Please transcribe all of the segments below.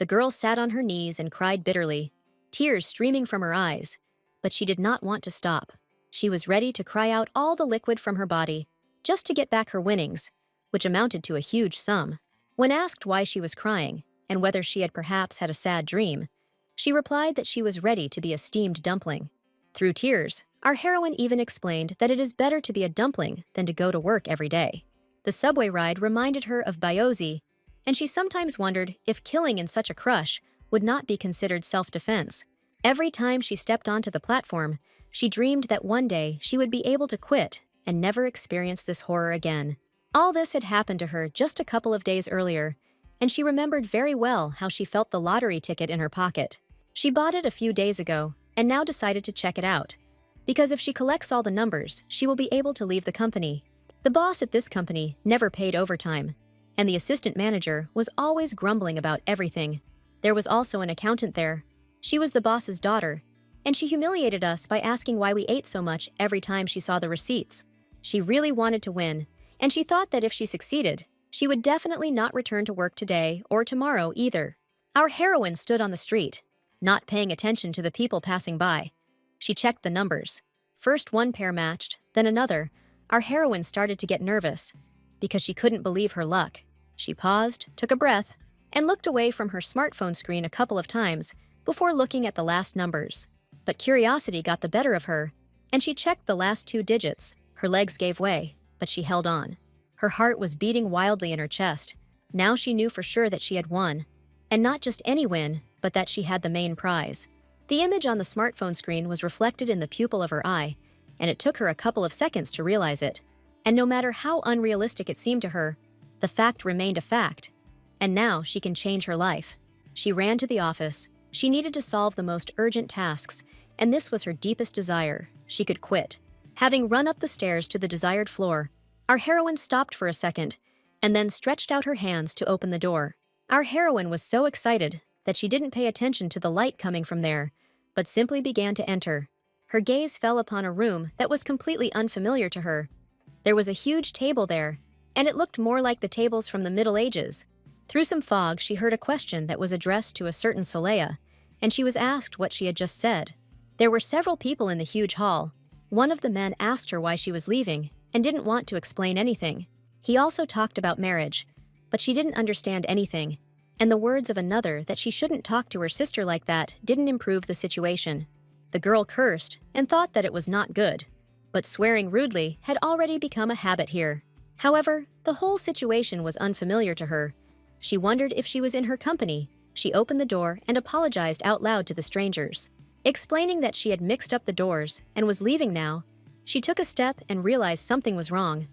The girl sat on her knees and cried bitterly, tears streaming from her eyes. But she did not want to stop. She was ready to cry out all the liquid from her body, just to get back her winnings, which amounted to a huge sum. When asked why she was crying, and whether she had perhaps had a sad dream, she replied that she was ready to be a steamed dumpling. Through tears, our heroine even explained that it is better to be a dumpling than to go to work every day. The subway ride reminded her of Biozi, and she sometimes wondered if killing in such a crush would not be considered self-defense. Every time she stepped onto the platform, she dreamed that one day she would be able to quit and never experience this horror again. All this had happened to her just a couple of days earlier, and she remembered very well how she felt the lottery ticket in her pocket. She bought it a few days ago and now decided to check it out, because if she collects all the numbers, she will be able to leave the company. The boss at this company never paid overtime, and the assistant manager was always grumbling about everything. There was also an accountant there. She was the boss's daughter, and she humiliated us by asking why we ate so much every time she saw the receipts. She really wanted to win, and she thought that if she succeeded, she would definitely not return to work today or tomorrow either. Our heroine stood on the street, not paying attention to the people passing by. She checked the numbers. First one pair matched, then another. Our heroine started to get nervous because she couldn't believe her luck. She paused, took a breath, and looked away from her smartphone screen a couple of times before looking at the last numbers. But curiosity got the better of her, and she checked the last 2 digits. Her legs gave way, but she held on. Her heart was beating wildly in her chest. Now she knew for sure that she had won. And not just any win, but that she had the main prize. The image on the smartphone screen was reflected in the pupil of her eye, and it took her a couple of seconds to realize it. And no matter how unrealistic it seemed to her, the fact remained a fact. And now she can change her life. She ran to the office. She needed to solve the most urgent tasks, and this was her deepest desire. She could quit. Having run up the stairs to the desired floor, our heroine stopped for a second, and then stretched out her hands to open the door. Our heroine was so excited that she didn't pay attention to the light coming from there, but simply began to enter. Her gaze fell upon a room that was completely unfamiliar to her. There was a huge table there, and it looked more like the tables from the Middle Ages. Through some fog, she heard a question that was addressed to a certain Soleya, and she was asked what she had just said. There were several people in the huge hall. One of the men asked her why she was leaving and didn't want to explain anything. He also talked about marriage, but she didn't understand anything, and the words of another that she shouldn't talk to her sister like that didn't improve the situation. The girl cursed and thought that it was not good, but swearing rudely had already become a habit here. However, the whole situation was unfamiliar to her. She wondered if she was in her company. She opened the door and apologized out loud to the strangers. Explaining that she had mixed up the doors and was leaving now, she took a step and realized something was wrong.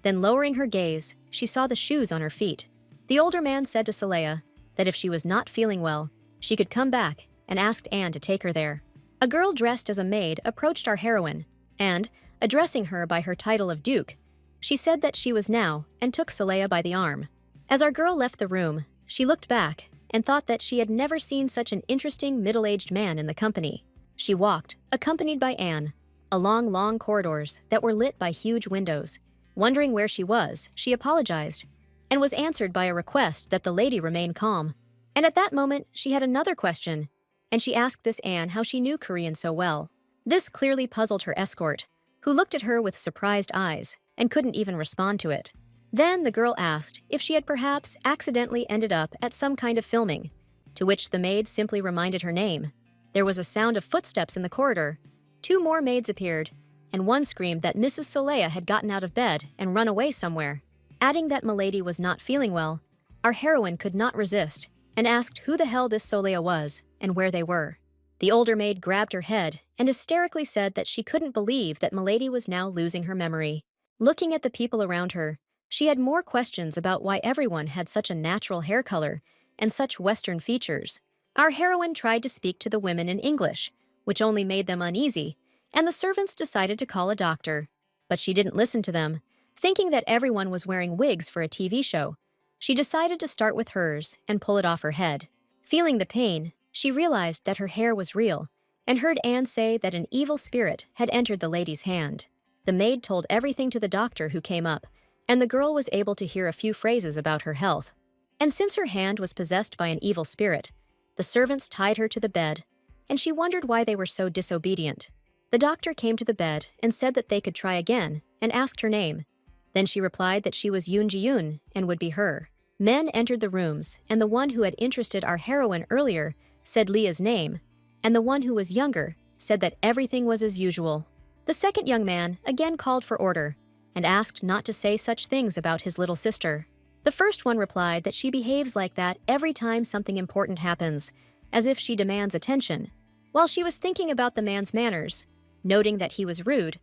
Then lowering her gaze, she saw the shoes on her feet. The older man said to Soleya that if she was not feeling well, she could come back, and asked Anne to take her there. A girl dressed as a maid approached our heroine, and, addressing her by her title of Duke, she said that she was now and took Soleya by the arm. As our girl left the room, she looked back and thought that she had never seen such an interesting middle-aged man in the company. She walked, accompanied by Anne, along long corridors that were lit by huge windows. Wondering where she was, she apologized, and was answered by a request that the lady remain calm. And at that moment, she had another question, and she asked this Anne how she knew Korean so well. This clearly puzzled her escort, who looked at her with surprised eyes and couldn't even respond to it. Then the girl asked if she had perhaps accidentally ended up at some kind of filming, to which the maid simply reminded her name. There was a sound of footsteps in the corridor. 2 more maids appeared, and one screamed that Mrs. Soleya had gotten out of bed and run away somewhere. Adding that Milady was not feeling well, our heroine could not resist and asked who the hell this Soleya was and where they were. The older maid grabbed her head and hysterically said that she couldn't believe that Milady was now losing her memory. Looking at the people around her, she had more questions about why everyone had such a natural hair color and such Western features. Our heroine tried to speak to the women in English, which only made them uneasy, and the servants decided to call a doctor. But she didn't listen to them. Thinking that everyone was wearing wigs for a TV show, she decided to start with hers and pull it off her head. Feeling the pain, she realized that her hair was real and heard Anne say that an evil spirit had entered the lady's hand. The maid told everything to the doctor who came up, and the girl was able to hear a few phrases about her health. And since her hand was possessed by an evil spirit, the servants tied her to the bed, and she wondered why they were so disobedient. The doctor came to the bed and said that they could try again, and asked her name. Then she replied that she was Yoon Ji-yoon and would be her. Men entered the rooms, and the one who had interested our heroine earlier said Leah's name, and the one who was younger said that everything was as usual. The second young man again called for order and asked not to say such things about his little sister. The first one replied that she behaves like that every time something important happens, as if she demands attention. While she was thinking about the man's manners, noting that he was rude,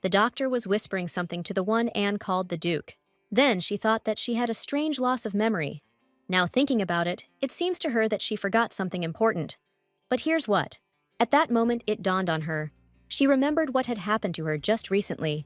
the doctor was whispering something to the one Anne called the Duke. Then she thought that she had a strange loss of memory. Now thinking about it, it seems to her that she forgot something important. But here's what. At that moment it dawned on her. She remembered what had happened to her just recently.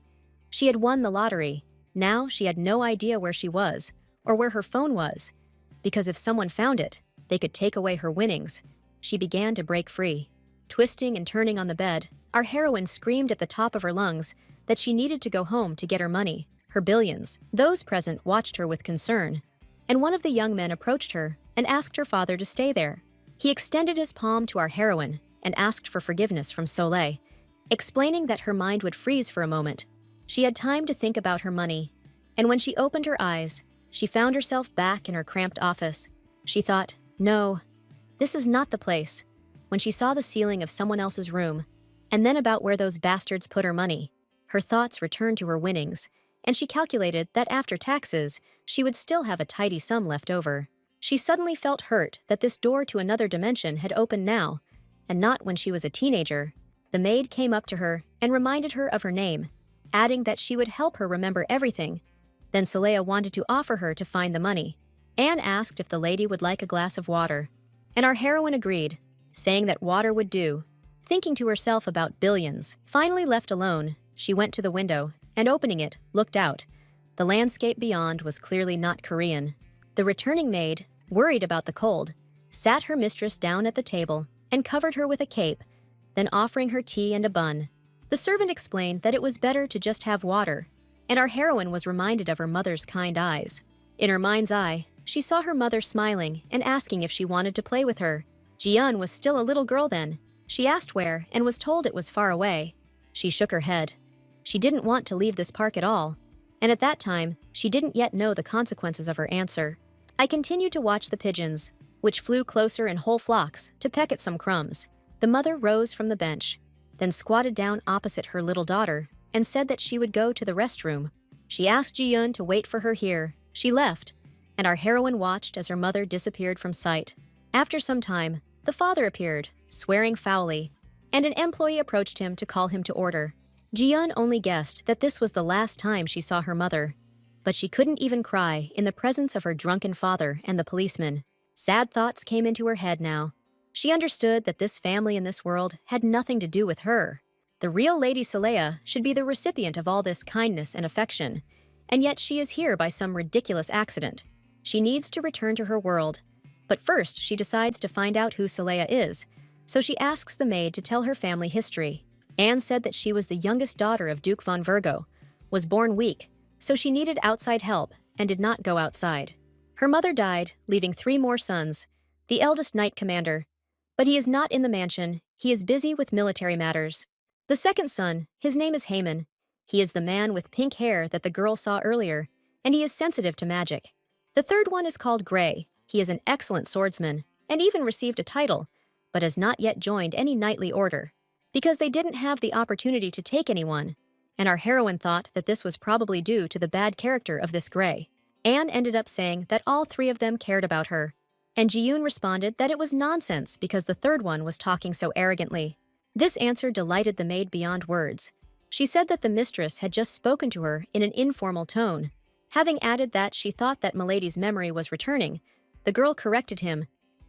She had won the lottery. Now she had no idea where she was, or where her phone was, because if someone found it, they could take away her winnings. She began to break free. Twisting and turning on the bed, our heroine screamed at the top of her lungs that she needed to go home to get her money, her billions. Those present watched her with concern, and one of the young men approached her and asked her father to stay there. He extended his palm to our heroine and asked for forgiveness from Soleil, explaining that her mind would freeze for a moment. She had time to think about her money, and when she opened her eyes, she found herself back in her cramped office. She thought, no, this is not the place. When she saw the ceiling of someone else's room, and then about where those bastards put her money, her thoughts returned to her winnings, and she calculated that after taxes, she would still have a tidy sum left over. She suddenly felt hurt that this door to another dimension had opened now, and not when she was a teenager. The maid came up to her and reminded her of her name, adding that she would help her remember everything. Then Soleil wanted to offer her to find the money. Anne asked if the lady would like a glass of water, and our heroine agreed, saying that water would do. Thinking to herself about billions, finally left alone, she went to the window and, opening it, looked out. The landscape beyond was clearly not Korean. The returning maid, worried about the cold, sat her mistress down at the table and covered her with a cape, then offering her tea and a bun. The servant explained that it was better to just have water, and our heroine was reminded of her mother's kind eyes. In her mind's eye, she saw her mother smiling and asking if she wanted to play with her. Ji-yeon was still a little girl then. She asked where and was told it was far away. She shook her head. She didn't want to leave this park at all, and at that time, she didn't yet know the consequences of her answer. I continued to watch the pigeons, which flew closer in whole flocks to peck at some crumbs. The mother rose from the bench, then squatted down opposite her little daughter and said that she would go to the restroom. She asked Ji-yeon to wait for her here. She left, and our heroine watched as her mother disappeared from sight. After some time, the father appeared, swearing foully, and an employee approached him to call him to order. Ji-yeon only guessed that this was the last time she saw her mother, but she couldn't even cry in the presence of her drunken father and the policeman. Sad thoughts came into her head now. She understood that this family in this world had nothing to do with her. The real Lady Soleil should be the recipient of all this kindness and affection, and yet she is here by some ridiculous accident. She needs to return to her world, but first she decides to find out who Soleil is, so she asks the maid to tell her family history. Anne said that she was the youngest daughter of Duke von Virgo, was born weak, so she needed outside help and did not go outside. Her mother died, leaving 3 more sons, the eldest knight commander, but he is not in the mansion. He is busy with military matters. The second son, his name is Haman. He is the man with pink hair that the girl saw earlier, and he is sensitive to magic. The third one is called Gray. He is an excellent swordsman, and even received a title, but has not yet joined any knightly order, because they didn't have the opportunity to take anyone, and our heroine thought that this was probably due to the bad character of this Gray. Anne ended up saying that all 3 of them cared about her, and Ji-yoon responded that it was nonsense because the third one was talking so arrogantly. This answer delighted the maid beyond words. She said that the mistress had just spoken to her in an informal tone. Having added that she thought that Milady's memory was returning, the girl corrected him,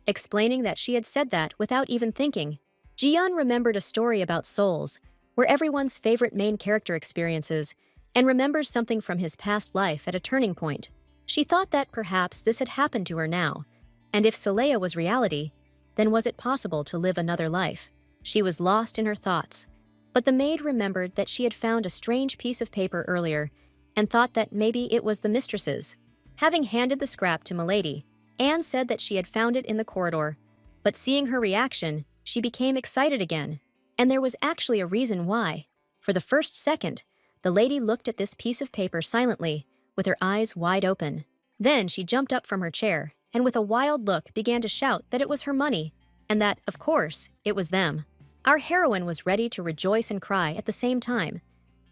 explaining that she had said that without even thinking. Ji-yeon remembered a story about souls, where everyone's favorite main character experiences, and remembers something from his past life at a turning point. She thought that perhaps this had happened to her now, and if Soleil was reality, then was it possible to live another life? She was lost in her thoughts, but the maid remembered that she had found a strange piece of paper earlier and thought that maybe it was the mistress's. Having handed the scrap to Milady, Anne said that she had found it in the corridor, but seeing her reaction, she became excited again. And there was actually a reason why. For the first second, the lady looked at this piece of paper silently, with her eyes wide open. Then she jumped up from her chair, and with a wild look began to shout that it was her money, and that, of course, it was them. Our heroine was ready to rejoice and cry at the same time.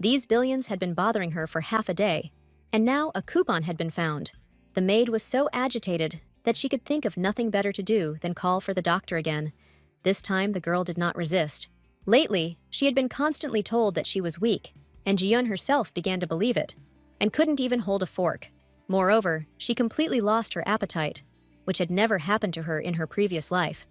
These billions had been bothering her for half a day, and now a coupon had been found. The maid was so agitated that she could think of nothing better to do than call for the doctor again. This time the girl did not resist. Lately, she had been constantly told that she was weak, and Ji-yeon herself began to believe it, and couldn't even hold a fork. Moreover, she completely lost her appetite, which had never happened to her in her previous life.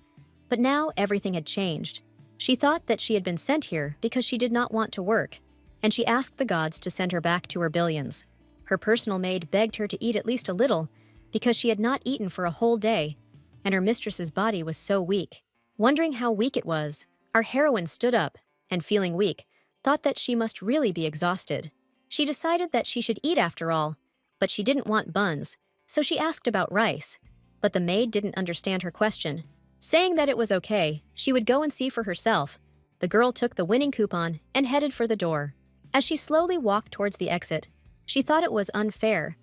But now everything had changed. She thought that she had been sent here because she did not want to work, and she asked the gods to send her back to her billions. Her personal maid begged her to eat at least a little, because she had not eaten for a whole day, and her mistress's body was so weak. Wondering how weak it was, our heroine stood up, and feeling weak, thought that she must really be exhausted. She decided that she should eat after all, but she didn't want buns, so she asked about rice. But the maid didn't understand her question. Saying that it was okay, she would go and see for herself. The girl took the winning coupon and headed for the door. As she slowly walked towards the exit, she thought it was unfair,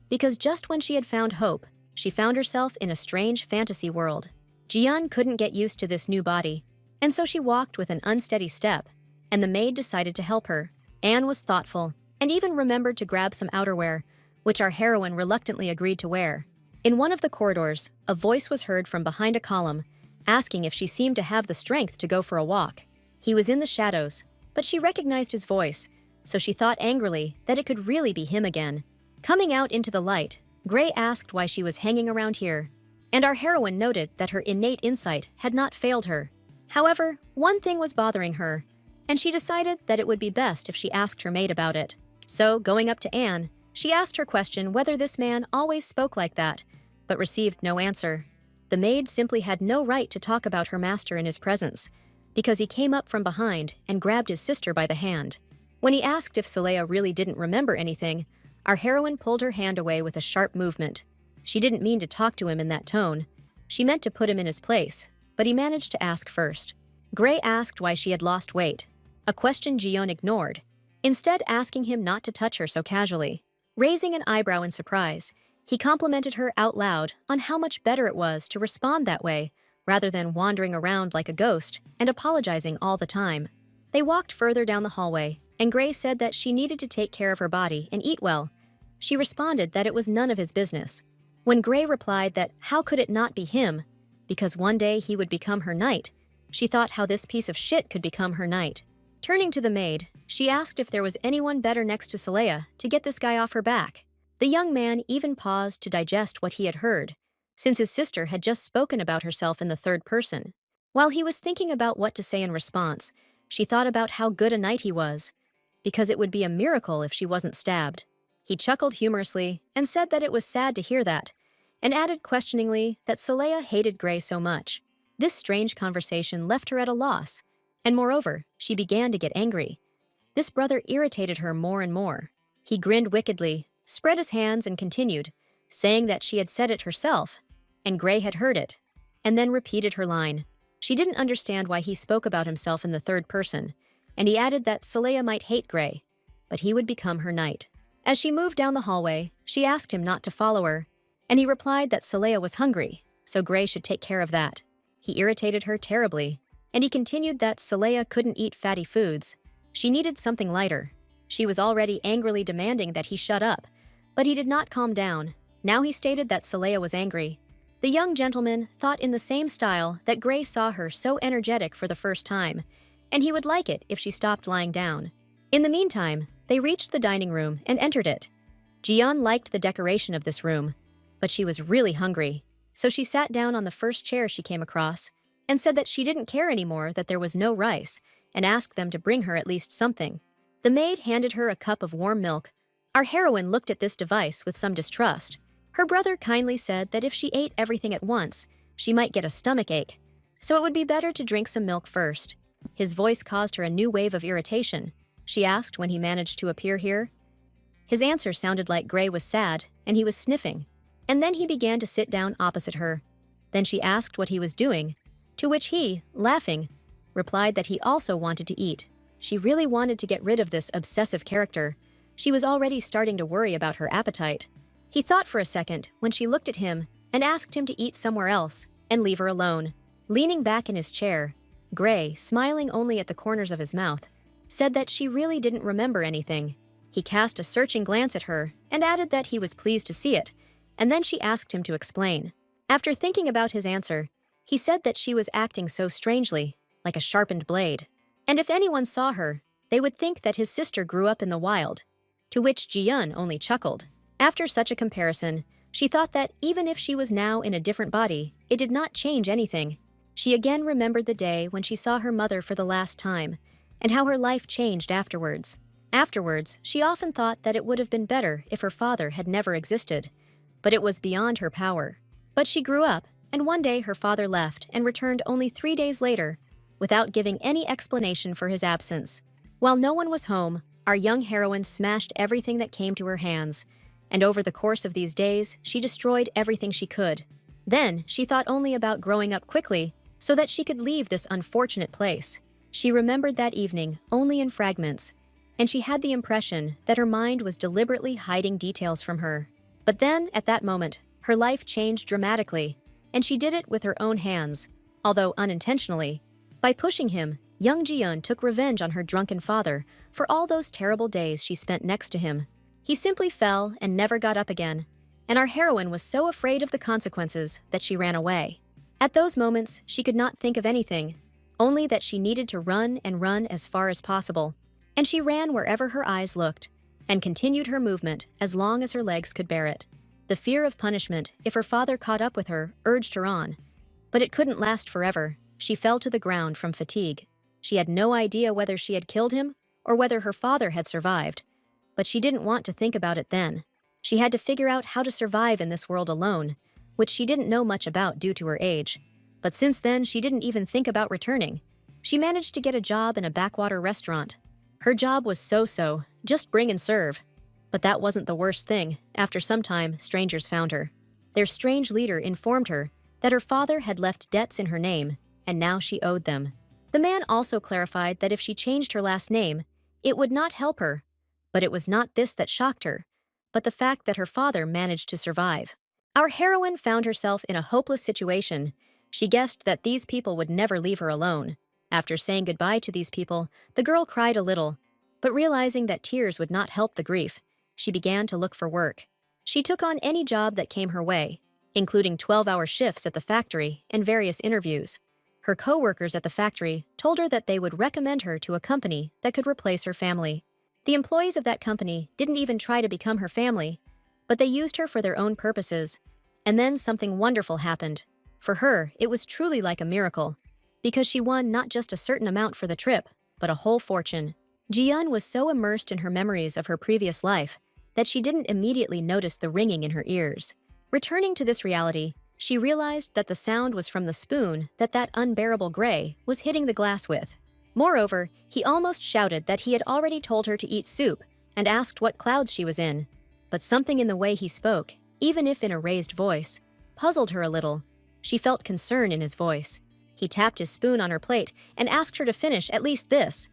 because just when she had found hope, she found herself in a strange fantasy world. Ji-yeon couldn't get used to this new body, and so she walked with an unsteady step, and the maid decided to help her. Anne was thoughtful, and even remembered to grab some outerwear, which our heroine reluctantly agreed to wear. In one of the corridors, a voice was heard from behind a column, asking if she seemed to have the strength to go for a walk. He was in the shadows, but she recognized his voice, so she thought angrily that it could really be him again. Coming out into the light, Gray asked why she was hanging around here, and our heroine noted that her innate insight had not failed her. However, one thing was bothering her, and she decided that it would be best if she asked her maid about it. So, going up to Anne, she asked her question whether this man always spoke like that, but received no answer. The maid simply had no right to talk about her master in his presence, because he came up from behind and grabbed his sister by the hand. When he asked if Soleil really didn't remember anything, our heroine pulled her hand away with a sharp movement. She didn't mean to talk to him in that tone. She meant to put him in his place, but he managed to ask first. Gray asked why she had lost weight, a question Ji-yeon ignored, instead asking him not to touch her so casually. Raising an eyebrow in surprise, he complimented her out loud on how much better it was to respond that way, rather than wandering around like a ghost and apologizing all the time. They walked further down the hallway, and Gray said that she needed to take care of her body and eat well. She responded that it was none of his business. When Gray replied that how could it not be him, because one day he would become her knight, she thought how this piece of shit could become her knight. Turning to the maid, she asked if there was anyone better next to Soleil to get this guy off her back. The young man even paused to digest what he had heard, since his sister had just spoken about herself in the third person. While he was thinking about what to say in response, she thought about how good a knight he was, because it would be a miracle if she wasn't stabbed. He chuckled humorously and said that it was sad to hear that, and added questioningly that Soleil hated Gray so much. This strange conversation left her at a loss, and moreover, she began to get angry. This brother irritated her more and more. He grinned wickedly, spread his hands, and continued, saying that she had said it herself, and Gray had heard it, and then repeated her line. She didn't understand why he spoke about himself in the third person, and he added that Soleil might hate Gray, but he would become her knight. As she moved down the hallway, she asked him not to follow her, and he replied that Soleil was hungry, so Gray should take care of that. He irritated her terribly, and he continued that Soleil couldn't eat fatty foods. She needed something lighter. She was already angrily demanding that he shut up, but he did not calm down. Now he stated that Soleil was angry. The young gentleman thought in the same style that Gray saw her so energetic for the first time, and he would like it if she stopped lying down. In the meantime, they reached the dining room and entered it. Ji-yeon liked the decoration of this room, but she was really hungry, so she sat down on the first chair she came across and said that she didn't care anymore that there was no rice and asked them to bring her at least something. The maid handed her a cup of warm milk. Our heroine looked at this device with some distrust. Her brother kindly said that if she ate everything at once, she might get a stomach ache, so it would be better to drink some milk first. His voice caused her a new wave of irritation. She asked when he managed to appear here. His answer sounded like Gray was sad, and he was sniffing. and then he began to sit down opposite her. Then she asked what he was doing, to which he, laughing, replied that he also wanted to eat. She really wanted to get rid of this obsessive character. She was already starting to worry about her appetite. He thought for a second when she looked at him and asked him to eat somewhere else and leave her alone. Leaning back in his chair, Gray, smiling only at the corners of his mouth, said that she really didn't remember anything. He cast a searching glance at her and added that he was pleased to see it, and then she asked him to explain. After thinking about his answer, he said that she was acting so strangely, like a sharpened blade. And if anyone saw her, they would think that his sister grew up in the wild, to which Ji-yeon only chuckled. After such a comparison, she thought that even if she was now in a different body, it did not change anything. She again remembered the day when she saw her mother for the last time, and how her life changed afterwards. Afterwards, she often thought that it would have been better if her father had never existed, but it was beyond her power. But she grew up, and one day her father left and returned only 3 days later, without giving any explanation for his absence. While no one was home, our young heroine smashed everything that came to her hands, and over the course of these days, she destroyed everything she could. Then, she thought only about growing up quickly so that she could leave this unfortunate place. She remembered that evening only in fragments, and she had the impression that her mind was deliberately hiding details from her. But then, at that moment, her life changed dramatically, and she did it with her own hands, although unintentionally. By pushing him, young Ji-yeon took revenge on her drunken father for all those terrible days she spent next to him. He simply fell and never got up again, and our heroine was so afraid of the consequences that she ran away. At those moments, she could not think of anything, only that she needed to run and run as far as possible. And she ran wherever her eyes looked, and continued her movement as long as her legs could bear it. The fear of punishment, if her father caught up with her, urged her on. But it couldn't last forever. She fell to the ground from fatigue. She had no idea whether she had killed him or whether her father had survived. But she didn't want to think about it then. She had to figure out how to survive in this world alone, which she didn't know much about due to her age. But since then, she didn't even think about returning. She managed to get a job in a backwater restaurant. Her job was so-so, just bring and serve. But that wasn't the worst thing. After some time, strangers found her. Their strange leader informed her that her father had left debts in her name, and now she owed them. The man also clarified that if she changed her last name, it would not help her. But it was not this that shocked her, but the fact that her father managed to survive. Our heroine found herself in a hopeless situation. She guessed that these people would never leave her alone. After saying goodbye to these people, the girl cried a little, but realizing that tears would not help the grief, she began to look for work. She took on any job that came her way, including 12-hour shifts at the factory and various interviews. Her co-workers at the factory told her that they would recommend her to a company that could replace her family. The employees of that company didn't even try to become her family, but they used her for their own purposes. And then something wonderful happened. For her, it was truly like a miracle, because she won not just a certain amount for the trip, but a whole fortune. Ji-yeon was so immersed in her memories of her previous life that she didn't immediately notice the ringing in her ears. Returning to this reality, she realized that the sound was from the spoon that unbearable Gray was hitting the glass with. Moreover, he almost shouted that he had already told her to eat soup and asked what clouds she was in. But something in the way he spoke, even if in a raised voice, puzzled her a little. She felt concern in his voice. He tapped his spoon on her plate and asked her to finish at least this.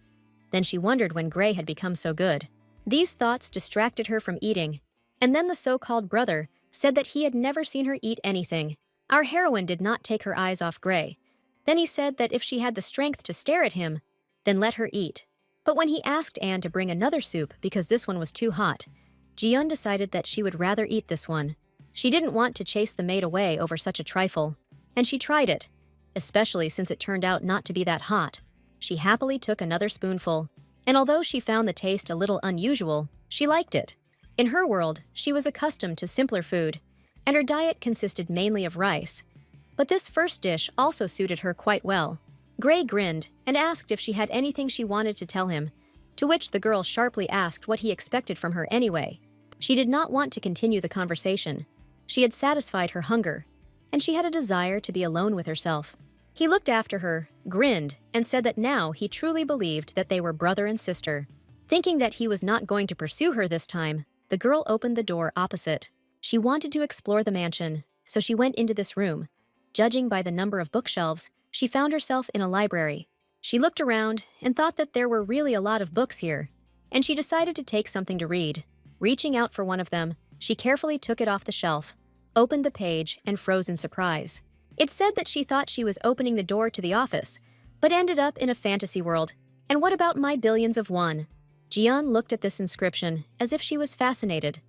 Then she wondered when Gray had become so good. These thoughts distracted her from eating, and then the so-called brother said that he had never seen her eat anything. Our heroine did not take her eyes off Gray. Then he said that if she had the strength to stare at him, then let her eat. But when he asked Anne to bring another soup because this one was too hot, Ji-yeon decided that she would rather eat this one. She didn't want to chase the maid away over such a trifle, and she tried it, especially since it turned out not to be that hot. She happily took another spoonful, and although she found the taste a little unusual, she liked it. In her world, she was accustomed to simpler food, and her diet consisted mainly of rice. But this first dish also suited her quite well. Gray grinned and asked if she had anything she wanted to tell him, to which the girl sharply asked what he expected from her anyway. She did not want to continue the conversation. She had satisfied her hunger, and she had a desire to be alone with herself. He looked after her, grinned, and said that now he truly believed that they were brother and sister. Thinking that he was not going to pursue her this time, the girl opened the door opposite. She wanted to explore the mansion, so she went into this room. Judging by the number of bookshelves, she found herself in a library. She looked around and thought that there were really a lot of books here, and she decided to take something to read. Reaching out for one of them, she carefully took it off the shelf, opened the page, and froze in surprise. It said that she thought she was opening the door to the office, but ended up in a fantasy world. And what about my billions of won? Jian looked at this inscription as if she was fascinated,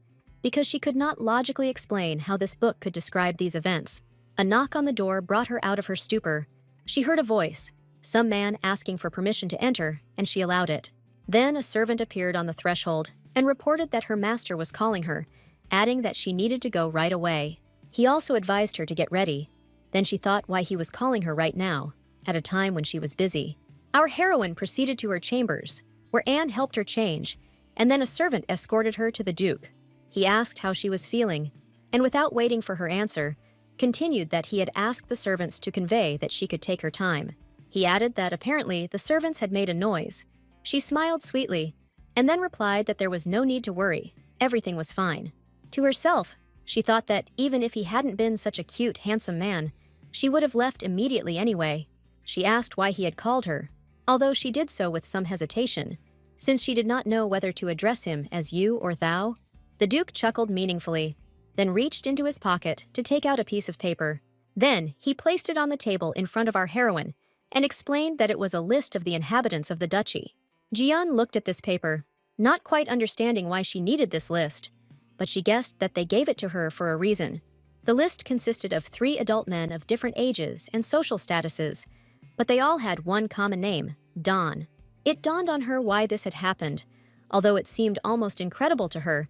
because she could not logically explain how this book could describe these events. A knock on the door brought her out of her stupor. She heard a voice, some man asking for permission to enter, and she allowed it. Then a servant appeared on the threshold and reported that her master was calling her, adding that she needed to go right away. He also advised her to get ready. Then she thought why he was calling her right now, at a time when she was busy. Our heroine proceeded to her chambers, where Anne helped her change, and then a servant escorted her to the Duke. He asked how she was feeling, and without waiting for her answer, continued that he had asked the servants to convey that she could take her time. He added that apparently the servants had made a noise. She smiled sweetly, and then replied that there was no need to worry, everything was fine. To herself, she thought that even if he hadn't been such a cute, handsome man, she would have left immediately anyway. She asked why he had called her, although she did so with some hesitation, since she did not know whether to address him as you or thou. The Duke chuckled meaningfully, then reached into his pocket to take out a piece of paper. Then he placed it on the table in front of our heroine and explained that it was a list of the inhabitants of the duchy. Jian looked at this paper, not quite understanding why she needed this list, but she guessed that they gave it to her for a reason. The list consisted of 3 adult men of different ages and social statuses, but they all had one common name, Don. It dawned on her why this had happened, although it seemed almost incredible to her.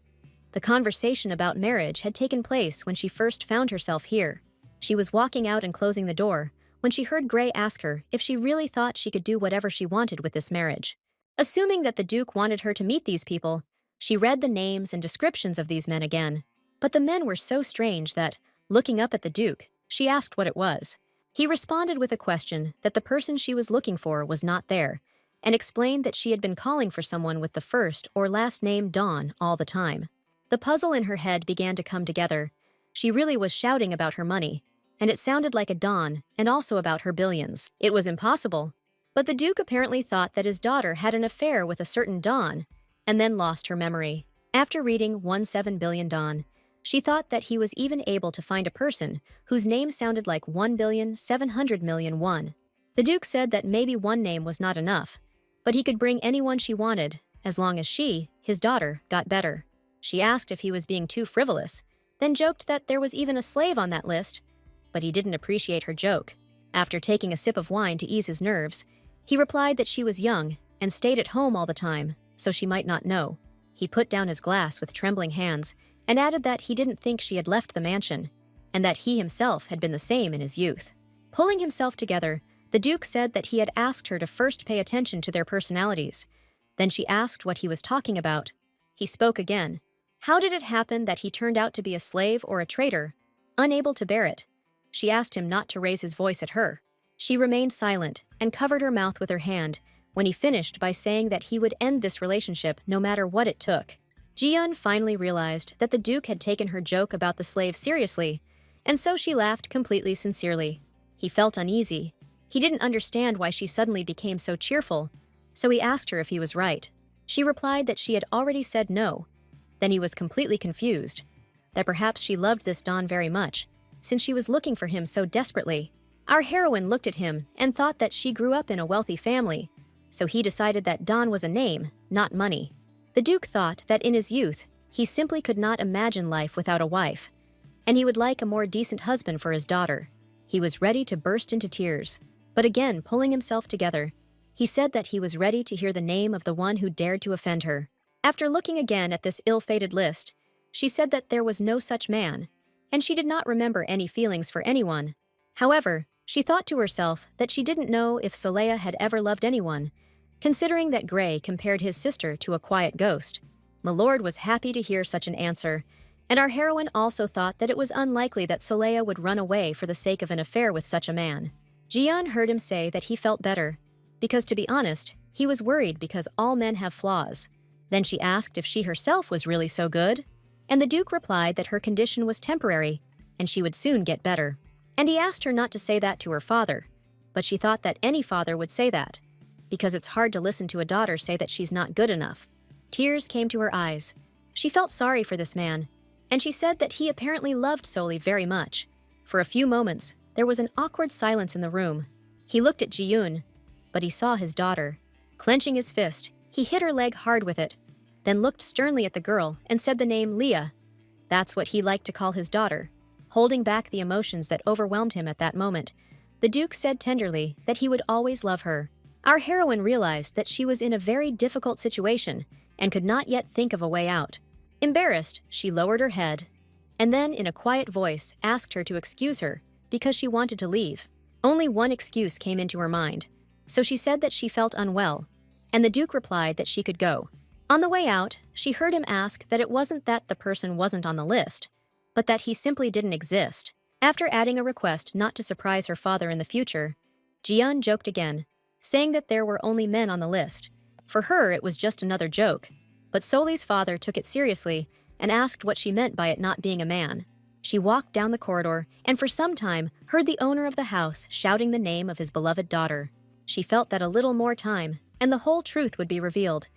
The conversation about marriage had taken place when she first found herself here. She was walking out and closing the door when she heard Gray ask her if she really thought she could do whatever she wanted with this marriage. Assuming that the Duke wanted her to meet these people, she read the names and descriptions of these men again. But the men were so strange that, looking up at the Duke, she asked what it was. He responded with a question that the person she was looking for was not there, and explained that she had been calling for someone with the first or last name Dawn all the time. The puzzle in her head began to come together. She really was shouting about her money, and it sounded like a Dawn and also about her billions. It was impossible. But the Duke apparently thought that his daughter had an affair with a certain Dawn, and then lost her memory. After reading 17 billion Dawn, she thought that he was even able to find a person whose name sounded like 1,700,000,000 won. The Duke said that maybe one name was not enough, but he could bring anyone she wanted, as long as she, his daughter, got better. She asked if he was being too frivolous, then joked that there was even a slave on that list, but he didn't appreciate her joke. After taking a sip of wine to ease his nerves, he replied that she was young and stayed at home all the time, so she might not know. He put down his glass with trembling hands and added that he didn't think she had left the mansion, and that he himself had been the same in his youth. Pulling himself together, the Duke said that he had asked her to first pay attention to their personalities. Then she asked what he was talking about. He spoke again. How did it happen that he turned out to be a slave or a traitor? Unable to bear it, she asked him not to raise his voice at her. She remained silent and covered her mouth with her hand when he finished by saying that he would end this relationship no matter what it took. Jian finally realized that the Duke had taken her joke about the slave seriously, and so she laughed completely sincerely. He felt uneasy. He didn't understand why she suddenly became so cheerful, so he asked her if he was right. She replied that she had already said no. Then he was completely confused, that perhaps she loved this Don very much, since she was looking for him so desperately. Our heroine looked at him and thought that she grew up in a wealthy family, so he decided that Don was a name, not money. The Duke thought that in his youth, he simply could not imagine life without a wife, and he would like a more decent husband for his daughter. He was ready to burst into tears, but again pulling himself together, he said that he was ready to hear the name of the one who dared to offend her. After looking again at this ill-fated list, she said that there was no such man, and she did not remember any feelings for anyone. However, she thought to herself that she didn't know if Soleil had ever loved anyone, considering that Gray compared his sister to a quiet ghost. Milord was happy to hear such an answer, and our heroine also thought that it was unlikely that Soleil would run away for the sake of an affair with such a man. Jian heard him say that he felt better, because to be honest, he was worried because all men have flaws. Then she asked if she herself was really so good. and the Duke replied that her condition was temporary and she would soon get better. And he asked her not to say that to her father, but she thought that any father would say that, because it's hard to listen to a daughter say that she's not good enough. Tears came to her eyes. She felt sorry for this man, and she said that he apparently loved Soli very much. For a few moments, there was an awkward silence in the room. He looked at Ji-yoon, but he saw his daughter. Clenching his fist, he hit her leg hard with it, then looked sternly at the girl and said the name Leah. That's what he liked to call his daughter. Holding back the emotions that overwhelmed him at that moment, the Duke said tenderly that he would always love her. Our heroine realized that she was in a very difficult situation and could not yet think of a way out. Embarrassed, she lowered her head, and then in a quiet voice asked her to excuse her because she wanted to leave. Only one excuse came into her mind, so she said that she felt unwell, and the Duke replied that she could go. On the way out, she heard him ask that it wasn't that the person wasn't on the list, but that he simply didn't exist. After adding a request not to surprise her father in the future, Ji-yeon joked again, saying that there were only men on the list. For her, it was just another joke, but Soli's father took it seriously and asked what she meant by it not being a man. She walked down the corridor and for some time heard the owner of the house shouting the name of his beloved daughter. She felt that a little more time, and the whole truth would be revealed.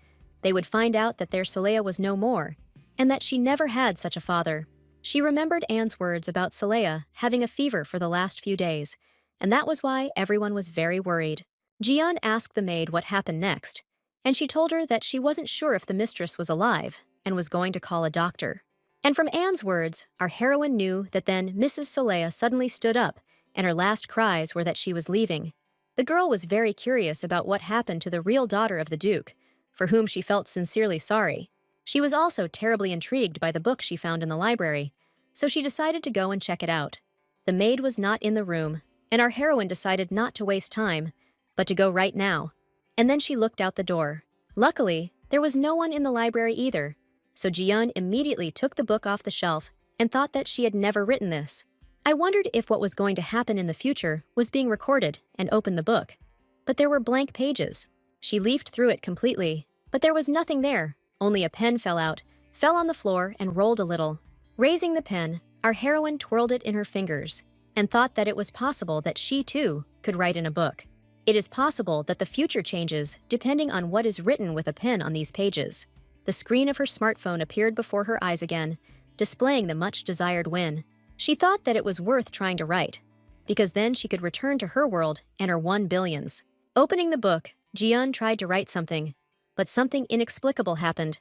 They would find out that their Soleil was no more, and that she never had such a father. She remembered Anne's words about Soleil having a fever for the last few days, and that was why everyone was very worried. Ji-yeon asked the maid what happened next, and she told her that she wasn't sure if the mistress was alive and was going to call a doctor. And from Anne's words, our heroine knew that then Mrs. Soleil suddenly stood up, and her last cries were that she was leaving. The girl was very curious about what happened to the real daughter of the Duke, for whom she felt sincerely sorry. She was also terribly intrigued by the book she found in the library, so she decided to go and check it out. The maid was not in the room, and our heroine decided not to waste time, but to go right now. And then she looked out the door. Luckily, there was no one in the library either, so Ji-yeon immediately took the book off the shelf and thought that she had never written this. I wondered if what was going to happen in the future was being recorded and opened the book. But there were blank pages. She leafed through it completely, but there was nothing there. Only a pen fell out, fell on the floor, and rolled a little. Raising the pen, our heroine twirled it in her fingers and thought that it was possible that she, too, could write in a book. It is possible that the future changes depending on what is written with a pen on these pages. The screen of her smartphone appeared before her eyes again, displaying the much-desired win. She thought that it was worth trying to write, because then she could return to her world and her 1 billions. Opening the book, Ji-yeon tried to write something, but something inexplicable happened.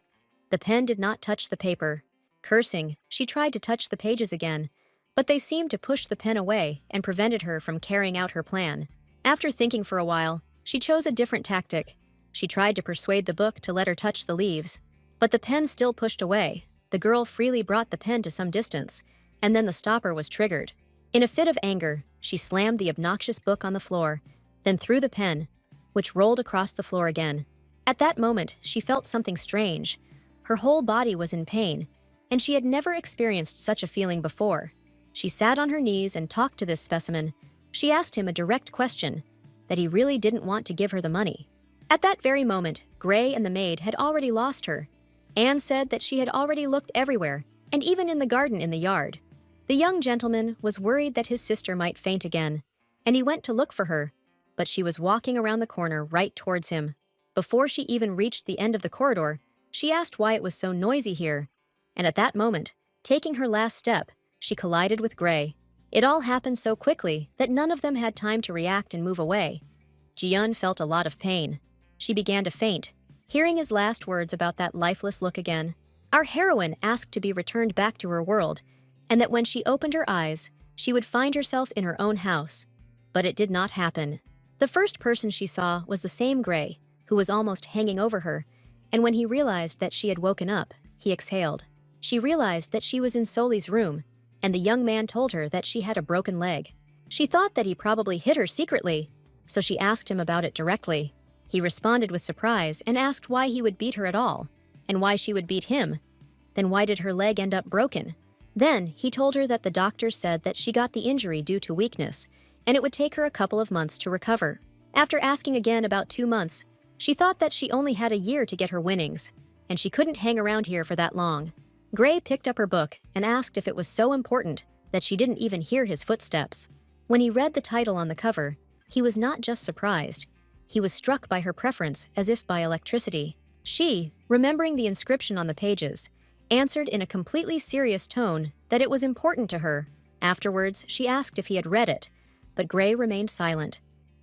The pen did not touch the paper. Cursing, she tried to touch the pages again, but they seemed to push the pen away and prevented her from carrying out her plan. After thinking for a while, she chose a different tactic. She tried to persuade the book to let her touch the leaves, but the pen still pushed away. The girl freely brought the pen to some distance, and then the stopper was triggered. In a fit of anger, she slammed the obnoxious book on the floor, then threw the pen, which rolled across the floor again. At that moment, she felt something strange. Her whole body was in pain, and she had never experienced such a feeling before. She sat on her knees and talked to this specimen. She asked him a direct question, that he really didn't want to give her the money. At that very moment, Gray and the maid had already lost her. Anne said that she had already looked everywhere, and even in the garden in the yard. The young gentleman was worried that his sister might faint again, and he went to look for her, but she was walking around the corner right towards him. Before she even reached the end of the corridor, she asked why it was so noisy here, and at that moment, taking her last step, she collided with Gray. It all happened so quickly that none of them had time to react and move away. Ji-yeon felt a lot of pain. She began to faint, hearing his last words about that lifeless look again. Our heroine asked to be returned back to her world, and that when she opened her eyes, she would find herself in her own house. But it did not happen. The first person she saw was the same Gray, who was almost hanging over her, and when he realized that she had woken up, he exhaled. She realized that she was in Soli's room, and the young man told her that she had a broken leg. She thought that he probably hit her secretly, so she asked him about it directly. He responded with surprise and asked why he would beat her at all, and why she would beat him. Then why did her leg end up broken? Then he told her that the doctors said that she got the injury due to weakness, and it would take her a couple of months to recover. After asking again about 2 months, she thought that she only had a year to get her winnings, and she couldn't hang around here for that long. Gray picked up her book and asked if it was so important that she didn't even hear his footsteps. When he read the title on the cover, he was not just surprised. He was struck by her preference as if by electricity. She, remembering the inscription on the pages, answered in a completely serious tone that it was important to her. Afterwards, she asked if he had read it, but Gray remained silent.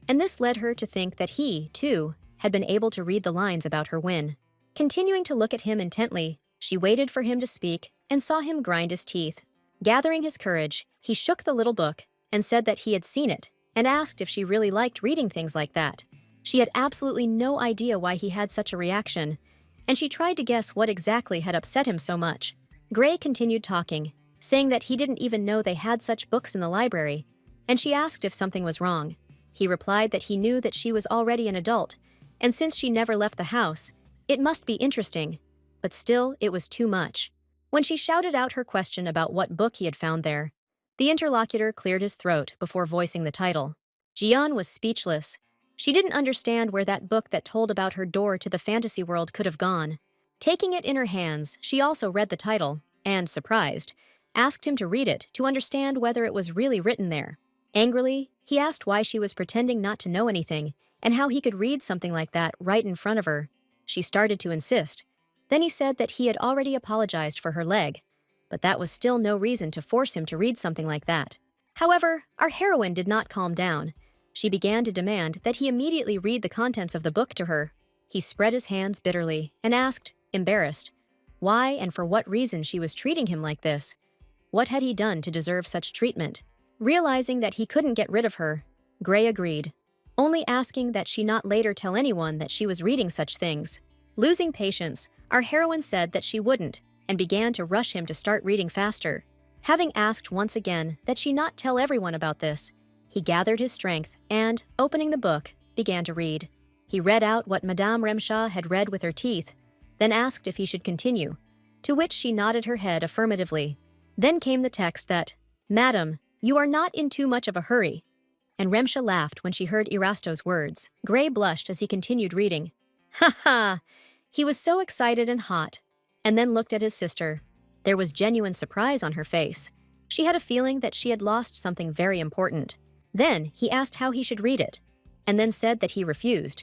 And this led her to think that he, too, had been able to read the lines about her win. Continuing to look at him intently, she waited for him to speak and saw him grind his teeth. Gathering his courage, he shook the little book and said that he had seen it and asked if she really liked reading things like that. She had absolutely no idea why he had such a reaction, and she tried to guess what exactly had upset him so much. Gray continued talking, saying that he didn't even know they had such books in the library, and she asked if something was wrong. He replied that he knew that she was already an adult, and since she never left the house, it must be interesting, but still it was too much. When she shouted out her question about what book he had found there, the interlocutor cleared his throat before voicing the title. Jiyeon was speechless. She didn't understand where that book that told about her door to the fantasy world could have gone. Taking it in her hands, she also read the title, and, surprised, asked him to read it to understand whether it was really written there. Angrily, he asked why she was pretending not to know anything and how he could read something like that right in front of her. She started to insist. Then he said that he had already apologized for her leg, but that was still no reason to force him to read something like that. However, our heroine did not calm down. She began to demand that he immediately read the contents of the book to her. He spread his hands bitterly and asked, embarrassed, why and for what reason she was treating him like this. What had he done to deserve such treatment? Realizing that he couldn't get rid of her, Gray agreed, only asking that she not later tell anyone that she was reading such things. Losing patience, our heroine said that she wouldn't and began to rush him to start reading faster. Having asked once again that she not tell everyone about this, he gathered his strength and, opening the book, began to read. He read out what Madame Remshaw had read with her teeth, then asked if he should continue, to which she nodded her head affirmatively. Then came the text that, "Madam, you are not in too much of a hurry," and Remsha laughed when she heard Erasto's words. Gray blushed as he continued reading. Ha ha! He was so excited and hot, and then looked at his sister. There was genuine surprise on her face. She had a feeling that she had lost something very important. Then he asked how he should read it, and then said that he refused,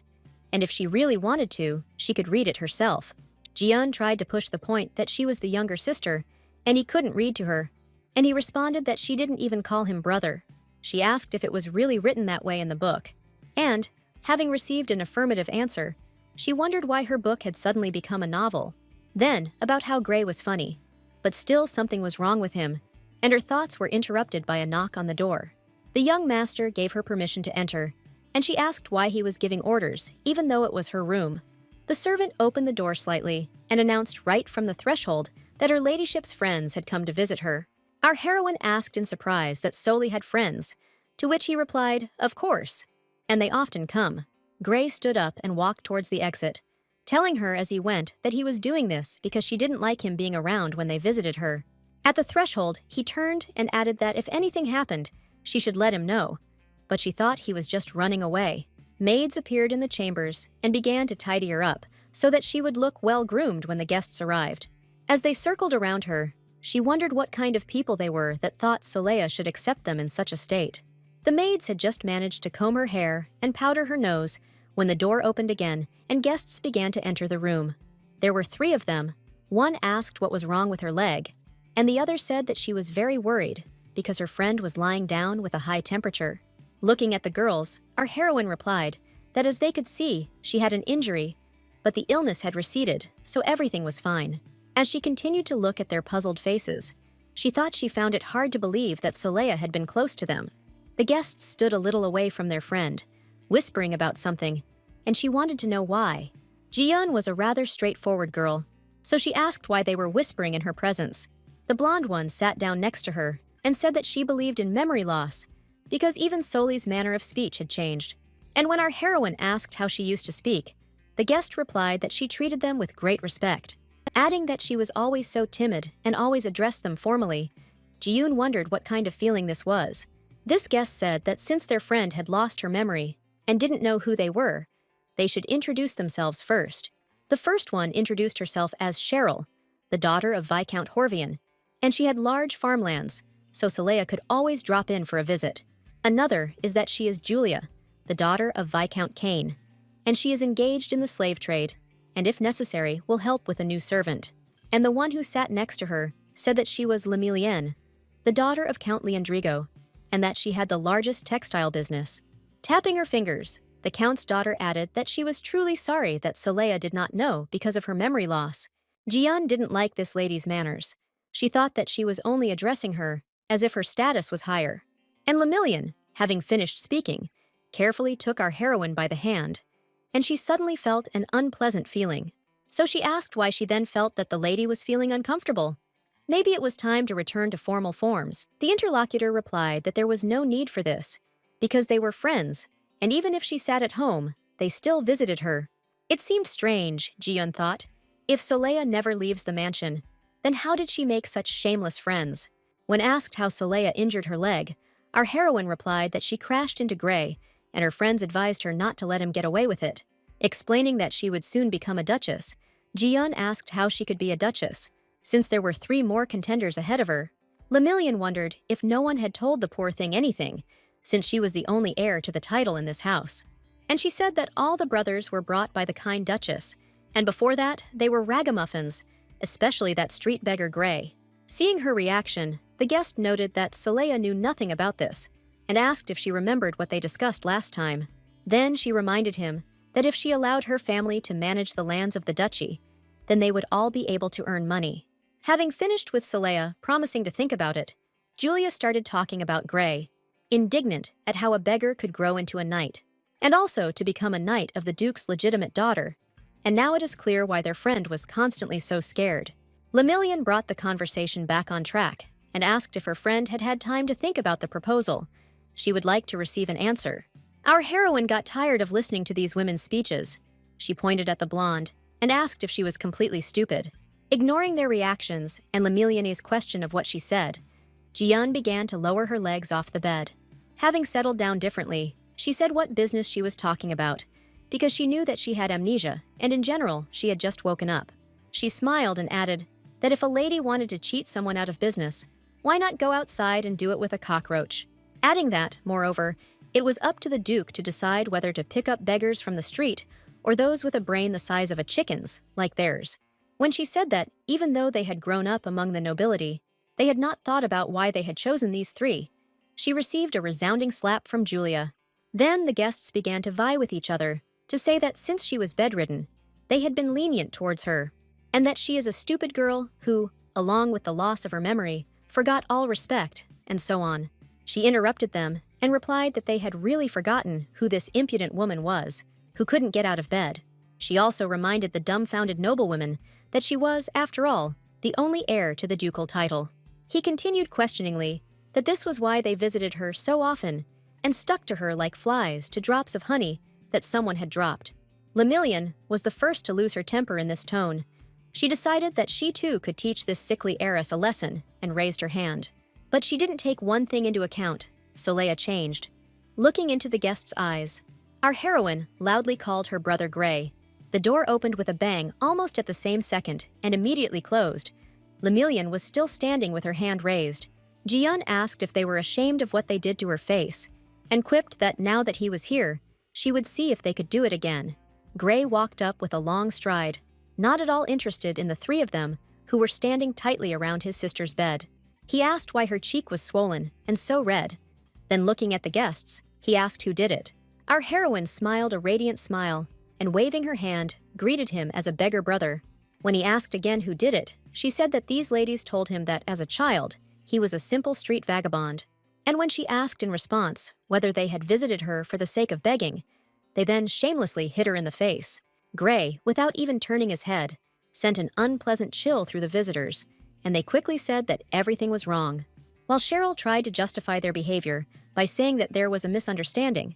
and if she really wanted to, she could read it herself. Jiyeon tried to push the point that she was the younger sister, and he couldn't read to her, and he responded that she didn't even call him brother. She asked if it was really written that way in the book, and, having received an affirmative answer, she wondered why her book had suddenly become a novel. Then, about how Gray was funny, but still something was wrong with him, and her thoughts were interrupted by a knock on the door. The young master gave her permission to enter, and she asked why he was giving orders, even though it was her room. The servant opened the door slightly and announced right from the threshold that her ladyship's friends had come to visit her. Our heroine asked in surprise that Soli had friends, to which he replied, "Of course," and they often come. Gray stood up and walked towards the exit, telling her as he went that he was doing this because she didn't like him being around when they visited her. At the threshold, he turned and added that if anything happened, she should let him know, but she thought he was just running away. Maids appeared in the chambers and began to tidy her up so that she would look well-groomed when the guests arrived. As they circled around her, she wondered what kind of people they were that thought Soleil should accept them in such a state. The maids had just managed to comb her hair and powder her nose when the door opened again and guests began to enter the room. There were 3 of them. One asked what was wrong with her leg, and the other said that she was very worried because her friend was lying down with a high temperature. Looking at the girls, our heroine replied that as they could see, she had an injury, but the illness had receded, so everything was fine. As she continued to look at their puzzled faces, she thought she found it hard to believe that Soleil had been close to them. The guests stood a little away from their friend, whispering about something, and she wanted to know why. Jiyeon was a rather straightforward girl, so she asked why they were whispering in her presence. The blonde one sat down next to her and said that she believed in memory loss because even Soli's manner of speech had changed. And when our heroine asked how she used to speak, the guest replied that she treated them with great respect, adding that she was always so timid and always addressed them formally. Jiyoon wondered what kind of feeling this was. This guest said that since their friend had lost her memory and didn't know who they were, they should introduce themselves first. The first one introduced herself as Cheryl, the daughter of Viscount Horvian, and she had large farmlands, so Saleya could always drop in for a visit. Another is that she is Julia, the daughter of Viscount Kane, and she is engaged in the slave trade, and if necessary will help with a new servant. And the one who sat next to her said that she was Lemilienne, the daughter of Count Leandrigo, and that she had the largest textile business. Tapping her fingers, the Count's daughter added that she was truly sorry that Saleya did not know because of her memory loss. Jian didn't like this lady's manners. She thought that she was only addressing her as if her status was higher. And Lemillion, having finished speaking, carefully took our heroine by the hand, and she suddenly felt an unpleasant feeling. So she asked why she then felt that the lady was feeling uncomfortable. Maybe it was time to return to formal forms. The interlocutor replied that there was no need for this, because they were friends, and even if she sat at home, they still visited her. It seemed strange, Jiyeon thought. If Saleya never leaves the mansion, then how did she make such shameless friends? When asked how Saleya injured her leg, our heroine replied that she crashed into Gray, and her friends advised her not to let him get away with it. Explaining that she would soon become a duchess, Jiyeon asked how she could be a duchess, since there were 3 more contenders ahead of her. Lemillion wondered if no one had told the poor thing anything, since she was the only heir to the title in this house. And she said that all the brothers were brought by the kind duchess, and before that, they were ragamuffins, especially that street beggar Gray. Seeing her reaction, the guest noted that Saleya knew nothing about this, and asked if she remembered what they discussed last time. Then she reminded him that if she allowed her family to manage the lands of the duchy, then they would all be able to earn money. Having finished with Saleya promising to think about it, Julia started talking about Gray, indignant at how a beggar could grow into a knight, and also to become a knight of the Duke's legitimate daughter. And now it is clear why their friend was constantly so scared. Lemillion brought the conversation back on track and asked if her friend had had time to think about the proposal. She would like to receive an answer. Our heroine got tired of listening to these women's speeches. She pointed at the blonde and asked if she was completely stupid. Ignoring their reactions and Lemillion's question of what she said, Jiyeon began to lower her legs off the bed. Having settled down differently, she said what business she was talking about, because she knew that she had amnesia, and in general, she had just woken up. She smiled and added that if a lady wanted to cheat someone out of business, why not go outside and do it with a cockroach? Adding that, moreover, it was up to the Duke to decide whether to pick up beggars from the street or those with a brain the size of a chicken's, like theirs. When she said that, even though they had grown up among the nobility, they had not thought about why they had chosen these 3. She received a resounding slap from Julia. Then the guests began to vie with each other to say that since she was bedridden, they had been lenient towards her, and that she is a stupid girl who, along with the loss of her memory, forgot all respect, and so on. She interrupted them and replied that they had really forgotten who this impudent woman was, who couldn't get out of bed. She also reminded the dumbfounded noblewomen that she was, after all, the only heir to the ducal title. He continued questioningly that this was why they visited her so often and stuck to her like flies to drops of honey that someone had dropped. Lemillion was the first to lose her temper in this tone. She decided that she too could teach this sickly heiress a lesson and raised her hand. But she didn't take one thing into account. Saleya changed. Looking into the guest's eyes, our heroine loudly called her brother Gray. The door opened with a bang almost at the same second and immediately closed. Lemillion was still standing with her hand raised. Jiyeon asked if they were ashamed of what they did to her face, and quipped that now that he was here, she would see if they could do it again. Gray walked up with a long stride, not at all interested in the 3 of them, who were standing tightly around his sister's bed. He asked why her cheek was swollen and so red. Then looking at the guests, he asked who did it. Our heroine smiled a radiant smile, and waving her hand, greeted him as a beggar brother. When he asked again who did it, she said that these ladies told him that as a child, he was a simple street vagabond. And when she asked in response whether they had visited her for the sake of begging, they then shamelessly hit her in the face. Gray, without even turning his head, sent an unpleasant chill through the visitors, and they quickly said that everything was wrong. While Cheryl tried to justify their behavior by saying that there was a misunderstanding,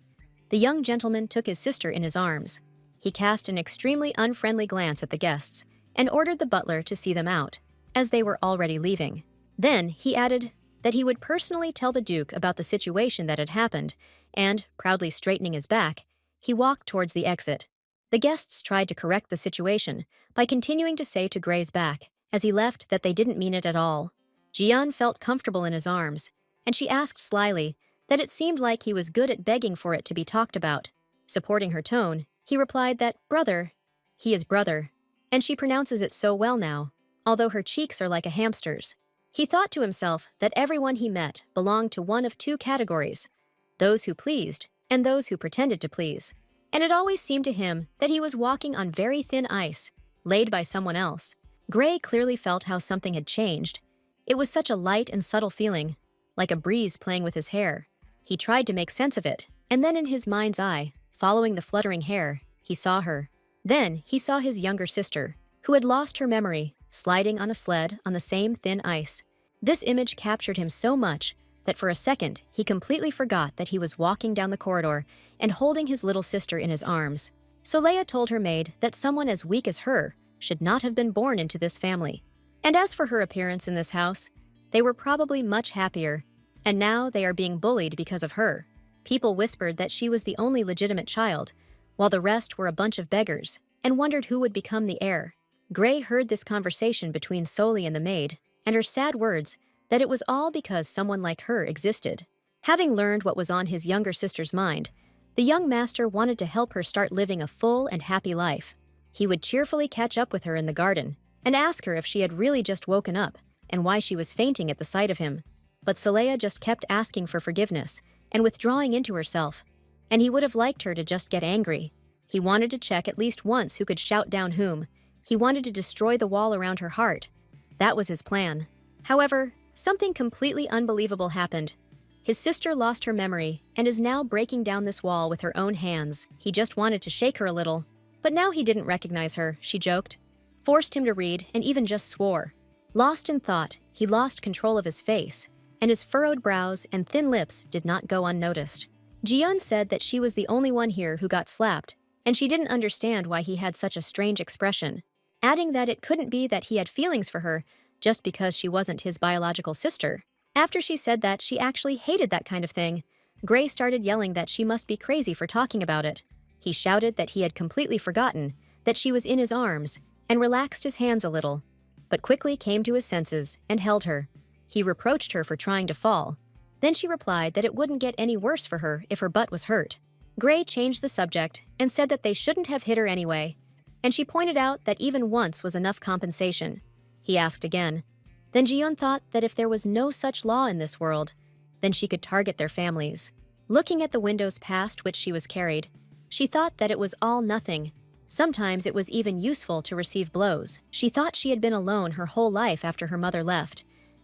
the young gentleman took his sister in his arms. He cast an extremely unfriendly glance at the guests and ordered the butler to see them out, as they were already leaving. Then he added that he would personally tell the Duke about the situation that had happened, and, proudly straightening his back, he walked towards the exit. The guests tried to correct the situation by continuing to say to Gray's back as he left that they didn't mean it at all. Jiyeon felt comfortable in his arms, and she asked slyly that it seemed like he was good at begging for it to be talked about. Supporting her tone, he replied that, brother, he is brother, and she pronounces it so well now, although her cheeks are like a hamster's. He thought to himself that everyone he met belonged to one of two categories, those who pleased and those who pretended to please. And it always seemed to him that he was walking on very thin ice, laid by someone else. Gray clearly felt how something had changed. It was such a light and subtle feeling, like a breeze playing with his hair. He tried to make sense of it, and then in his mind's eye, following the fluttering hair, he saw her. Then he saw his younger sister, who had lost her memory, sliding on a sled on the same thin ice. This image captured him so much that for a second he completely forgot that he was walking down the corridor and holding his little sister in his arms. Soleil told her maid that someone as weak as her should not have been born into this family. And as for her appearance in this house, they were probably much happier, and now they are being bullied because of her. People whispered that she was the only legitimate child, while the rest were a bunch of beggars, and wondered who would become the heir. Gray heard this conversation between Soli and the maid, and her sad words that it was all because someone like her existed. Having learned what was on his younger sister's mind, the young master wanted to help her start living a full and happy life. He would cheerfully catch up with her in the garden and ask her if she had really just woken up and why she was fainting at the sight of him. But Soleil just kept asking for forgiveness and withdrawing into herself, and he would have liked her to just get angry. He wanted to check at least once who could shout down whom. He wanted to destroy the wall around her heart. That was his plan. However, something completely unbelievable happened. His sister lost her memory and is now breaking down this wall with her own hands. He just wanted to shake her a little, but now he didn't recognize her, she joked, forced him to read, and even just swore. Lost in thought, he lost control of his face, and his furrowed brows and thin lips did not go unnoticed. Jiyeon said that she was the only one here who got slapped, and she didn't understand why he had such a strange expression, adding that it couldn't be that he had feelings for her just because she wasn't his biological sister. After she said that she actually hated that kind of thing, Gray started yelling that she must be crazy for talking about it. He shouted that he had completely forgotten that she was in his arms and relaxed his hands a little, but quickly came to his senses and held her. He reproached her for trying to fall. Then she replied that it wouldn't get any worse for her if her butt was hurt. Gray changed the subject and said that they shouldn't have hit her anyway, and she pointed out that even once was enough compensation. He asked again. Then Jiyeon thought that if there was no such law in this world, then she could target their families. Looking at the windows past which she was carried, she thought that it was all nothing. Sometimes it was even useful to receive blows. She thought she had been alone her whole life after her mother left,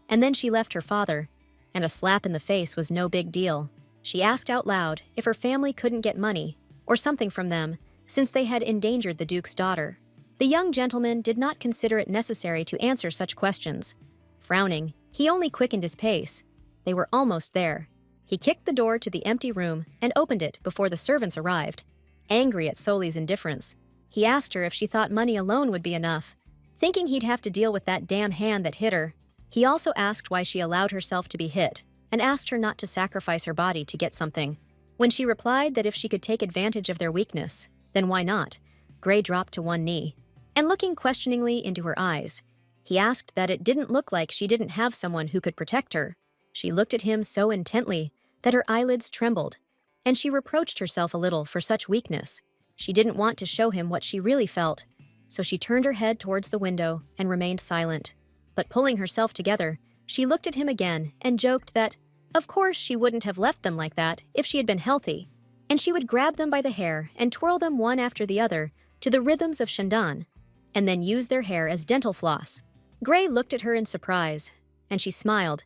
and then she left her father, and a slap in the face was no big deal. She asked out loud if her family couldn't get money or something from them since they had endangered the Duke's daughter. The young gentleman did not consider it necessary to answer such questions. Frowning, he only quickened his pace. They were almost there. He kicked the door to the empty room and opened it before the servants arrived. Angry at Soli's indifference, he asked her if she thought money alone would be enough, thinking he'd have to deal with that damn hand that hit her. He also asked why she allowed herself to be hit, and asked her not to sacrifice her body to get something. When she replied that if she could take advantage of their weakness, then why not? Gray dropped to one knee, and looking questioningly into her eyes, he asked that it didn't look like she didn't have someone who could protect her. She looked at him so intently that her eyelids trembled, and she reproached herself a little for such weakness. She didn't want to show him what she really felt, so she turned her head towards the window and remained silent. But pulling herself together, she looked at him again and joked that, of course, she wouldn't have left them like that if she had been healthy, and she would grab them by the hair and twirl them one after the other to the rhythms of shandan, and then use their hair as dental floss. Gray looked at her in surprise, and she smiled,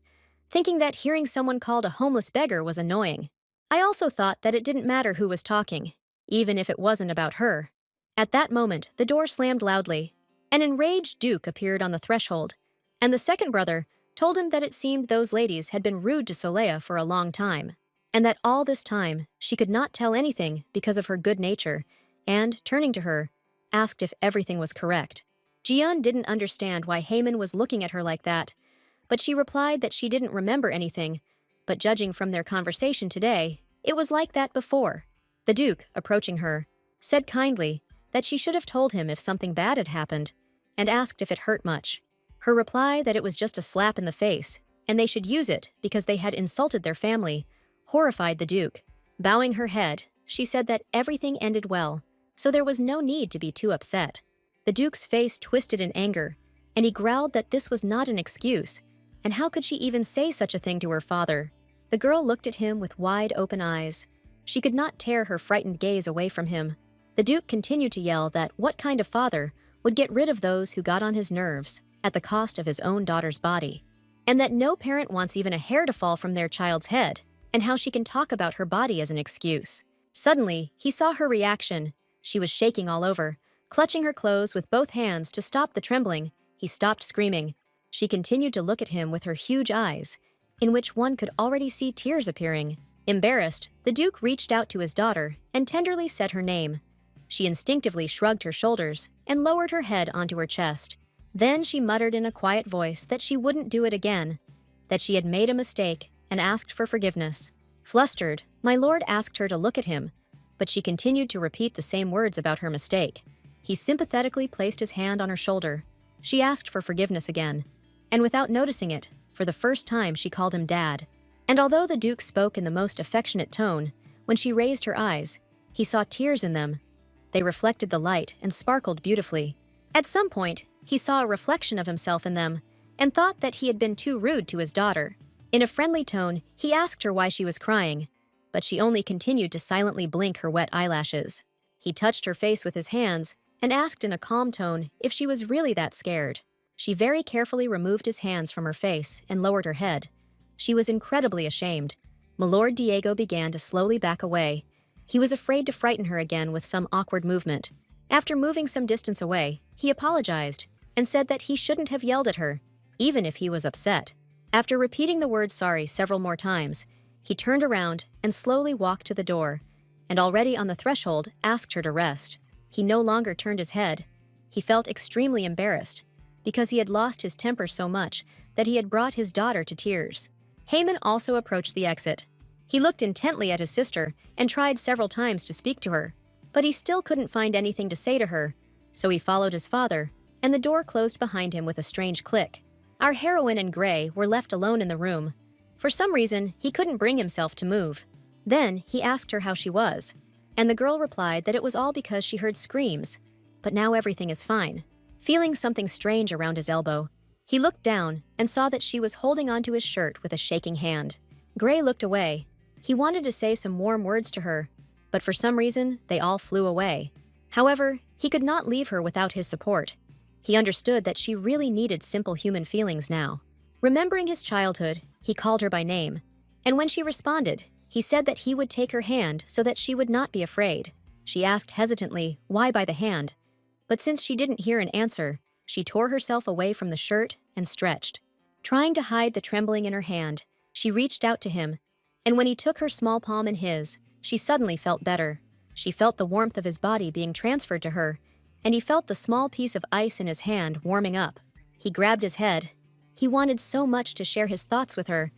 thinking that hearing someone called a homeless beggar was annoying. I also thought that it didn't matter who was talking, even if it wasn't about her. At that moment, the door slammed loudly. An enraged Duke appeared on the threshold, and the second brother told him that it seemed those ladies had been rude to Soleil for a long time, and that all this time she could not tell anything because of her good nature, and, turning to her, asked if everything was correct. Jiyeon didn't understand why Haemin was looking at her like that, but she replied that she didn't remember anything, but judging from their conversation today, it was like that before. The Duke, approaching her, said kindly that she should have told him if something bad had happened, and asked if it hurt much. Her reply that it was just a slap in the face, and they should use it because they had insulted their family, horrified the Duke. Bowing her head, she said that everything ended well, so there was no need to be too upset. The Duke's face twisted in anger, and he growled that this was not an excuse, and how could she even say such a thing to her father? The girl looked at him with wide open eyes. She could not tear her frightened gaze away from him. The Duke continued to yell that what kind of father would get rid of those who got on his nerves at the cost of his own daughter's body, and that no parent wants even a hair to fall from their child's head, and how she can talk about her body as an excuse. Suddenly, he saw her reaction. She was shaking all over, clutching her clothes with both hands to stop the trembling. He stopped screaming. She continued to look at him with her huge eyes, in which one could already see tears appearing. Embarrassed, the Duke reached out to his daughter and tenderly said her name. She instinctively shrugged her shoulders and lowered her head onto her chest. Then she muttered in a quiet voice that she wouldn't do it again, that she had made a mistake and asked for forgiveness. Flustered, my lord asked her to look at him, but she continued to repeat the same words about her mistake. He sympathetically placed his hand on her shoulder. She asked for forgiveness again, and without noticing it, for the first time she called him Dad. And although the Duke spoke in the most affectionate tone, when she raised her eyes, he saw tears in them. They reflected the light and sparkled beautifully. At some point, he saw a reflection of himself in them and thought that he had been too rude to his daughter. In a friendly tone, he asked her why she was crying, but she only continued to silently blink her wet eyelashes. He touched her face with his hands and asked in a calm tone if she was really that scared. She very carefully removed his hands from her face and lowered her head. She was incredibly ashamed. Milord Diego began to slowly back away. He was afraid to frighten her again with some awkward movement. After moving some distance away, he apologized and said that he shouldn't have yelled at her, even if he was upset. After repeating the word sorry several more times, he turned around and slowly walked to the door, and already on the threshold asked her to rest. He no longer turned his head. He felt extremely embarrassed, because he had lost his temper so much that he had brought his daughter to tears. Haman also approached the exit. He looked intently at his sister and tried several times to speak to her, but he still couldn't find anything to say to her, so he followed his father, and the door closed behind him with a strange click. Our heroine and Gray were left alone in the room. For some reason, he couldn't bring himself to move. Then he asked her how she was, and the girl replied that it was all because she heard screams, but now everything is fine. Feeling something strange around his elbow, he looked down and saw that she was holding onto his shirt with a shaking hand. Gray looked away. He wanted to say some warm words to her, but for some reason, they all flew away. However, he could not leave her without his support. He understood that she really needed simple human feelings now. Remembering his childhood, he called her by name, and when she responded, he said that he would take her hand so that she would not be afraid. She asked hesitantly why by the hand, but since she didn't hear an answer, she tore herself away from the shirt and stretched. Trying to hide the trembling in her hand, she reached out to him, and when he took her small palm in his, she suddenly felt better. She felt the warmth of his body being transferred to her, and he felt the small piece of ice in his hand warming up. He grabbed his head. He wanted so much to share his thoughts with her,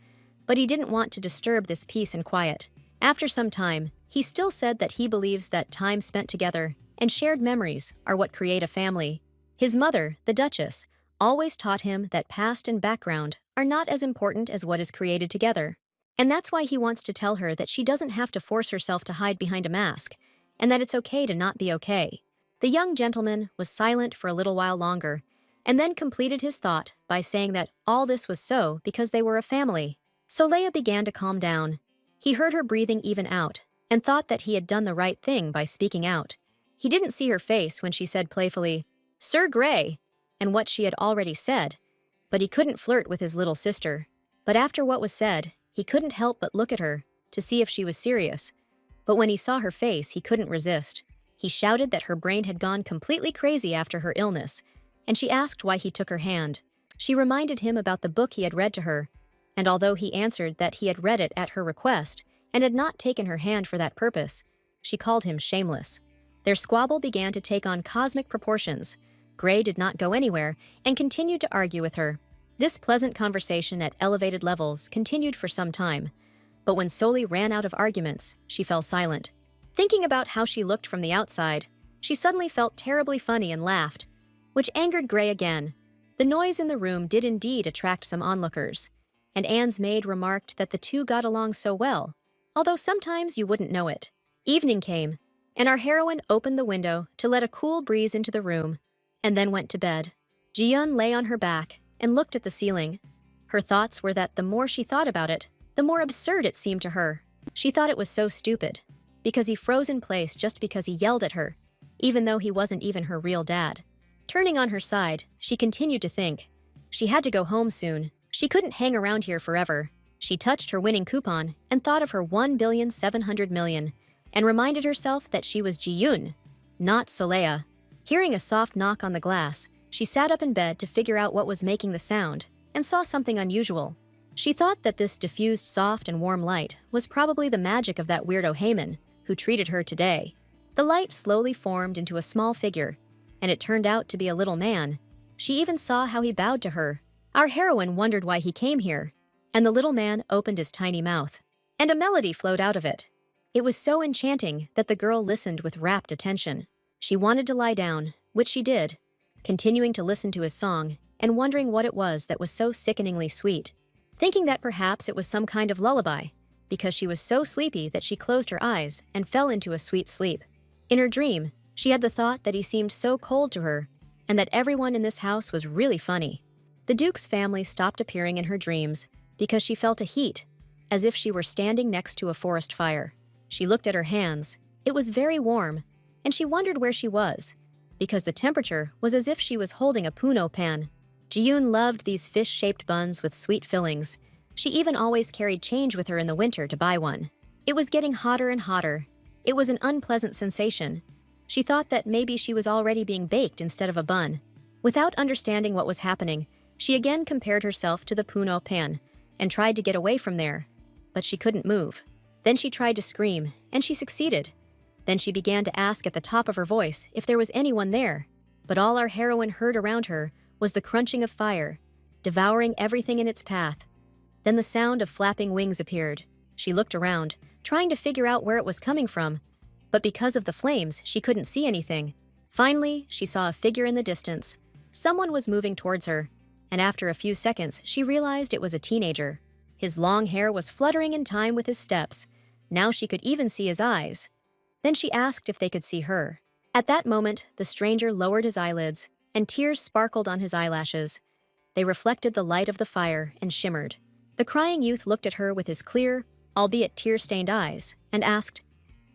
but he didn't want to disturb this peace and quiet. After some time, he still said that he believes that time spent together and shared memories are what create a family. His mother, the Duchess, always taught him that past and background are not as important as what is created together. And that's why he wants to tell her that she doesn't have to force herself to hide behind a mask, and that it's okay to not be okay. The young gentleman was silent for a little while longer, and then completed his thought by saying that all this was so because they were a family. So Leia began to calm down. He heard her breathing even out, and thought that he had done the right thing by speaking out. He didn't see her face when she said playfully, "Sir Grey," and what she had already said, but he couldn't flirt with his little sister. But after what was said, he couldn't help but look at her to see if she was serious. But when he saw her face, he couldn't resist. He shouted that her brain had gone completely crazy after her illness, and she asked why he took her hand. She reminded him about the book he had read to her, and although he answered that he had read it at her request and had not taken her hand for that purpose, she called him shameless. Their squabble began to take on cosmic proportions. Gray did not go anywhere and continued to argue with her. This pleasant conversation at elevated levels continued for some time, but when Soli ran out of arguments, she fell silent. Thinking about how she looked from the outside, she suddenly felt terribly funny and laughed, which angered Gray again. The noise in the room did indeed attract some onlookers, and Anne's maid remarked that the two got along so well, although sometimes you wouldn't know it. Evening came, and our heroine opened the window to let a cool breeze into the room, and then went to bed. Ji-yeon lay on her back and looked at the ceiling. Her thoughts were that the more she thought about it, the more absurd it seemed to her. She thought it was so stupid, because he froze in place just because he yelled at her, even though he wasn't even her real dad. Turning on her side, she continued to think. She had to go home soon. She couldn't hang around here forever. She touched her winning coupon and thought of her 1,700,000,000 and reminded herself that she was Ji-yoon, not Solea. Hearing a soft knock on the glass, she sat up in bed to figure out what was making the sound and saw something unusual. She thought that this diffused soft and warm light was probably the magic of that weirdo Haman who treated her today. The light slowly formed into a small figure, and it turned out to be a little man. She even saw how he bowed to her. Our heroine wondered why he came here, and the little man opened his tiny mouth, and a melody flowed out of it. It was so enchanting that the girl listened with rapt attention. She wanted to lie down, which she did, continuing to listen to his song and wondering what it was that was so sickeningly sweet, thinking that perhaps it was some kind of lullaby, because she was so sleepy that she closed her eyes and fell into a sweet sleep. In her dream, she had the thought that he seemed so cold to her, and that everyone in this house was really funny. The Duke's family stopped appearing in her dreams because she felt a heat, as if she were standing next to a forest fire. She looked at her hands. It was very warm, and she wondered where she was, because the temperature was as if she was holding a puno pan. Ji-yoon loved these fish-shaped buns with sweet fillings. She even always carried change with her in the winter to buy one. It was getting hotter and hotter. It was an unpleasant sensation. She thought that maybe she was already being baked instead of a bun. Without understanding what was happening, she again compared herself to the puno pan and tried to get away from there, but she couldn't move. Then she tried to scream, and she succeeded. Then she began to ask at the top of her voice if there was anyone there, but all our heroine heard around her was the crunching of fire, devouring everything in its path. Then the sound of flapping wings appeared. She looked around, trying to figure out where it was coming from, but because of the flames, she couldn't see anything. Finally, she saw a figure in the distance. Someone was moving towards her, and after a few seconds, she realized it was a teenager. His long hair was fluttering in time with his steps. Now she could even see his eyes. Then she asked if they could see her. At that moment, the stranger lowered his eyelids, and tears sparkled on his eyelashes. They reflected the light of the fire and shimmered. The crying youth looked at her with his clear, albeit tear-stained eyes, and asked,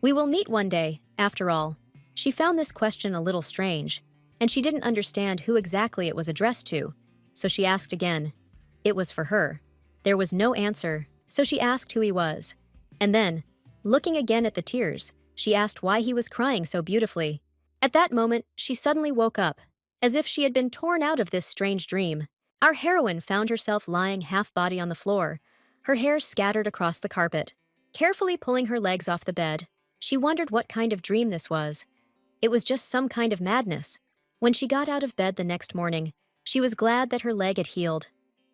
"We will meet one day, after all." She found this question a little strange, and she didn't understand who exactly it was addressed to, so she asked again. It was for her. There was no answer, so she asked who he was. And then, looking again at the tears, she asked why he was crying so beautifully. At that moment, she suddenly woke up, as if she had been torn out of this strange dream. Our heroine found herself lying half-body on the floor, her hair scattered across the carpet. Carefully pulling her legs off the bed, she wondered what kind of dream this was. It was just some kind of madness. When she got out of bed the next morning, she was glad that her leg had healed,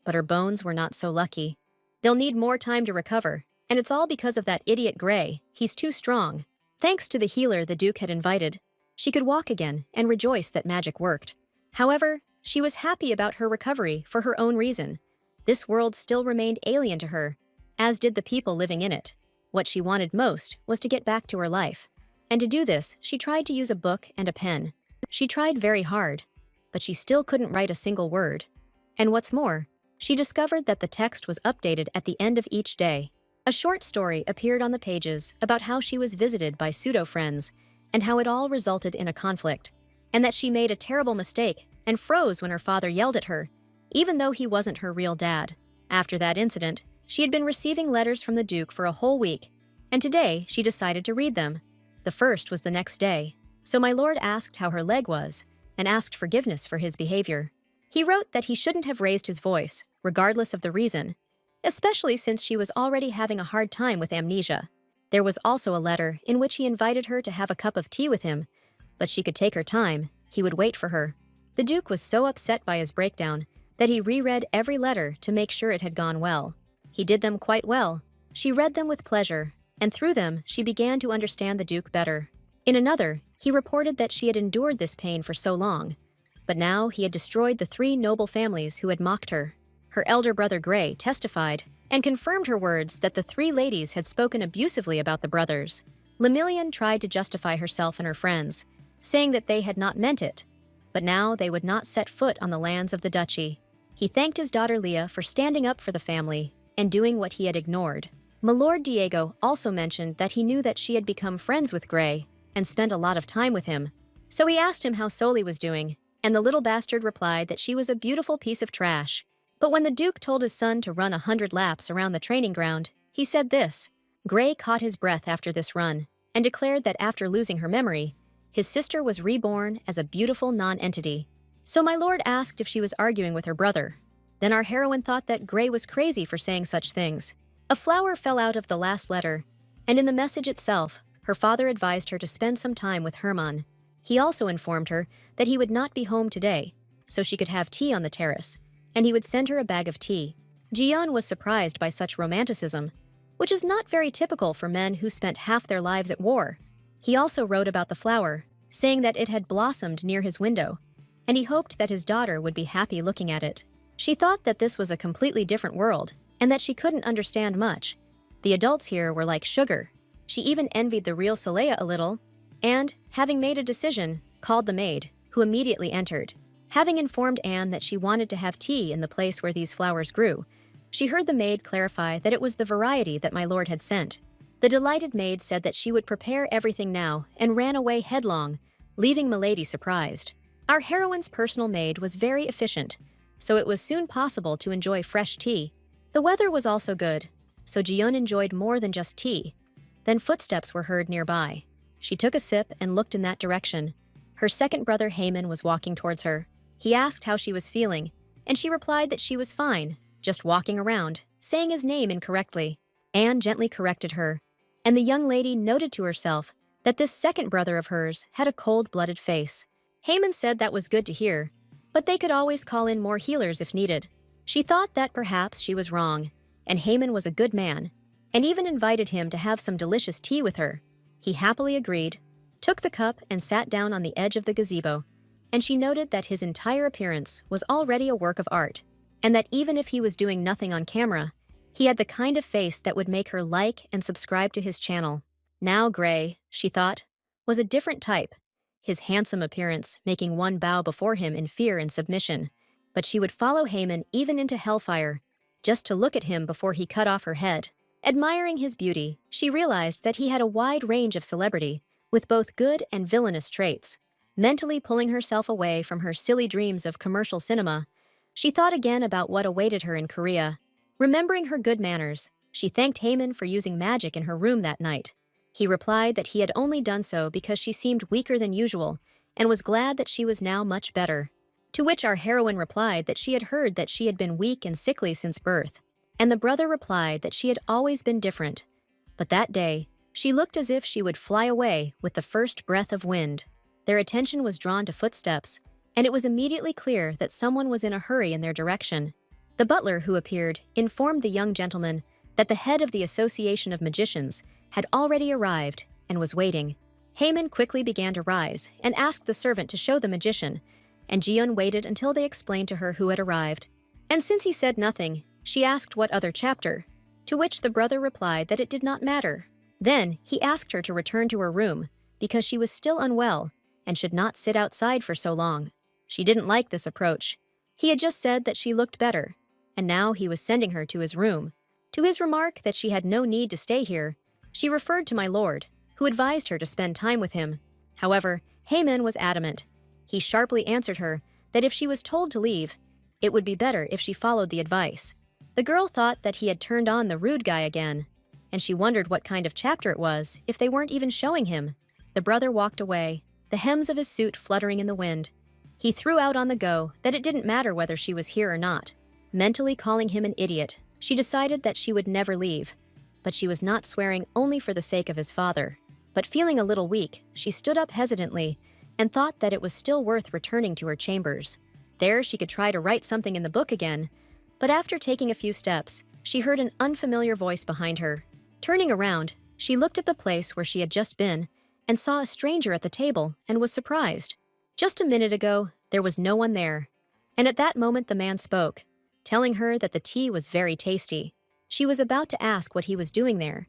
but her bones were not so lucky. They'll need more time to recover, and it's all because of that idiot Gray. He's too strong. Thanks to the healer the Duke had invited, she could walk again and rejoice that magic worked. However, she was happy about her recovery for her own reason. This world still remained alien to her, as did the people living in it. What she wanted most was to get back to her life. And to do this, she tried to use a book and a pen. She tried very hard, but she still couldn't write a single word. And what's more, she discovered that the text was updated at the end of each day. A short story appeared on the pages about how she was visited by pseudo-friends and how it all resulted in a conflict, and that she made a terrible mistake and froze when her father yelled at her, even though he wasn't her real dad. After that incident, she had been receiving letters from the Duke for a whole week, and today she decided to read them. The first was the next day, so my lord asked how her leg was, and asked forgiveness for his behavior. He wrote that he shouldn't have raised his voice, regardless of the reason, especially since she was already having a hard time with amnesia. There was also a letter in which he invited her to have a cup of tea with him, but she could take her time. He would wait for her. The Duke was so upset by his breakdown that he reread every letter to make sure it had gone well. He did them quite well. She read them with pleasure, and through them she began to understand the Duke better. In another, he reported that she had endured this pain for so long, But now he had destroyed the three noble families who had mocked her. Her elder brother Gray testified and confirmed her words that the three ladies had spoken abusively about the brothers. Lemillion tried to justify herself and her friends, saying that they had not meant it, but now they would not set foot on the lands of the duchy. He thanked his daughter Leah for standing up for the family and doing what he had ignored. Milord Diego also mentioned that he knew that she had become friends with Gray and spent a lot of time with him. So he asked him how Soli was doing, and the little bastard replied that she was a beautiful piece of trash. But when the Duke told his son to run 100 laps around the training ground, he said this. Gray caught his breath after this run and declared that after losing her memory, his sister was reborn as a beautiful non-entity. So my lord asked if she was arguing with her brother. Then our heroine thought that Gray was crazy for saying such things. A flower fell out of the last letter, and in the message itself, her father advised her to spend some time with Hermann. He also informed her that he would not be home today, so she could have tea on the terrace, and he would send her a bag of tea. Jian was surprised by such romanticism, which is not very typical for men who spent half their lives at war. He also wrote about the flower, saying that it had blossomed near his window, and he hoped that his daughter would be happy looking at it. She thought that this was a completely different world, and that she couldn't understand much. The adults here were like sugar. She even envied the real Saleya a little, and, having made a decision, called the maid, who immediately entered. Having informed Anne that she wanted to have tea in the place where these flowers grew, she heard the maid clarify that it was the variety that my lord had sent. The delighted maid said that she would prepare everything now and ran away headlong, leaving Milady surprised. Our heroine's personal maid was very efficient, so it was soon possible to enjoy fresh tea. The weather was also good, so Jiyeon enjoyed more than just tea. Then footsteps were heard nearby. She took a sip and looked in that direction. Her second brother Haman was walking towards her. He asked how she was feeling, and she replied that she was fine, just walking around, saying his name incorrectly. Anne gently corrected her, and the young lady noted to herself that this second brother of hers had a cold-blooded face. Haman said that was good to hear, but they could always call in more healers if needed. She thought that perhaps she was wrong, and Haman was a good man, and even invited him to have some delicious tea with her. He happily agreed, took the cup and sat down on the edge of the gazebo, and she noted that his entire appearance was already a work of art, and that even if he was doing nothing on camera, he had the kind of face that would make her like and subscribe to his channel. Now Gray, she thought, was a different type, his handsome appearance making one bow before him in fear and submission. But she would follow Haman even into hellfire, just to look at him before he cut off her head. Admiring his beauty, she realized that he had a wide range of celebrity, with both good and villainous traits. Mentally pulling herself away from her silly dreams of commercial cinema, she thought again about what awaited her in Korea. Remembering her good manners, she thanked Haman for using magic in her room that night. He replied that he had only done so because she seemed weaker than usual, and was glad that she was now much better. To which our heroine replied that she had heard that she had been weak and sickly since birth, and the brother replied that she had always been different. But that day, she looked as if she would fly away with the first breath of wind. Their attention was drawn to footsteps, and it was immediately clear that someone was in a hurry in their direction. The butler who appeared informed the young gentleman that the head of the Association of Magicians had already arrived and was waiting. Haman quickly began to rise and asked the servant to show the magician, and Jiyeon waited until they explained to her who had arrived. And since he said nothing, she asked what other chapter, to which the brother replied that it did not matter. Then he asked her to return to her room because she was still unwell and should not sit outside for so long. She didn't like this approach. He had just said that she looked better, and now he was sending her to his room. To his remark that she had no need to stay here, she referred to my lord, who advised her to spend time with him. However, Haman was adamant. He sharply answered her that if she was told to leave, it would be better if she followed the advice. The girl thought that he had turned on the rude guy again, and she wondered what kind of chapter it was if they weren't even showing him. The brother walked away, the hems of his suit fluttering in the wind. He threw out on the go that it didn't matter whether she was here or not. Mentally calling him an idiot, she decided that she would never leave. But she was not swearing only for the sake of his father. But feeling a little weak, she stood up hesitantly and thought that it was still worth returning to her chambers. There she could try to write something in the book again, but after taking a few steps, she heard an unfamiliar voice behind her. Turning around, she looked at the place where she had just been and saw a stranger at the table and was surprised. Just a minute ago, there was no one there. And at that moment the man spoke, telling her that the tea was very tasty. She was about to ask what he was doing there,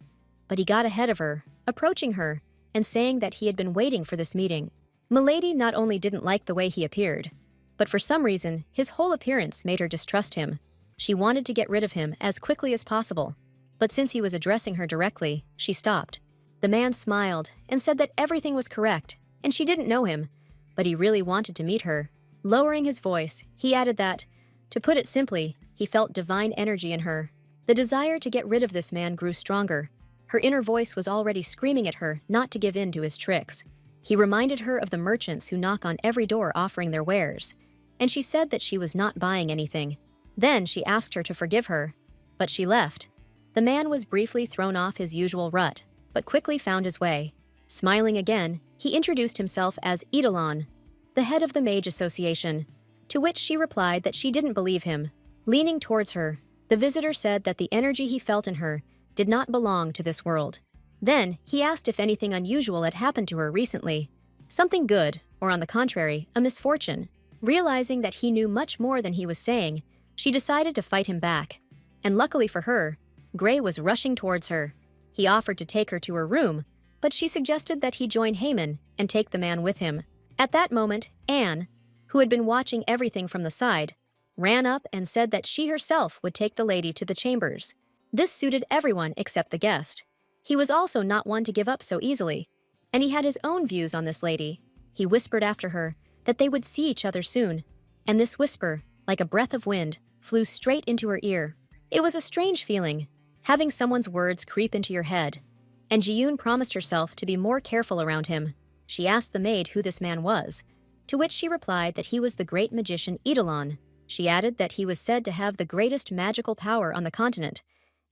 but he got ahead of her, approaching her, and saying that he had been waiting for this meeting. Milady not only didn't like the way he appeared, but for some reason, his whole appearance made her distrust him. She wanted to get rid of him as quickly as possible, but since he was addressing her directly, she stopped. The man smiled and said that everything was correct, and she didn't know him, but he really wanted to meet her. Lowering his voice, he added that, to put it simply, he felt divine energy in her. The desire to get rid of this man grew stronger. Her inner voice was already screaming at her not to give in to his tricks. He reminded her of the merchants who knock on every door offering their wares, and she said that she was not buying anything. Then she asked her to forgive her, but she left. The man was briefly thrown off his usual rut, but quickly found his way. Smiling again, he introduced himself as Eidolon, the head of the Mage Association, to which she replied that she didn't believe him. Leaning towards her, the visitor said that the energy he felt in her did not belong to this world. Then, he asked if anything unusual had happened to her recently. Something good, or on the contrary, a misfortune. Realizing that he knew much more than he was saying, she decided to fight him back. And luckily for her, Gray was rushing towards her. He offered to take her to her room, but she suggested that he join Haman and take the man with him. At that moment, Anne, who had been watching everything from the side, ran up and said that she herself would take the lady to the chambers. This suited everyone except the guest. He was also not one to give up so easily, and he had his own views on this lady. He whispered after her that they would see each other soon, and this whisper, like a breath of wind, flew straight into her ear. It was a strange feeling, having someone's words creep into your head, and Ji-yoon promised herself to be more careful around him. She asked the maid who this man was, to which she replied that he was the great magician Eidolon. She added that he was said to have the greatest magical power on the continent,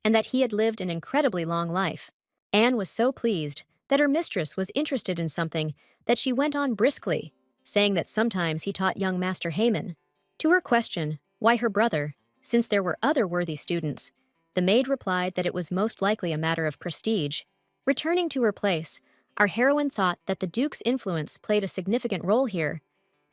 and that he had lived an incredibly long life. Anne was so pleased that her mistress was interested in something that she went on briskly, saying that sometimes he taught young Master Haman. To her question, why her brother, since there were other worthy students, the maid replied that it was most likely a matter of prestige. Returning to her place, our heroine thought that the Duke's influence played a significant role here,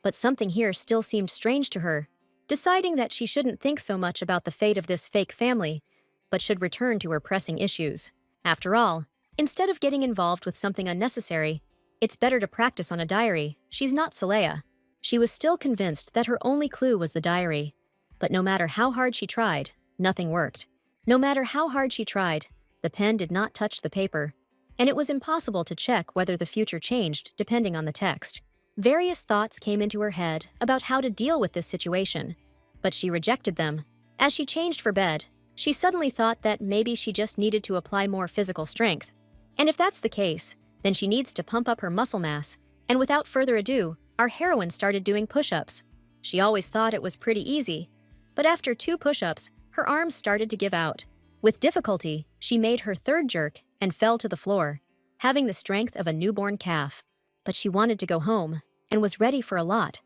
but something here still seemed strange to her. Deciding that she shouldn't think so much about the fate of this fake family, but should return to her pressing issues. After all, instead of getting involved with something unnecessary, it's better to practice on a diary. She's not Saleya. She was still convinced that her only clue was the diary, but no matter how hard she tried, nothing worked. No matter how hard she tried, the pen did not touch the paper, and it was impossible to check whether the future changed depending on the text. Various thoughts came into her head about how to deal with this situation, but she rejected them. As she changed for bed, she suddenly thought that maybe she just needed to apply more physical strength. And if that's the case, then she needs to pump up her muscle mass, and without further ado, our heroine started doing push-ups. She always thought it was pretty easy, but after 2 push-ups, her arms started to give out. With difficulty, she made her 3rd jerk and fell to the floor, having the strength of a newborn calf. But she wanted to go home, and was ready for a lot,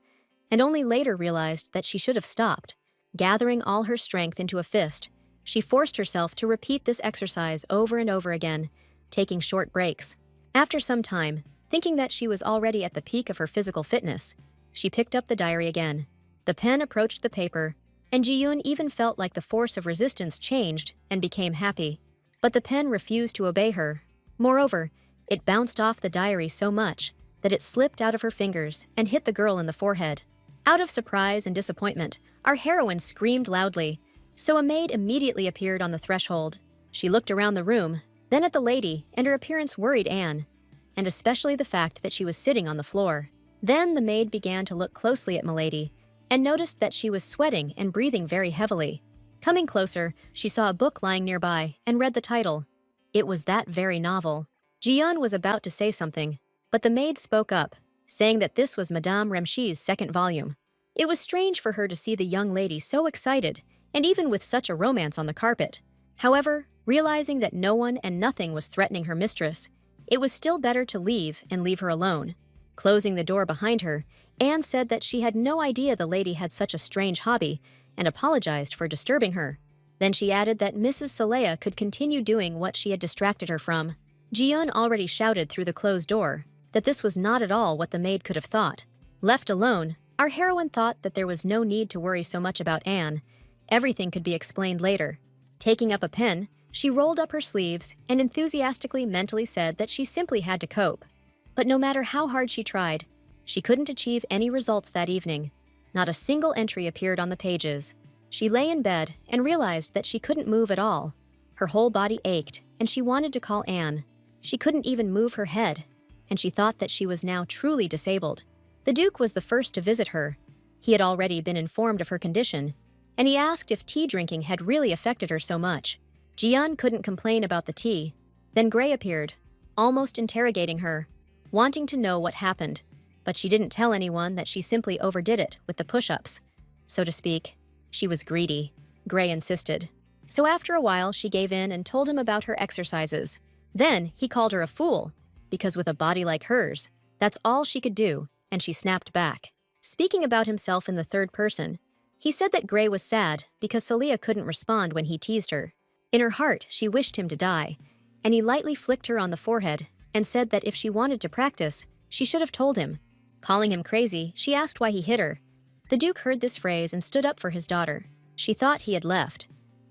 and only later realized that she should have stopped. Gathering all her strength into a fist, she forced herself to repeat this exercise over and over again, taking short breaks. After some time, thinking that she was already at the peak of her physical fitness, she picked up the diary again. The pen approached the paper, and Ji-yoon even felt like the force of resistance changed and became happy. But the pen refused to obey her. Moreover, it bounced off the diary so much that it slipped out of her fingers and hit the girl in the forehead. Out of surprise and disappointment, our heroine screamed loudly, so a maid immediately appeared on the threshold. She looked around the room, then at the lady, and her appearance worried Anne, and especially the fact that she was sitting on the floor. Then the maid began to look closely at Milady, and noticed that she was sweating and breathing very heavily. Coming closer, she saw a book lying nearby and read the title. It was that very novel. Ji-yoon was about to say something, but the maid spoke up, saying that this was Madame Remchi's 2nd volume. It was strange for her to see the young lady so excited, and even with such a romance on the carpet. However, realizing that no one and nothing was threatening her mistress, it was still better to leave and leave her alone. Closing the door behind her, Anne said that she had no idea the lady had such a strange hobby, and apologized for disturbing her. Then she added that Mrs. Saleya could continue doing what she had distracted her from. Ji-yoon already shouted through the closed door that this was not at all what the maid could have thought. Left alone, our heroine thought that there was no need to worry so much about Anne. Everything could be explained later. Taking up a pen, she rolled up her sleeves and enthusiastically mentally said that she simply had to cope. But no matter how hard she tried, she couldn't achieve any results that evening. Not a single entry appeared on the pages. She lay in bed and realized that she couldn't move at all. Her whole body ached, and she wanted to call Anne. She couldn't even move her head, and she thought that she was now truly disabled. The Duke was the first to visit her. He had already been informed of her condition, and he asked if tea drinking had really affected her so much. Jian couldn't complain about the tea. Then Gray appeared, almost interrogating her, wanting to know what happened, but she didn't tell anyone that she simply overdid it with the push-ups. So to speak, she was greedy, Gray insisted. So after a while, she gave in and told him about her exercises. Then he called her a fool, because with a body like hers, that's all she could do, and she snapped back. Speaking about himself in the third person, he said that Gray was sad because Celia couldn't respond when he teased her. In her heart, she wished him to die, and he lightly flicked her on the forehead and said that if she wanted to practice, she should have told him. Calling him crazy, she asked why he hit her. The Duke heard this phrase and stood up for his daughter. She thought he had left.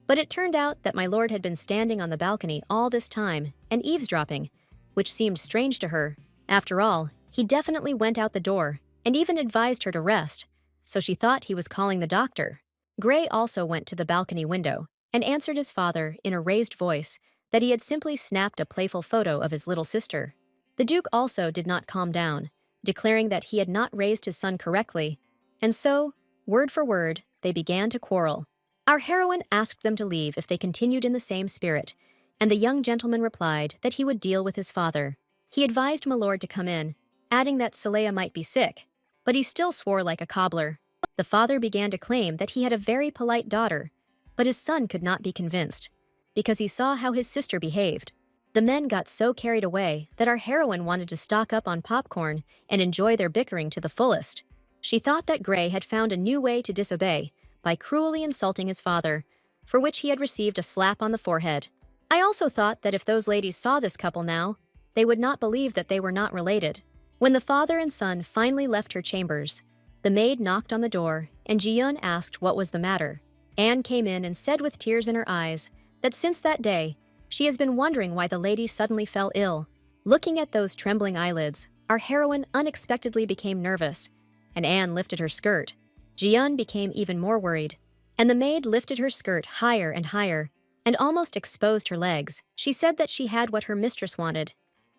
But it turned out that my lord had been standing on the balcony all this time and eavesdropping, which seemed strange to her. After all, he definitely went out the door and even advised her to rest, so she thought he was calling the doctor. Gray also went to the balcony window and answered his father in a raised voice that he had simply snapped a playful photo of his little sister. The Duke also did not calm down, declaring that he had not raised his son correctly, and so, word for word, they began to quarrel. Our heroine asked them to leave if they continued in the same spirit, and the young gentleman replied that he would deal with his father. He advised my lord to come in, adding that Celia might be sick, but he still swore like a cobbler. The father began to claim that he had a very polite daughter, but his son could not be convinced, because he saw how his sister behaved. The men got so carried away that our heroine wanted to stock up on popcorn and enjoy their bickering to the fullest. She thought that Gray had found a new way to disobey by cruelly insulting his father, for which he had received a slap on the forehead. I also thought that if those ladies saw this couple now, they would not believe that they were not related. When the father and son finally left her chambers, the maid knocked on the door, and Ji-yeon asked what was the matter. Anne came in and said with tears in her eyes that since that day, she has been wondering why the lady suddenly fell ill. Looking at those trembling eyelids, our heroine unexpectedly became nervous, and Anne lifted her skirt. Ji-yeon became even more worried, and the maid lifted her skirt higher and higher, and almost exposed her legs. She said that she had what her mistress wanted,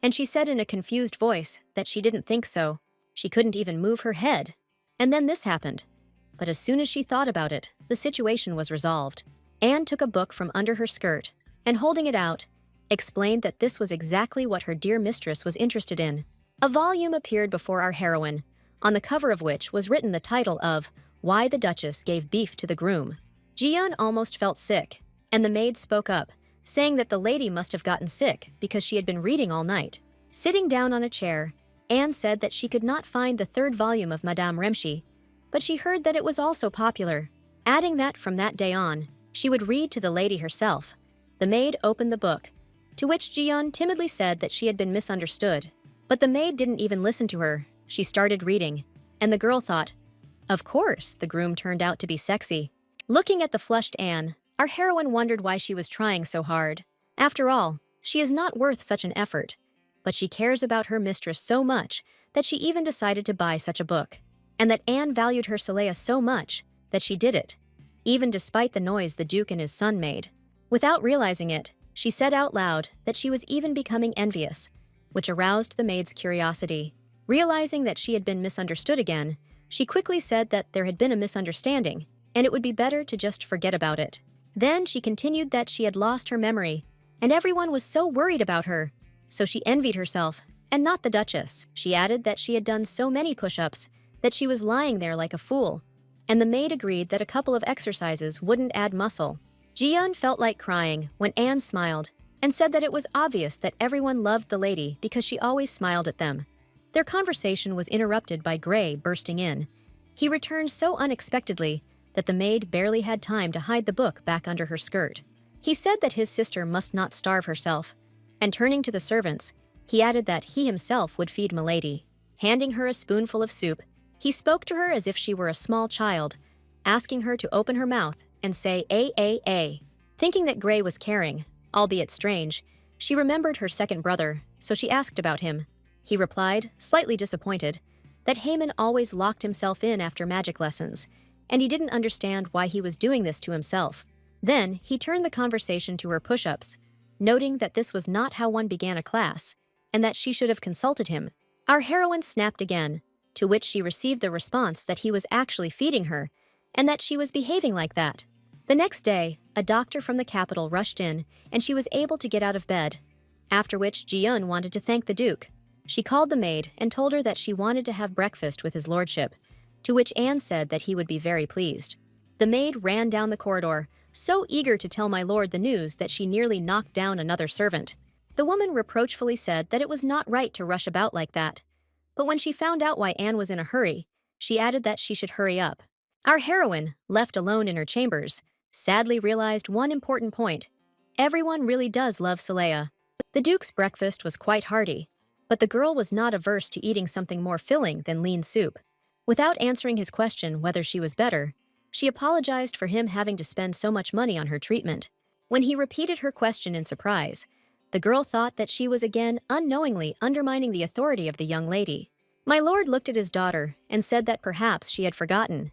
and she said in a confused voice that she didn't think so. She couldn't even move her head. And then this happened. But as soon as she thought about it, the situation was resolved. Anne took a book from under her skirt, and holding it out, explained that this was exactly what her dear mistress was interested in. A volume appeared before our heroine, on the cover of which was written the title of Why the Duchess Gave Beef to the Groom. Ji-yeon almost felt sick, and the maid spoke up, saying that the lady must have gotten sick because she had been reading all night. Sitting down on a chair, Anne said that she could not find the third volume of Madame Remschi, but she heard that it was also popular, adding that from that day on, she would read to the lady herself. The maid opened the book, to which Ji-yeon timidly said that she had been misunderstood. But the maid didn't even listen to her. She started reading, and the girl thought, of course, the groom turned out to be sexy. Looking at the flushed Anne, our heroine wondered why she was trying so hard. After all, she is not worth such an effort, but she cares about her mistress so much that she even decided to buy such a book, and that Anne valued her Celia so much that she did it, even despite the noise the Duke and his son made. Without realizing it, she said out loud that she was even becoming envious, which aroused the maid's curiosity. Realizing that she had been misunderstood again, she quickly said that there had been a misunderstanding, and it would be better to just forget about it. Then she continued that she had lost her memory, and everyone was so worried about her, so she envied herself, and not the Duchess. She added that she had done so many push-ups that she was lying there like a fool, and the maid agreed that a couple of exercises wouldn't add muscle. Ji-yeon felt like crying when Anne smiled and said that it was obvious that everyone loved the lady because she always smiled at them. Their conversation was interrupted by Gray bursting in. He returned so unexpectedly that the maid barely had time to hide the book back under her skirt. He said that his sister must not starve herself, and turning to the servants, he added that he himself would feed Milady. Handing her a spoonful of soup, He spoke to her as if she were a small child, asking her to open her mouth and say A. Thinking that Gray was caring, albeit strange, she remembered her second brother, so she asked about him. He replied, slightly disappointed, that Haman always locked himself in after magic lessons, and he didn't understand why he was doing this to himself. Then, he turned the conversation to her push-ups, noting that this was not how one began a class, and that she should have consulted him. Our heroine snapped again, to which she received the response that he was actually feeding her, and that she was behaving like that. The next day, a doctor from the capital rushed in, and she was able to get out of bed, after which Ji-eun wanted to thank the Duke. She called the maid and told her that she wanted to have breakfast with his lordship, to which Anne said that he would be very pleased. The maid ran down the corridor, so eager to tell my lord the news that she nearly knocked down another servant. The woman reproachfully said that it was not right to rush about like that, but when she found out why Anne was in a hurry, she added that she should hurry up. Our heroine, left alone in her chambers, sadly realized one important point. Everyone really does love Saleya. The Duke's breakfast was quite hearty, but the girl was not averse to eating something more filling than lean soup. Without answering his question whether she was better, she apologized for him having to spend so much money on her treatment. When he repeated her question in surprise, the girl thought that she was again unknowingly undermining the authority of the young lady. My lord looked at his daughter and said that perhaps she had forgotten,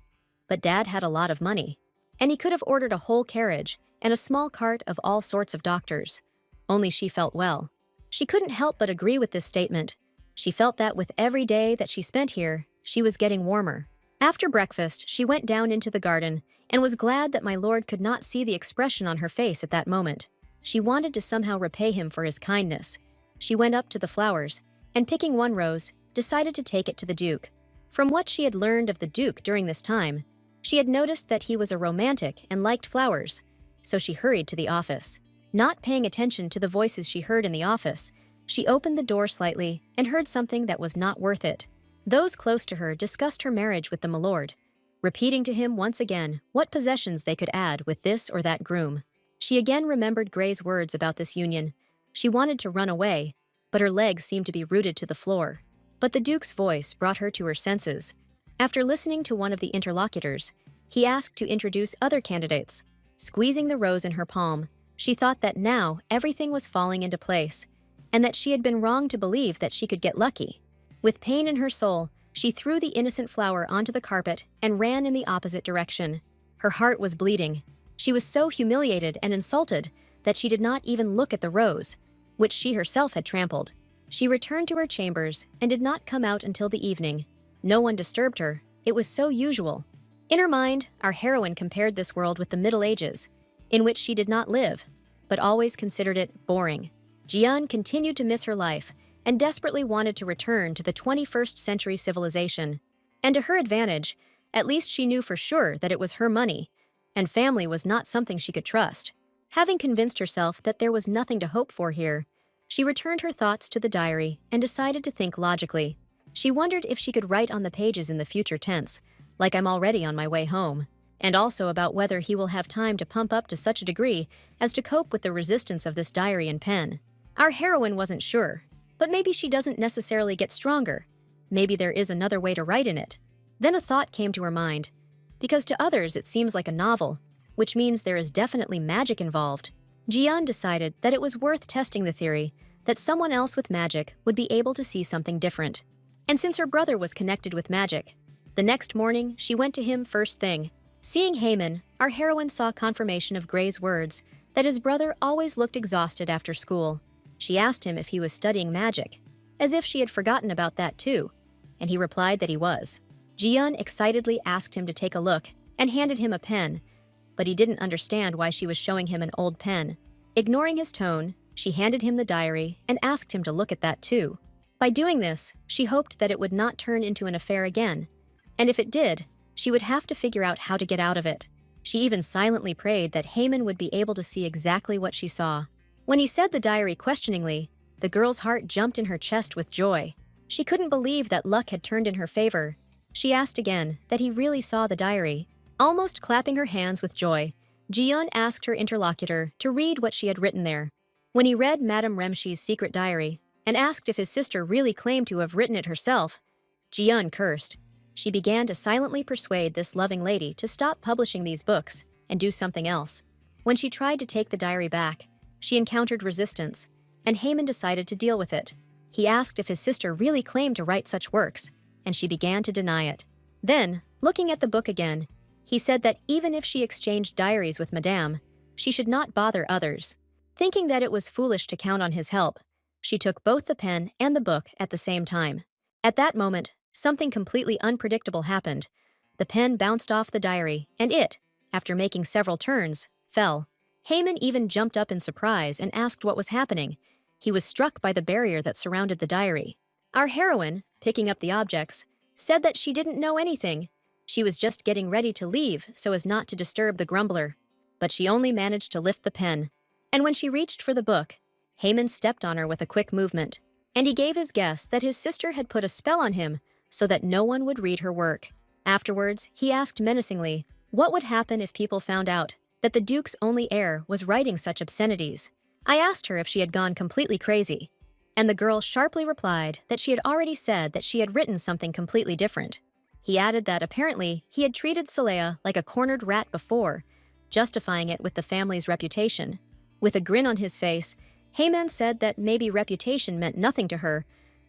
but Dad had a lot of money, and he could have ordered a whole carriage and a small cart of all sorts of doctors. Only she felt well. She couldn't help but agree with this statement. She felt that with every day that she spent here, she was getting warmer. After breakfast, she went down into the garden and was glad that my lord could not see the expression on her face at that moment. She wanted to somehow repay him for his kindness. She went up to the flowers, and picking one rose, decided to take it to the Duke. From what she had learned of the Duke during this time, she had noticed that he was a romantic and liked flowers, so she hurried to the office. Not paying attention to the voices she heard in the office, she opened the door slightly and heard something that was not worth it. Those close to her discussed her marriage with the milord, repeating to him once again what possessions they could add with this or that groom. She again remembered Gray's words about this union. She wanted to run away, but her legs seemed to be rooted to the floor. But the Duke's voice brought her to her senses. After listening to one of the interlocutors, he asked to introduce other candidates. Squeezing the rose in her palm, she thought that now everything was falling into place, and that she had been wrong to believe that she could get lucky. With pain in her soul, she threw the innocent flower onto the carpet and ran in the opposite direction. Her heart was bleeding. She was so humiliated and insulted that she did not even look at the rose, which she herself had trampled. She returned to her chambers and did not come out until the evening. No one disturbed her. It was so usual. In her mind, our heroine compared this world with the Middle Ages, in which she did not live, but always considered it boring. Ji-eun continued to miss her life and desperately wanted to return to the 21st century civilization. And to her advantage, at least she knew for sure that it was her money, and family was not something she could trust. Having convinced herself that there was nothing to hope for here, she returned her thoughts to the diary and decided to think logically. She wondered if she could write on the pages in the future tense, like I'm already on my way home, and also about whether he will have time to pump up to such a degree as to cope with the resistance of this diary and pen. Our heroine wasn't sure, but maybe she doesn't necessarily get stronger. Maybe there is another way to write in it. Then a thought came to her mind, because to others it seems like a novel, which means there is definitely magic involved. Ji-eun decided that it was worth testing the theory that someone else with magic would be able to see something different. And since her brother was connected with magic, the next morning she went to him first thing. Seeing Haman, our heroine saw confirmation of Gray's words that his brother always looked exhausted after school. She asked him if he was studying magic, as if she had forgotten about that too, and he replied that he was. Ji-eun excitedly asked him to take a look and handed him a pen, but he didn't understand why she was showing him an old pen. Ignoring his tone, she handed him the diary and asked him to look at that too. By doing this, she hoped that it would not turn into an affair again, and if it did, she would have to figure out how to get out of it. She even silently prayed that Haman would be able to see exactly what she saw. When he said the diary questioningly, the girl's heart jumped in her chest with joy. She couldn't believe that luck had turned in her favor. She asked again that he really saw the diary. Almost clapping her hands with joy, Ji-eun asked her interlocutor to read what she had written there. When he read Madame Remshi's secret diary and asked if his sister really claimed to have written it herself, Ji-eun cursed. She began to silently persuade this loving lady to stop publishing these books and do something else. When she tried to take the diary back, she encountered resistance, and Haman decided to deal with it. He asked if his sister really claimed to write such works, and she began to deny it. Then, looking at the book again, he said that even if she exchanged diaries with Madame, she should not bother others. Thinking that it was foolish to count on his help, she took both the pen and the book at the same time. At that moment, something completely unpredictable happened. The pen bounced off the diary, and it, after making several turns, fell. Haman even jumped up in surprise and asked what was happening. He was struck by the barrier that surrounded the diary. Our heroine, picking up the objects, said that she didn't know anything. She was just getting ready to leave so as not to disturb the grumbler. But she only managed to lift the pen. And when she reached for the book, Haman stepped on her with a quick movement, and he gave his guess that his sister had put a spell on him so that no one would read her work. Afterwards, he asked menacingly what would happen if people found out that the Duke's only heir was writing such obscenities. I asked her if she had gone completely crazy, and the girl sharply replied that she had already said that she had written something completely different. He added that apparently he had treated Saleha like a cornered rat before, justifying it with the family's reputation. With a grin on his face, Haman said that maybe reputation meant nothing to her,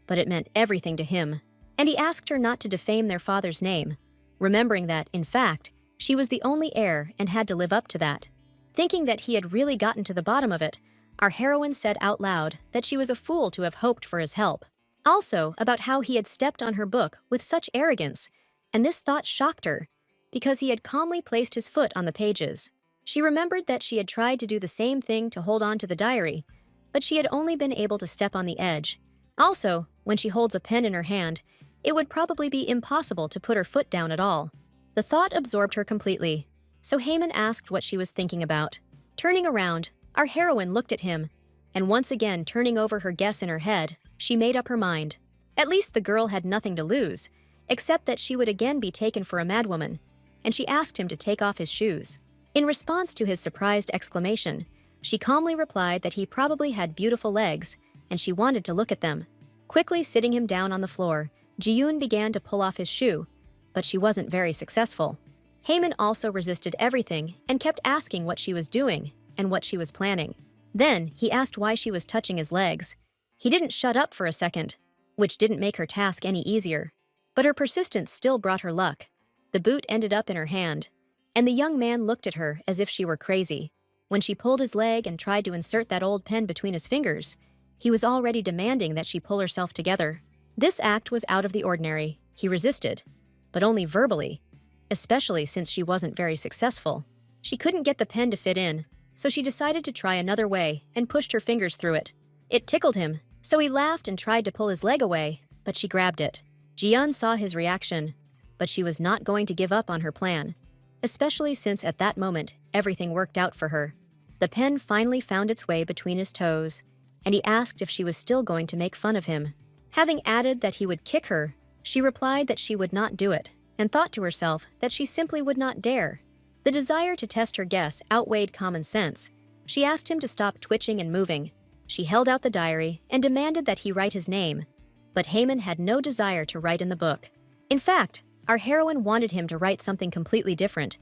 but it meant everything to him, and he asked her not to defame their father's name, remembering that, in fact, she was the only heir and had to live up to that. Thinking that he had really gotten to the bottom of it, our heroine said out loud that she was a fool to have hoped for his help. Also, about how he had stepped on her book with such arrogance, and this thought shocked her, because he had calmly placed his foot on the pages. She remembered that she had tried to do the same thing to hold on to the diary, but she had only been able to step on the edge. Also, when she holds a pen in her hand, it would probably be impossible to put her foot down at all. The thought absorbed her completely, so Haman asked what she was thinking about. Turning around, our heroine looked at him, and once again turning over her guess in her head, she made up her mind. At least the girl had nothing to lose, except that she would again be taken for a madwoman, and she asked him to take off his shoes. In response to his surprised exclamation, she calmly replied that he probably had beautiful legs, and she wanted to look at them. Quickly sitting him down on the floor, Ji-yoon began to pull off his shoe, but she wasn't very successful. Haman also resisted everything and kept asking what she was doing and what she was planning. Then he asked why she was touching his legs. He didn't shut up for a second, which didn't make her task any easier. But her persistence still brought her luck. The boot ended up in her hand, and the young man looked at her as if she were crazy. When she pulled his leg and tried to insert that old pen between his fingers, he was already demanding that she pull herself together. This act was out of the ordinary. He resisted, but only verbally, especially since she wasn't very successful. She couldn't get the pen to fit in, so she decided to try another way and pushed her fingers through it. It tickled him, so he laughed and tried to pull his leg away, but she grabbed it. Ji-yeon saw his reaction, but she was not going to give up on her plan, especially since at that moment everything worked out for her. The pen finally found its way between his toes, and he asked if she was still going to make fun of him. Having added that he would kick her, she replied that she would not do it, and thought to herself that she simply would not dare. The desire to test her guess outweighed common sense. She asked him to stop twitching and moving. She held out the diary and demanded that he write his name, but Haman had no desire to write in the book. In fact, our heroine wanted him to write something completely different,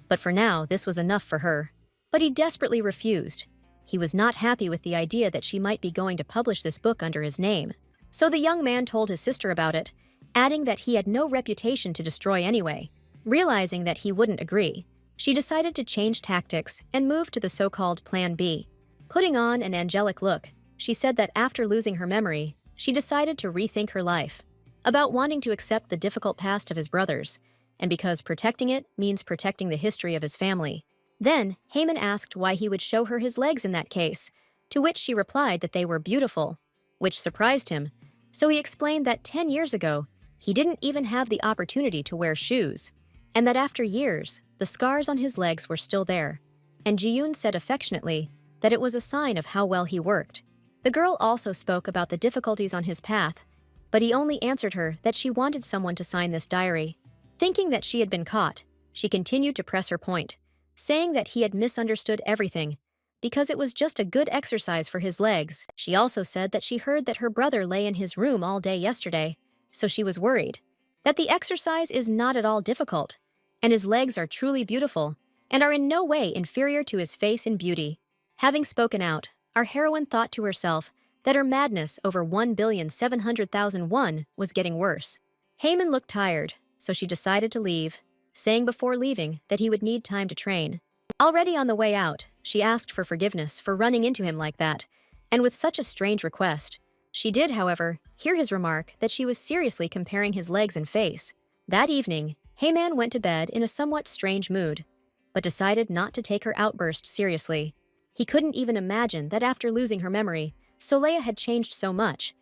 but for now this was enough for her. But he desperately refused. He was not happy with the idea that she might be going to publish this book under his name. So the young man told his sister about it, adding that he had no reputation to destroy anyway. Realizing that he wouldn't agree, she decided to change tactics and move to the so-called Plan B. Putting on an angelic look, she said that after losing her memory, she decided to rethink her life, about wanting to accept the difficult past of his brothers, and because protecting it means protecting the history of his family. Then, Haman asked why he would show her his legs in that case, to which she replied that they were beautiful, which surprised him, so he explained that 10 years ago, he didn't even have the opportunity to wear shoes, and that after years, the scars on his legs were still there, and Ji-yoon said affectionately that it was a sign of how well he worked. The girl also spoke about the difficulties on his path, but he only answered her that she wanted someone to sign this diary. Thinking that she had been caught, she continued to press her point, saying that he had misunderstood everything, because it was just a good exercise for his legs. She also said that she heard that her brother lay in his room all day yesterday, so she was worried. that the exercise is not at all difficult, and his legs are truly beautiful and are in no way inferior to his face in beauty. Having spoken out, our heroine thought to herself that her madness over 1,700,000 won was getting worse. Heyman looked tired, so she decided to leave, saying before leaving that he would need time to train. Already on the way out, she asked for forgiveness for running into him like that, and with such a strange request. She did, however, hear his remark that she was seriously comparing his legs and face. That evening, Heyman went to bed in a somewhat strange mood, but decided not to take her outburst seriously. He couldn't even imagine that after losing her memory, Soleil had changed so much.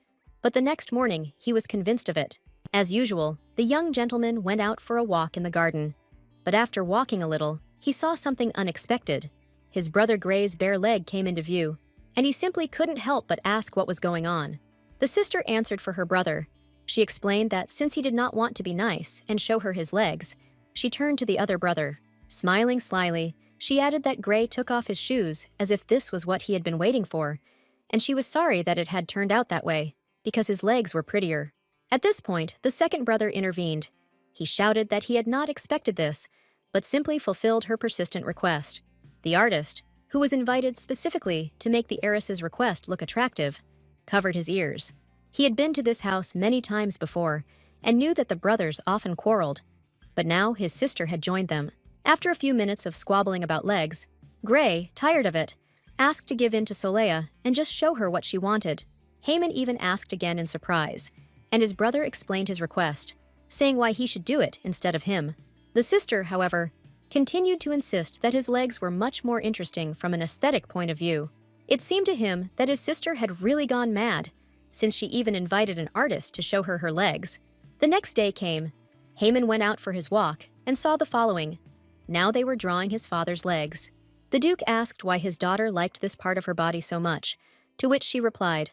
But the next morning, he was convinced of it. As usual, the young gentleman went out for a walk in the garden. But after walking a little, he saw something unexpected. His brother Gray's bare leg came into view, and he simply couldn't help but ask what was going on. The sister answered for her brother. She explained that since he did not want to be nice and show her his legs, she turned to the other brother. Smiling slyly, she added that Gray took off his shoes as if this was what he had been waiting for, and she was sorry that it had turned out that way, because his legs were prettier. At this point, the second brother intervened. He shouted that he had not expected this, but simply fulfilled her persistent request. The artist, who was invited specifically to make the heiress's request look attractive, covered his ears. He had been to this house many times before and knew that the brothers often quarreled, but now his sister had joined them. After a few minutes of squabbling about legs, Gray, tired of it, asked to give in to Soleil and just show her what she wanted. Heyman even asked again in surprise, and his brother explained his request, saying why he should do it instead of him. The sister, however, continued to insist that his legs were much more interesting from an aesthetic point of view. It seemed to him that his sister had really gone mad, since she even invited an artist to show her legs. The next day came. Heyman went out for his walk and saw the following. Now they were drawing his father's legs. The Duke asked why his daughter liked this part of her body so much, to which she replied,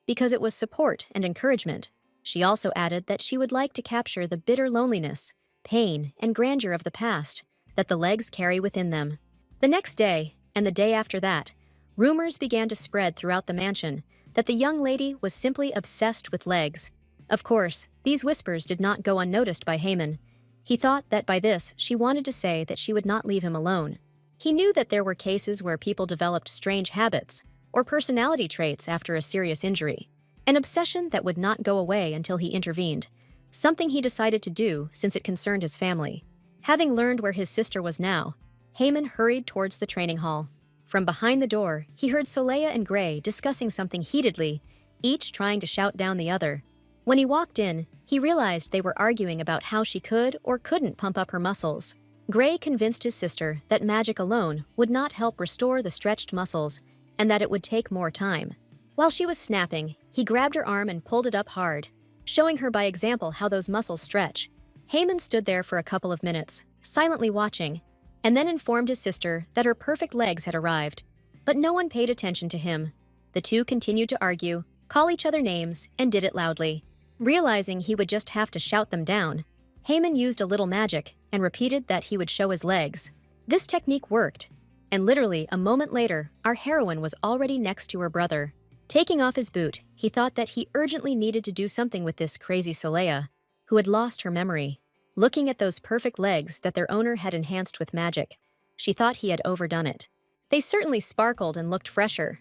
because it was support and encouragement. She also added that she would like to capture the bitter loneliness, pain, and grandeur of the past that the legs carry within them. The next day, and the day after that, rumors began to spread throughout the mansion that the young lady was simply obsessed with legs. Of course, these whispers did not go unnoticed by Heyman. He thought that by this she wanted to say that she would not leave him alone. He knew that there were cases where people developed strange habits or personality traits after a serious injury, an obsession that would not go away until he intervened, something he decided to do since it concerned his family. Having learned where his sister was now, Heyman hurried towards the training hall. From behind the door, he heard Soleil and Gray discussing something heatedly, each trying to shout down the other. When he walked in, he realized they were arguing about how she could or couldn't pump up her muscles. Gray convinced his sister that magic alone would not help restore the stretched muscles and that it would take more time. While she was snapping, he grabbed her arm and pulled it up hard, showing her by example how those muscles stretch. Heyman stood there for a couple of minutes, silently watching, and then informed his sister that her perfect legs had arrived. But no one paid attention to him. The two continued to argue, call each other names, and did it loudly. Realizing he would just have to shout them down, Heyman used a little magic and repeated that he would show his legs. This technique worked, and literally a moment later, our heroine was already next to her brother. Taking off his boot, he thought that he urgently needed to do something with this crazy Soleil, who had lost her memory. Looking at those perfect legs that their owner had enhanced with magic, she thought he had overdone it. They certainly sparkled and looked fresher,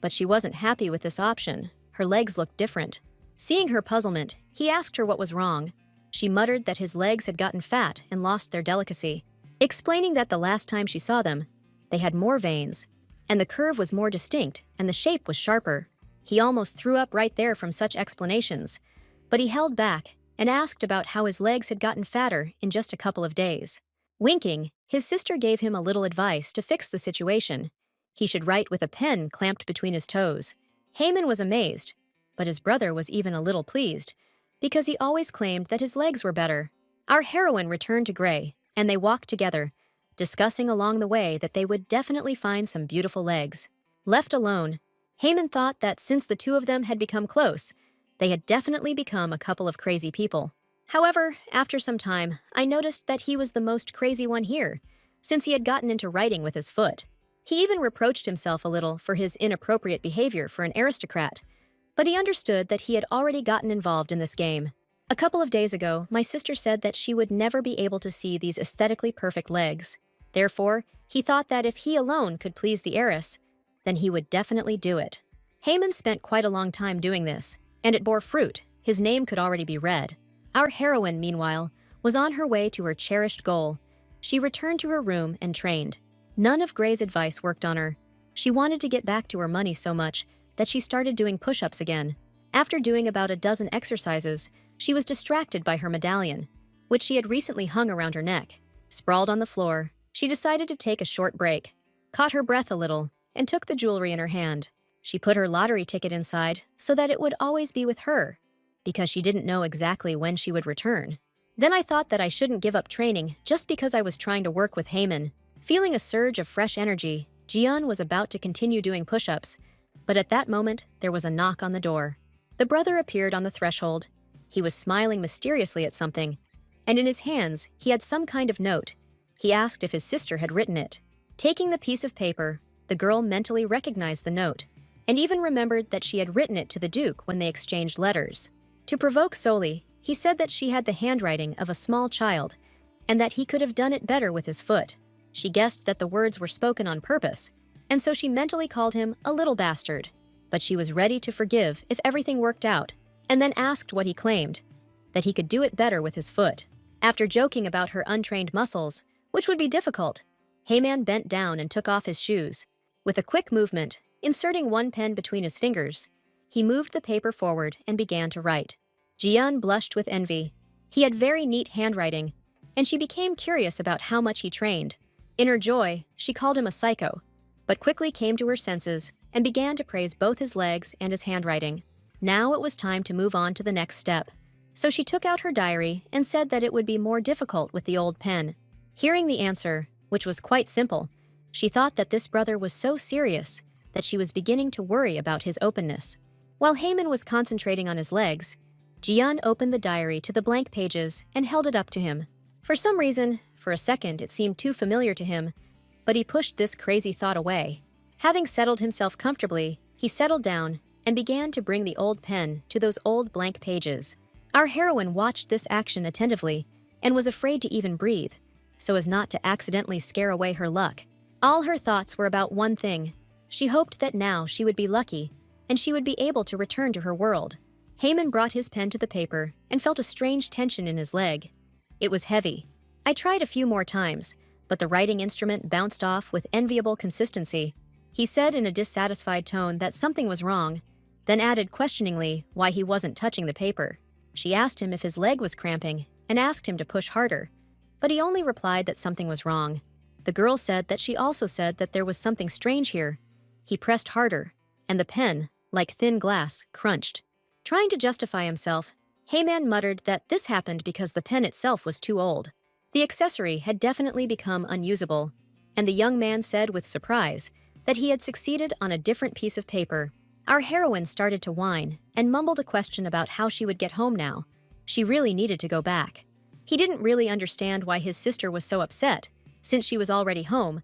but she wasn't happy with this option. Her legs looked different. Seeing her puzzlement, he asked her what was wrong. She muttered that his legs had gotten fat and lost their delicacy, explaining that the last time she saw them, they had more veins, and the curve was more distinct and the shape was sharper. He almost threw up right there from such explanations, but he held back and asked about how his legs had gotten fatter in just a couple of days. Winking, his sister gave him a little advice to fix the situation. He should write with a pen clamped between his toes. Heyman was amazed, but his brother was even a little pleased, because he always claimed that his legs were better. Our heroine returned to Gray, and they walked together, discussing along the way that they would definitely find some beautiful legs. Left alone, Heyman thought that since the two of them had become close, they had definitely become a couple of crazy people. However, after some time, I noticed that he was the most crazy one here, since he had gotten into writing with his foot. He even reproached himself a little for his inappropriate behavior for an aristocrat, but he understood that he had already gotten involved in this game. A couple of days ago, my sister said that she would never be able to see these aesthetically perfect legs. Therefore, he thought that if he alone could please the heiress, then he would definitely do it. Haman spent quite a long time doing this, and it bore fruit. His name could already be read. Our heroine, meanwhile, was on her way to her cherished goal. She returned to her room and trained. None of Gray's advice worked on her. She wanted to get back to her money so much that she started doing push-ups again. After doing about a dozen exercises, she was distracted by her medallion, which she had recently hung around her neck. Sprawled on the floor, she decided to take a short break, caught her breath a little, and took the jewelry in her hand. She put her lottery ticket inside so that it would always be with her, because she didn't know exactly when she would return. Then I thought that I shouldn't give up training just because I was trying to work with Haman. Feeling a surge of fresh energy, Jian was about to continue doing push-ups, but at that moment, there was a knock on the door. The brother appeared on the threshold. He was smiling mysteriously at something, and in his hands, he had some kind of note. He asked if his sister had written it. Taking the piece of paper, the girl mentally recognized the note, and even remembered that she had written it to the Duke when they exchanged letters. To provoke Soli, he said that she had the handwriting of a small child, and that he could have done it better with his foot. She guessed that the words were spoken on purpose, and so she mentally called him a little bastard. But she was ready to forgive if everything worked out, and then asked what he claimed, that he could do it better with his foot. After joking about her untrained muscles, which would be difficult, Haman bent down and took off his shoes. With a quick movement, inserting one pen between his fingers, he moved the paper forward and began to write. Jian blushed with envy. He had very neat handwriting, and she became curious about how much he trained. In her joy, she called him a psycho, but quickly came to her senses and began to praise both his legs and his handwriting. Now it was time to move on to the next step, so she took out her diary and said that it would be more difficult with the old pen. Hearing the answer, which was quite simple, she thought that this brother was so serious that she was beginning to worry about his openness. While Haman was concentrating on his legs, Jian opened the diary to the blank pages and held it up to him. For some reason, for a second it seemed too familiar to him, but he pushed this crazy thought away. Having settled himself comfortably, he settled down and began to bring the old pen to those old blank pages. Our heroine watched this action attentively and was afraid to even breathe, so as not to accidentally scare away her luck. All her thoughts were about one thing. She hoped that now she would be lucky and she would be able to return to her world. Haman brought his pen to the paper and felt a strange tension in his leg. It was heavy. I tried a few more times, but the writing instrument bounced off with enviable consistency. He said in a dissatisfied tone that something was wrong, then added questioningly why he wasn't touching the paper. She asked him if his leg was cramping and asked him to push harder, but he only replied that something was wrong. The girl said that she also said that there was something strange here. He pressed harder, and the pen, like thin glass, crunched. Trying to justify himself, Haman muttered that this happened because the pen itself was too old. The accessory had definitely become unusable, and the young man said with surprise that he had succeeded on a different piece of paper. Our heroine started to whine and mumbled a question about how she would get home now. She really needed to go back. He didn't really understand why his sister was so upset, since she was already home,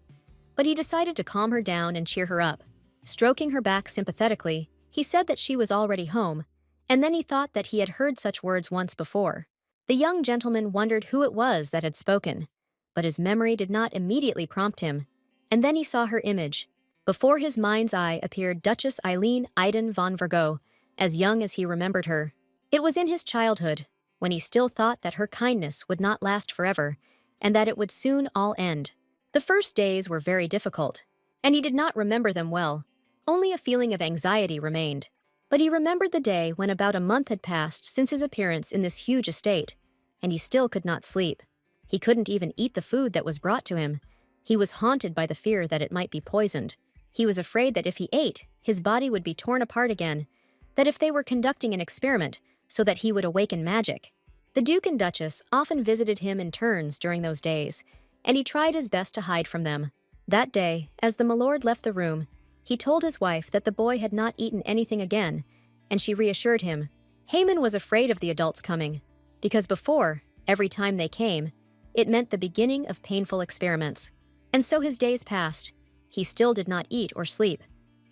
but he decided to calm her down and cheer her up. Stroking her back sympathetically, he said that she was already home, and then he thought that he had heard such words once before. The young gentleman wondered who it was that had spoken, but his memory did not immediately prompt him, and then he saw her image. Before his mind's eye appeared Duchess Eileen Iden von Virgo, as young as he remembered her. It was in his childhood, when he still thought that her kindness would not last forever, and that it would soon all end. The first days were very difficult, and he did not remember them well. Only a feeling of anxiety remained. But he remembered the day when about a month had passed since his appearance in this huge estate, and he still could not sleep. He couldn't even eat the food that was brought to him. He was haunted by the fear that it might be poisoned. He was afraid that if he ate, his body would be torn apart again, that if they were conducting an experiment so that he would awaken magic. The Duke and Duchess often visited him in turns during those days, and he tried his best to hide from them. That day, as the milord left the room, he told his wife that the boy had not eaten anything again, and she reassured him. Haman was afraid of the adults coming, because before, every time they came, it meant the beginning of painful experiments. And so his days passed. He still did not eat or sleep,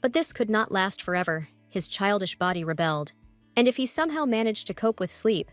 but this could not last forever. His childish body rebelled, and if he somehow managed to cope with sleep,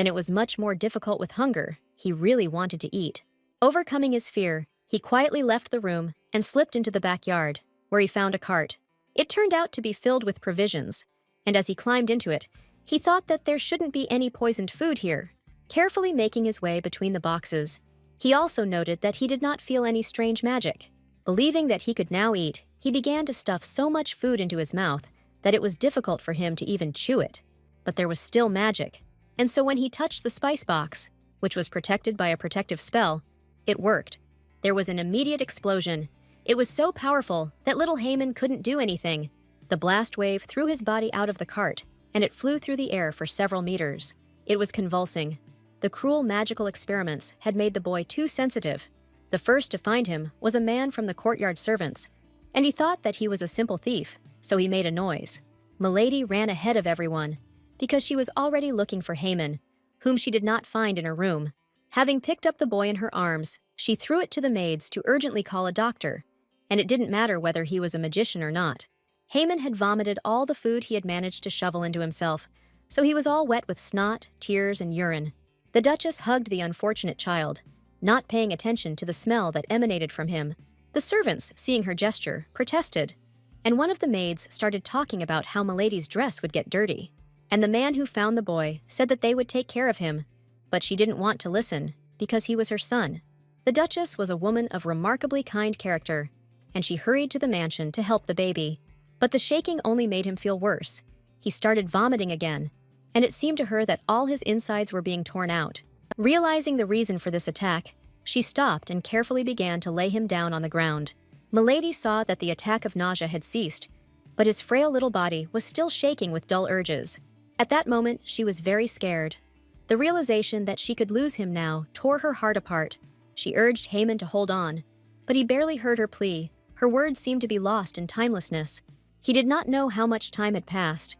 then it was much more difficult with hunger. He really wanted to eat. Overcoming his fear, he quietly left the room and slipped into the backyard, where he found a cart. It turned out to be filled with provisions, and as he climbed into it, he thought that there shouldn't be any poisoned food here. Carefully making his way between the boxes, he also noted that he did not feel any strange magic. Believing that he could now eat, he began to stuff so much food into his mouth that it was difficult for him to even chew it. But there was still magic, and so when he touched the spice box, which was protected by a protective spell, it worked. There was an immediate explosion. It was so powerful that little Haman couldn't do anything. The blast wave threw his body out of the cart, and it flew through the air for several meters. It was convulsing. The cruel magical experiments had made the boy too sensitive. The first to find him was a man from the courtyard servants, and he thought that he was a simple thief, so he made a noise. Milady ran ahead of everyone, because she was already looking for Haman, whom she did not find in her room. Having picked up the boy in her arms, she threw it to the maids to urgently call a doctor, and it didn't matter whether he was a magician or not. Haman had vomited all the food he had managed to shovel into himself, so he was all wet with snot, tears, and urine. The Duchess hugged the unfortunate child, not paying attention to the smell that emanated from him. The servants, seeing her gesture, protested, and one of the maids started talking about how Milady's dress would get dirty. And the man who found the boy said that they would take care of him, but she didn't want to listen because he was her son. The Duchess was a woman of remarkably kind character, and she hurried to the mansion to help the baby. But the shaking only made him feel worse. He started vomiting again, and it seemed to her that all his insides were being torn out. Realizing the reason for this attack, she stopped and carefully began to lay him down on the ground. Milady saw that the attack of nausea had ceased, but his frail little body was still shaking with dull urges. At that moment, she was very scared. The realization that she could lose him now tore her heart apart. She urged Haman to hold on, but he barely heard her plea. Her words seemed to be lost in timelessness. He did not know how much time had passed,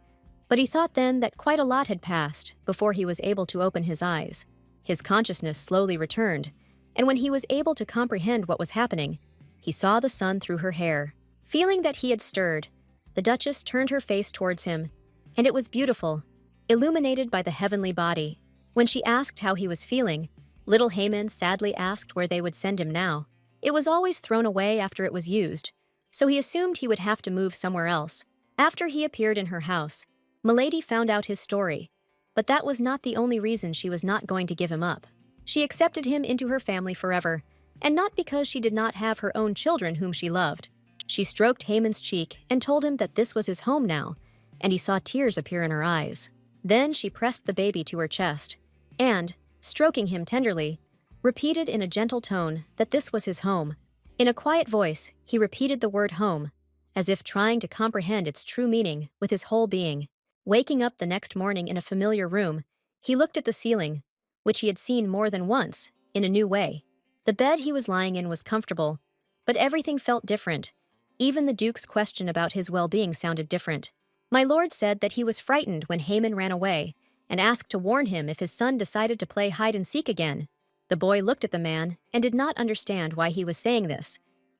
but he thought then that quite a lot had passed before he was able to open his eyes. His consciousness slowly returned, and when he was able to comprehend what was happening, he saw the sun through her hair. Feeling that he had stirred, the Duchess turned her face towards him, and it was beautiful, illuminated by the heavenly body. When she asked how he was feeling, little Haman sadly asked where they would send him now. It was always thrown away after it was used, so he assumed he would have to move somewhere else. After he appeared in her house, Milady found out his story, but that was not the only reason she was not going to give him up. She accepted him into her family forever, and not because she did not have her own children whom she loved. She stroked Haman's cheek and told him that this was his home now, and he saw tears appear in her eyes. Then she pressed the baby to her chest, and, stroking him tenderly, repeated in a gentle tone that this was his home. In a quiet voice, he repeated the word home, as if trying to comprehend its true meaning with his whole being. Waking up the next morning in a familiar room, he looked at the ceiling, which he had seen more than once, in a new way. The bed he was lying in was comfortable, but everything felt different. Even the Duke's question about his well-being sounded different. My lord said that he was frightened when Haman ran away, and asked to warn him if his son decided to play hide-and-seek again. The boy looked at the man and did not understand why he was saying this,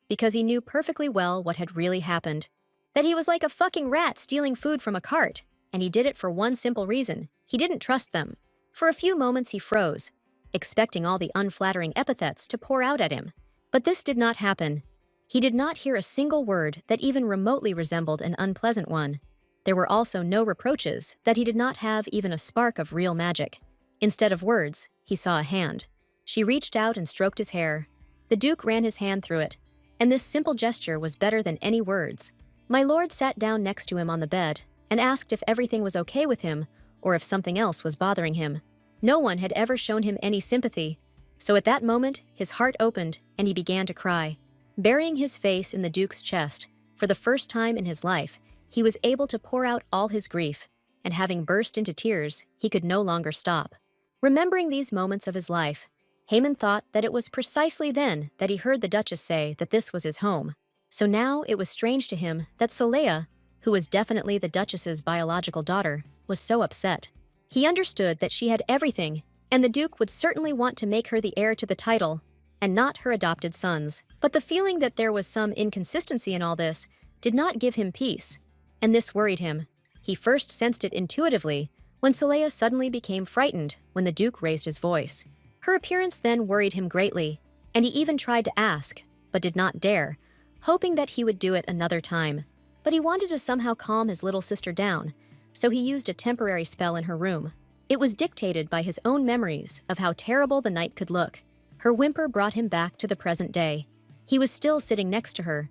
because he knew perfectly well what had really happened. That he was like a fucking rat stealing food from a cart, and he did it for one simple reason: he didn't trust them. For a few moments he froze, expecting all the unflattering epithets to pour out at him. But this did not happen. He did not hear a single word that even remotely resembled an unpleasant one. There were also no reproaches that he did not have even a spark of real magic. Instead of words, he saw a hand. She reached out and stroked his hair. The Duke ran his hand through it, and this simple gesture was better than any words. My lord sat down next to him on the bed and asked if everything was okay with him or if something else was bothering him. No one had ever shown him any sympathy, so at that moment his heart opened and he began to cry. Burying his face in the Duke's chest, for the first time in his life, he was able to pour out all his grief, and having burst into tears, he could no longer stop. Remembering these moments of his life, Haman thought that it was precisely then that he heard the Duchess say that this was his home. So now it was strange to him that Solea, who was definitely the Duchess's biological daughter, was so upset. He understood that she had everything, and the Duke would certainly want to make her the heir to the title, and not her adopted sons. But the feeling that there was some inconsistency in all this did not give him peace, and this worried him. He first sensed it intuitively when Soleil suddenly became frightened when the Duke raised his voice. Her appearance then worried him greatly, and he even tried to ask, but did not dare, hoping that he would do it another time. But he wanted to somehow calm his little sister down, so he used a temporary spell in her room. It was dictated by his own memories of how terrible the night could look. Her whimper brought him back to the present day. He was still sitting next to her,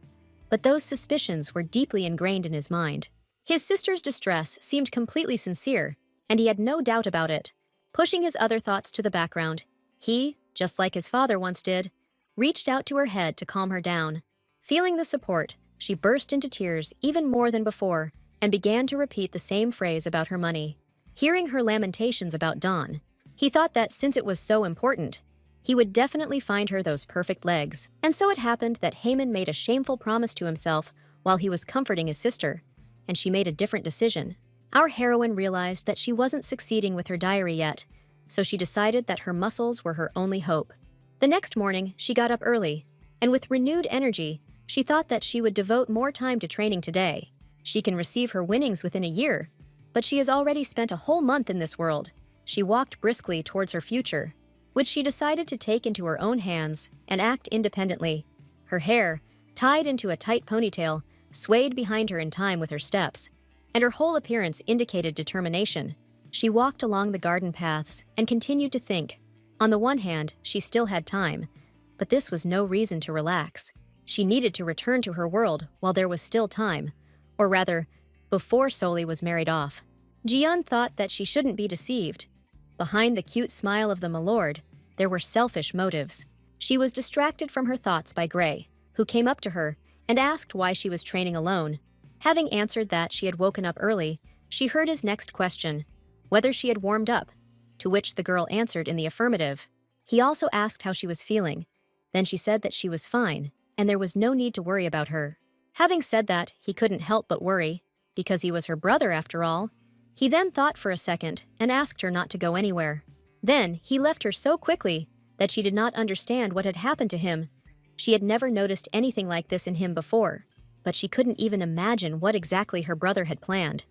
but those suspicions were deeply ingrained in his mind. His sister's distress seemed completely sincere, and he had no doubt about it. Pushing his other thoughts to the background, he, just like his father once did, reached out to her head to calm her down. Feeling the support, she burst into tears even more than before and began to repeat the same phrase about her money. Hearing her lamentations about Dawn, he thought that since it was so important, he would definitely find her those perfect legs. And so it happened that Haman made a shameful promise to himself while he was comforting his sister, and she made a different decision. Our heroine realized that she wasn't succeeding with her diary yet, so she decided that her muscles were her only hope. The next morning, she got up early, and with renewed energy, she thought that she would devote more time to training today. She can receive her winnings within a year, but she has already spent a whole month in this world. She walked briskly towards her future, which she decided to take into her own hands and act independently. Her hair, tied into a tight ponytail, swayed behind her in time with her steps, and her whole appearance indicated determination. She walked along the garden paths and continued to think. On the one hand, she still had time, but this was no reason to relax. She needed to return to her world while there was still time, or rather, before Soli was married off. Ji-yeon thought that she shouldn't be deceived. Behind the cute smile of the milord, there were selfish motives. She was distracted from her thoughts by Gray, who came up to her and asked why she was training alone. Having answered that she had woken up early, she heard his next question, whether she had warmed up, to which the girl answered in the affirmative. He also asked how she was feeling. Then she said that she was fine, and there was no need to worry about her. Having said that, he couldn't help but worry, because he was her brother after all. He then thought for a second and asked her not to go anywhere. Then he left her so quickly that she did not understand what had happened to him. She had never noticed anything like this in him before, but she couldn't even imagine what exactly her brother had planned.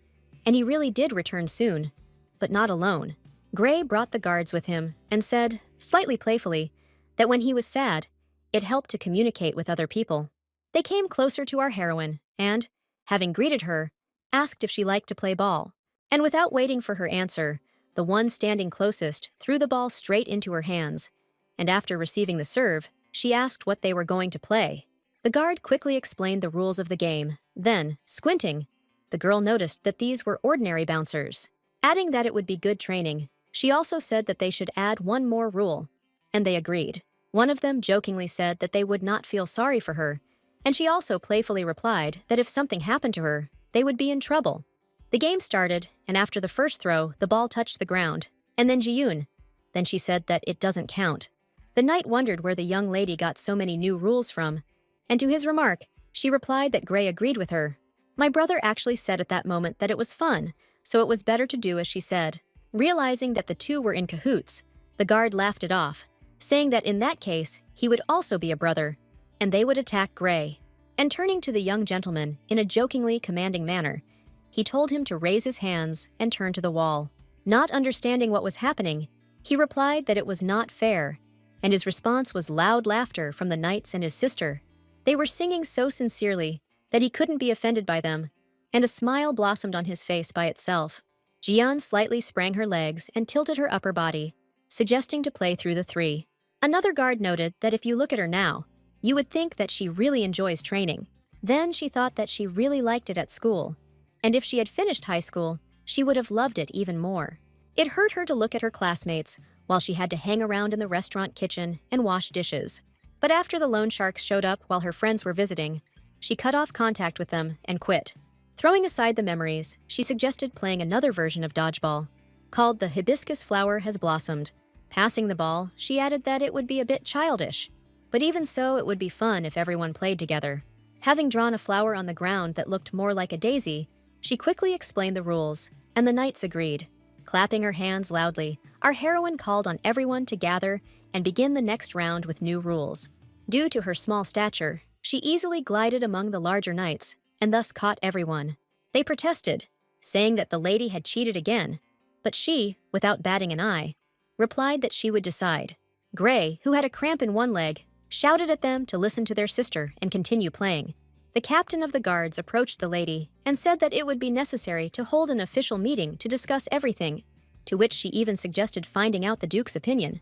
And he really did return soon, but not alone. Gray brought the guards with him and said, slightly playfully, that when he was sad, it helped to communicate with other people. They came closer to our heroine and, having greeted her, asked if she liked to play ball. And without waiting for her answer, the one standing closest threw the ball straight into her hands, and after receiving the serve, she asked what they were going to play. The guard quickly explained the rules of the game. Then, squinting, the girl noticed that these were ordinary bouncers. Adding that it would be good training, she also said that they should add one more rule, and they agreed. One of them jokingly said that they would not feel sorry for her, and she also playfully replied that if something happened to her, they would be in trouble. The game started, and after the first throw, the ball touched the ground, and then Ji-yoon. Then she said that it doesn't count. The knight wondered where the young lady got so many new rules from, and to his remark, she replied that Gray agreed with her. My brother actually said at that moment that it was fun, so it was better to do as she said. Realizing that the two were in cahoots, the guard laughed it off, saying that in that case, he would also be a brother, and they would attack Gray. And turning to the young gentleman in a jokingly commanding manner, he told him to raise his hands and turn to the wall. Not understanding what was happening, he replied that it was not fair, and his response was loud laughter from the knights and his sister. They were singing so sincerely that he couldn't be offended by them, and a smile blossomed on his face by itself. Ji-yeon slightly sprang her legs and tilted her upper body, suggesting to play through the three. Another guard noted that if you look at her now, you would think that she really enjoys training. Then she thought that she really liked it at school, and if she had finished high school, she would have loved it even more. It hurt her to look at her classmates while she had to hang around in the restaurant kitchen and wash dishes. But after the loan sharks showed up while her friends were visiting, she cut off contact with them and quit. Throwing aside the memories, she suggested playing another version of dodgeball, called The Hibiscus Flower Has Blossomed. Passing the ball, she added that it would be a bit childish, but even so, it would be fun if everyone played together. Having drawn a flower on the ground that looked more like a daisy, she quickly explained the rules, and the knights agreed. Clapping her hands loudly, our heroine called on everyone to gather and begin the next round with new rules. Due to her small stature, she easily glided among the larger knights, and thus caught everyone. They protested, saying that the lady had cheated again, But she, without batting an eye, replied that she would decide. Gray, who had a cramp in one leg, shouted at them to listen to their sister and continue playing. The captain of the guards approached the lady and said that it would be necessary to hold an official meeting to discuss everything, to which she even suggested finding out the Duke's opinion.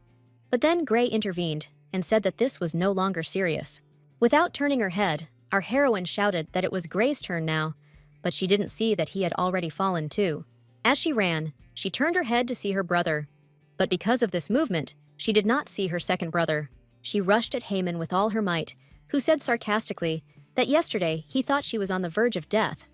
But then Gray intervened and said that this was no longer serious. Without turning her head, our heroine shouted that it was Gray's turn now, but she didn't see that he had already fallen too. As she ran, she turned her head to see her brother. But because of this movement, she did not see her second brother. She rushed at Haman with all her might, who said sarcastically that yesterday he thought she was on the verge of death.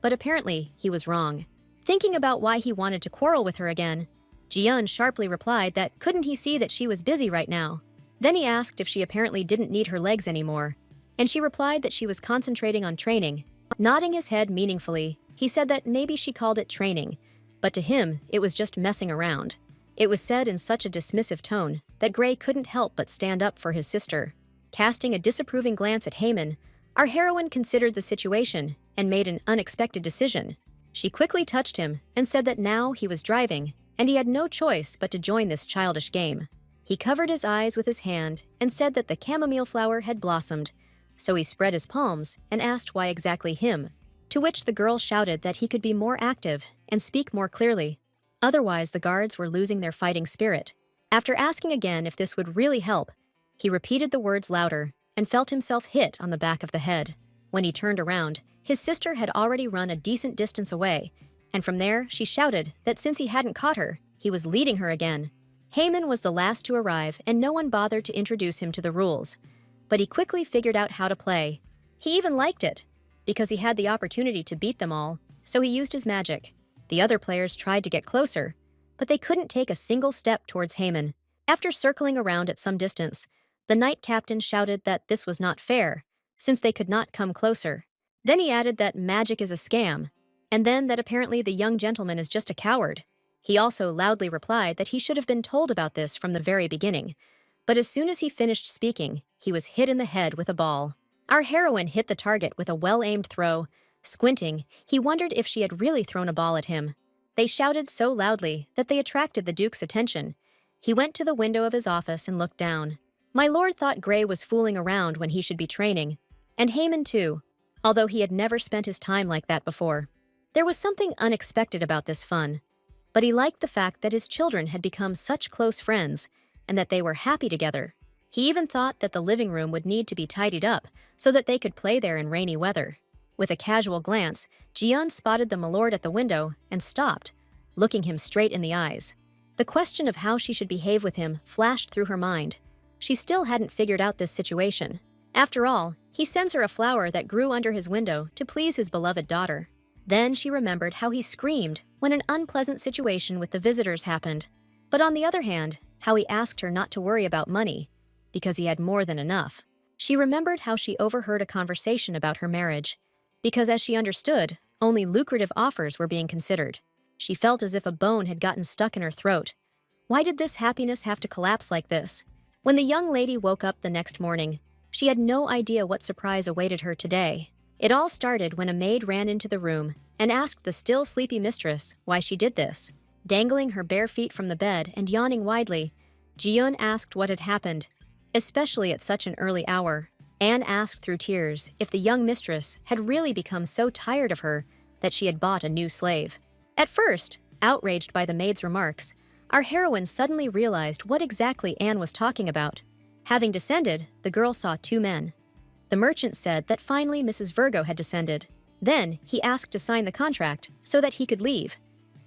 But apparently he was wrong. Thinking about why he wanted to quarrel with her again, Jiyeon sharply replied that couldn't he see that she was busy right now. Then he asked if she apparently didn't need her legs anymore, and she replied that she was concentrating on training. Nodding his head meaningfully, he said that maybe she called it training, but to him it was just messing around. It was said in such a dismissive tone that Gray couldn't help but stand up for his sister. Casting a disapproving glance at Haman, our heroine considered the situation and made an unexpected decision. She quickly touched him and said that now he was driving, and he had no choice but to join this childish game. He covered his eyes with his hand and said that the chamomile flower had blossomed, so he spread his palms and asked why exactly him, to which the girl shouted that he could be more active and speak more clearly. Otherwise, the guards were losing their fighting spirit. After asking again if this would really help, he repeated the words louder and felt himself hit on the back of the head. When he turned around, his sister had already run a decent distance away, and from there she shouted that since he hadn't caught her, he was leading her again. Haman was the last to arrive, and no one bothered to introduce him to the rules. But he quickly figured out how to play. He even liked it, because he had the opportunity to beat them all, so he used his magic. The other players tried to get closer, but they couldn't take a single step towards Haman. After circling around at some distance, the knight captain shouted that this was not fair, since they could not come closer. Then he added that magic is a scam, and then that apparently the young gentleman is just a coward. He also loudly replied that he should have been told about this from the very beginning. But as soon as he finished speaking, he was hit in the head with a ball. Our heroine hit the target with a well-aimed throw. Squinting, he wondered if she had really thrown a ball at him. They shouted so loudly that they attracted the Duke's attention. He went to the window of his office and looked down. My lord thought Gray was fooling around when he should be training, and Haman too, although he had never spent his time like that before. There was something unexpected about this fun, but he liked the fact that his children had become such close friends and that they were happy together. He even thought that the living room would need to be tidied up so that they could play there in rainy weather. With a casual glance, Jiyeon spotted the milord at the window and stopped, looking him straight in the eyes. The question of how she should behave with him flashed through her mind. She still hadn't figured out this situation. After all, he sends her a flower that grew under his window to please his beloved daughter. Then she remembered how he screamed when an unpleasant situation with the visitors happened. But on the other hand, how he asked her not to worry about money, because he had more than enough. She remembered how she overheard a conversation about her marriage, because as she understood, only lucrative offers were being considered. She felt as if a bone had gotten stuck in her throat. Why did this happiness have to collapse like this? When the young lady woke up the next morning, she had no idea what surprise awaited her today. It all started when a maid ran into the room and asked the still sleepy mistress why she did this. Dangling her bare feet from the bed and yawning widely, Jiyeon asked what had happened, especially at such an early hour. Anne asked through tears if the young mistress had really become so tired of her that she had bought a new slave. At first, outraged by the maid's remarks, our heroine suddenly realized what exactly Anne was talking about. Having descended, the girl saw two men. The merchant said that finally Mrs. Virgo had descended. Then he asked to sign the contract so that he could leave.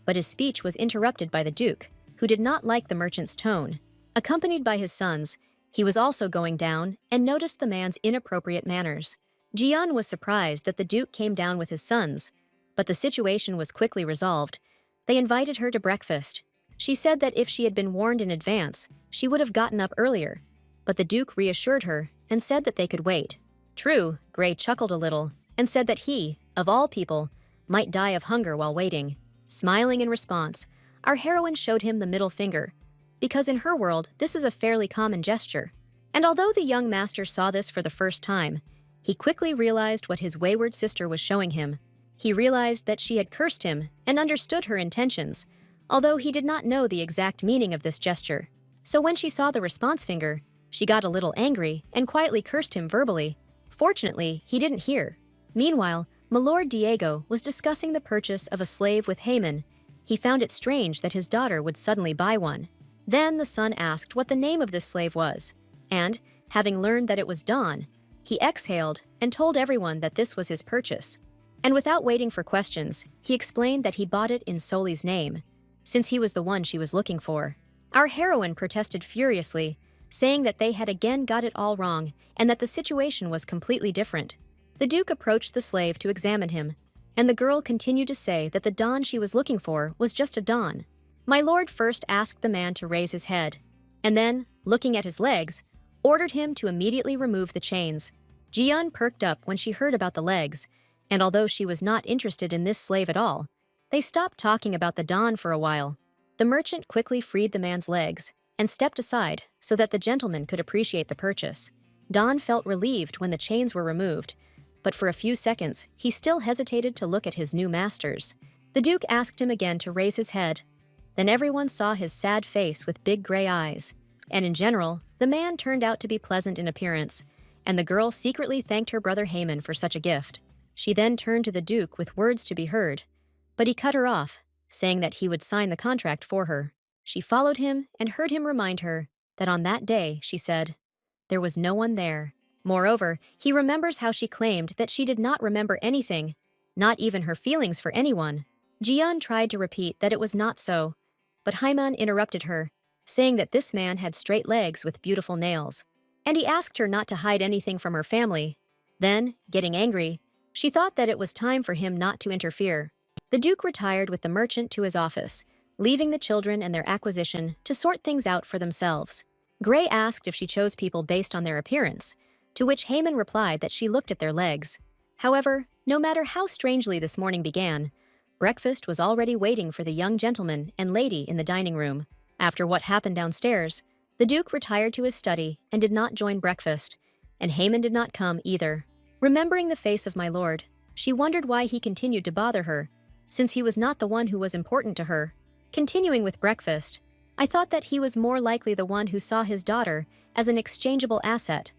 But his speech was interrupted by the Duke, who did not like the merchant's tone. Accompanied by his sons, he was also going down and noticed the man's inappropriate manners. Jiyeon was surprised that the Duke came down with his sons, but the situation was quickly resolved. They invited her to breakfast. She said that if she had been warned in advance, she would have gotten up earlier, but the Duke reassured her and said that they could wait. True, Gray chuckled a little and said that he, of all people, might die of hunger while waiting. Smiling in response, our heroine showed him the middle finger, because in her world this is a fairly common gesture. And although the young master saw this for the first time, he quickly realized what his wayward sister was showing him. He realized that she had cursed him and understood her intentions, although he did not know the exact meaning of this gesture. So when she saw the response finger, she got a little angry and quietly cursed him verbally. Fortunately, he didn't hear. Meanwhile, Milord Diego was discussing the purchase of a slave with Haman. He found it strange that his daughter would suddenly buy one. Then the son asked what the name of this slave was, and, having learned that it was Dawn, he exhaled and told everyone that this was his purchase. And without waiting for questions, he explained that he bought it in Soli's name, since he was the one she was looking for. Our heroine protested furiously, saying that they had again got it all wrong and that the situation was completely different. The Duke approached the slave to examine him, and the girl continued to say that the Dawn she was looking for was just a Dawn. My lord first asked the man to raise his head, and then, looking at his legs, ordered him to immediately remove the chains. Jian perked up when she heard about the legs, and although she was not interested in this slave at all, they stopped talking about the Dawn for a while. The merchant quickly freed the man's legs and stepped aside so that the gentleman could appreciate the purchase. Dawn felt relieved when the chains were removed, but for a few seconds, he still hesitated to look at his new masters. The Duke asked him again to raise his head. Then everyone saw his sad face with big gray eyes. And in general, the man turned out to be pleasant in appearance, and the girl secretly thanked her brother Haman for such a gift. She then turned to the Duke with words to be heard, but he cut her off, saying that he would sign the contract for her. She followed him and heard him remind her that on that day, she said, there was no one there. Moreover, he remembers how she claimed that she did not remember anything, not even her feelings for anyone. Jian tried to repeat that it was not so, but Haman interrupted her, saying that this man had straight legs with beautiful nails, and he asked her not to hide anything from her family. Then, getting angry, she thought that it was time for him not to interfere. The Duke retired with the merchant to his office, leaving the children and their acquisition to sort things out for themselves. Gray asked if she chose people based on their appearance, to which Haman replied that she looked at their legs. However, no matter how strangely this morning began, breakfast was already waiting for the young gentleman and lady in the dining room. After what happened downstairs, the Duke retired to his study and did not join breakfast, and Haman did not come either. Remembering the face of my lord, she wondered why he continued to bother her, since he was not the one who was important to her. Continuing with breakfast, I thought that he was more likely the one who saw his daughter as an exchangeable asset,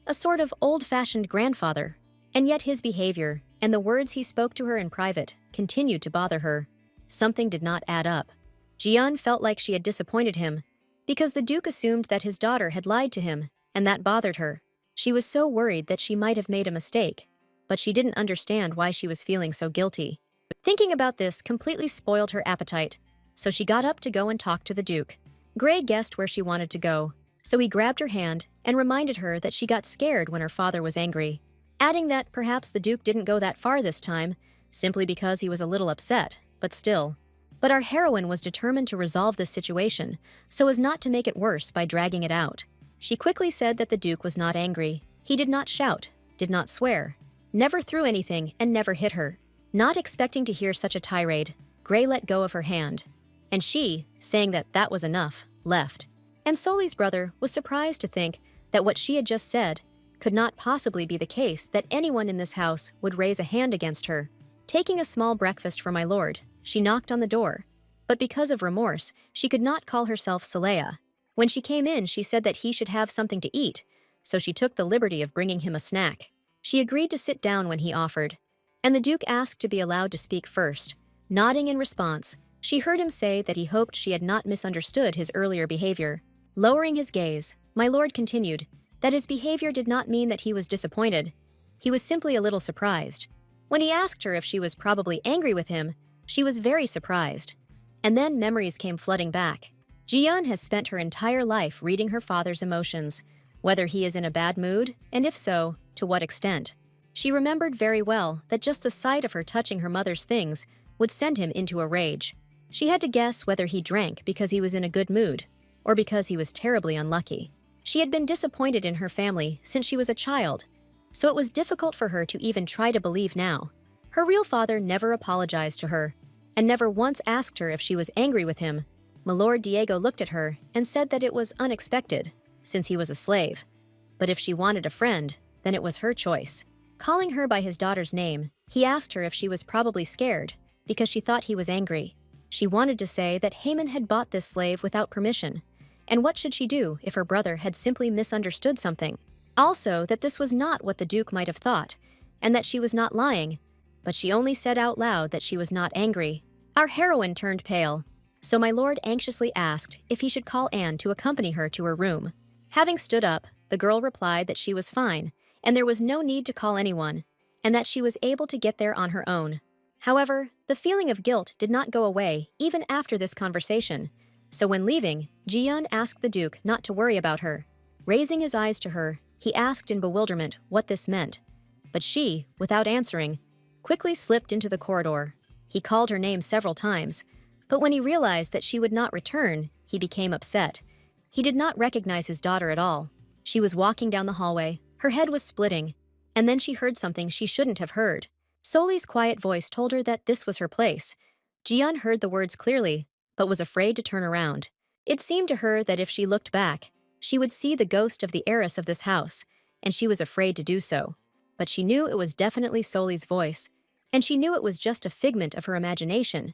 a sort of old-fashioned grandfather, and yet his behavior and the words he spoke to her in private continued to bother her. Something did not add up. Jian felt like she had disappointed him, because the Duke assumed that his daughter had lied to him, and that bothered her. She was so worried that she might have made a mistake, but she didn't understand why she was feeling so guilty. Thinking about this completely spoiled her appetite, so she got up to go and talk to the Duke. Gray guessed where she wanted to go, so he grabbed her hand and reminded her that she got scared when her father was angry, adding that perhaps the Duke didn't go that far this time, simply because he was a little upset, but still. But our heroine was determined to resolve this situation, so as not to make it worse by dragging it out. She quickly said that the Duke was not angry. He did not shout, did not swear, never threw anything, and never hit her. Not expecting to hear such a tirade, Gray let go of her hand, and she, saying that that was enough, left. And Soli's brother was surprised to think that what she had just said could not possibly be the case, that anyone in this house would raise a hand against her. Taking a small breakfast for my lord, she knocked on the door, but because of remorse, she could not call herself Saleha. When she came in, she said that he should have something to eat, so she took the liberty of bringing him a snack. She agreed to sit down when he offered, and the Duke asked to be allowed to speak first. Nodding in response, she heard him say that he hoped she had not misunderstood his earlier behavior. Lowering his gaze, my lord continued that his behavior did not mean that he was disappointed. He was simply a little surprised. When he asked her if she was probably angry with him, she was very surprised. And then memories came flooding back. Jian has spent her entire life reading her father's emotions, whether he is in a bad mood, and if so, to what extent. She remembered very well that just the sight of her touching her mother's things would send him into a rage. She had to guess whether he drank because he was in a good mood, or because he was terribly unlucky. She had been disappointed in her family since she was a child, so it was difficult for her to even try to believe now. Her real father never apologized to her, and never once asked her if she was angry with him. Milord Diego looked at her and said that it was unexpected, since he was a slave. But if she wanted a friend, then it was her choice. Calling her by his daughter's name, he asked her if she was probably scared, because she thought he was angry. She wanted to say that Haman had bought this slave without permission, and what should she do if her brother had simply misunderstood something? Also, that this was not what the Duke might have thought, and that she was not lying, but she only said out loud that she was not angry. Our heroine turned pale, so my lord anxiously asked if he should call Anne to accompany her to her room. Having stood up, the girl replied that she was fine, and there was no need to call anyone, and that she was able to get there on her own. However, the feeling of guilt did not go away even after this conversation, so when leaving, Ji-yeon asked the Duke not to worry about her. Raising his eyes to her, he asked in bewilderment what this meant, but she, without answering, quickly slipped into the corridor. He called her name several times, but when he realized that she would not return, he became upset. He did not recognize his daughter at all. She was walking down the hallway, her head was splitting, and then she heard something she shouldn't have heard. Soli's quiet voice told her that this was her place. Ji-yeon heard the words clearly, but was afraid to turn around. It seemed to her that if she looked back, she would see the ghost of the heiress of this house, and she was afraid to do so. But she knew it was definitely Soli's voice, and she knew it was just a figment of her imagination,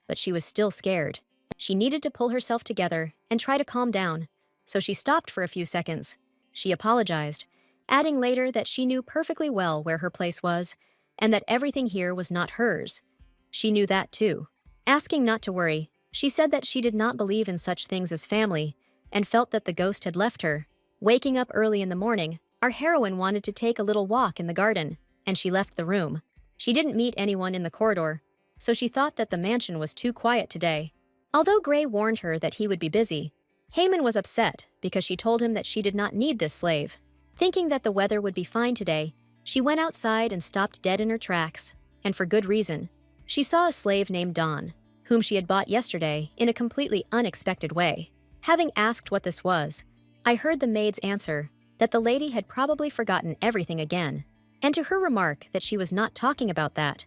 but she was still scared. She needed to pull herself together and try to calm down, so she stopped for a few seconds. She apologized, adding later that she knew perfectly well where her place was, and that everything here was not hers. She knew that too. Asking not to worry, she said that she did not believe in such things as family, and felt that the ghost had left her. Waking up early in the morning, our heroine wanted to take a little walk in the garden, and she left the room. She didn't meet anyone in the corridor, so she thought that the mansion was too quiet today. Although Gray warned her that he would be busy, Haman was upset because she told him that she did not need this slave. Thinking that the weather would be fine today, she went outside and stopped dead in her tracks, and for good reason. She saw a slave named Dawn, whom she had bought yesterday in a completely unexpected way. Having asked what this was, I heard the maid's answer that the lady had probably forgotten everything again, and to her remark that she was not talking about that,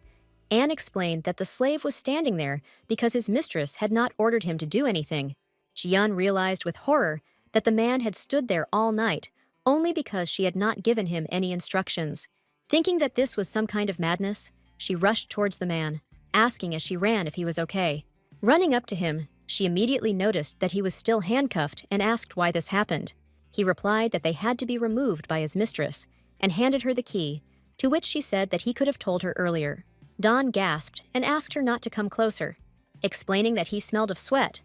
Anne explained that the slave was standing there because his mistress had not ordered him to do anything. Ji-yeon realized with horror that the man had stood there all night only because she had not given him any instructions. Thinking that this was some kind of madness, she rushed towards the man, asking as she ran if he was okay. Running up to him, she immediately noticed that he was still handcuffed and asked why this happened. He replied that they had to be removed by his mistress and handed her the key, to which she said that he could have told her earlier. Dawn gasped and asked her not to come closer, explaining that he smelled of sweat.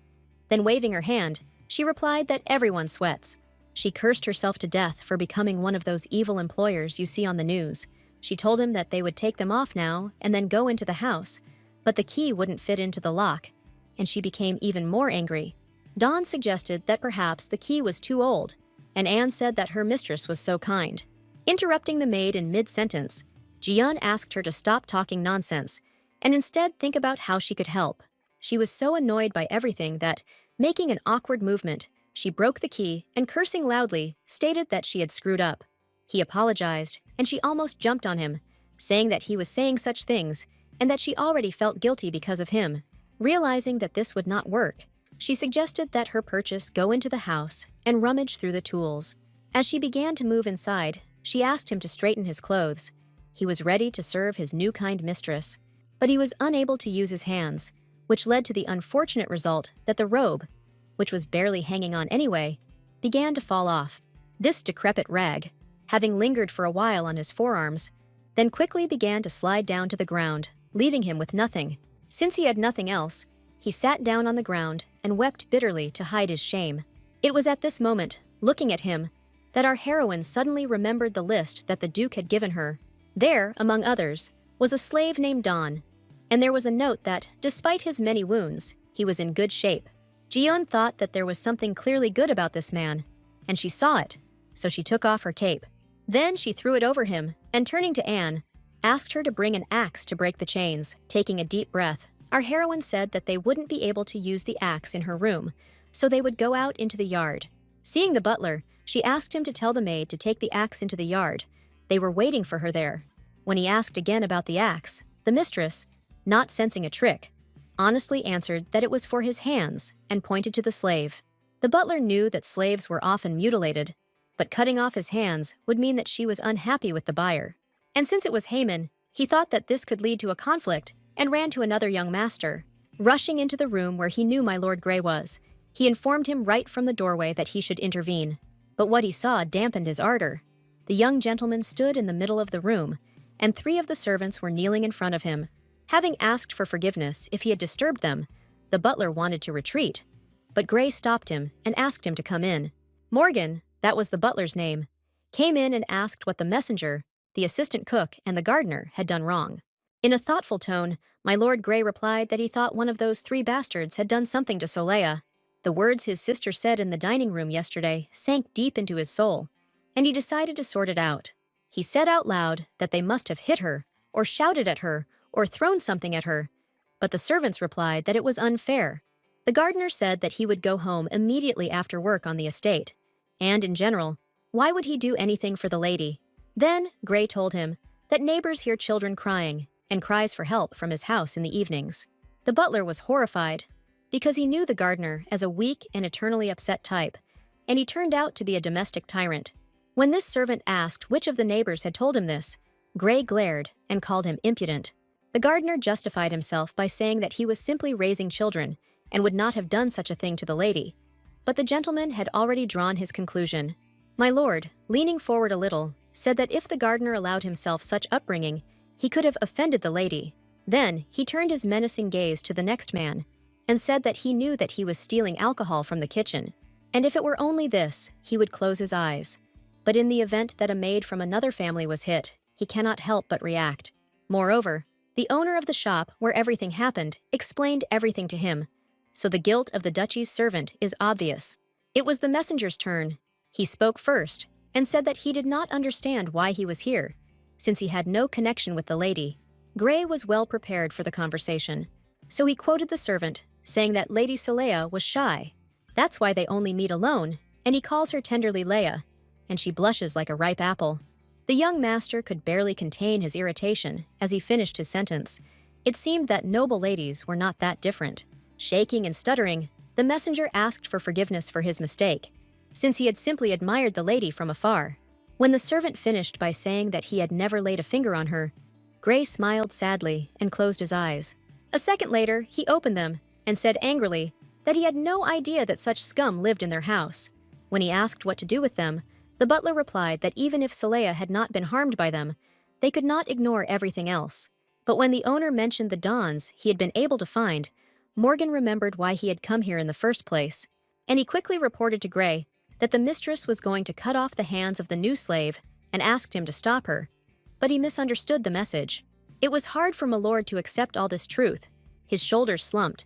Then waving her hand, she replied that everyone sweats. She cursed herself to death for becoming one of those evil employers you see on the news. She told him that they would take them off now and then go into the house, but the key wouldn't fit into the lock, and she became even more angry. Dawn suggested that perhaps the key was too old, and Anne said that her mistress was so kind. Interrupting the maid in mid-sentence, Ji-yeon asked her to stop talking nonsense and instead think about how she could help. She was so annoyed by everything that, making an awkward movement, she broke the key and, cursing loudly, stated that she had screwed up. He apologized, and she almost jumped on him, saying that he was saying such things and that she already felt guilty because of him. Realizing that this would not work, she suggested that her purchase go into the house and rummage through the tools. As she began to move inside, she asked him to straighten his clothes. He was ready to serve his new kind mistress, but he was unable to use his hands, which led to the unfortunate result that the robe, which was barely hanging on anyway, began to fall off. This decrepit rag, having lingered for a while on his forearms, then quickly began to slide down to the ground, leaving him with nothing. Since he had nothing else, he sat down on the ground and wept bitterly to hide his shame. It was at this moment, looking at him, that our heroine suddenly remembered the list that the Duke had given her. There, among others, was a slave named Dawn, and there was a note that, despite his many wounds, he was in good shape. Ji-yeon thought that there was something clearly good about this man, and she saw it, so she took off her cape. Then she threw it over him, and turning to Anne, asked her to bring an axe to break the chains. Taking a deep breath, our heroine said that they wouldn't be able to use the axe in her room, so they would go out into the yard. Seeing the butler, she asked him to tell the maid to take the axe into the yard. They were waiting for her there. When he asked again about the axe, the mistress, not sensing a trick, honestly answered that it was for his hands and pointed to the slave. The butler knew that slaves were often mutilated, but cutting off his hands would mean that she was unhappy with the buyer. And since it was Haman, he thought that this could lead to a conflict and ran to another young master. Rushing into the room where he knew my Lord Grey was, he informed him right from the doorway that he should intervene. But what he saw dampened his ardor. The young gentleman stood in the middle of the room, and 3 of the servants were kneeling in front of him. Having asked for forgiveness if he had disturbed them, the butler wanted to retreat. But Grey stopped him and asked him to come in. Morgan, that was the butler's name, came in and asked what the messenger, the assistant cook, and the gardener had done wrong. In a thoughtful tone, my Lord Grey replied that he thought one of those 3 bastards had done something to Solea. The words his sister said in the dining room yesterday sank deep into his soul, and he decided to sort it out. He said out loud that they must have hit her, or shouted at her, or thrown something at her, but the servants replied that it was unfair. The gardener said that he would go home immediately after work on the estate, and in general, why would he do anything for the lady? Then Grey told him that neighbors hear children crying and cries for help from his house in the evenings. The butler was horrified because he knew the gardener as a weak and eternally upset type, and he turned out to be a domestic tyrant. When this servant asked which of the neighbors had told him this, Grey glared and called him impudent. The gardener justified himself by saying that he was simply raising children and would not have done such a thing to the lady. But the gentleman had already drawn his conclusion. My lord, leaning forward a little, said that if the gardener allowed himself such upbringing, he could have offended the lady. Then he turned his menacing gaze to the next man and said that he knew that he was stealing alcohol from the kitchen, and if it were only this, he would close his eyes. But in the event that a maid from another family was hit, he cannot help but react. Moreover, the owner of the shop where everything happened explained everything to him, so the guilt of the duchy's servant is obvious. It was the messenger's turn. He spoke first and said that he did not understand why he was here, since he had no connection with the lady. Grey was well prepared for the conversation, so he quoted the servant, saying that Lady Solea was shy. That's why they only meet alone, and he calls her tenderly Leia, and she blushes like a ripe apple. The young master could barely contain his irritation as he finished his sentence. It seemed that noble ladies were not that different. Shaking and stuttering, the messenger asked for forgiveness for his mistake, since he had simply admired the lady from afar. When the servant finished by saying that he had never laid a finger on her, Grey smiled sadly and closed his eyes. A second later, he opened them and said angrily that he had no idea that such scum lived in their house. When he asked what to do with them, the butler replied that even if Solea had not been harmed by them, they could not ignore everything else. But when the owner mentioned the dons he had been able to find, Morgan remembered why he had come here in the first place, and he quickly reported to Grey that the mistress was going to cut off the hands of the new slave and asked him to stop her. But he misunderstood the message. It was hard for Milord to accept all this truth. His shoulders slumped,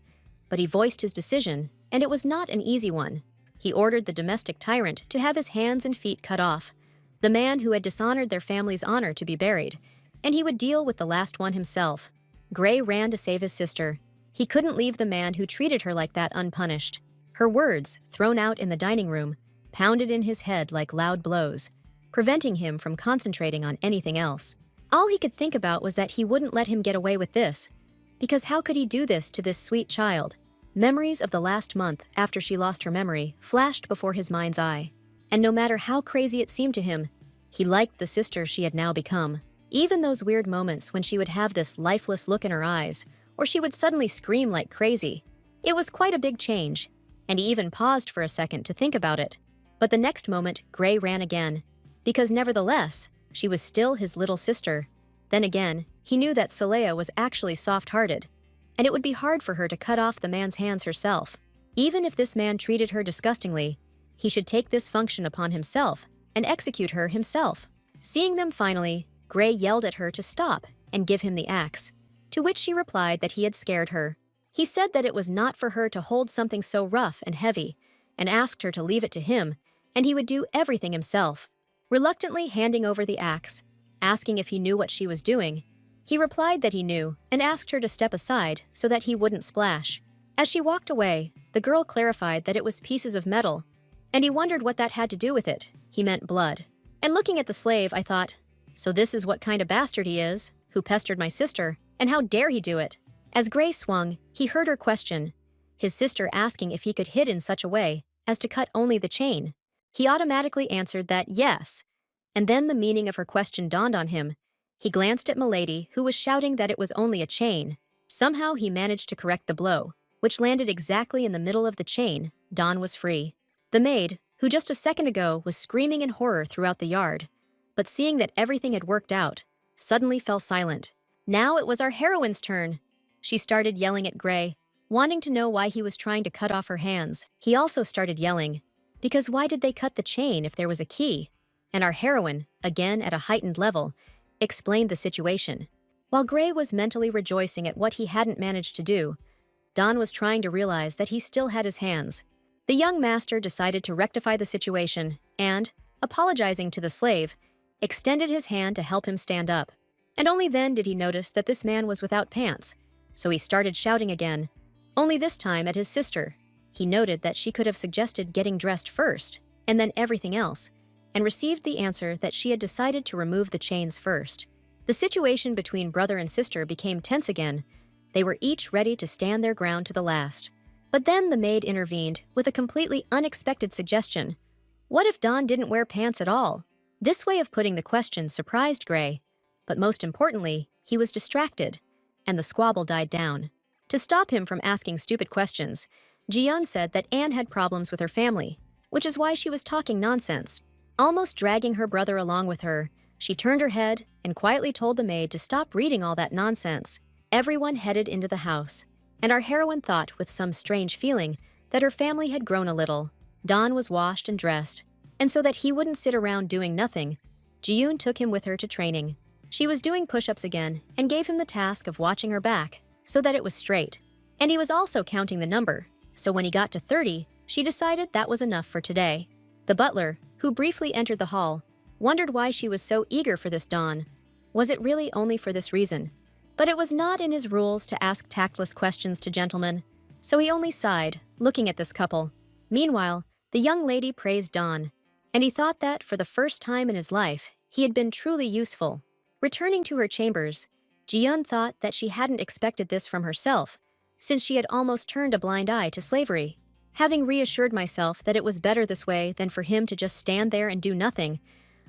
but he voiced his decision, and it was not an easy one. He ordered the domestic tyrant to have his hands and feet cut off, the man who had dishonored their family's honor to be buried, and he would deal with the last one himself. Grey ran to save his sister. He couldn't leave the man who treated her like that unpunished. Her words, thrown out in the dining room, pounded in his head like loud blows, preventing him from concentrating on anything else. All he could think about was that he wouldn't let him get away with this, because how could he do this to this sweet child? Memories of the last month after she lost her memory flashed before his mind's eye, and no matter how crazy it seemed to him, he liked the sister she had now become. Even those weird moments when she would have this lifeless look in her eyes, or she would suddenly scream like crazy. It was quite a big change, and he even paused for a second to think about it. But the next moment, Grey ran again, because nevertheless, she was still his little sister. Then again, he knew that Solea was actually soft-hearted, and it would be hard for her to cut off the man's hands herself. Even if this man treated her disgustingly, he should take this function upon himself and execute her himself. Seeing them finally, Grey yelled at her to stop and give him the axe, to which she replied that he had scared her. He said that it was not for her to hold something so rough and heavy, and asked her to leave it to him, and he would do everything himself. Reluctantly handing over the axe, asking if he knew what she was doing, he replied that he knew and asked her to step aside so that he wouldn't splash. As she walked away, the girl clarified that it was pieces of metal, and he wondered what that had to do with it. He meant blood. And looking at the slave, I thought, so this is what kind of bastard he is, who pestered my sister, and how dare he do it? As Grey swung, he heard her question, his sister asking if he could hit in such a way as to cut only the chain. He automatically answered that yes, and then the meaning of her question dawned on him. He glanced at Milady, who was shouting that it was only a chain. Somehow he managed to correct the blow, which landed exactly in the middle of the chain. Dawn was free. The maid, who just a second ago was screaming in horror throughout the yard, but seeing that everything had worked out, suddenly fell silent. Now it was our heroine's turn. She started yelling at Gray, wanting to know why he was trying to cut off her hands. He also started yelling, because why did they cut the chain if there was a key? And our heroine, again at a heightened level, explained the situation. While Gray was mentally rejoicing at what he hadn't managed to do, Don was trying to realize that he still had his hands. The young master decided to rectify the situation and, apologizing to the slave, extended his hand to help him stand up. And only then did he notice that this man was without pants, so he started shouting again, only this time at his sister. He noted that she could have suggested getting dressed first, and then everything else, and received the answer that she had decided to remove the chains first. The situation between brother and sister became tense again. They were each ready to stand their ground to the last. But then the maid intervened with a completely unexpected suggestion. What if Don didn't wear pants at all? This way of putting the question surprised Gray, but most importantly, he was distracted, and the squabble died down. To stop him from asking stupid questions, Ji-yeon said that Anne had problems with her family, which is why she was talking nonsense. Almost dragging her brother along with her, she turned her head and quietly told the maid to stop reading all that nonsense. Everyone headed into the house, and our heroine thought with some strange feeling that her family had grown a little. Don was washed and dressed, and so that he wouldn't sit around doing nothing, Ji-yoon took him with her to training. She was doing push-ups again and gave him the task of watching her back so that it was straight. And he was also counting the number, so when he got to 30, she decided that was enough for today. The butler, who briefly entered the hall, wondered why she was so eager for this Dawn. Was it really only for this reason? But it was not in his rules to ask tactless questions to gentlemen, so he only sighed, looking at this couple. Meanwhile, the young lady praised Dawn, and he thought that, for the first time in his life, he had been truly useful. Returning to her chambers, Ji-yeon thought that she hadn't expected this from herself, since she had almost turned a blind eye to slavery. Having reassured myself that it was better this way than for him to just stand there and do nothing,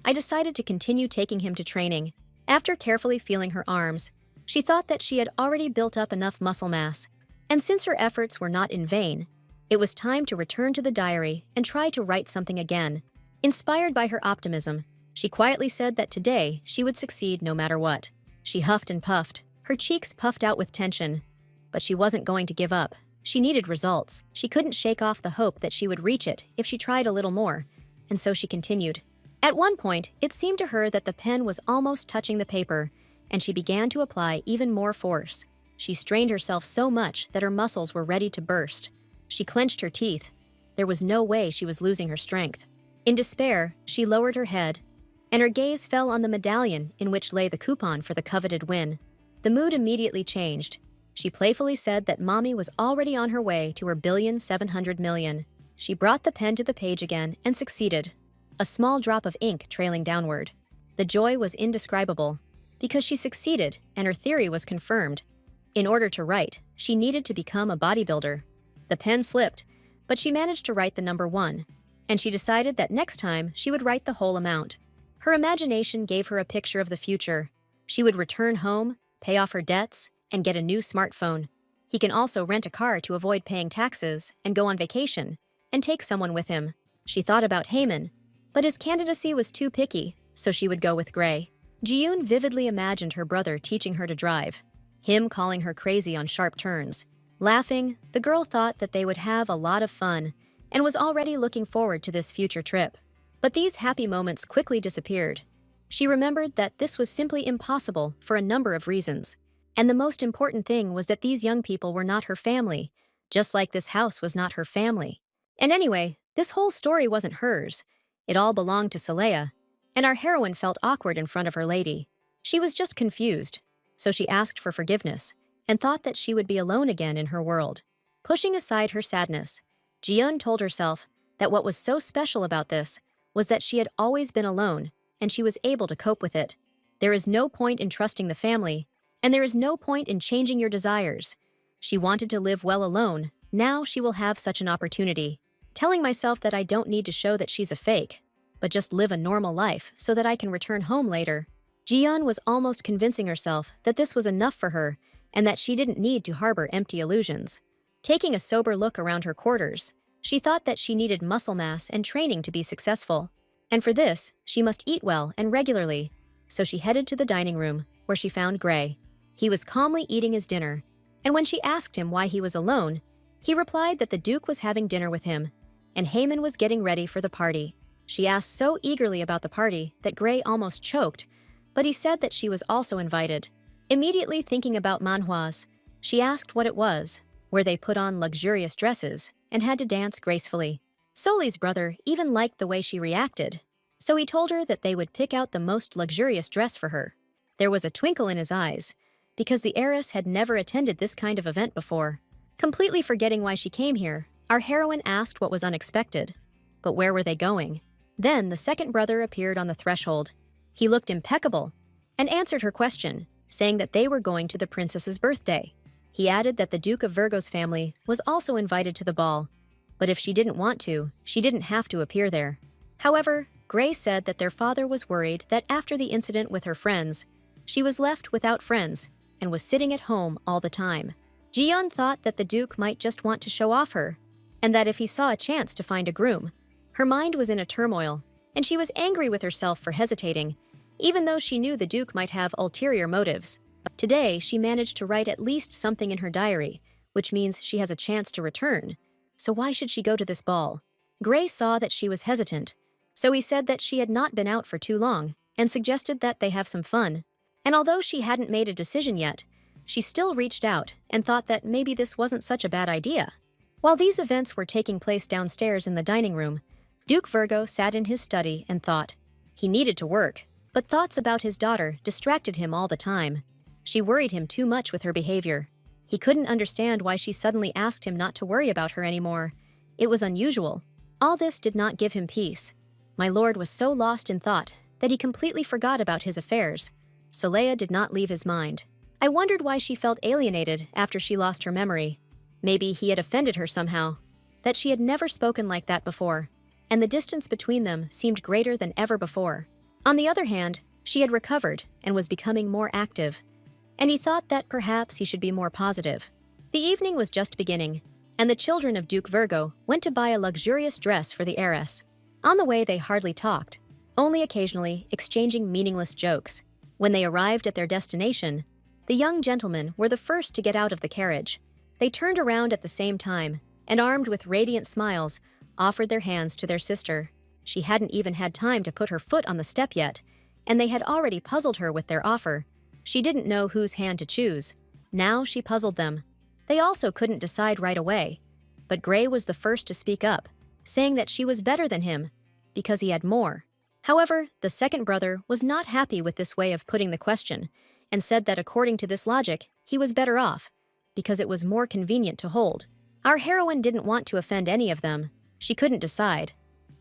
I decided to continue taking him to training. After carefully feeling her arms, she thought that she had already built up enough muscle mass, and since her efforts were not in vain, it was time to return to the diary and try to write something again. Inspired by her optimism, she quietly said that today she would succeed no matter what. She huffed and puffed, her cheeks puffed out with tension. But she wasn't going to give up. She needed results. She couldn't shake off the hope that she would reach it if she tried a little more, and so she continued. At one point, it seemed to her that the pen was almost touching the paper, and she began to apply even more force. She strained herself so much that her muscles were ready to burst. She clenched her teeth. There was no way she was losing her strength. In despair, she lowered her head, and her gaze fell on the medallion in which lay the coupon for the coveted win. The mood immediately changed. She playfully said that Mommy was already on her way to her 1,700,000,000. She brought the pen to the page again and succeeded, a small drop of ink trailing downward. The joy was indescribable, because she succeeded and her theory was confirmed. In order to write, she needed to become a bodybuilder. The pen slipped, but she managed to write the number 1, and she decided that next time she would write the whole amount. Her imagination gave her a picture of the future. She would return home, pay off her debts, and get a new smartphone. He can also rent a car to avoid paying taxes and go on vacation, and take someone with him. She thought about Heyman, but his candidacy was too picky, so she would go with Gray. Ji-yoon vividly imagined her brother teaching her to drive, him calling her crazy on sharp turns. Laughing, the girl thought that they would have a lot of fun, and was already looking forward to this future trip. But these happy moments quickly disappeared. She remembered that this was simply impossible for a number of reasons. And the most important thing was that these young people were not her family, just like this house was not her family. And anyway, this whole story wasn't hers. It all belonged to Saleha, and our heroine felt awkward in front of her lady. She was just confused, so she asked for forgiveness, and thought that she would be alone again in her world. Pushing aside her sadness, Ji-yeon told herself that what was so special about this was that she had always been alone, and she was able to cope with it. There is no point in trusting the family, and there is no point in changing your desires. She wanted to live well alone. Now she will have such an opportunity. Telling myself that I don't need to show that she's a fake, but just live a normal life so that I can return home later. Ji-yeon was almost convincing herself that this was enough for her, and that she didn't need to harbor empty illusions. Taking a sober look around her quarters, she thought that she needed muscle mass and training to be successful. And for this, she must eat well and regularly. So she headed to the dining room, where she found Gray. He was calmly eating his dinner, and when she asked him why he was alone, he replied that the Duke was having dinner with him, and Haman was getting ready for the party. She asked so eagerly about the party that Gray almost choked, but he said that she was also invited. Immediately thinking about Manhwas, she asked what it was, where they put on luxurious dresses and had to dance gracefully. Soli's brother even liked the way she reacted, so he told her that they would pick out the most luxurious dress for her. There was a twinkle in his eyes, because the heiress had never attended this kind of event before. Completely forgetting why she came here, our heroine asked what was unexpected. But where were they going? Then the second brother appeared on the threshold. He looked impeccable and answered her question, saying that they were going to the princess's birthday. He added that the Duke of Virgo's family was also invited to the ball, but if she didn't want to, she didn't have to appear there. However, Gray said that their father was worried that after the incident with her friends, she was left without friends and was sitting at home all the time. Jiyeon thought that the Duke might just want to show off her, and that if he saw a chance to find a groom. Her mind was in a turmoil, and she was angry with herself for hesitating, even though she knew the Duke might have ulterior motives. Today, she managed to write at least something in her diary, which means she has a chance to return. So why should she go to this ball? Gray saw that she was hesitant, so he said that she had not been out for too long and suggested that they have some fun. And although she hadn't made a decision yet, she still reached out and thought that maybe this wasn't such a bad idea. While these events were taking place downstairs in the dining room, Duke Virgo sat in his study and thought. He needed to work, but thoughts about his daughter distracted him all the time. She worried him too much with her behavior. He couldn't understand why she suddenly asked him not to worry about her anymore. It was unusual. All this did not give him peace. My lord was so lost in thought that he completely forgot about his affairs. Soleil did not leave his mind. I wondered why she felt alienated after she lost her memory. Maybe he had offended her somehow, that she had never spoken like that before, and the distance between them seemed greater than ever before. On the other hand, she had recovered and was becoming more active, and he thought that perhaps he should be more positive. The evening was just beginning, and the children of Duke Virgo went to buy a luxurious dress for the heiress. On the way, they hardly talked, only occasionally exchanging meaningless jokes. When they arrived at their destination, the young gentlemen were the first to get out of the carriage. They turned around at the same time, and armed with radiant smiles, offered their hands to their sister. She hadn't even had time to put her foot on the step yet, and they had already puzzled her with their offer. She didn't know whose hand to choose. Now she puzzled them. They also couldn't decide right away, but Gray was the first to speak up, saying that she was better than him, because he had more. However, the second brother was not happy with this way of putting the question, and said that according to this logic, he was better off, because it was more convenient to hold. Our heroine didn't want to offend any of them. She couldn't decide,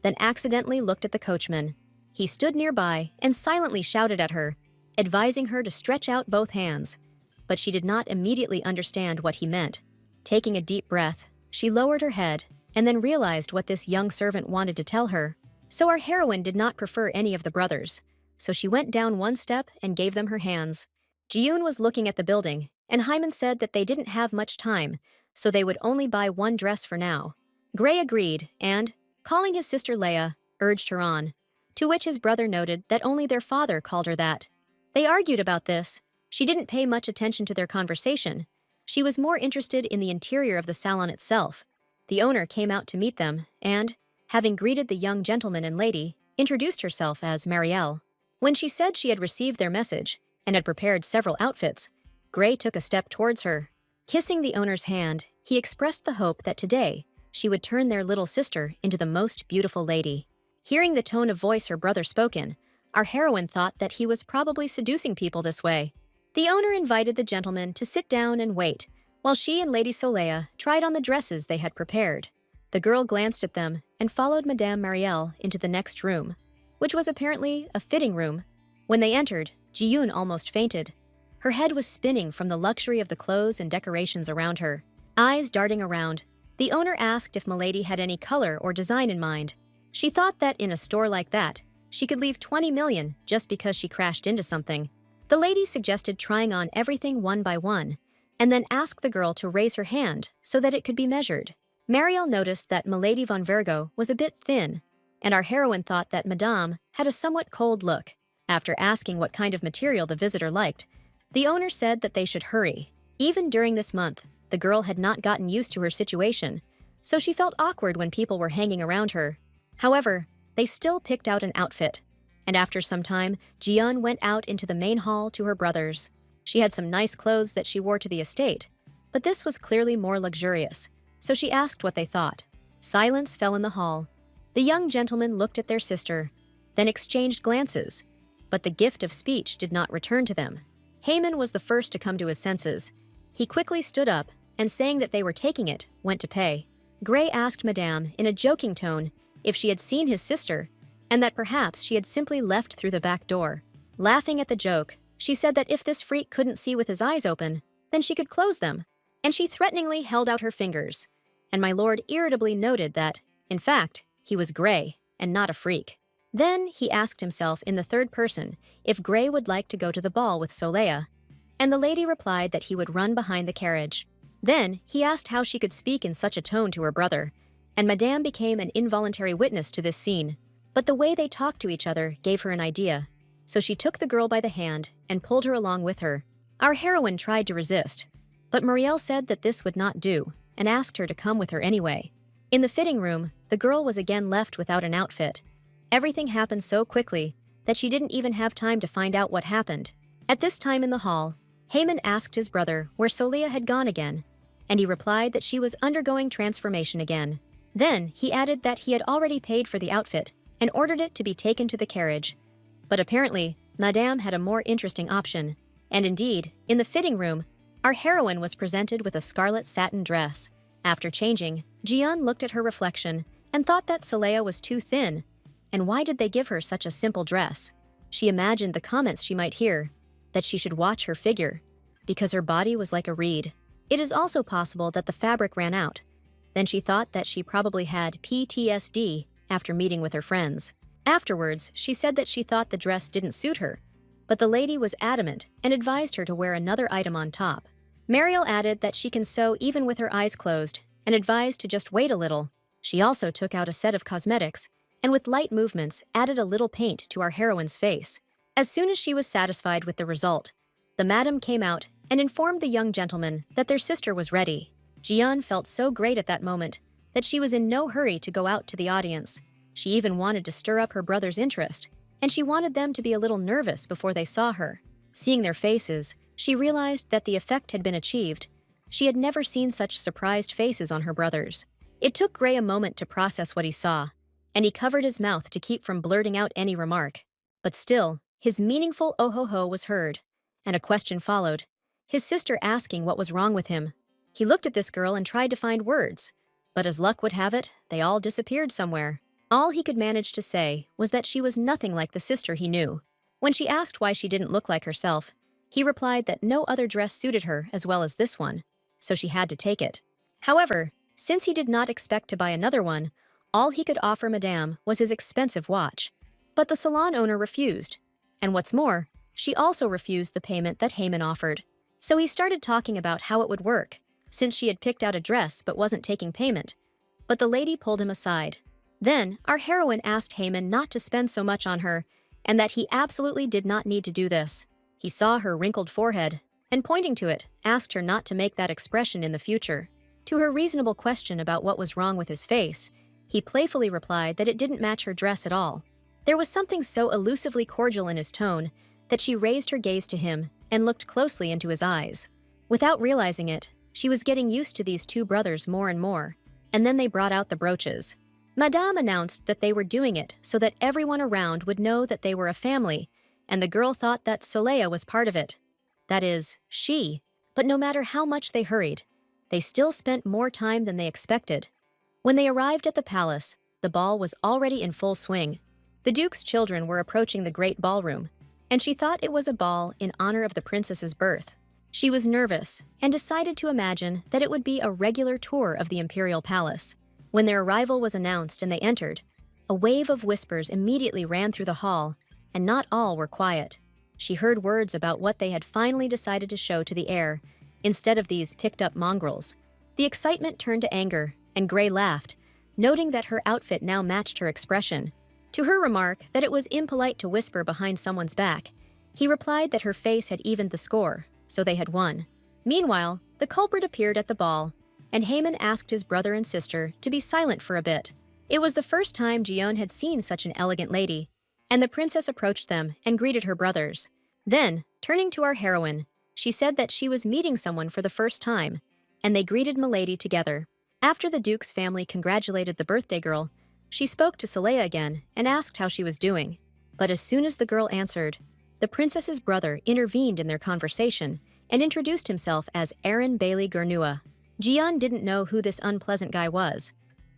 then accidentally looked at the coachman. He stood nearby and silently shouted at her, advising her to stretch out both hands, but she did not immediately understand what he meant. Taking a deep breath, she lowered her head and then realized what this young servant wanted to tell her. So our heroine did not prefer any of the brothers, so she went down one step and gave them her hands. Jiyoon was looking at the building, and Hyman said that they didn't have much time, so they would only buy one dress for now. Gray agreed and, calling his sister Leia, urged her on, to which his brother noted that only their father called her that. They argued about this. She didn't pay much attention to their conversation. She was more interested in the interior of the salon itself. The owner came out to meet them and, having greeted the young gentleman and lady, introduced herself as Marielle. When she said she had received their message and had prepared several outfits, Gray took a step towards her. Kissing the owner's hand, he expressed the hope that today she would turn their little sister into the most beautiful lady. Hearing the tone of voice her brother spoke in, our heroine thought that he was probably seducing people this way. The owner invited the gentleman to sit down and wait, while she and Lady Soleil tried on the dresses they had prepared. The girl glanced at them and followed Madame Marielle into the next room, which was apparently a fitting room. When they entered, Jiyoon almost fainted. Her head was spinning from the luxury of the clothes and decorations around her. Eyes darting around, the owner asked if Milady had any color or design in mind. She thought that in a store like that, she could leave 20 million just because she crashed into something. The lady suggested trying on everything one by one, and then asked the girl to raise her hand so that it could be measured. Mariel noticed that Milady von Virgo was a bit thin, and our heroine thought that Madame had a somewhat cold look. After asking what kind of material the visitor liked, the owner said that they should hurry. Even during this month, the girl had not gotten used to her situation, so she felt awkward when people were hanging around her. However, they still picked out an outfit, and after some time, Jian went out into the main hall to her brothers. She had some nice clothes that she wore to the estate, but this was clearly more luxurious, so she asked what they thought. Silence fell in the hall. The young gentlemen looked at their sister, then exchanged glances, but the gift of speech did not return to them. Haman was the first to come to his senses. He quickly stood up, and saying that they were taking it, went to pay. Gray asked Madame, in a joking tone, if she had seen his sister, and that perhaps she had simply left through the back door. Laughing at the joke, she said that if this freak couldn't see with his eyes open, then she could close them, and she threateningly held out her fingers. And my lord irritably noted that, in fact, he was Gray, and not a freak. Then he asked himself in the third person if Gray would like to go to the ball with Soleil, and the lady replied that he would run behind the carriage. Then he asked how she could speak in such a tone to her brother, and Madame became an involuntary witness to this scene. But the way they talked to each other gave her an idea, so she took the girl by the hand and pulled her along with her. Our heroine tried to resist, but Marielle said that this would not do, and asked her to come with her anyway. In the fitting room, the girl was again left without an outfit. Everything happened so quickly that she didn't even have time to find out what happened. At this time in the hall, Haman asked his brother where Soleil had gone again, and he replied that she was undergoing transformation again. Then he added that he had already paid for the outfit and ordered it to be taken to the carriage. But apparently, Madame had a more interesting option, and indeed, in the fitting room, our heroine was presented with a scarlet satin dress. After changing, Jian looked at her reflection and thought that Soleil was too thin, and why did they give her such a simple dress? She imagined the comments she might hear, that she should watch her figure, because her body was like a reed. It is also possible that the fabric ran out. Then she thought that she probably had PTSD after meeting with her friends. Afterwards, she said that she thought the dress didn't suit her, but the lady was adamant and advised her to wear another item on top. Mariel added that she can sew even with her eyes closed and advised to just wait a little. She also took out a set of cosmetics and with light movements added a little paint to our heroine's face. As soon as she was satisfied with the result, the madam came out and informed the young gentleman that their sister was ready. Jian felt so great at that moment that she was in no hurry to go out to the audience. She even wanted to stir up her brother's interest, and she wanted them to be a little nervous before they saw her. Seeing their faces, she realized that the effect had been achieved. She had never seen such surprised faces on her brothers. It took Gray a moment to process what he saw, and he covered his mouth to keep from blurting out any remark. But still, his meaningful oh-ho-ho was heard, and a question followed, his sister asking what was wrong with him. He looked at this girl and tried to find words, but as luck would have it, they all disappeared somewhere. All he could manage to say was that she was nothing like the sister he knew. When she asked why she didn't look like herself, he replied that no other dress suited her as well as this one, so she had to take it. However, since he did not expect to buy another one, all he could offer Madame was his expensive watch. But the salon owner refused, and what's more, she also refused the payment that Haman offered. So he started talking about how it would work, since she had picked out a dress but wasn't taking payment. But the lady pulled him aside. Then, our heroine asked Haman not to spend so much on her, and that he absolutely did not need to do this. He saw her wrinkled forehead, and pointing to it, asked her not to make that expression in the future. To her reasonable question about what was wrong with his face, he playfully replied that it didn't match her dress at all. There was something so elusively cordial in his tone that she raised her gaze to him and looked closely into his eyes. Without realizing it, she was getting used to these two brothers more and more, and then they brought out the brooches. Madame announced that they were doing it so that everyone around would know that they were a family, and the girl thought that Soleil was part of it. That is, she. But no matter how much they hurried, they still spent more time than they expected. When they arrived at the palace, the ball was already in full swing. The Duke's children were approaching the great ballroom, and she thought it was a ball in honor of the princess's birth. She was nervous and decided to imagine that it would be a regular tour of the imperial palace. When their arrival was announced and they entered, a wave of whispers immediately ran through the hall, and not all were quiet. She heard words about what they had finally decided to show to the heir, instead of these picked-up mongrels. The excitement turned to anger, and Gray laughed, noting that her outfit now matched her expression. To her remark that it was impolite to whisper behind someone's back, he replied that her face had evened the score, so they had won. Meanwhile, the culprit appeared at the ball, and Haman asked his brother and sister to be silent for a bit. It was the first time Jeon had seen such an elegant lady, and the princess approached them and greeted her brothers. Then, turning to our heroine, she said that she was meeting someone for the first time, and they greeted Milady together. After the Duke's family congratulated the birthday girl, she spoke to Saleya again and asked how she was doing. But as soon as the girl answered, the princess's brother intervened in their conversation and introduced himself as Aaron Bailey Gurnua. Jeon didn't know who this unpleasant guy was,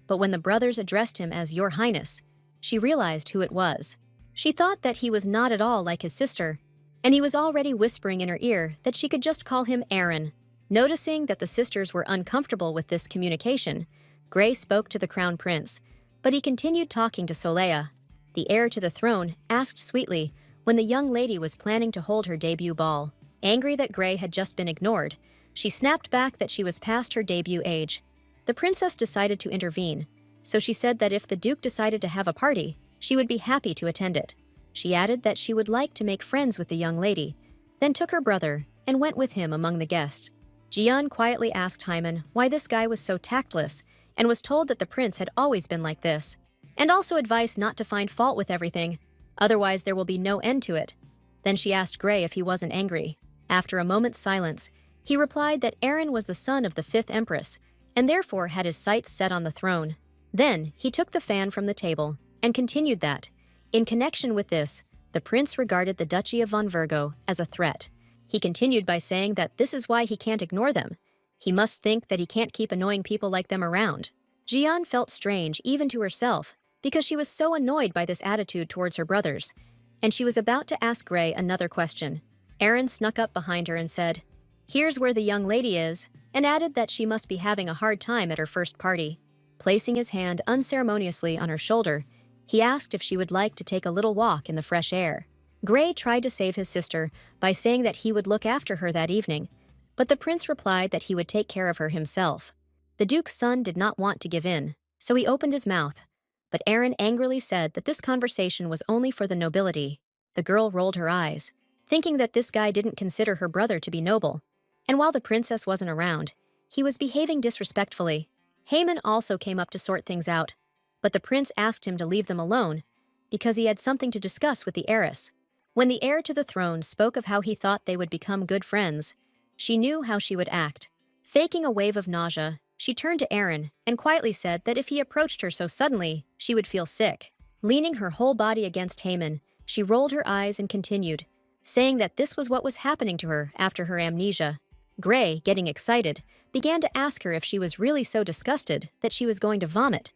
but when the brothers addressed him as Your Highness, she realized who it was. She thought that he was not at all like his sister, and he was already whispering in her ear that she could just call him Aaron. Noticing that the sisters were uncomfortable with this communication, Gray spoke to the crown prince, but he continued talking to Saleya. The heir to the throne asked sweetly when the young lady was planning to hold her debut ball. Angry that Gray had just been ignored, she snapped back that she was past her debut age. The princess decided to intervene, so she said that if the Duke decided to have a party, she would be happy to attend it. She added that she would like to make friends with the young lady, then took her brother and went with him among the guests. Jeon quietly asked Hyman why this guy was so tactless and was told that the prince had always been like this, and also advised not to find fault with everything, otherwise there will be no end to it. Then she asked Gray if he wasn't angry. After a moment's silence, he replied that Aaron was the son of the 5th Empress, and therefore had his sights set on the throne. Then he took the fan from the table and continued that, in connection with this, the prince regarded the Duchy of von Virgo as a threat. He continued by saying that this is why he can't ignore them. He must think that he can't keep annoying people like them around. Jeon felt strange even to herself because she was so annoyed by this attitude towards her brothers, and she was about to ask Gray another question. Aaron snuck up behind her and said, "Here's where the young lady is," and added that she must be having a hard time at her first party. Placing his hand unceremoniously on her shoulder, he asked if she would like to take a little walk in the fresh air. Gray tried to save his sister by saying that he would look after her that evening, but the prince replied that he would take care of her himself. The Duke's son did not want to give in, so he opened his mouth, but Aaron angrily said that this conversation was only for the nobility. The girl rolled her eyes, thinking that this guy didn't consider her brother to be noble, and while the princess wasn't around, he was behaving disrespectfully. Haman also came up to sort things out, but the prince asked him to leave them alone because he had something to discuss with the heiress. When the heir to the throne spoke of how he thought they would become good friends, she knew how she would act. Faking a wave of nausea, she turned to Aaron and quietly said that if he approached her so suddenly, she would feel sick. Leaning her whole body against Haman, she rolled her eyes and continued, saying that this was what was happening to her after her amnesia. Gray, getting excited, began to ask her if she was really so disgusted that she was going to vomit,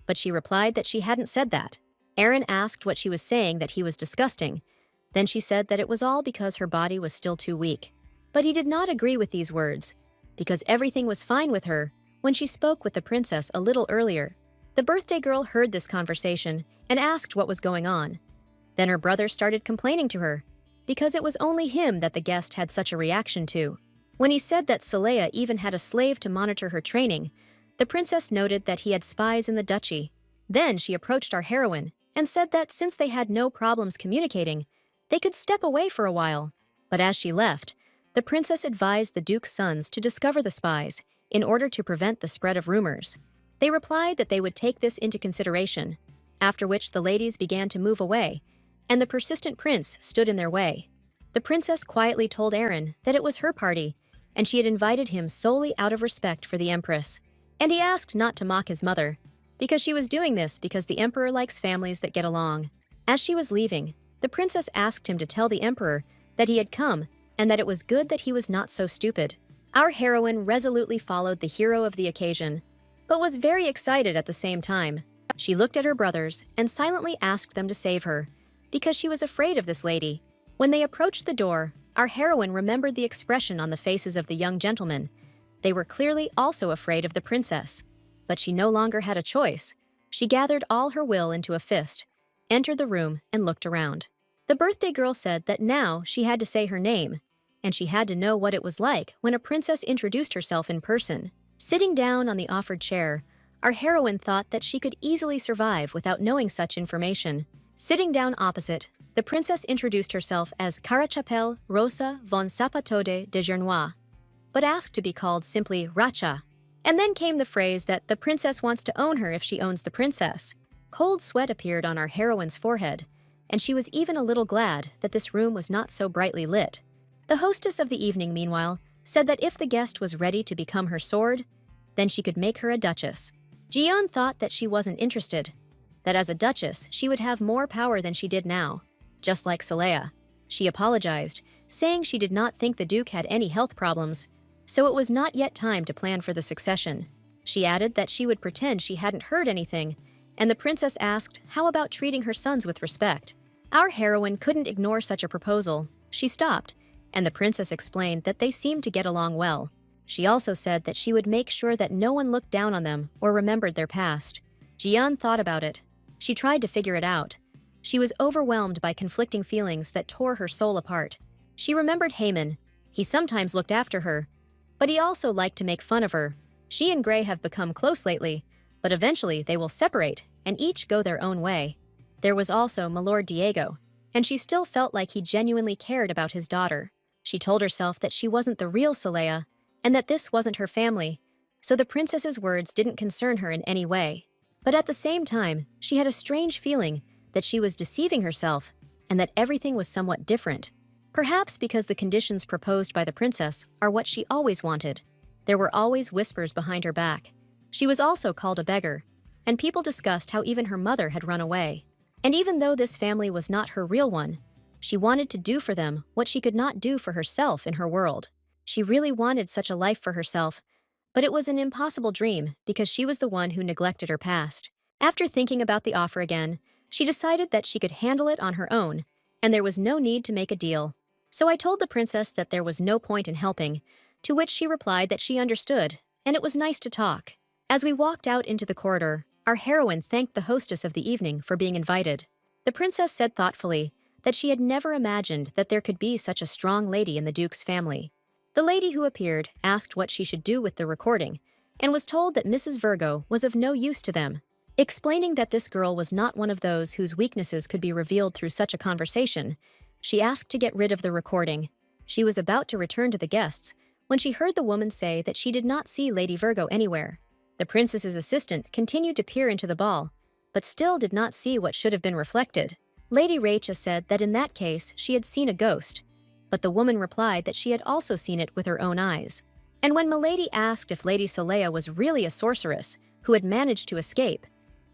but she replied that she hadn't said that. Aaron asked what she was saying that he was disgusting. Then she said that it was all because her body was still too weak. But he did not agree with these words, because everything was fine with her when she spoke with the princess a little earlier. The birthday girl heard this conversation and asked what was going on. Then her brother started complaining to her, because it was only him that the guest had such a reaction to. When he said that Saleya even had a slave to monitor her training, the princess noted that he had spies in the duchy. Then she approached our heroine and said that since they had no problems communicating, they could step away for a while. But as she left, the princess advised the Duke's sons to discover the spies in order to prevent the spread of rumors. They replied that they would take this into consideration, after which the ladies began to move away, and the persistent prince stood in their way. The princess quietly told Aaron that it was her party, and she had invited him solely out of respect for the empress. And he asked not to mock his mother, because she was doing this because the emperor likes families that get along. As she was leaving, the princess asked him to tell the emperor that he had come and that it was good that he was not so stupid. Our heroine resolutely followed the hero of the occasion, but was very excited at the same time. She looked at her brothers and silently asked them to save her, because she was afraid of this lady. When they approached the door, our heroine remembered the expression on the faces of the young gentlemen. They were clearly also afraid of the princess, but she no longer had a choice. She gathered all her will into a fist, entered the room, and looked around. The birthday girl said that now she had to say her name, and she had to know what it was like when a princess introduced herself in person. Sitting down on the offered chair, our heroine thought that she could easily survive without knowing such information. Sitting down opposite, the princess introduced herself as Carachapelle Rosa von Sapatode de Gernois, but asked to be called simply Racha. And then came the phrase that the princess wants to own her if she owns the princess. Cold sweat appeared on our heroine's forehead, and she was even a little glad that this room was not so brightly lit. The hostess of the evening, meanwhile, said that if the guest was ready to become her sword, then she could make her a duchess. Jian thought that she wasn't interested, that as a duchess she would have more power than she did now. Just like Saleya, she apologized, saying she did not think the duke had any health problems, so it was not yet time to plan for the succession. She added that she would pretend she hadn't heard anything, and the princess asked how about treating her sons with respect. Our heroine couldn't ignore such a proposal. She stopped, and the princess explained that they seemed to get along well. She also said that she would make sure that no one looked down on them or remembered their past. Jian thought about it. She tried to figure it out. She was overwhelmed by conflicting feelings that tore her soul apart. She remembered Haman. He sometimes looked after her, but he also liked to make fun of her. She and Gray have become close lately, but eventually they will separate and each go their own way. There was also Milord Diego, and she still felt like he genuinely cared about his daughter. She told herself that she wasn't the real Saleya, and that this wasn't her family, so the princess's words didn't concern her in any way. But at the same time, she had a strange feeling that she was deceiving herself and that everything was somewhat different. Perhaps because the conditions proposed by the princess are what she always wanted. There were always whispers behind her back. She was also called a beggar, and people discussed how even her mother had run away. And even though this family was not her real one, she wanted to do for them what she could not do for herself in her world. She really wanted such a life for herself, but it was an impossible dream because she was the one who neglected her past. After thinking about the offer again, she decided that she could handle it on her own, and there was no need to make a deal. So I told the princess that there was no point in helping, to which she replied that she understood, and it was nice to talk. As we walked out into the corridor, our heroine thanked the hostess of the evening for being invited. The princess said thoughtfully that she had never imagined that there could be such a strong lady in the duke's family. The lady who appeared asked what she should do with the recording, and was told that Mrs. Virgo was of no use to them. Explaining that this girl was not one of those whose weaknesses could be revealed through such a conversation, she asked to get rid of the recording. She was about to return to the guests when she heard the woman say that she did not see Lady Virgo anywhere. The princess's assistant continued to peer into the ball, but still did not see what should have been reflected. Lady Rachel said that in that case she had seen a ghost, but the woman replied that she had also seen it with her own eyes. And when Milady asked if Lady Saleya was really a sorceress who had managed to escape,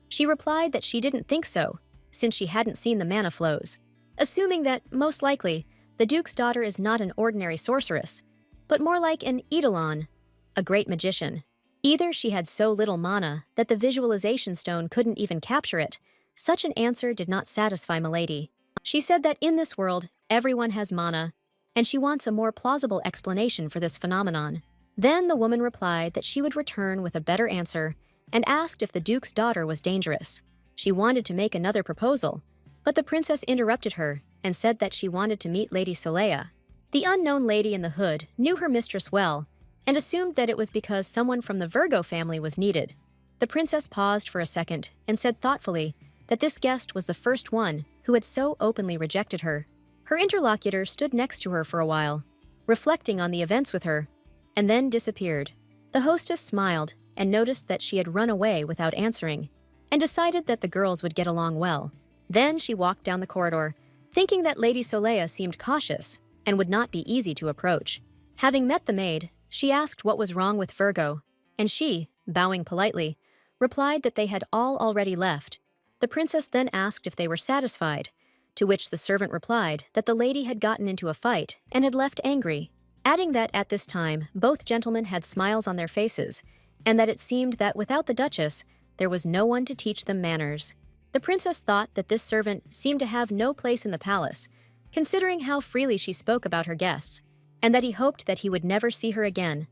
she replied that she didn't think so, since she hadn't seen the mana flows, assuming that, most likely, the Duke's daughter is not an ordinary sorceress, but more like an Eidolon, a great magician. Either she had so little mana that the visualization stone couldn't even capture it. Such an answer did not satisfy Milady. She said that in this world, everyone has mana, and she wants a more plausible explanation for this phenomenon. Then the woman replied that she would return with a better answer and asked if the Duke's daughter was dangerous. She wanted to make another proposal, but the princess interrupted her and said that she wanted to meet Lady Saleya. The unknown lady in the hood knew her mistress well and assumed that it was because someone from the Virgo family was needed. The princess paused for a second and said thoughtfully that this guest was the first one who had so openly rejected her. Her interlocutor stood next to her for a while, reflecting on the events with her, and then disappeared. The hostess smiled and noticed that she had run away without answering, and decided that the girls would get along well. Then she walked down the corridor, thinking that Lady Saleya seemed cautious and would not be easy to approach. Having met the maid, she asked what was wrong with Virgo, and she, bowing politely, replied that they had all already left. The princess then asked if they were satisfied, to which the servant replied that the lady had gotten into a fight and had left angry, adding that at this time both gentlemen had smiles on their faces, and that it seemed that without the Duchess, there was no one to teach them manners. The princess thought that this servant seemed to have no place in the palace, considering how freely she spoke about her guests, and that he hoped that he would never see her again.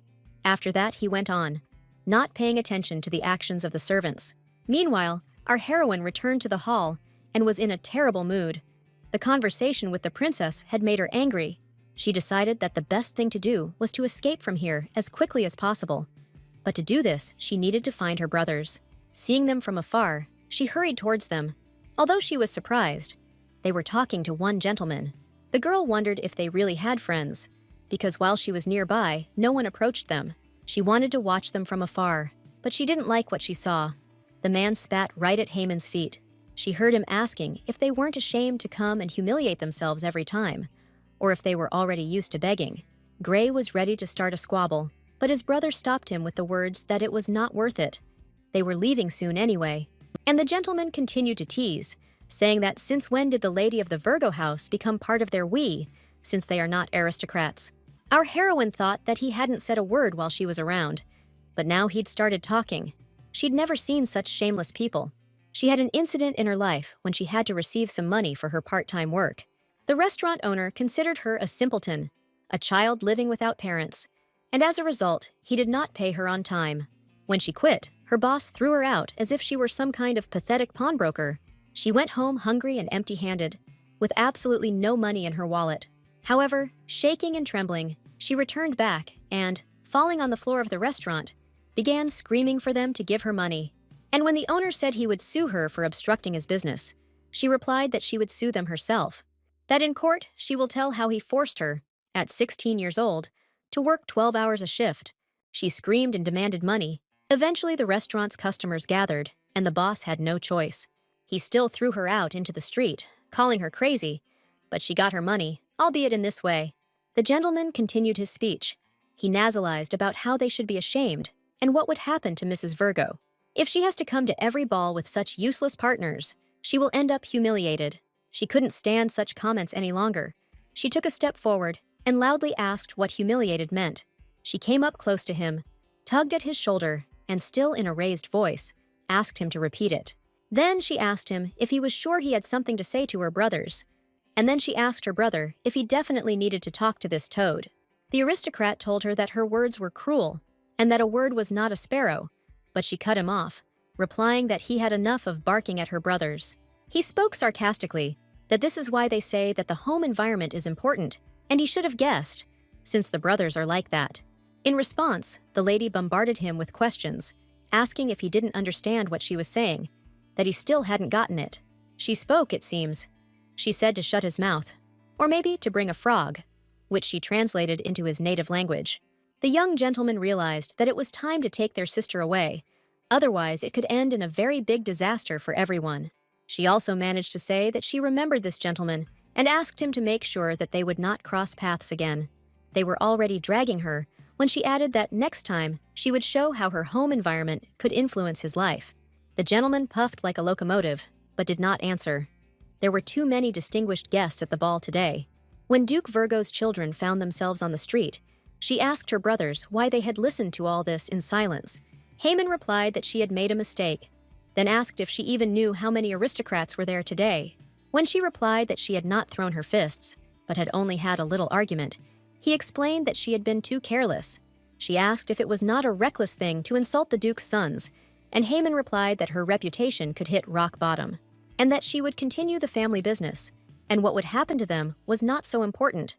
After that, he went on, not paying attention to the actions of the servants. Meanwhile, our heroine returned to the hall and was in a terrible mood. The conversation with the princess had made her angry. She decided that the best thing to do was to escape from here as quickly as possible. But to do this, she needed to find her brothers. Seeing them from afar, she hurried towards them. Although she was surprised, they were talking to one gentleman. The girl wondered if they really had friends, because while she was nearby, no one approached them. She wanted to watch them from afar, but she didn't like what she saw. The man spat right at Haman's feet. She heard him asking if they weren't ashamed to come and humiliate themselves every time, or if they were already used to begging. Gray was ready to start a squabble, but his brother stopped him with the words that it was not worth it. They were leaving soon anyway. And the gentleman continued to tease, saying that since when did the lady of the Virgo house become part of their we, since they are not aristocrats? Our heroine thought that he hadn't said a word while she was around, but now he'd started talking. She'd never seen such shameless people. She had an incident in her life when she had to receive some money for her part-time work. The restaurant owner considered her a simpleton, a child living without parents, and as a result, he did not pay her on time. When she quit, her boss threw her out as if she were some kind of pathetic pawnbroker. She went home hungry and empty-handed, with absolutely no money in her wallet. However, shaking and trembling, she returned back and, falling on the floor of the restaurant, began screaming for them to give her money. And when the owner said he would sue her for obstructing his business, she replied that she would sue them herself. That in court, she will tell how he forced her, at 16 years old, to work 12 hours a shift. She screamed and demanded money. Eventually, the restaurant's customers gathered, and the boss had no choice. He still threw her out into the street, calling her crazy, but she got her money, albeit in this way. The gentleman continued his speech. He nasalized about how they should be ashamed and what would happen to Mrs. Virgo. If she has to come to every ball with such useless partners, she will end up humiliated. She couldn't stand such comments any longer. She took a step forward and loudly asked what humiliated meant. She came up close to him, tugged at his shoulder, and still in a raised voice, asked him to repeat it. Then she asked him if he was sure he had something to say to her brothers. And then she asked her brother if he definitely needed to talk to this toad. The aristocrat told her that her words were cruel, and that a word was not a sparrow, but she cut him off, replying that he had enough of barking at her brothers. He spoke sarcastically, that this is why they say that the home environment is important, and he should have guessed, since the brothers are like that. In response, the lady bombarded him with questions, asking if he didn't understand what she was saying, that he still hadn't gotten it. She spoke, it seems. She said to shut his mouth, or maybe to bring a frog, which she translated into his native language. The young gentleman realized that it was time to take their sister away, otherwise it could end in a very big disaster for everyone. She also managed to say that she remembered this gentleman and asked him to make sure that they would not cross paths again. They were already dragging her when she added that next time she would show how her home environment could influence his life. The gentleman puffed like a locomotive, but did not answer. There were too many distinguished guests at the ball today. When Duke Virgo's children found themselves on the street, she asked her brothers why they had listened to all this in silence. Haman replied that she had made a mistake, then asked if she even knew how many aristocrats were there today. When she replied that she had not thrown her fists, but had only had a little argument, he explained that she had been too careless. She asked if it was not a reckless thing to insult the Duke's sons, and Haman replied that her reputation could hit rock bottom, and that she would continue the family business, and what would happen to them was not so important.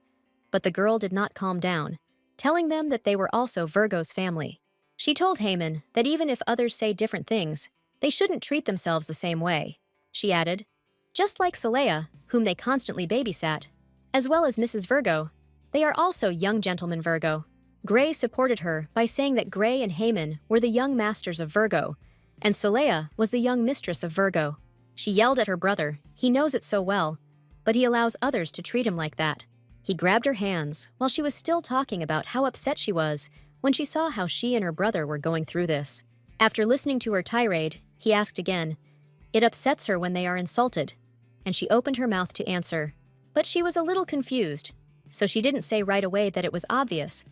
But the girl did not calm down, telling them that they were also Virgo's family. She told Haman that even if others say different things, they shouldn't treat themselves the same way. She added, just like Saleha, whom they constantly babysat, as well as Mrs. Virgo, they are also young gentlemen Virgo. Gray supported her by saying that Gray and Haman were the young masters of Virgo, and Saleha was the young mistress of Virgo. She yelled at her brother, he knows it so well, but he allows others to treat him like that. He grabbed her hands while she was still talking about how upset she was when she saw how she and her brother were going through this. After listening to her tirade, he asked again. It upsets her when they are insulted, and she opened her mouth to answer. But she was a little confused, so she didn't say right away that it was obvious,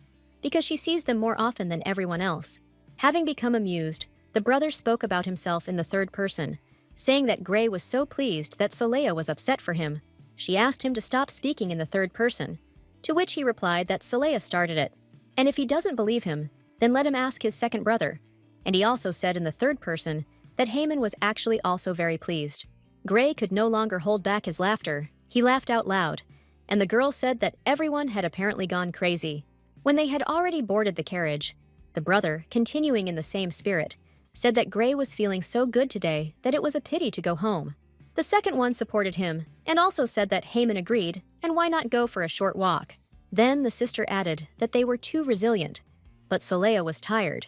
because she sees them more often than everyone else. Having become amused, the brother spoke about himself in the third person, saying that Gray was so pleased that Saleha was upset for him. She asked him to stop speaking in the third person, to which he replied that Saleha started it, and if he doesn't believe him, then let him ask his second brother. And he also said in the third person that Haman was actually also very pleased. Gray could no longer hold back his laughter. He laughed out loud, and the girl said that everyone had apparently gone crazy. When they had already boarded the carriage, the brother, continuing in the same spirit, said that Gray was feeling so good today that it was a pity to go home. The second one supported him and also said that Haman agreed, and why not go for a short walk. Then the sister added that they were too resilient, but Solea was tired,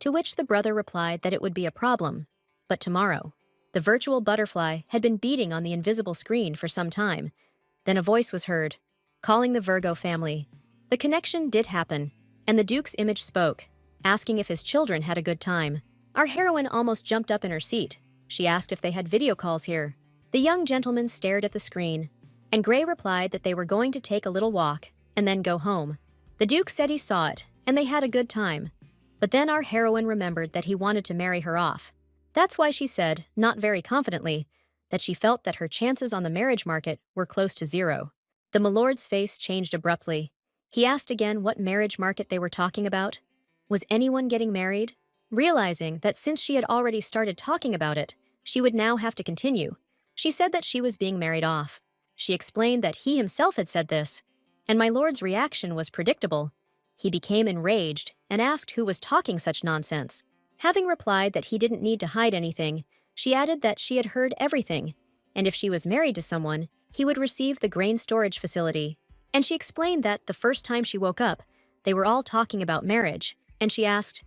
to which the brother replied that it would be a problem, but tomorrow. The virtual butterfly had been beating on the invisible screen for some time. Then a voice was heard, calling the Virgo family. The connection did happen, and the Duke's image spoke, asking if his children had a good time. Our heroine almost jumped up in her seat. She asked if they had video calls here. The young gentleman stared at the screen, and Gray replied that they were going to take a little walk and then go home. The Duke said he saw it, and they had a good time. But then our heroine remembered that he wanted to marry her off. That's why she said, not very confidently, that she felt that her chances on the marriage market were close to zero. The milord's face changed abruptly. He asked again what marriage market they were talking about. Was anyone getting married? Realizing that since she had already started talking about it, she would now have to continue. She said that she was being married off. She explained that he himself had said this, and my lord's reaction was predictable. He became enraged and asked who was talking such nonsense. Having replied that he didn't need to hide anything, she added that she had heard everything, and if she was married to someone, he would receive the grain storage facility. And she explained that the first time she woke up, they were all talking about marriage, and she asked,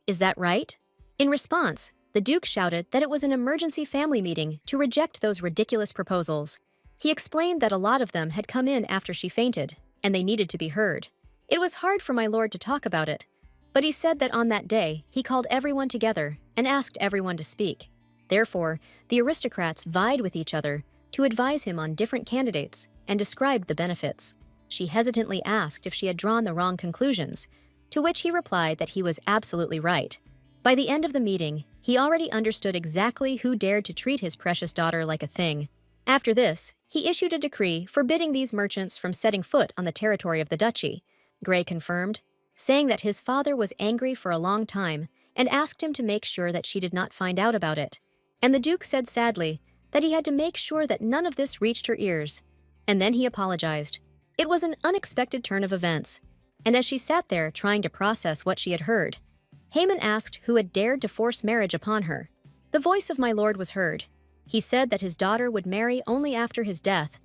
"Is that right?" In response, the Duke shouted that it was an emergency family meeting to reject those ridiculous proposals. He explained that a lot of them had come in after she fainted, and they needed to be heard. It was hard for my lord to talk about it, but he said that on that day, he called everyone together and asked everyone to speak. Therefore, the aristocrats vied with each other to advise him on different candidates and described the benefits. She hesitantly asked if she had drawn the wrong conclusions, to which he replied that he was absolutely right. By the end of the meeting, he already understood exactly who dared to treat his precious daughter like a thing. After this, he issued a decree forbidding these merchants from setting foot on the territory of the duchy. Gray confirmed, saying that his father was angry for a long time and asked him to make sure that she did not find out about it. And the Duke said sadly that he had to make sure that none of this reached her ears. And then he apologized. It was an unexpected turn of events, and as she sat there trying to process what she had heard, Haman asked who had dared to force marriage upon her. The voice of my lord was heard. He said that his daughter would marry only after his death,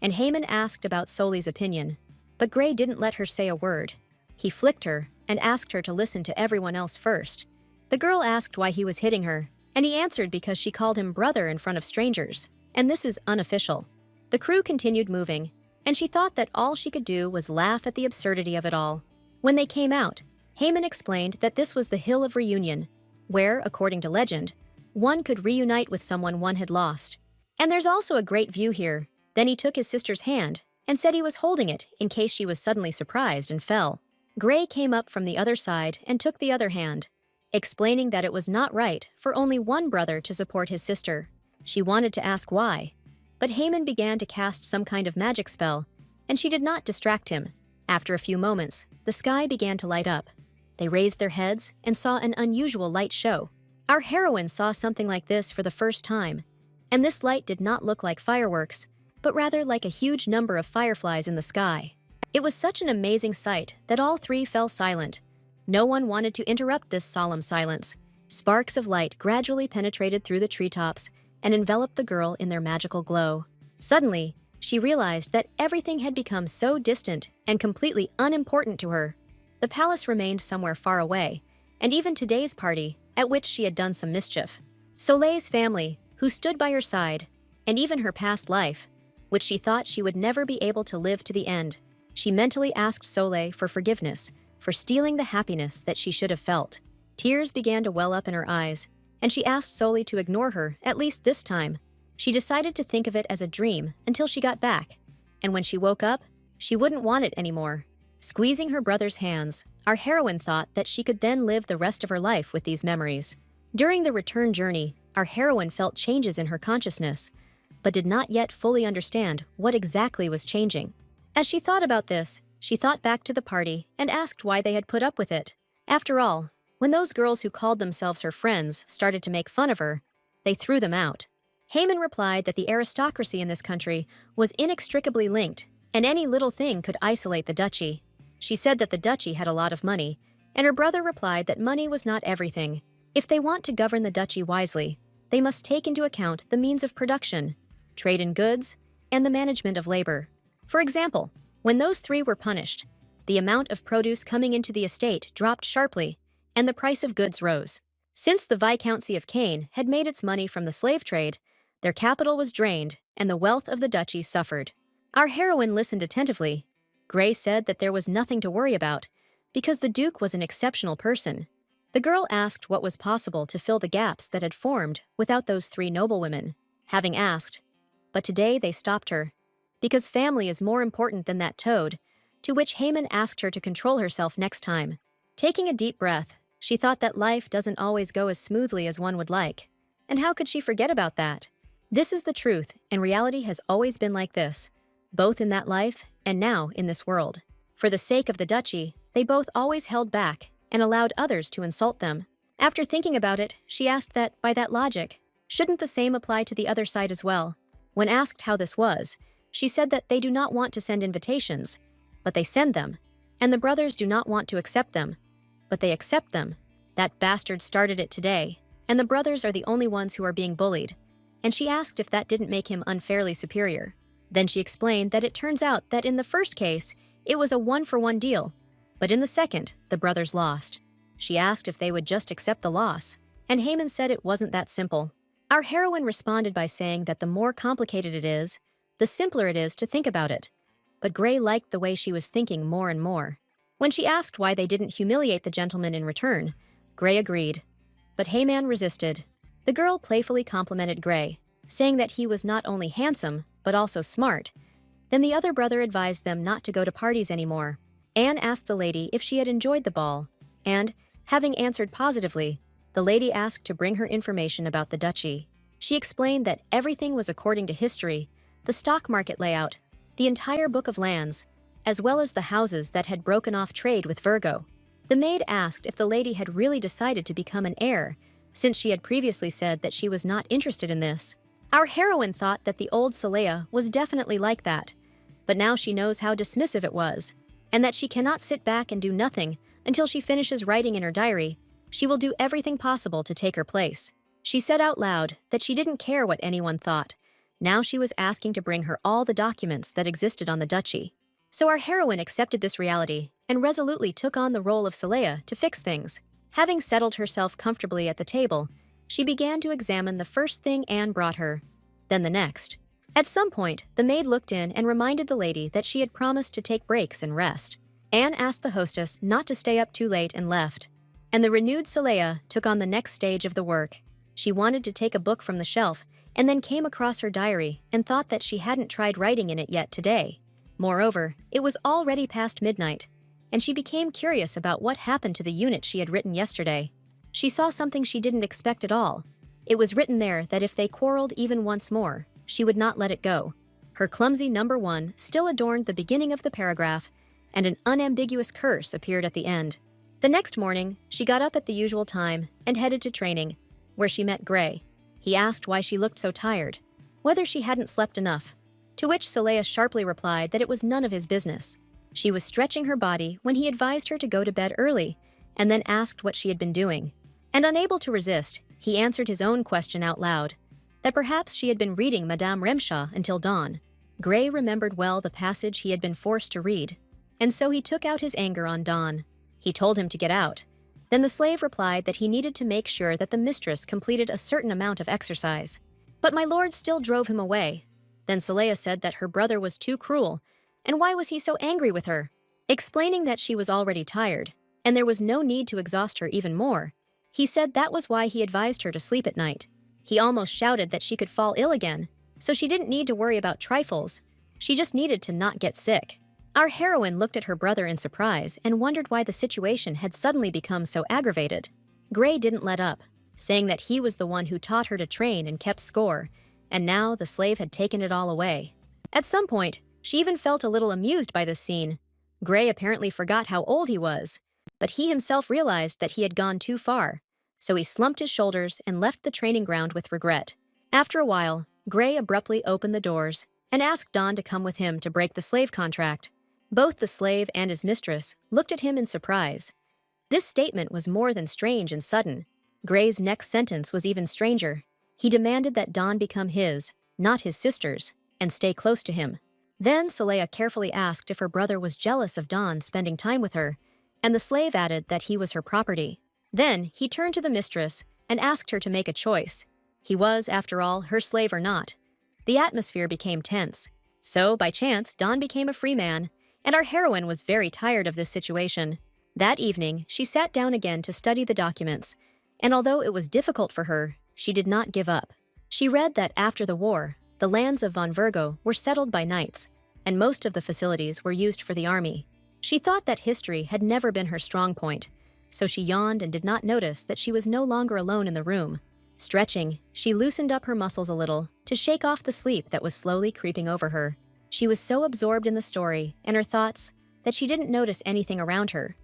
and Haman asked about Soli's opinion. But Gray didn't let her say a word. He flicked her and asked her to listen to everyone else first. The girl asked why he was hitting her, and he answered because she called him brother in front of strangers, and this is unofficial. The crew continued moving, and she thought that all she could do was laugh at the absurdity of it all. When they came out, Haman explained that this was the Hill of Reunion, where, according to legend, one could reunite with someone one had lost. And there's also a great view here. Then he took his sister's hand and said he was holding it in case she was suddenly surprised and fell. Gray came up from the other side and took the other hand, explaining that it was not right for only one brother to support his sister. She wanted to ask why, but Haman began to cast some kind of magic spell, and she did not distract him. After a few moments, the sky began to light up. They raised their heads and saw an unusual light show. Our heroine saw something like this for the first time, and this light did not look like fireworks, but rather like a huge number of fireflies in the sky. It was such an amazing sight that all three fell silent. No one wanted to interrupt this solemn silence. Sparks of light gradually penetrated through the treetops and enveloped the girl in their magical glow. Suddenly, she realized that everything had become so distant and completely unimportant to her. The palace remained somewhere far away, and even today's party, at which she had done some mischief. Soleil's family, who stood by her side, and even her past life, which she thought she would never be able to live to the end. She mentally asked Soleil for forgiveness for stealing the happiness that she should have felt. Tears began to well up in her eyes, and she asked Soleil to ignore her, at least this time. She decided to think of it as a dream until she got back, and when she woke up, she wouldn't want it anymore. Squeezing her brother's hands, our heroine thought that she could then live the rest of her life with these memories. During the return journey, our heroine felt changes in her consciousness, but did not yet fully understand what exactly was changing. As she thought about this, she thought back to the party and asked why they had put up with it. After all, when those girls who called themselves her friends started to make fun of her, they threw them out. Haman replied that the aristocracy in this country was inextricably linked, and any little thing could isolate the duchy. She said that the duchy had a lot of money, and her brother replied that money was not everything. If they want to govern the duchy wisely, they must take into account the means of production, trade in goods, and the management of labor. For example, when those three were punished, the amount of produce coming into the estate dropped sharply, and the price of goods rose. Since the Viscountcy of Cain had made its money from the slave trade, their capital was drained, and the wealth of the duchy suffered. Our heroine listened attentively. Gray said that there was nothing to worry about, because the Duke was an exceptional person. The girl asked what was possible to fill the gaps that had formed without those three noblewomen. Having asked, but today they stopped her, because family is more important than that toad, to which Haman asked her to control herself next time. Taking a deep breath, she thought that life doesn't always go as smoothly as one would like. And how could she forget about that? This is the truth, and reality has always been like this, both in that life and now in this world. For the sake of the duchy, they both always held back and allowed others to insult them. After thinking about it, she asked that, by that logic, shouldn't the same apply to the other side as well? When asked how this was, she said that they do not want to send invitations, but they send them, and the brothers do not want to accept them, but they accept them. That bastard started it today, and the brothers are the only ones who are being bullied. And she asked if that didn't make him unfairly superior. Then she explained that it turns out that in the first case, it was a one-for-one deal, but in the second, the brothers lost. She asked if they would just accept the loss, and Haman said it wasn't that simple. Our heroine responded by saying that the more complicated it is, the simpler it is to think about it. But Gray liked the way she was thinking more and more. When she asked why they didn't humiliate the gentleman in return, Gray agreed. But Haman resisted. The girl playfully complimented Gray, saying that he was not only handsome, but also smart. Then the other brother advised them not to go to parties anymore. Anne asked the lady if she had enjoyed the ball, and, having answered positively, the lady asked to bring her information about the duchy. She explained that everything was according to history, the stock market layout, the entire book of lands, as well as the houses that had broken off trade with Virgo. The maid asked if the lady had really decided to become an heir, since she had previously said that she was not interested in this. Our heroine thought that the old Saleya was definitely like that, but now she knows how dismissive it was, and that she cannot sit back and do nothing until she finishes writing in her diary. She will do everything possible to take her place. She said out loud that she didn't care what anyone thought. Now she was asking to bring her all the documents that existed on the duchy. So our heroine accepted this reality and resolutely took on the role of Saleya to fix things. Having settled herself comfortably at the table, she began to examine the first thing Anne brought her, then the next. At some point, the maid looked in and reminded the lady that she had promised to take breaks and rest. Anne asked the hostess not to stay up too late and left, and the renewed Saleya took on the next stage of the work. She wanted to take a book from the shelf and then came across her diary and thought that she hadn't tried writing in it yet today. Moreover, it was already past midnight, and she became curious about what happened to the unit she had written yesterday. She saw something she didn't expect at all. It was written there that if they quarreled even once more, she would not let it go. Her clumsy number 1 still adorned the beginning of the paragraph, and an unambiguous curse appeared at the end. The next morning, she got up at the usual time and headed to training, where she met Gray. He asked why she looked so tired, whether she hadn't slept enough, to which Saleya sharply replied that it was none of his business. She was stretching her body when he advised her to go to bed early, and then asked what she had been doing. And unable to resist, he answered his own question out loud, that perhaps she had been reading Madame Remshaw until dawn. Gray remembered well the passage he had been forced to read, and so he took out his anger on Don. He told him to get out. Then the slave replied that he needed to make sure that the mistress completed a certain amount of exercise. But my lord still drove him away. Then Saleya said that her brother was too cruel, and why was he so angry with her? Explaining that she was already tired, and there was no need to exhaust her even more, he said that was why he advised her to sleep at night. He almost shouted that she could fall ill again, so she didn't need to worry about trifles. She just needed to not get sick. Our heroine looked at her brother in surprise and wondered why the situation had suddenly become so aggravated. Gray didn't let up, saying that he was the one who taught her to train and kept score, and now the slave had taken it all away. At some point, she even felt a little amused by this scene. Gray apparently forgot how old he was, but he himself realized that he had gone too far, so he slumped his shoulders and left the training ground with regret. After a while, Gray abruptly opened the doors, and asked Don to come with him to break the slave contract. Both the slave and his mistress looked at him in surprise. This statement was more than strange and sudden. Gray's next sentence was even stranger. He demanded that Don become his, not his sister's, and stay close to him. Then Saleha carefully asked if her brother was jealous of Don spending time with her, and the slave added that he was her property. Then he turned to the mistress and asked her to make a choice. He was, after all, her slave or not. The atmosphere became tense. So, by chance, Don became a free man, and our heroine was very tired of this situation. That evening, she sat down again to study the documents, and although it was difficult for her, she did not give up. She read that after the war, the lands of Von Virgo were settled by knights, and most of the facilities were used for the army. She thought that history had never been her strong point, so she yawned and did not notice that she was no longer alone in the room. Stretching, she loosened up her muscles a little to shake off the sleep that was slowly creeping over her. She was so absorbed in the story and her thoughts that she didn't notice anything around her,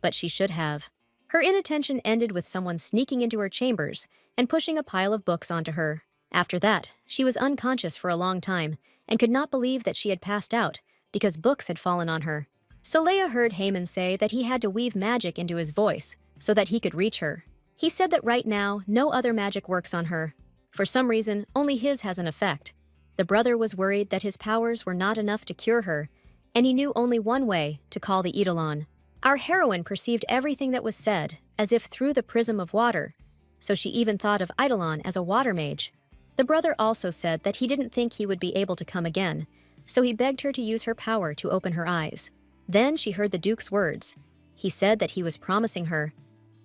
but she should have. Her inattention ended with someone sneaking into her chambers and pushing a pile of books onto her. After that, she was unconscious for a long time and could not believe that she had passed out because books had fallen on her. Saleha heard Haman say that he had to weave magic into his voice so that he could reach her. He said that right now, no other magic works on her. For some reason, only his has an effect. The brother was worried that his powers were not enough to cure her, and he knew only one way to call the Eidolon. Our heroine perceived everything that was said as if through the prism of water, so she even thought of Eidolon as a water mage. The brother also said that he didn't think he would be able to come again, so he begged her to use her power to open her eyes. Then she heard the Duke's words. He said that he was promising her.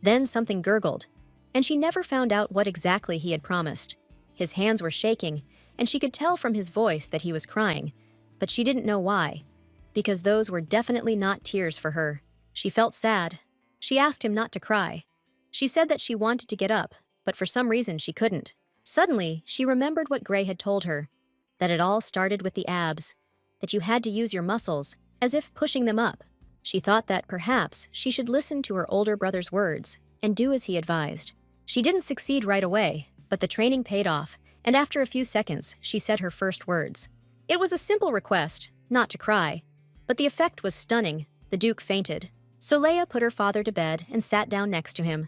Then something gurgled, and she never found out what exactly he had promised. His hands were shaking, and she could tell from his voice that he was crying, but she didn't know why, because those were definitely not tears for her. She felt sad. She asked him not to cry. She said that she wanted to get up, but for some reason she couldn't. Suddenly, she remembered what Gray had told her, that it all started with the abs, that you had to use your muscles, as if pushing them up. She thought that perhaps she should listen to her older brother's words and do as he advised. She didn't succeed right away, but the training paid off, and after a few seconds, she said her first words. It was a simple request, not to cry, but the effect was stunning. The Duke fainted. Saleha put her father to bed and sat down next to him.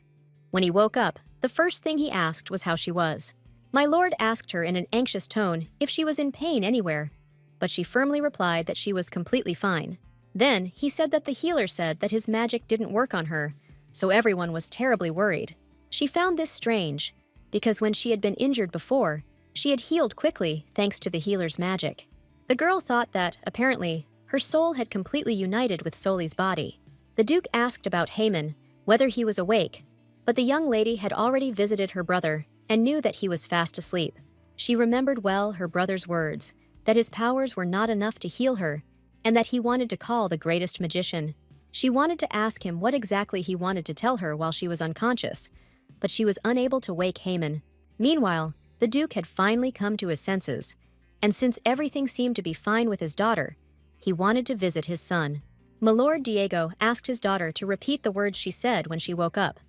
When he woke up, the first thing he asked was how she was. My lord asked her in an anxious tone if she was in pain anywhere, but she firmly replied that she was completely fine. Then he said that the healer said that his magic didn't work on her, so everyone was terribly worried. She found this strange, because when she had been injured before, she had healed quickly thanks to the healer's magic. The girl thought that, apparently, her soul had completely united with Soli's body. The Duke asked about Haman, whether he was awake, but the young lady had already visited her brother and knew that he was fast asleep. She remembered well her brother's words, that his powers were not enough to heal her, and that he wanted to call the greatest magician. She wanted to ask him what exactly he wanted to tell her while she was unconscious, but she was unable to wake Haman. Meanwhile, the Duke had finally come to his senses, and since everything seemed to be fine with his daughter, he wanted to visit his son. Milord Diego asked his daughter to repeat the words she said when she woke up,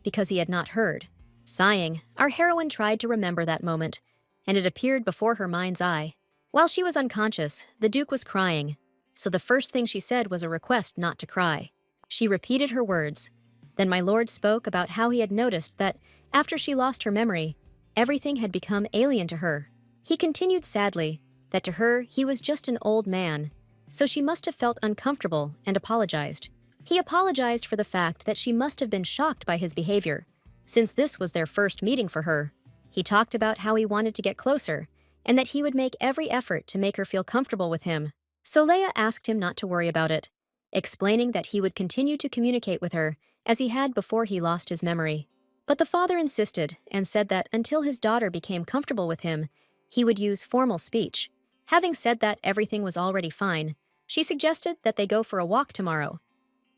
because he had not heard. Sighing, our heroine tried to remember that moment, and it appeared before her mind's eye. While she was unconscious, the Duke was crying, so the first thing she said was a request not to cry. She repeated her words. Then my lord spoke about how he had noticed that, after she lost her memory, everything had become alien to her. He continued sadly that to her he was just an old man, so she must have felt uncomfortable and apologized. He apologized for the fact that she must have been shocked by his behavior, since this was their first meeting for her. He talked about how he wanted to get closer, and that he would make every effort to make her feel comfortable with him. Saleha asked him not to worry about it, explaining that he would continue to communicate with her as he had before he lost his memory. But the father insisted and said that until his daughter became comfortable with him, he would use formal speech. Having said that everything was already fine, she suggested that they go for a walk tomorrow.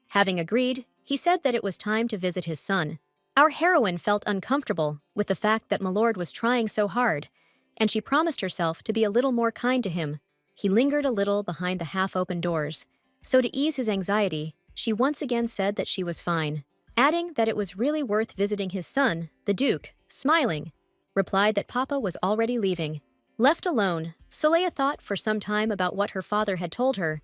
Having agreed, he said that it was time to visit his son. Our heroine felt uncomfortable with the fact that Milord was trying so hard, and she promised herself to be a little more kind to him. He lingered a little behind the half-open doors, so to ease his anxiety, she once again said that she was fine, adding that it was really worth visiting his son. The Duke, smiling, replied that Papa was already leaving. Left alone, Soleil thought for some time about what her father had told her.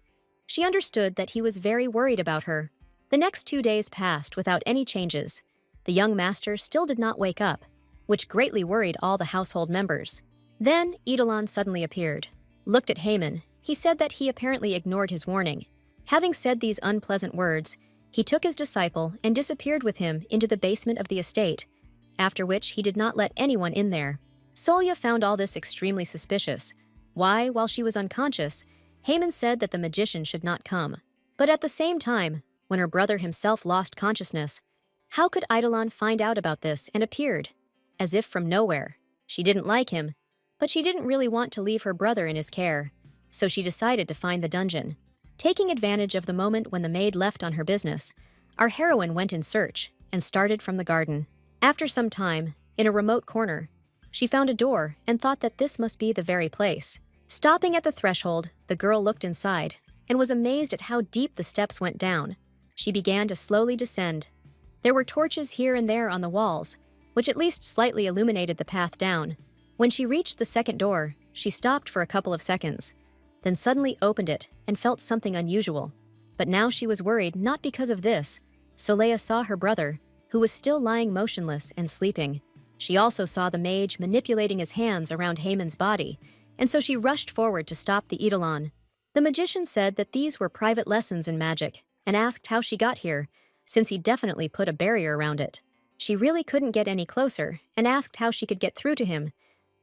She understood that he was very worried about her. The next 2 days passed without any changes. The young master still did not wake up, which greatly worried all the household members. Then Eidolon suddenly appeared. Looked at Haman. He said that he apparently ignored his warning. Having said these unpleasant words, he took his disciple and disappeared with him into the basement of the estate, after which he did not let anyone in there. Solia found all this extremely suspicious. Why, while she was unconscious, Haman said that the magician should not come. But at the same time, when her brother himself lost consciousness, how could Eidolon find out about this and appeared? As if from nowhere. She didn't like him, but she didn't really want to leave her brother in his care, so she decided to find the dungeon. Taking advantage of the moment when the maid left on her business, our heroine went in search and started from the garden. After some time, in a remote corner, she found a door and thought that this must be the very place. Stopping at the threshold, the girl looked inside and was amazed at how deep the steps went down. She began to slowly descend. There were torches here and there on the walls, which at least slightly illuminated the path down. When she reached the second door, she stopped for a couple of seconds, then suddenly opened it and felt something unusual. But now she was worried not because of this. Soleil saw her brother, who was still lying motionless and sleeping. She also saw the mage manipulating his hands around Haman's body, and so she rushed forward to stop the Eidolon. The magician said that these were private lessons in magic, and asked how she got here, since he definitely put a barrier around it. She really couldn't get any closer, and asked how she could get through to him.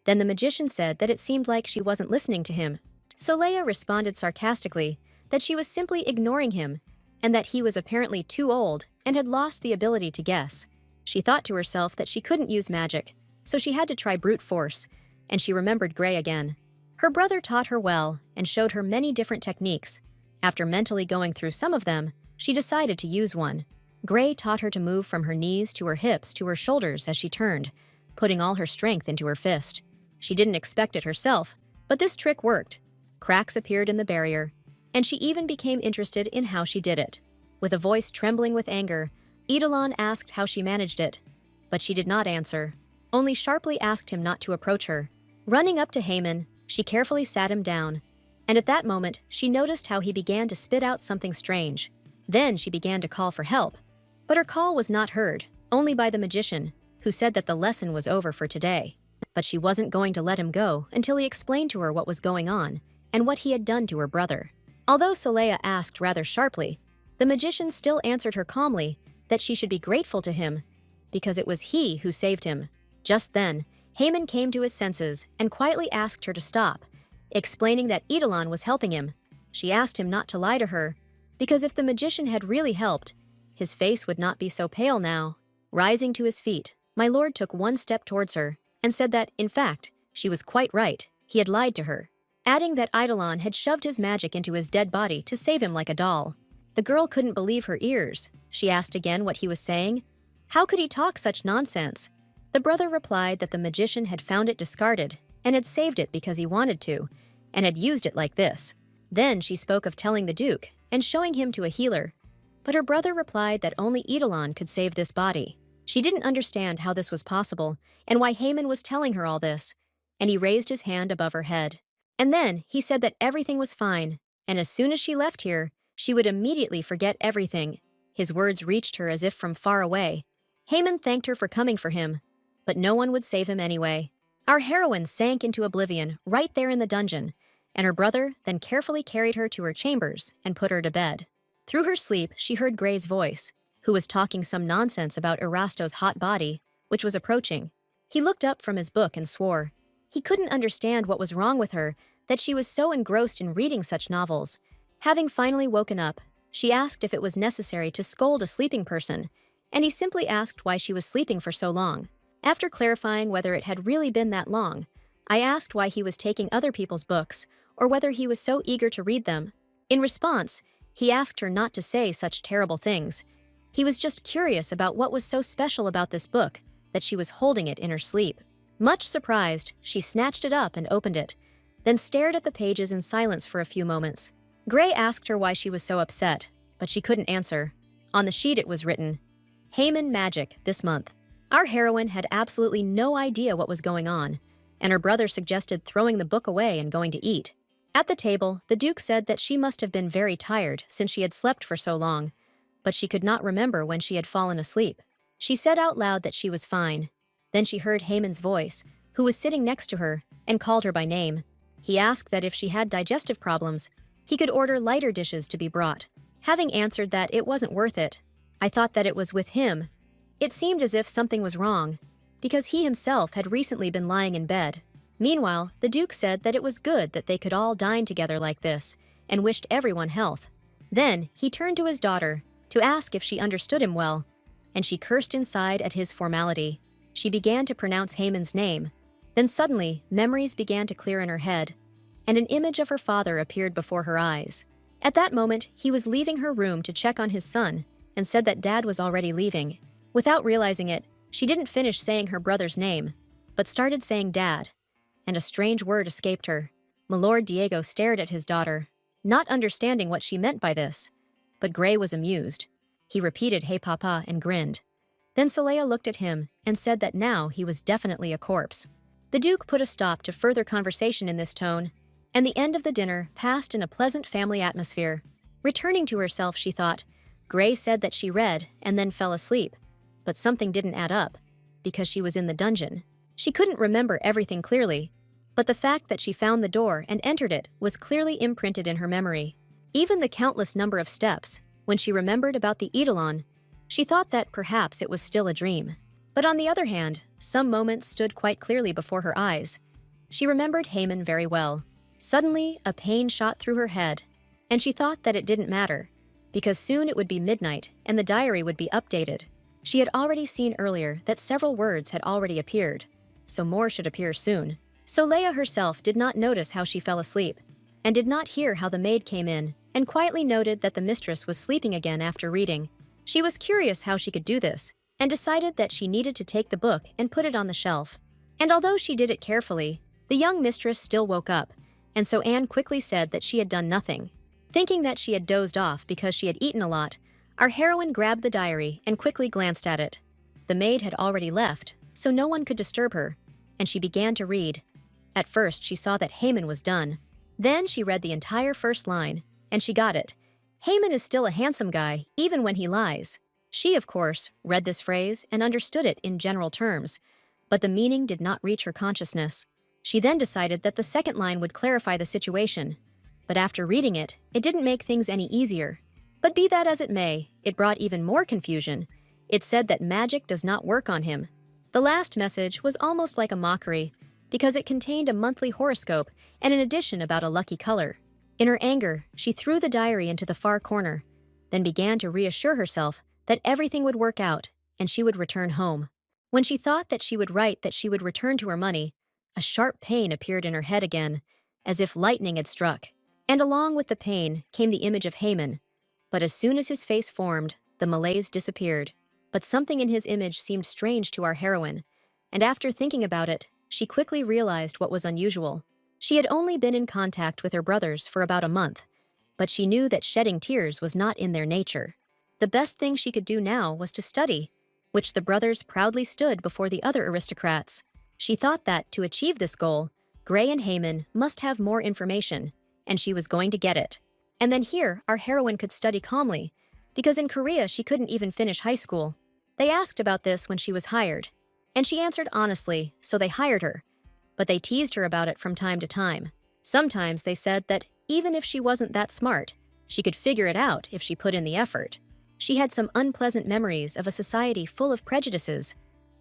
Then the magician said that it seemed like she wasn't listening to him. Soleil responded sarcastically that she was simply ignoring him, and that he was apparently too old and had lost the ability to guess. She thought to herself that she couldn't use magic, so she had to try brute force, and she remembered Gray again. Her brother taught her well and showed her many different techniques. After mentally going through some of them, she decided to use one. Gray taught her to move from her knees to her hips to her shoulders as she turned, putting all her strength into her fist. She didn't expect it herself, but this trick worked. Cracks appeared in the barrier, and she even became interested in how she did it. With a voice trembling with anger, Eidolon asked how she managed it, but she did not answer, only sharply asked him not to approach her. Running up to Haman, she carefully sat him down, and at that moment, she noticed how he began to spit out something strange. Then she began to call for help, but her call was not heard, only by the magician, who said that the lesson was over for today. But she wasn't going to let him go until he explained to her what was going on and what he had done to her brother. Although Soleil asked rather sharply, the magician still answered her calmly that she should be grateful to him because it was he who saved him. Just then, Haman came to his senses and quietly asked her to stop, explaining that Eidolon was helping him. She asked him not to lie to her, because if the magician had really helped, his face would not be so pale now. Rising to his feet, my lord took one step towards her and said that, in fact, she was quite right, he had lied to her, adding that Eidolon had shoved his magic into his dead body to save him like a doll. The girl couldn't believe her ears. She asked again what he was saying. How could he talk such nonsense? The brother replied that the magician had found it discarded and had saved it because he wanted to, and had used it like this. Then she spoke of telling the Duke and showing him to a healer, but her brother replied that only Eidolon could save this body. She didn't understand how this was possible and why Haman was telling her all this, and he raised his hand above her head. And then he said that everything was fine, and as soon as she left here, she would immediately forget everything. His words reached her as if from far away. Haman thanked her for coming for him, but no one would save him anyway. Our heroine sank into oblivion right there in the dungeon, and her brother then carefully carried her to her chambers and put her to bed. Through her sleep, she heard Gray's voice, who was talking some nonsense about Erasto's hot body, which was approaching. He looked up from his book and swore. He couldn't understand what was wrong with her, that she was so engrossed in reading such novels. Having finally woken up, she asked if it was necessary to scold a sleeping person, and he simply asked why she was sleeping for so long. After clarifying whether it had really been that long, I asked why he was taking other people's books, or whether he was so eager to read them. In response, he asked her not to say such terrible things. He was just curious about what was so special about this book that she was holding it in her sleep. Much surprised, she snatched it up and opened it, then stared at the pages in silence for a few moments. Gray asked her why she was so upset, but she couldn't answer. On the sheet it was written, Haman Magic this month. Our heroine had absolutely no idea what was going on, and her brother suggested throwing the book away and going to eat. At the table, the Duke said that she must have been very tired since she had slept for so long, but she could not remember when she had fallen asleep. She said out loud that she was fine. Then she heard Haemon's voice, who was sitting next to her, and called her by name. He asked that if she had digestive problems, he could order lighter dishes to be brought. Having answered that it wasn't worth it, I thought that it was with him. It seemed as if something was wrong, because he himself had recently been lying in bed. Meanwhile, the Duke said that it was good that they could all dine together like this, and wished everyone health. Then he turned to his daughter to ask if she understood him well, and she cursed inside at his formality. She began to pronounce Haemon's name. Then suddenly, memories began to clear in her head, and an image of her father appeared before her eyes. At that moment, he was leaving her room to check on his son, and said that Dad was already leaving. Without realizing it, she didn't finish saying her brother's name, but started saying Dad, and a strange word escaped her. Milord Diego stared at his daughter, not understanding what she meant by this, but Gray was amused. He repeated "Hey Papa" and grinned. Then Soleil looked at him and said that now he was definitely a corpse. The Duke put a stop to further conversation in this tone, and the end of the dinner passed in a pleasant family atmosphere. Returning to herself, she thought, Gray said that she read and then fell asleep, but something didn't add up, because she was in the dungeon. She couldn't remember everything clearly, but the fact that she found the door and entered it was clearly imprinted in her memory. Even the countless number of steps, when she remembered about the Eidolon, she thought that perhaps it was still a dream. But on the other hand, some moments stood quite clearly before her eyes. She remembered Haemon very well. Suddenly, a pain shot through her head, and she thought that it didn't matter, because soon it would be midnight and the diary would be updated. She had already seen earlier that several words had already appeared, so more should appear soon. Soleil herself did not notice how she fell asleep, and did not hear how the maid came in and quietly noted that the mistress was sleeping again after reading. She was curious how she could do this, and decided that she needed to take the book and put it on the shelf. And although she did it carefully, the young mistress still woke up, and so Anne quickly said that she had done nothing. Thinking that she had dozed off because she had eaten a lot, our heroine grabbed the diary and quickly glanced at it. The maid had already left, so no one could disturb her, and she began to read. At first, she saw that Haemon was done. Then she read the entire first line, and she got it. Haemon is still a handsome guy, even when he lies. She, of course, read this phrase and understood it in general terms, but the meaning did not reach her consciousness. She then decided that the second line would clarify the situation, but after reading it, it didn't make things any easier. But be that as it may, it brought even more confusion. It said that magic does not work on him. The last message was almost like a mockery, because it contained a monthly horoscope and an addition about a lucky color. In her anger, she threw the diary into the far corner, then began to reassure herself that everything would work out and she would return home. When she thought that she would write that she would return to her money, a sharp pain appeared in her head again, as if lightning had struck. And along with the pain came the image of Haemon. But as soon as his face formed, the malaise disappeared. But something in his image seemed strange to our heroine, and after thinking about it, she quickly realized what was unusual. She had only been in contact with her brothers for about a month, but she knew that shedding tears was not in their nature. The best thing she could do now was to study, which the brothers proudly stood before the other aristocrats. She thought that, to achieve this goal, Gray and Haemon must have more information, and she was going to get it. And then here, our heroine could study calmly, because in Korea she couldn't even finish high school. They asked about this when she was hired, and she answered honestly, so they hired her. But they teased her about it from time to time. Sometimes they said that even if she wasn't that smart, she could figure it out if she put in the effort. She had some unpleasant memories of a society full of prejudices,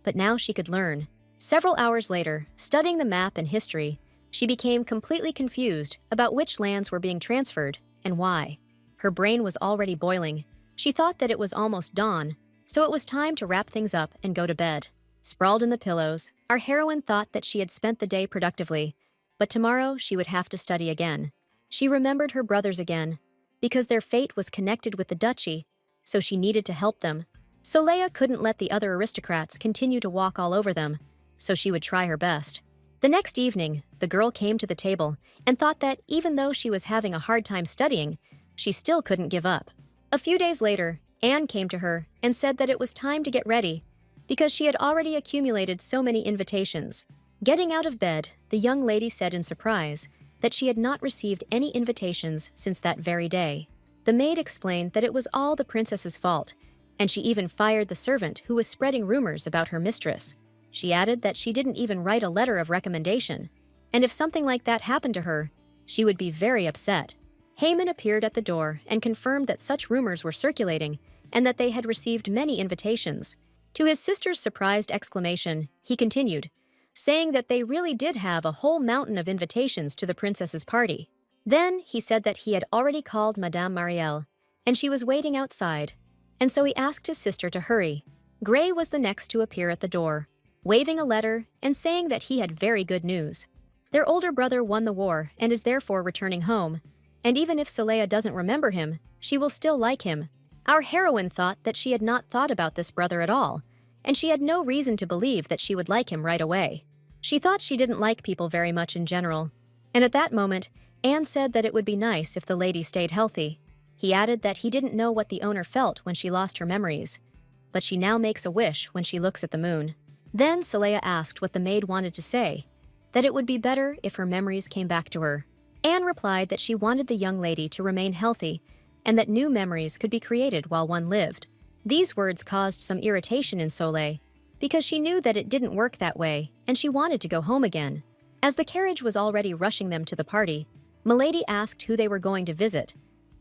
but now she could learn. Several hours later, studying the map and history, she became completely confused about which lands were being transferred and why. Her brain was already boiling. She thought that it was almost dawn, so it was time to wrap things up and go to bed. Sprawled in the pillows, our heroine thought that she had spent the day productively, but tomorrow she would have to study again. She remembered her brothers again, because their fate was connected with the duchy, so she needed to help them. Soleil couldn't let the other aristocrats continue to walk all over them, so she would try her best. The next evening, the girl came to the table and thought that even though she was having a hard time studying, she still couldn't give up. A few days later, Anne came to her and said that it was time to get ready, because she had already accumulated so many invitations. Getting out of bed, the young lady said in surprise that she had not received any invitations since that very day. The maid explained that it was all the princess's fault, and she even fired the servant who was spreading rumors about her mistress. She added that she didn't even write a letter of recommendation, and if something like that happened to her, she would be very upset. Haman appeared at the door and confirmed that such rumors were circulating and that they had received many invitations. To his sister's surprised exclamation, he continued, saying that they really did have a whole mountain of invitations to the princess's party. Then he said that he had already called Madame Marielle, and she was waiting outside, and so he asked his sister to hurry. Gray was the next to appear at the door, waving a letter and saying that he had very good news. Their older brother won the war and is therefore returning home, and even if Soleil doesn't remember him, she will still like him. Our heroine thought that she had not thought about this brother at all, and she had no reason to believe that she would like him right away. She thought she didn't like people very much in general, and at that moment, Anne said that it would be nice if the lady stayed healthy. He added that he didn't know what the owner felt when she lost her memories, but she now makes a wish when she looks at the moon. Then Soleil asked what the maid wanted to say, that it would be better if her memories came back to her. Anne replied that she wanted the young lady to remain healthy and that new memories could be created while one lived. These words caused some irritation in Soleil because she knew that it didn't work that way and she wanted to go home again. As the carriage was already rushing them to the party, Milady asked who they were going to visit,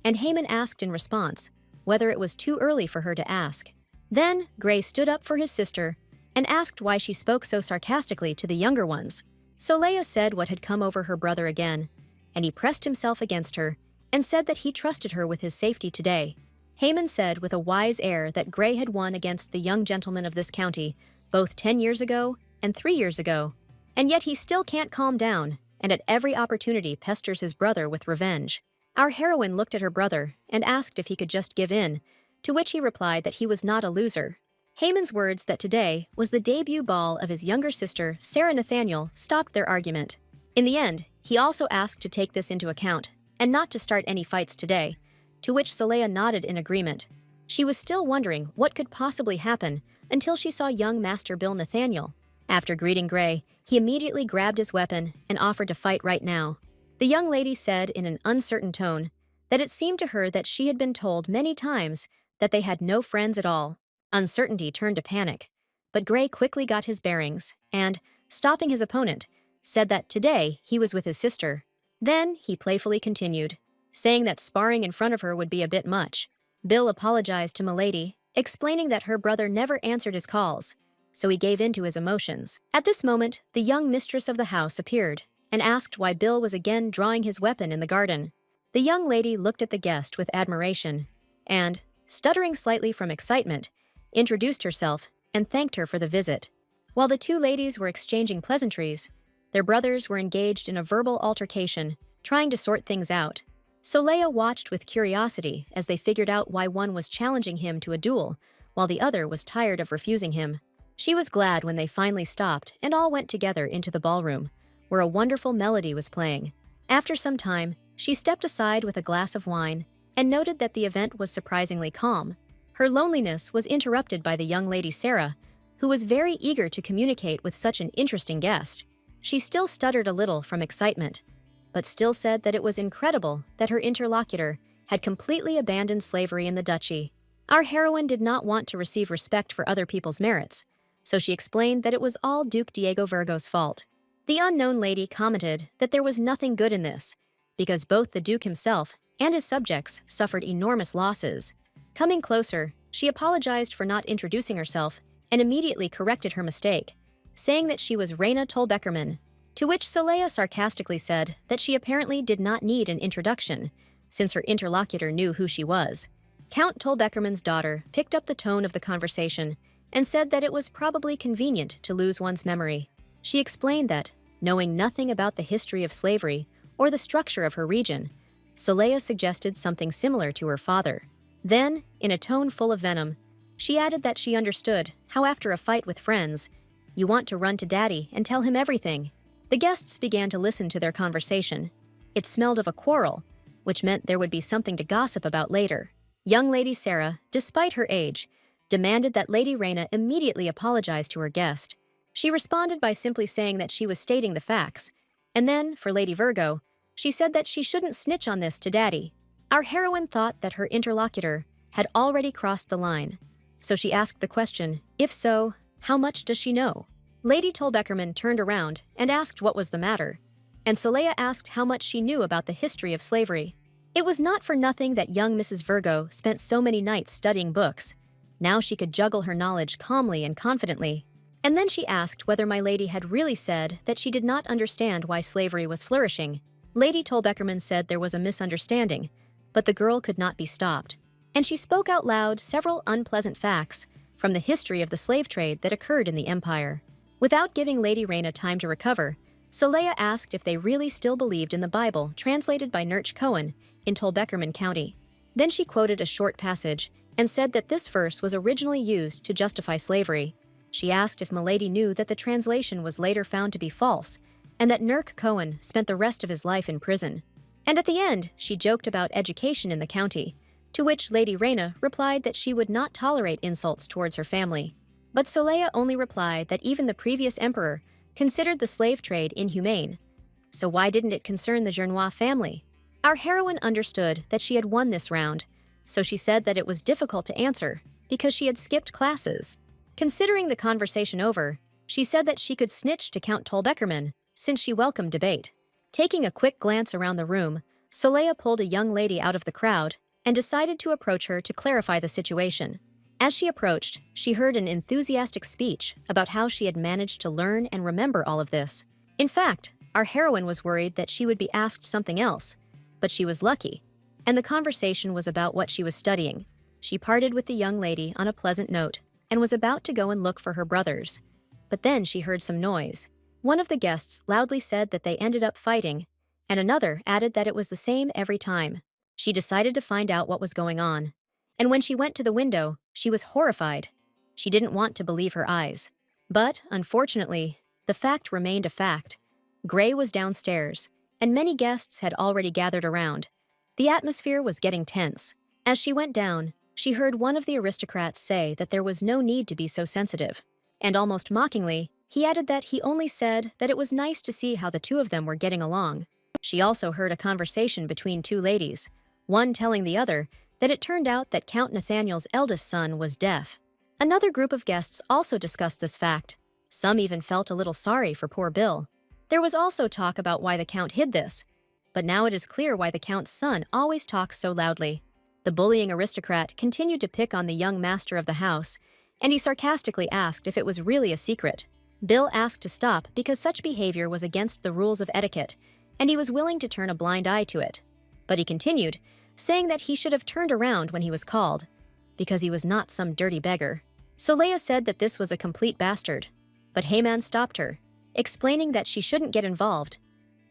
and Haman asked in response whether it was too early for her to ask. Then Gray stood up for his sister and asked why she spoke so sarcastically to the younger ones. Soleil said what had come over her brother again, and he pressed himself against her and said that he trusted her with his safety today. Haman said with a wise air that Gray had won against the young gentleman of this county both 10 years ago and 3 years ago, and yet he still can't calm down and at every opportunity pesters his brother with revenge. Our heroine looked at her brother and asked if he could just give in, to which he replied that he was not a loser. Haman's words that today was the debut ball of his younger sister, Sarah Nathaniel, stopped their argument. In the end, he also asked to take this into account and not to start any fights today, to which Soleil nodded in agreement. She was still wondering what could possibly happen until she saw young Master Bill Nathaniel. After greeting Gray, he immediately grabbed his weapon and offered to fight right now. The young lady said in an uncertain tone that it seemed to her that she had been told many times that they had no friends at all. Uncertainty turned to panic, but Gray quickly got his bearings and, stopping his opponent, said that today he was with his sister. Then he playfully continued, saying that sparring in front of her would be a bit much. Bill apologized to Milady, explaining that her brother never answered his calls, so he gave in to his emotions. At this moment, the young mistress of the house appeared and asked why Bill was again drawing his weapon in the garden. The young lady looked at the guest with admiration and, stuttering slightly from excitement, introduced herself and thanked her for the visit. While the two ladies were exchanging pleasantries, their brothers were engaged in a verbal altercation, trying to sort things out. Soleil watched with curiosity as they figured out why one was challenging him to a duel, while the other was tired of refusing him. She was glad when they finally stopped and all went together into the ballroom, where a wonderful melody was playing. After some time, she stepped aside with a glass of wine and noted that the event was surprisingly calm. Her loneliness was interrupted by the young lady Sarah, who was very eager to communicate with such an interesting guest. She still stuttered a little from excitement, but still said that it was incredible that her interlocutor had completely abandoned slavery in the duchy. Our heroine did not want to receive respect for other people's merits, so she explained that it was all Duke Diego Virgo's fault. The unknown lady commented that there was nothing good in this, because both the Duke himself and his subjects suffered enormous losses. Coming closer, she apologized for not introducing herself and immediately corrected her mistake, saying that she was Reina Tolbeckerman, to which Soleil sarcastically said that she apparently did not need an introduction, since her interlocutor knew who she was. Count Tolbeckerman's daughter picked up the tone of the conversation and said that it was probably convenient to lose one's memory. She explained that, knowing nothing about the history of slavery or the structure of her region, Soleil suggested something similar to her father. Then, in a tone full of venom, she added that she understood how after a fight with friends, you want to run to Daddy and tell him everything. The guests began to listen to their conversation. It smelled of a quarrel, which meant there would be something to gossip about later. Young Lady Sarah, despite her age, demanded that Lady Reina immediately apologize to her guest, She responded by simply saying that she was stating the facts. And then, for Lady Virgo, she said that she shouldn't snitch on this to Daddy. Our heroine thought that her interlocutor had already crossed the line. So she asked the question, if so, how much does she know? Lady Tolbeckerman turned around and asked what was the matter. And Soleil asked how much she knew about the history of slavery. It was not for nothing that young Mrs. Virgo spent so many nights studying books. Now she could juggle her knowledge calmly and confidently. And then she asked whether my lady had really said that she did not understand why slavery was flourishing. Lady Tolbeckerman said there was a misunderstanding, but the girl could not be stopped. And she spoke out loud several unpleasant facts from the history of the slave trade that occurred in the empire. Without giving Lady Raina time to recover, Soleil asked if they really still believed in the Bible translated by Nurch Cohen in Tolbeckerman County. Then she quoted a short passage and said that this verse was originally used to justify slavery. She asked if Milady knew that the translation was later found to be false and that Nurch Cohen spent the rest of his life in prison. And at the end, she joked about education in the county, to which Lady Raina replied that she would not tolerate insults towards her family. But Soleil only replied that even the previous emperor considered the slave trade inhumane. So why didn't it concern the Gernois family? Our heroine understood that she had won this round, so she said that it was difficult to answer because she had skipped classes. Considering the conversation over, she said that she could snitch to Count Tolbeckerman since she welcomed debate. Taking a quick glance around the room, Soleil pulled a young lady out of the crowd and decided to approach her to clarify the situation. As she approached, she heard an enthusiastic speech about how she had managed to learn and remember all of this. In fact, our heroine was worried that she would be asked something else, but she was lucky, and the conversation was about what she was studying. She parted with the young lady on a pleasant note and was about to go and look for her brothers. But then she heard some noise. One of the guests loudly said that they ended up fighting, and another added that it was the same every time. She decided to find out what was going on. And when she went to the window, she was horrified. She didn't want to believe her eyes. But, unfortunately, the fact remained a fact. Gray was downstairs, and many guests had already gathered around. The atmosphere was getting tense. As she went down, she heard one of the aristocrats say that there was no need to be so sensitive. And almost mockingly, he added that he only said that it was nice to see how the two of them were getting along. She also heard a conversation between two ladies, one telling the other that it turned out that Count Nathaniel's eldest son was deaf. Another group of guests also discussed this fact. Some even felt a little sorry for poor Bill. There was also talk about why the Count hid this, but now it is clear why the Count's son always talks so loudly. The bullying aristocrat continued to pick on the young master of the house, and he sarcastically asked if it was really a secret. Bill asked to stop because such behavior was against the rules of etiquette, and he was willing to turn a blind eye to it. But he continued, saying that he should have turned around when he was called, because he was not some dirty beggar. Soleil said that this was a complete bastard, but Heyman stopped her, explaining that she shouldn't get involved.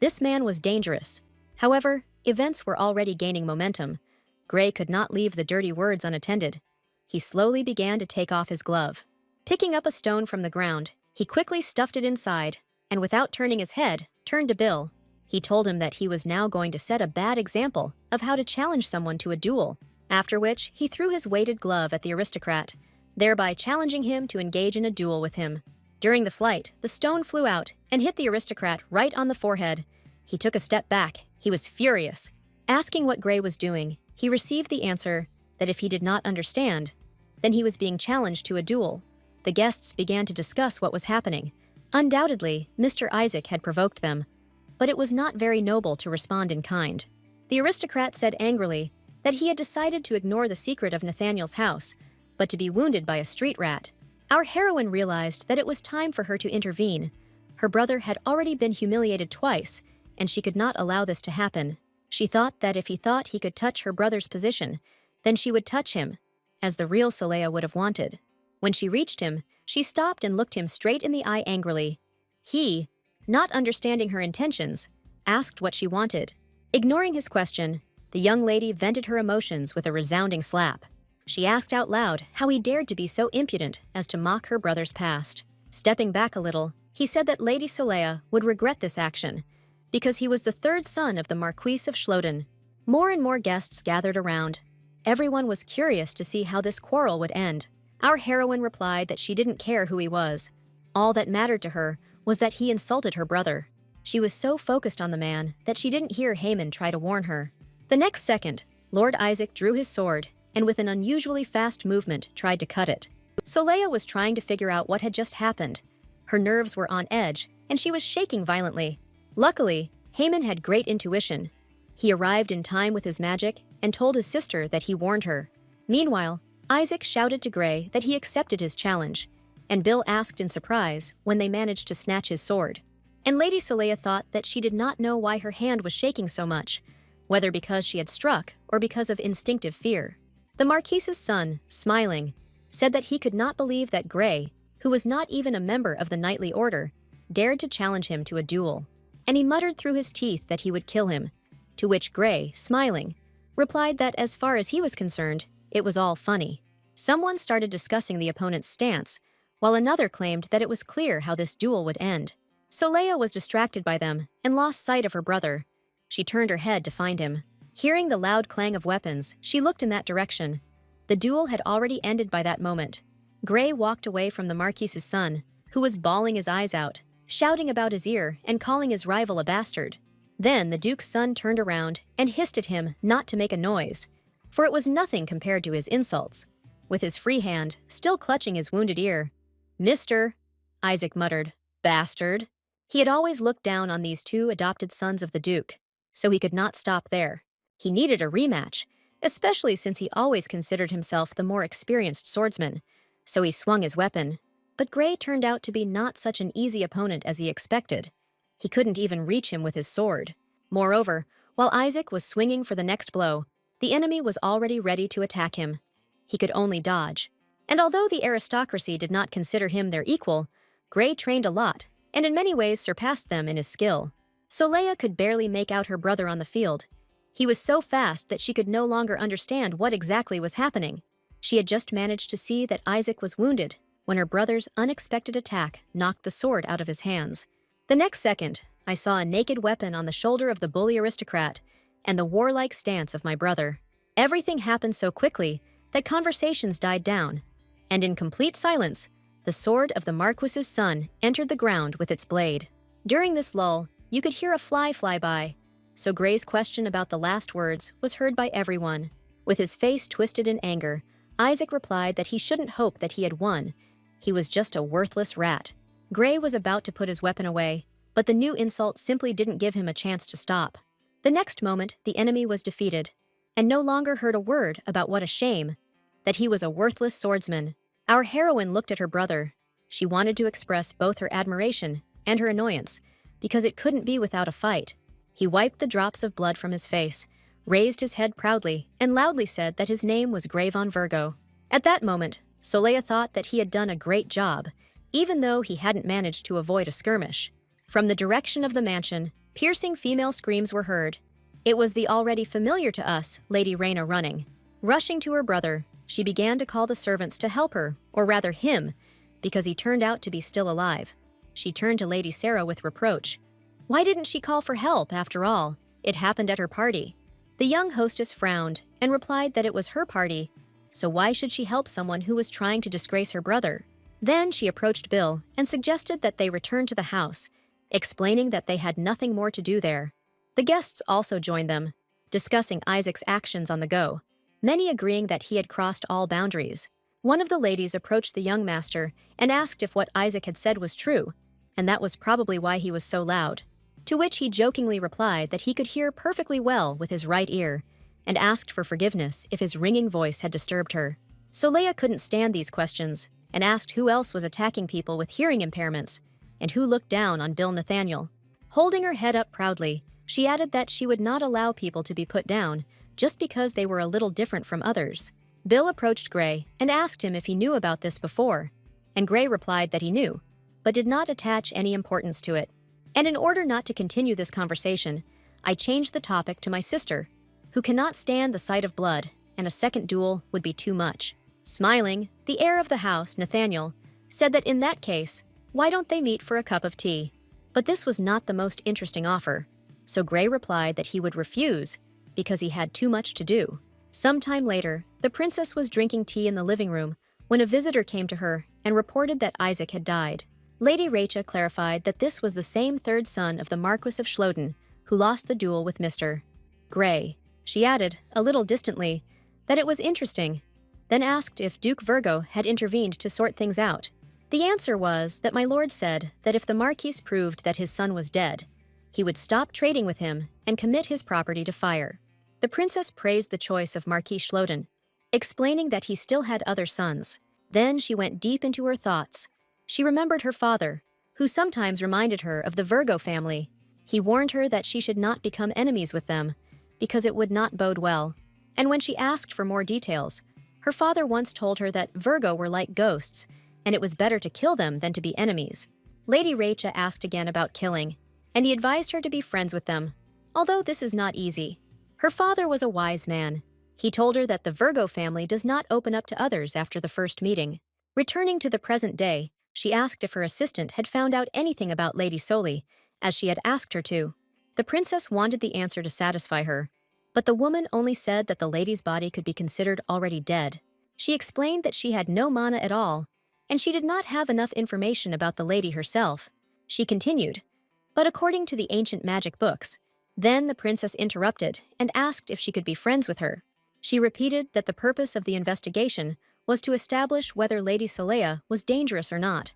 This man was dangerous. However, events were already gaining momentum. Gray could not leave the dirty words unattended. He slowly began to take off his glove. Picking up a stone from the ground, he quickly stuffed it inside, and without turning his head, turned to Bill. He told him that he was now going to set a bad example of how to challenge someone to a duel, after which he threw his weighted glove at the aristocrat, thereby challenging him to engage in a duel with him. During the flight, the stone flew out and hit the aristocrat right on the forehead. He took a step back. He was furious. Asking what Gray was doing, he received the answer that if he did not understand, then he was being challenged to a duel. The guests began to discuss what was happening. Undoubtedly, Mr. Isaac had provoked them, but it was not very noble to respond in kind. The aristocrat said angrily that he had decided to ignore the secret of Nathaniel's house, but to be wounded by a street rat. Our heroine realized that it was time for her to intervene. Her brother had already been humiliated twice, and she could not allow this to happen. She thought that if he thought he could touch her brother's position, then she would touch him, as the real Soleil would have wanted. When she reached him, she stopped and looked him straight in the eye angrily. He, not understanding her intentions, asked what she wanted. Ignoring his question, the young lady vented her emotions with a resounding slap. She asked out loud how he dared to be so impudent as to mock her brother's past. Stepping back a little, he said that Lady Soleil would regret this action, because he was the third son of the Marquis of Schloden. More and more guests gathered around. Everyone was curious to see how this quarrel would end. Our heroine replied that she didn't care who he was. All that mattered to her was that he insulted her brother. She was so focused on the man that she didn't hear Haman try to warn her. The next second, Lord Isaac drew his sword and with an unusually fast movement tried to cut it. Soleil was trying to figure out what had just happened. Her nerves were on edge and she was shaking violently. Luckily, Haman had great intuition. He arrived in time with his magic and told his sister that he warned her. Meanwhile, Isaac shouted to Gray that he accepted his challenge, and Bill asked in surprise when they managed to snatch his sword. And Lady Soleil thought that she did not know why her hand was shaking so much, whether because she had struck or because of instinctive fear. The Marquise's son, smiling, said that he could not believe that Gray, who was not even a member of the knightly order, dared to challenge him to a duel, and he muttered through his teeth that he would kill him, to which Gray, smiling, replied that as far as he was concerned, it was all funny. Someone started discussing the opponent's stance, while another claimed that it was clear how this duel would end. Soleil was distracted by them and lost sight of her brother. She turned her head to find him. Hearing the loud clang of weapons, she looked in that direction. The duel had already ended by that moment. Gray walked away from the Marquise's son, who was bawling his eyes out, shouting about his ear and calling his rival a bastard. Then the Duke's son turned around and hissed at him not to make a noise, for it was nothing compared to his insults. With his free hand still clutching his wounded ear, "Mister," Isaac muttered, "bastard." He had always looked down on these two adopted sons of the Duke, so he could not stop there. He needed a rematch, especially since he always considered himself the more experienced swordsman, so he swung his weapon. But Gray turned out to be not such an easy opponent as he expected. He couldn't even reach him with his sword. Moreover, while Isaac was swinging for the next blow, the enemy was already ready to attack him. He could only dodge. And although the aristocracy did not consider him their equal, Gray trained a lot, and in many ways surpassed them in his skill. Soleil could barely make out her brother on the field. He was so fast that she could no longer understand what exactly was happening. She had just managed to see that Isaac was wounded when her brother's unexpected attack knocked the sword out of his hands. The next second, I saw a naked weapon on the shoulder of the bully aristocrat and the warlike stance of my brother. Everything happened so quickly that conversations died down, and in complete silence, the sword of the Marquis's son entered the ground with its blade. During this lull, you could hear a fly fly by, so Gray's question about the last words was heard by everyone. With his face twisted in anger, Isaac replied that he shouldn't hope that he had won. He was just a worthless rat. Gray was about to put his weapon away, but the new insult simply didn't give him a chance to stop. The next moment, the enemy was defeated, and no longer heard a word about what a shame, that he was a worthless swordsman. Our heroine looked at her brother. She wanted to express both her admiration and her annoyance, because it couldn't be without a fight. He wiped the drops of blood from his face, raised his head proudly, and loudly said that his name was Gray von Virgo. At that moment, Soleil thought that he had done a great job, even though he hadn't managed to avoid a skirmish. From the direction of the mansion, piercing female screams were heard. It was the already familiar to us Lady Reyna running. Rushing to her brother, she began to call the servants to help her, or rather him, because he turned out to be still alive. She turned to Lady Sarah with reproach. Why didn't she call for help, after all? It happened at her party. The young hostess frowned and replied that it was her party, so why should she help someone who was trying to disgrace her brother? Then she approached Bill and suggested that they return to the house, explaining that they had nothing more to do there. The guests also joined them, discussing Isaac's actions on the go, many agreeing that he had crossed all boundaries. One of the ladies approached the young master and asked if what Isaac had said was true, and that was probably why he was so loud. To which he jokingly replied that he could hear perfectly well with his right ear, and asked for forgiveness if his ringing voice had disturbed her. Soleil couldn't stand these questions, and asked who else was attacking people with hearing impairments, and who looked down on Bill Nathaniel. Holding her head up proudly, she added that she would not allow people to be put down just because they were a little different from others. Bill approached Gray and asked him if he knew about this before, and Gray replied that he knew, but did not attach any importance to it. And in order not to continue this conversation, I changed the topic to my sister, who cannot stand the sight of blood, and a second duel would be too much. Smiling, the heir of the house, Nathaniel, said that in that case, why don't they meet for a cup of tea? But this was not the most interesting offer, so Gray replied that he would refuse because he had too much to do. Sometime later, the princess was drinking tea in the living room when a visitor came to her and reported that Isaac had died. Lady Rachel clarified that this was the same third son of the Marquis of Schloden, who lost the duel with Mr. Grey. She added, a little distantly, that it was interesting, then asked if Duke Virgo had intervened to sort things out. The answer was that my lord said that if the Marquis proved that his son was dead, he would stop trading with him and commit his property to fire. The princess praised the choice of Marquis Schloden, explaining that he still had other sons. Then she went deep into her thoughts. She remembered her father, who sometimes reminded her of the Virgo family. He warned her that she should not become enemies with them, because it would not bode well. And when she asked for more details, her father once told her that Virgo were like ghosts, and it was better to kill them than to be enemies. Lady Rachel asked again about killing, and he advised her to be friends with them, although this is not easy. Her father was a wise man. He told her that the Virgo family does not open up to others after the first meeting. Returning to the present day, she asked if her assistant had found out anything about Lady Soli, as she had asked her to. The princess wanted the answer to satisfy her, but the woman only said that the lady's body could be considered already dead. She explained that she had no mana at all, and she did not have enough information about the lady herself. She continued, but according to the ancient magic books. Then the princess interrupted and asked if she could be friends with her. She repeated that the purpose of the investigation was to establish whether Lady Solea was dangerous or not,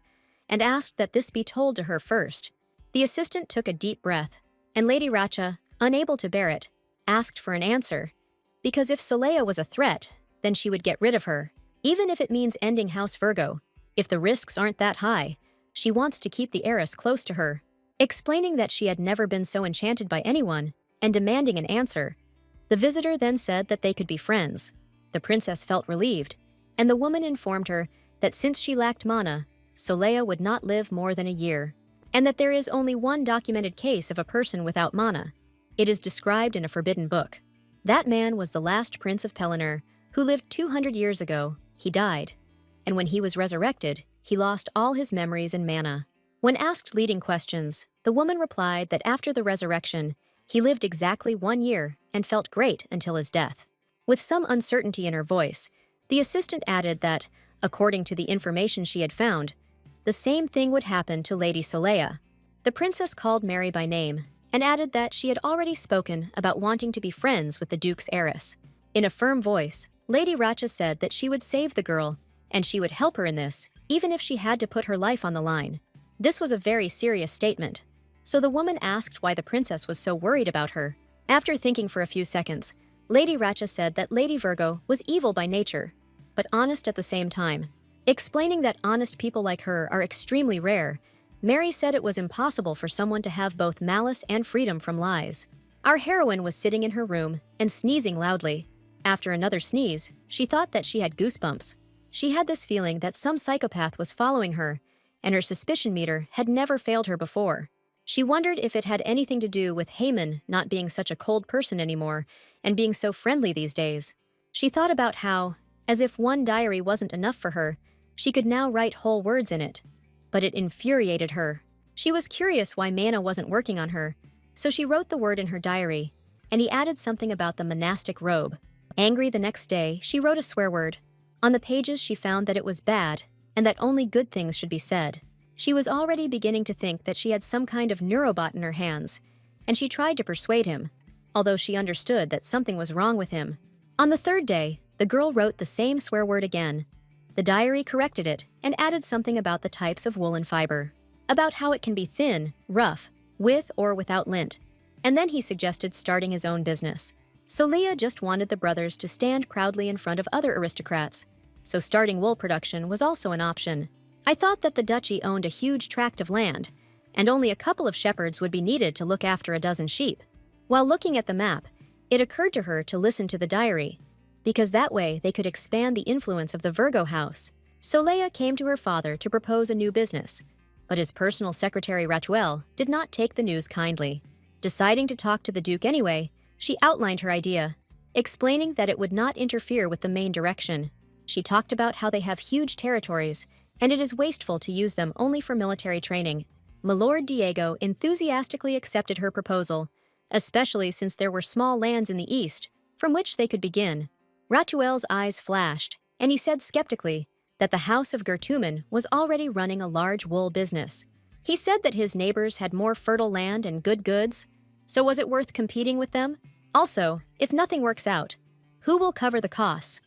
and asked that this be told to her first. The assistant took a deep breath, and Lady Racha, unable to bear it, asked for an answer, because if Solea was a threat, then she would get rid of her, even if it means ending House Virgo. If the risks aren't that high, she wants to keep the heiress close to her. Explaining that she had never been so enchanted by anyone, and demanding an answer, the visitor then said that they could be friends. The princess felt relieved, and the woman informed her that since she lacked mana, Solea would not live more than a year, and that there is only one documented case of a person without mana. It is described in a forbidden book. That man was the last prince of Pelennor, who lived 200 years ago. He died, and when he was resurrected, he lost all his memories and mana. When asked leading questions, the woman replied that after the resurrection, he lived exactly 1 year and felt great until his death. With some uncertainty in her voice, the assistant added that, according to the information she had found, the same thing would happen to Lady Solea. The princess called Mary by name and added that she had already spoken about wanting to be friends with the Duke's heiress. In a firm voice, Lady Racha said that she would save the girl, and she would help her in this, even if she had to put her life on the line. This was a very serious statement, so the woman asked why the princess was so worried about her. After thinking for a few seconds, Lady Racha said that Lady Virgo was evil by nature, but honest at the same time. Explaining that honest people like her are extremely rare, Mary said it was impossible for someone to have both malice and freedom from lies. Our heroine was sitting in her room and sneezing loudly. After another sneeze, she thought that she had goosebumps. She had this feeling that some psychopath was following her, and her suspicion meter had never failed her before. She wondered if it had anything to do with Haman not being such a cold person anymore and being so friendly these days. She thought about how, as if one diary wasn't enough for her, she could now write whole words in it. But it infuriated her. She was curious why Mana wasn't working on her, so she wrote the word in her diary, and he added something about the monastic robe. Angry the next day, she wrote a swear word. On the pages she found that it was bad, and that only good things should be said. She was already beginning to think that she had some kind of neurobot in her hands, and she tried to persuade him, although she understood that something was wrong with him. On the third day, the girl wrote the same swear word again. The diary corrected it and added something about the types of woolen fiber, about how it can be thin, rough, with or without lint, and then he suggested starting his own business. Solea just wanted the brothers to stand proudly in front of other aristocrats, so starting wool production was also an option. I thought that the duchy owned a huge tract of land, and only a couple of shepherds would be needed to look after a dozen sheep. While looking at the map, it occurred to her to listen to the diary, because that way they could expand the influence of the Virgo house. Solea came to her father to propose a new business, but his personal secretary Ratuel did not take the news kindly. Deciding to talk to the Duke anyway, she outlined her idea, explaining that it would not interfere with the main direction. She talked about how they have huge territories, and it is wasteful to use them only for military training. Milord Diego enthusiastically accepted her proposal, especially since there were small lands in the east, from which they could begin. Ratuel's eyes flashed, and he said skeptically, that the house of Gertumen was already running a large wool business. He said that his neighbors had more fertile land and good goods, so was it worth competing with them? Also, if nothing works out, who will cover the costs?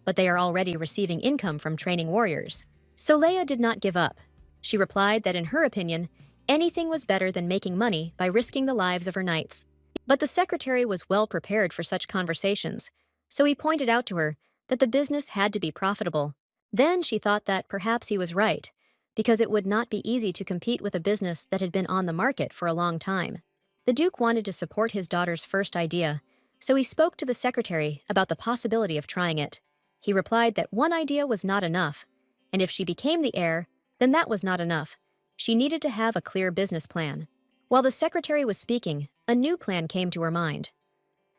But they are already receiving income from training warriors. So Leia did not give up. She replied that in her opinion, anything was better than making money by risking the lives of her knights. But the secretary was well prepared for such conversations, so he pointed out to her that the business had to be profitable. Then she thought that perhaps he was right, because it would not be easy to compete with a business that had been on the market for a long time. The Duke wanted to support his daughter's first idea, so he spoke to the secretary about the possibility of trying it. He replied that one idea was not enough, and if she became the heir, then that was not enough. She needed to have a clear business plan. While the secretary was speaking, a new plan came to her mind.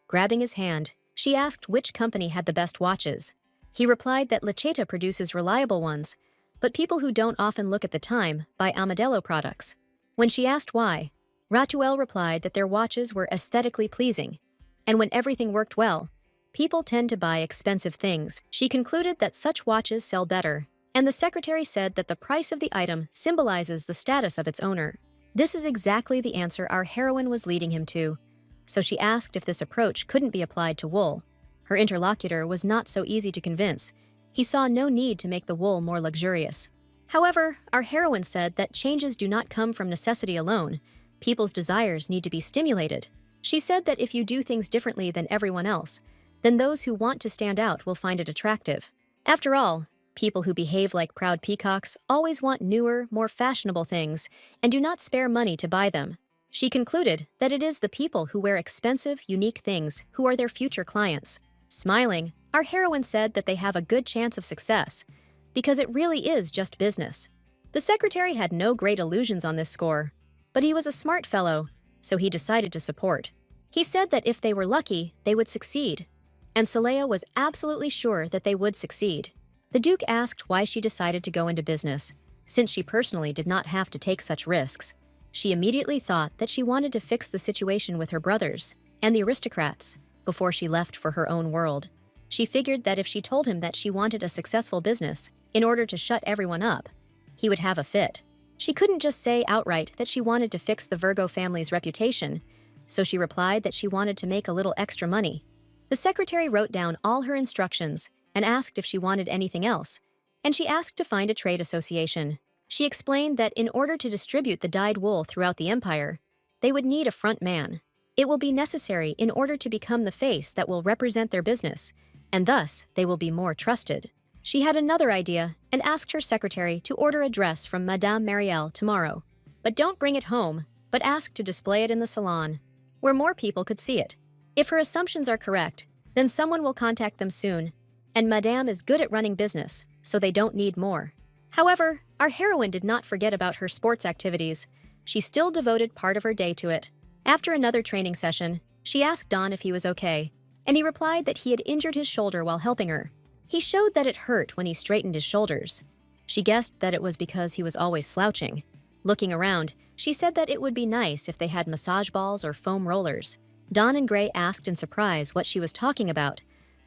Grabbing his hand, she asked which company had the best watches. He replied that Lacheta produces reliable ones, but people who don't often look at the time buy Amadello products. When she asked why, Ratuel replied that their watches were aesthetically pleasing, and when everything worked well, people tend to buy expensive things. She concluded that such watches sell better, and the secretary said that the price of the item symbolizes the status of its owner. This is exactly the answer our heroine was leading him to, so she asked if this approach couldn't be applied to wool. Her interlocutor was not so easy to convince. He saw no need to make the wool more luxurious. However, our heroine said that changes do not come from necessity alone. People's desires need to be stimulated. She said that if you do things differently than everyone else, then those who want to stand out will find it attractive. After all, people who behave like proud peacocks always want newer, more fashionable things and do not spare money to buy them. She concluded that it is the people who wear expensive, unique things who are their future clients. Smiling, our heroine said that they have a good chance of success, because it really is just business. The secretary had no great illusions on this score, but he was a smart fellow, so he decided to support. He said that if they were lucky, they would succeed, and Saleya was absolutely sure that they would succeed. The Duke asked why she decided to go into business, since she personally did not have to take such risks. She immediately thought that she wanted to fix the situation with her brothers and the aristocrats before she left for her own world. She figured that if she told him that she wanted a successful business in order to shut everyone up, he would have a fit. She couldn't just say outright that she wanted to fix the Virgo family's reputation, so she replied that she wanted to make a little extra money. The secretary wrote down all her instructions and asked if she wanted anything else, and she asked to find a trade association. She explained that in order to distribute the dyed wool throughout the empire, they would need a front man. It will be necessary in order to become the face that will represent their business, and thus they will be more trusted. She had another idea and asked her secretary to order a dress from Madame Marielle tomorrow. But don't bring it home, but ask to display it in the salon, where more people could see it. If her assumptions are correct, then someone will contact them soon, and Madame is good at running business, so they don't need more. However, our heroine did not forget about her sports activities. She still devoted part of her day to it. After another training session, she asked Don if he was okay, and he replied that he had injured his shoulder while helping her. He showed that it hurt when he straightened his shoulders. She guessed that it was because he was always slouching. Looking around, she said that it would be nice if they had massage balls or foam rollers. Don and Gray asked in surprise what she was talking about,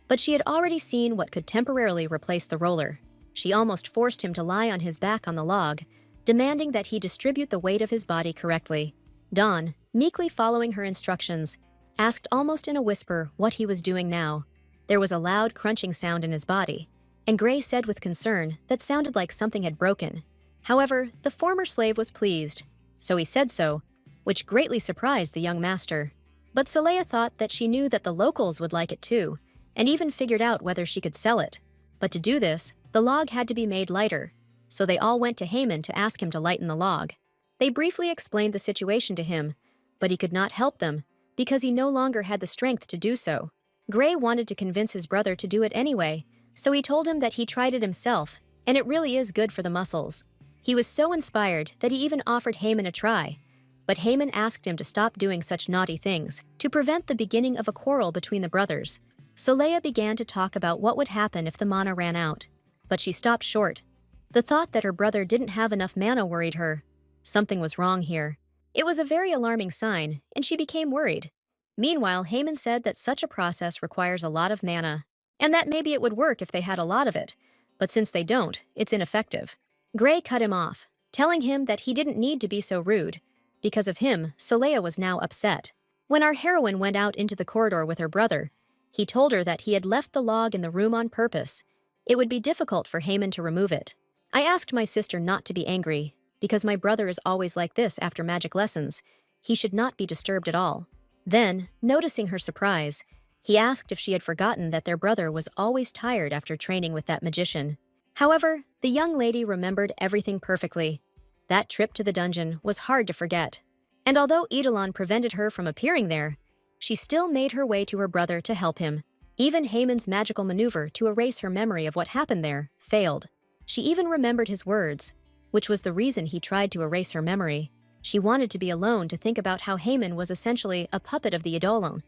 but she had already seen what could temporarily replace the roller. She almost forced him to lie on his back on the log, demanding that he distribute the weight of his body correctly. Don, meekly following her instructions, asked almost in a whisper what he was doing now. There was a loud crunching sound in his body, and Gray said with concern that sounded like something had broken. However, the former slave was pleased, so he said so, which greatly surprised the young master. But Saleya thought that she knew that the locals would like it too, and even figured out whether she could sell it. But to do this, the log had to be made lighter, so they all went to Haman to ask him to lighten the log. They briefly explained the situation to him, but he could not help them because he no longer had the strength to do so. Gray wanted to convince his brother to do it anyway, so he told him that he tried it himself, and it really is good for the muscles. He was so inspired that he even offered Haman a try, but Haman asked him to stop doing such naughty things to prevent the beginning of a quarrel between the brothers. Saleya began to talk about what would happen if the mana ran out, but she stopped short. The thought that her brother didn't have enough mana worried her. Something was wrong here. It was a very alarming sign, and she became worried. Meanwhile, Haman said that such a process requires a lot of mana, and that maybe it would work if they had a lot of it, But since they don't, it's ineffective. Gray cut him off, telling him that he didn't need to be so rude. Because of him, Soleil was now upset. When our heroine went out into the corridor with her brother, he told her that he had left the log in the room on purpose. It would be difficult for Haman to remove it. I asked my sister not to be angry, because my brother is always like this after magic lessons. He should not be disturbed at all. Then, noticing her surprise, he asked if she had forgotten that their brother was always tired after training with that magician. However, the young lady remembered everything perfectly. That trip to the dungeon was hard to forget. And although Eidolon prevented her from appearing there, she still made her way to her brother to help him. Even Haman's magical maneuver to erase her memory of what happened there failed. She even remembered his words, which was the reason he tried to erase her memory. She wanted to be alone to think about how Haman was essentially a puppet of the Eidolon,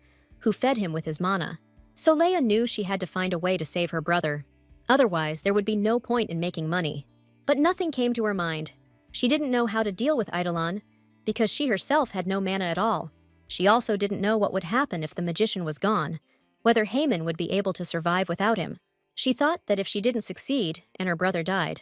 who fed him with his mana. Soleil knew she had to find a way to save her brother. Otherwise, there would be no point in making money. But nothing came to her mind. She didn't know how to deal with Eidolon, because she herself had no mana at all. She also didn't know what would happen if the magician was gone, whether Haman would be able to survive without him. She thought that if she didn't succeed and her brother died,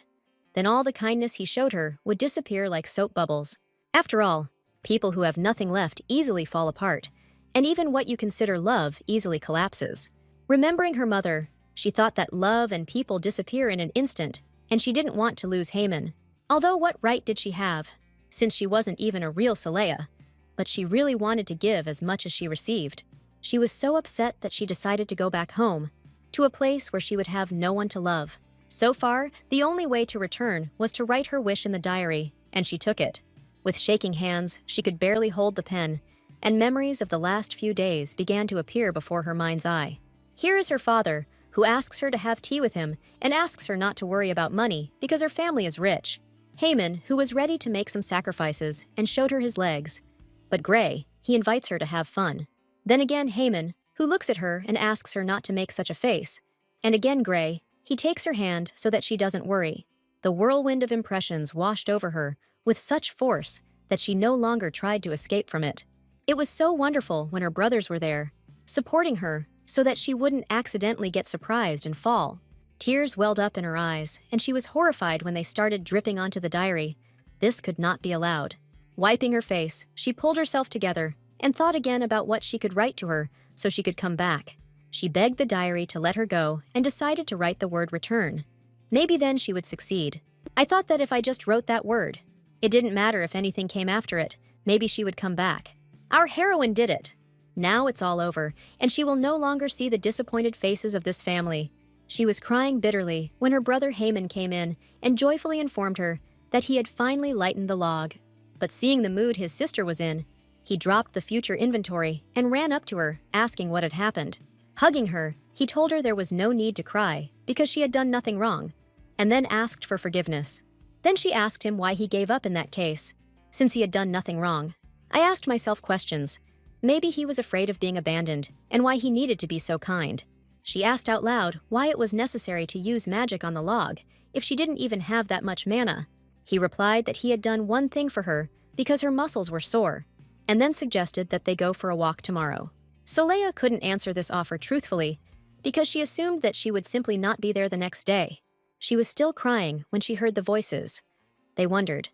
then all the kindness he showed her would disappear like soap bubbles. After all, people who have nothing left easily fall apart, and even what you consider love easily collapses. Remembering her mother, she thought that love and people disappear in an instant, and she didn't want to lose Haman. Although what right did she have, since she wasn't even a real Soleil? But she really wanted to give as much as she received. She was so upset that she decided to go back home, to a place where she would have no one to love. So far, the only way to return was to write her wish in the diary, and she took it. With shaking hands, she could barely hold the pen, and memories of the last few days began to appear before her mind's eye. Here is her father, who asks her to have tea with him and asks her not to worry about money because her family is rich. Haman, who was ready to make some sacrifices and showed her his legs. But Gray, he invites her to have fun. Then again Haman, who looks at her and asks her not to make such a face. And again Gray, he takes her hand so that she doesn't worry. The whirlwind of impressions washed over her with such force that she no longer tried to escape from it. It was so wonderful when her brothers were there, supporting her so that she wouldn't accidentally get surprised and fall. Tears welled up in her eyes, and she was horrified when they started dripping onto the diary. This could not be allowed. Wiping her face, she pulled herself together and thought again about what she could write to her so she could come back. She begged the diary to let her go and decided to write the word return. Maybe then she would succeed. I thought that if I just wrote that word, it didn't matter if anything came after it, maybe she would come back. Our heroine did it. Now it's all over, and she will no longer see the disappointed faces of this family. She was crying bitterly when her brother Haman came in and joyfully informed her that he had finally lightened the log. But seeing the mood his sister was in, he dropped the future inventory and ran up to her, asking what had happened. Hugging her, he told her there was no need to cry because she had done nothing wrong, and then asked for forgiveness. Then she asked him why he gave up in that case, since he had done nothing wrong. I asked myself questions. Maybe he was afraid of being abandoned, and why he needed to be so kind. She asked out loud why it was necessary to use magic on the log if she didn't even have that much mana. He replied that he had done one thing for her because her muscles were sore, and then suggested that they go for a walk tomorrow. Soleil couldn't answer this offer truthfully because she assumed that she would simply not be there the next day. She was still crying when she heard the voices. They wondered,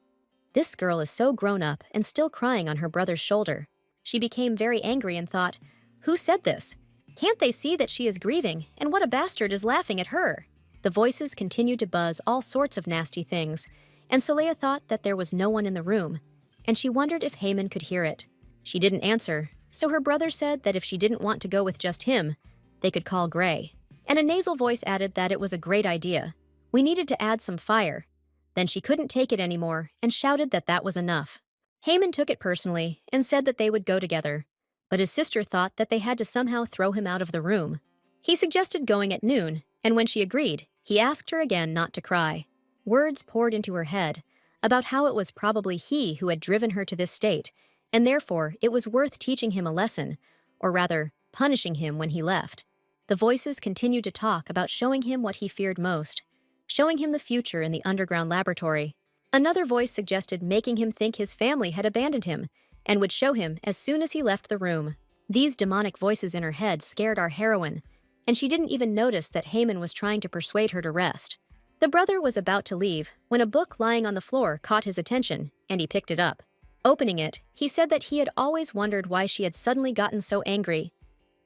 this girl is so grown up and still crying on her brother's shoulder. She became very angry and thought, who said this? Can't they see that she is grieving, and what a bastard is laughing at her? The voices continued to buzz all sorts of nasty things, and Soleil thought that there was no one in the room, and she wondered if Haman could hear it. She didn't answer, so her brother said that if she didn't want to go with just him, they could call Gray. And a nasal voice added that it was a great idea. We needed to add some fire. Then she couldn't take it anymore and shouted that that was enough. Haman took it personally and said that they would go together, but his sister thought that they had to somehow throw him out of the room. He suggested going at noon, and when she agreed, he asked her again not to cry. Words poured into her head about how it was probably he who had driven her to this state, and therefore it was worth teaching him a lesson, or rather, punishing him when he left. The voices continued to talk about showing him what he feared most, showing him the future in the underground laboratory. Another voice suggested making him think his family had abandoned him and would show him as soon as he left the room. These demonic voices in her head scared our heroine, and she didn't even notice that Haman was trying to persuade her to rest. The brother was about to leave when a book lying on the floor caught his attention, and he picked it up. Opening it, he said that he had always wondered why she had suddenly gotten so angry.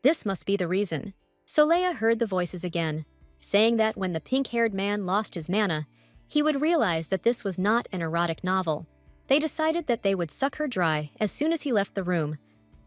This must be the reason. Soleil heard the voices again, saying that when the pink-haired man lost his mana, he would realize that this was not an erotic novel. They decided that they would suck her dry as soon as he left the room,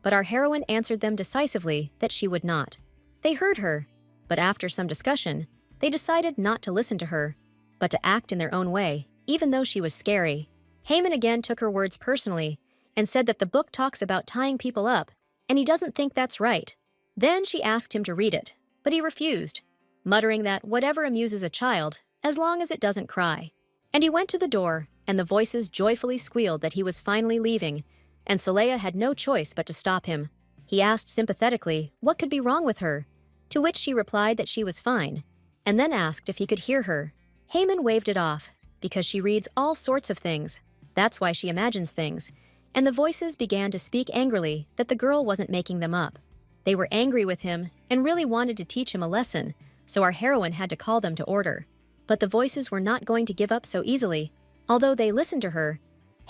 but our heroine answered them decisively that she would not. They heard her, but after some discussion, they decided not to listen to her, but to act in their own way, even though she was scary. Heyman again took her words personally and said that the book talks about tying people up, and he doesn't think that's right. Then she asked him to read it, but he refused, muttering that whatever amuses a child, as long as it doesn't cry. And he went to the door, and the voices joyfully squealed that he was finally leaving, and Soleil had no choice but to stop him. He asked sympathetically what could be wrong with her, to which she replied that she was fine, and then asked if he could hear her. Heyman waved it off, because she reads all sorts of things. That's why she imagines things, and the voices began to speak angrily that the girl wasn't making them up. They were angry with him and really wanted to teach him a lesson, so our heroine had to call them to order. But the voices were not going to give up so easily. Although they listened to her,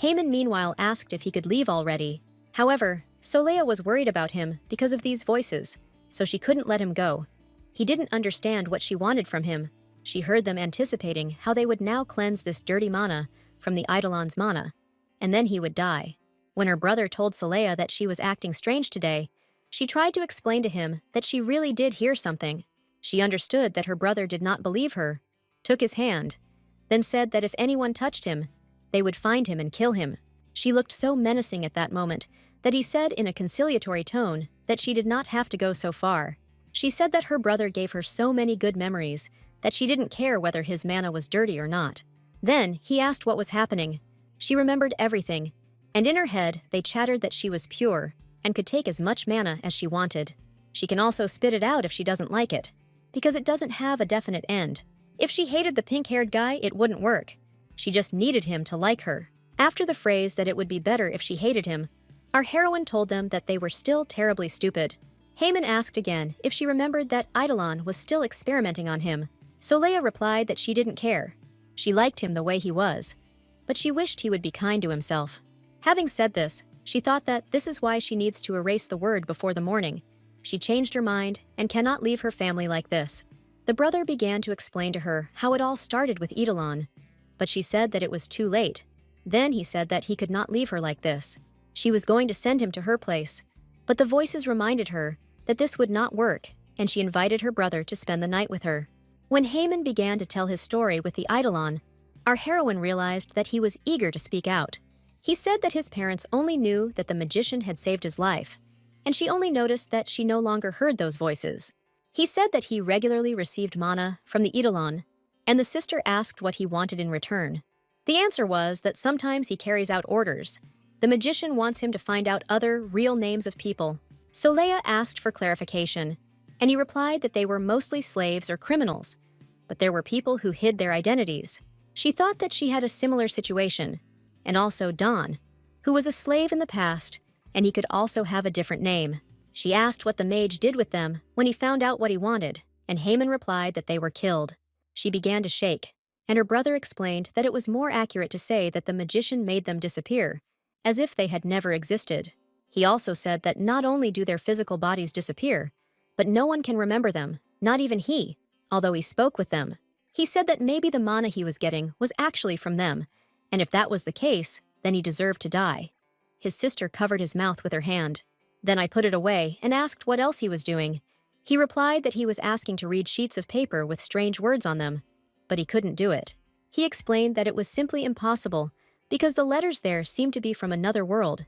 Heyman meanwhile asked if he could leave already. However, Soleil was worried about him because of these voices, so she couldn't let him go. He didn't understand what she wanted from him. She heard them anticipating how they would now cleanse this dirty mana from the Eidolon's mana, and then he would die. When her brother told Soleil that she was acting strange today, she tried to explain to him that she really did hear something. She understood that her brother did not believe her, took his hand, then said that if anyone touched him, they would find him and kill him. She looked so menacing at that moment that he said in a conciliatory tone that she did not have to go so far. She said that her brother gave her so many good memories that she didn't care whether his mana was dirty or not. Then he asked what was happening. She remembered everything, and in her head they chattered that she was pure and could take as much mana as she wanted. She can also spit it out if she doesn't like it, because it doesn't have a definite end. If she hated the pink-haired guy, it wouldn't work. She just needed him to like her. After the phrase that it would be better if she hated him, our heroine told them that they were still terribly stupid. Heyman asked again if she remembered that Eidolon was still experimenting on him. Soleil replied that she didn't care. She liked him the way he was, but she wished he would be kind to himself. Having said this, she thought that this is why she needs to erase the word before the morning. She changed her mind and cannot leave her family like this. The brother began to explain to her how it all started with Eidolon, but she said that it was too late. Then he said that he could not leave her like this. She was going to send him to her place, but the voices reminded her that this would not work, and she invited her brother to spend the night with her. When Heyman began to tell his story with the Eidolon, our heroine realized that he was eager to speak out. He said that his parents only knew that the magician had saved his life, and she only noticed that she no longer heard those voices. He said that he regularly received mana from the Eidolon, and the sister asked what he wanted in return. The answer was that sometimes he carries out orders. The magician wants him to find out other, real names of people. Soleil asked for clarification, and he replied that they were mostly slaves or criminals, but there were people who hid their identities. She thought that she had a similar situation, and also Don, who was a slave in the past, and he could also have a different name. She asked what the mage did with them when he found out what he wanted, and Heyman replied that they were killed. She began to shake, and her brother explained that it was more accurate to say that the magician made them disappear, as if they had never existed. He also said that not only do their physical bodies disappear, but no one can remember them, not even he, although he spoke with them. He said that maybe the mana he was getting was actually from them, and if that was the case, then he deserved to die. His sister covered his mouth with her hand. Then I put it away and asked what else he was doing. He replied that he was asking to read sheets of paper with strange words on them, but he couldn't do it. He explained that it was simply impossible because the letters there seemed to be from another world,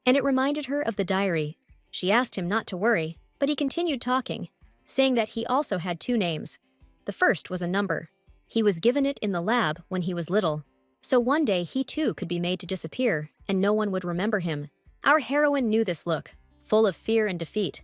and it reminded her of the diary. She asked him not to worry, but he continued talking, saying that he also had 2 names. The first was a number. He was given it in the lab when he was little, so one day he too could be made to disappear and no one would remember him. Our heroine knew this look, full of fear and defeat.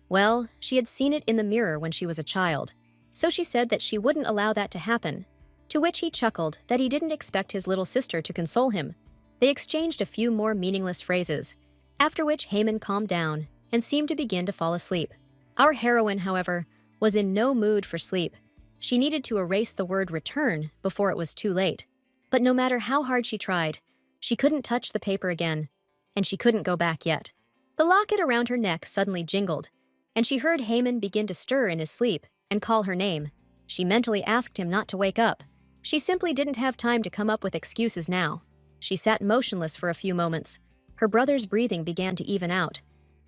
Well, she had seen it in the mirror when she was a child, so she said that she wouldn't allow that to happen, to which he chuckled that he didn't expect his little sister to console him. They exchanged a few more meaningless phrases, after which Heyman calmed down and seemed to begin to fall asleep. Our heroine, however, was in no mood for sleep. She needed to erase the word return before it was too late. But no matter how hard she tried, she couldn't touch the paper again, and she couldn't go back yet. The locket around her neck suddenly jingled, and she heard Haman begin to stir in his sleep and call her name. She mentally asked him not to wake up. She simply didn't have time to come up with excuses now. She sat motionless for a few moments. Her brother's breathing began to even out,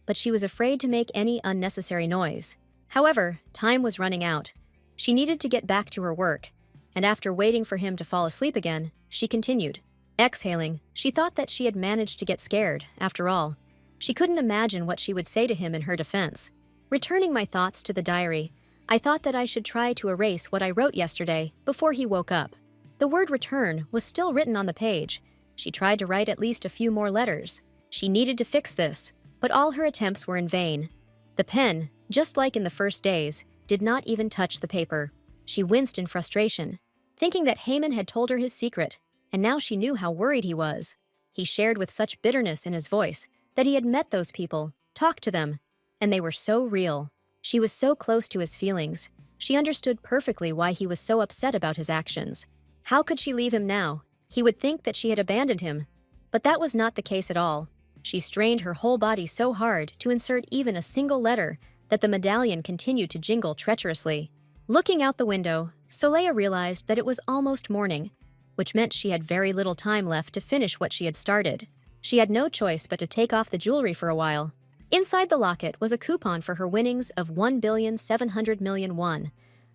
but she was afraid to make any unnecessary noise. However, time was running out. She needed to get back to her work, and after waiting for him to fall asleep again, she continued. Exhaling, she thought that she had managed to get scared, after all. She couldn't imagine what she would say to him in her defense. Returning my thoughts to the diary, I thought that I should try to erase what I wrote yesterday before he woke up. The word return was still written on the page. She tried to write at least a few more letters. She needed to fix this, but all her attempts were in vain. The pen, just like in the first days, did not even touch the paper. She winced in frustration, thinking that Haman had told her his secret, and now she knew how worried he was. He shared with such bitterness in his voice that he had met those people, talked to them, and they were so real. She was so close to his feelings. She understood perfectly why he was so upset about his actions. How could she leave him now? He would think that she had abandoned him. But that was not the case at all. She strained her whole body so hard to insert even a single letter that the medallion continued to jingle treacherously. Looking out the window, Soleil realized that it was almost morning, which meant she had very little time left to finish what she had started. She had no choice but to take off the jewelry for a while. Inside the locket was a coupon for her winnings of 1,700,000,000 won,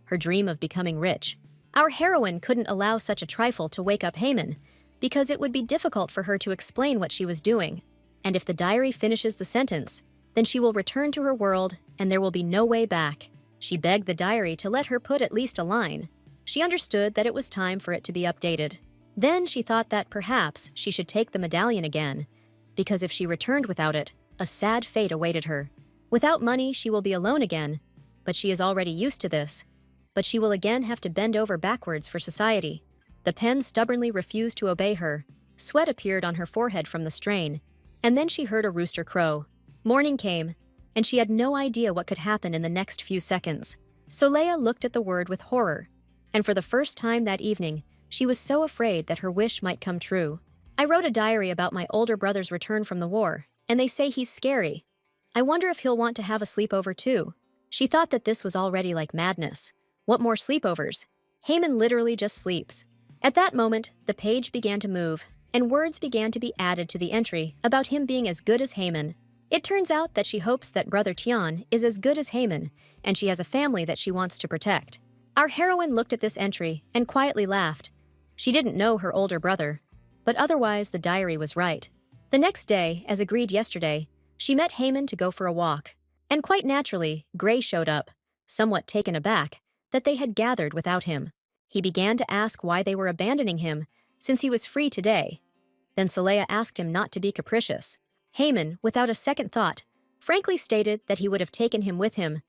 her dream of becoming rich. Our heroine couldn't allow such a trifle to wake up Haman, because it would be difficult for her to explain what she was doing. And if the diary finishes the sentence, then she will return to her world and there will be no way back. She begged the diary to let her put at least a line. She understood that it was time for it to be updated. Then she thought that perhaps she should take the medallion again, because if she returned without it, a sad fate awaited her. Without money, she will be alone again, but she is already used to this. But she will again have to bend over backwards for society. The pen stubbornly refused to obey her. Sweat appeared on her forehead from the strain, and then she heard a rooster crow. Morning came, and she had no idea what could happen in the next few seconds. Soleil looked at the word with horror, and for the first time that evening, she was so afraid that her wish might come true. I wrote a diary about my older brother's return from the war, and they say he's scary. I wonder if he'll want to have a sleepover too. She thought that this was already like madness. What more sleepovers? Haman literally just sleeps. At that moment, the page began to move, and words began to be added to the entry about him being as good as Haman. It turns out that she hopes that Brother Tian is as good as Haman, and she has a family that she wants to protect. Our heroine looked at this entry and quietly laughed. She didn't know her older brother, but otherwise the diary was right. The next day, as agreed yesterday, she met Haman to go for a walk. And quite naturally, Gray showed up, somewhat taken aback that they had gathered without him. He began to ask why they were abandoning him, since he was free today. Then Soleil asked him not to be capricious. Haman, without a second thought, frankly stated that he would have taken him with him,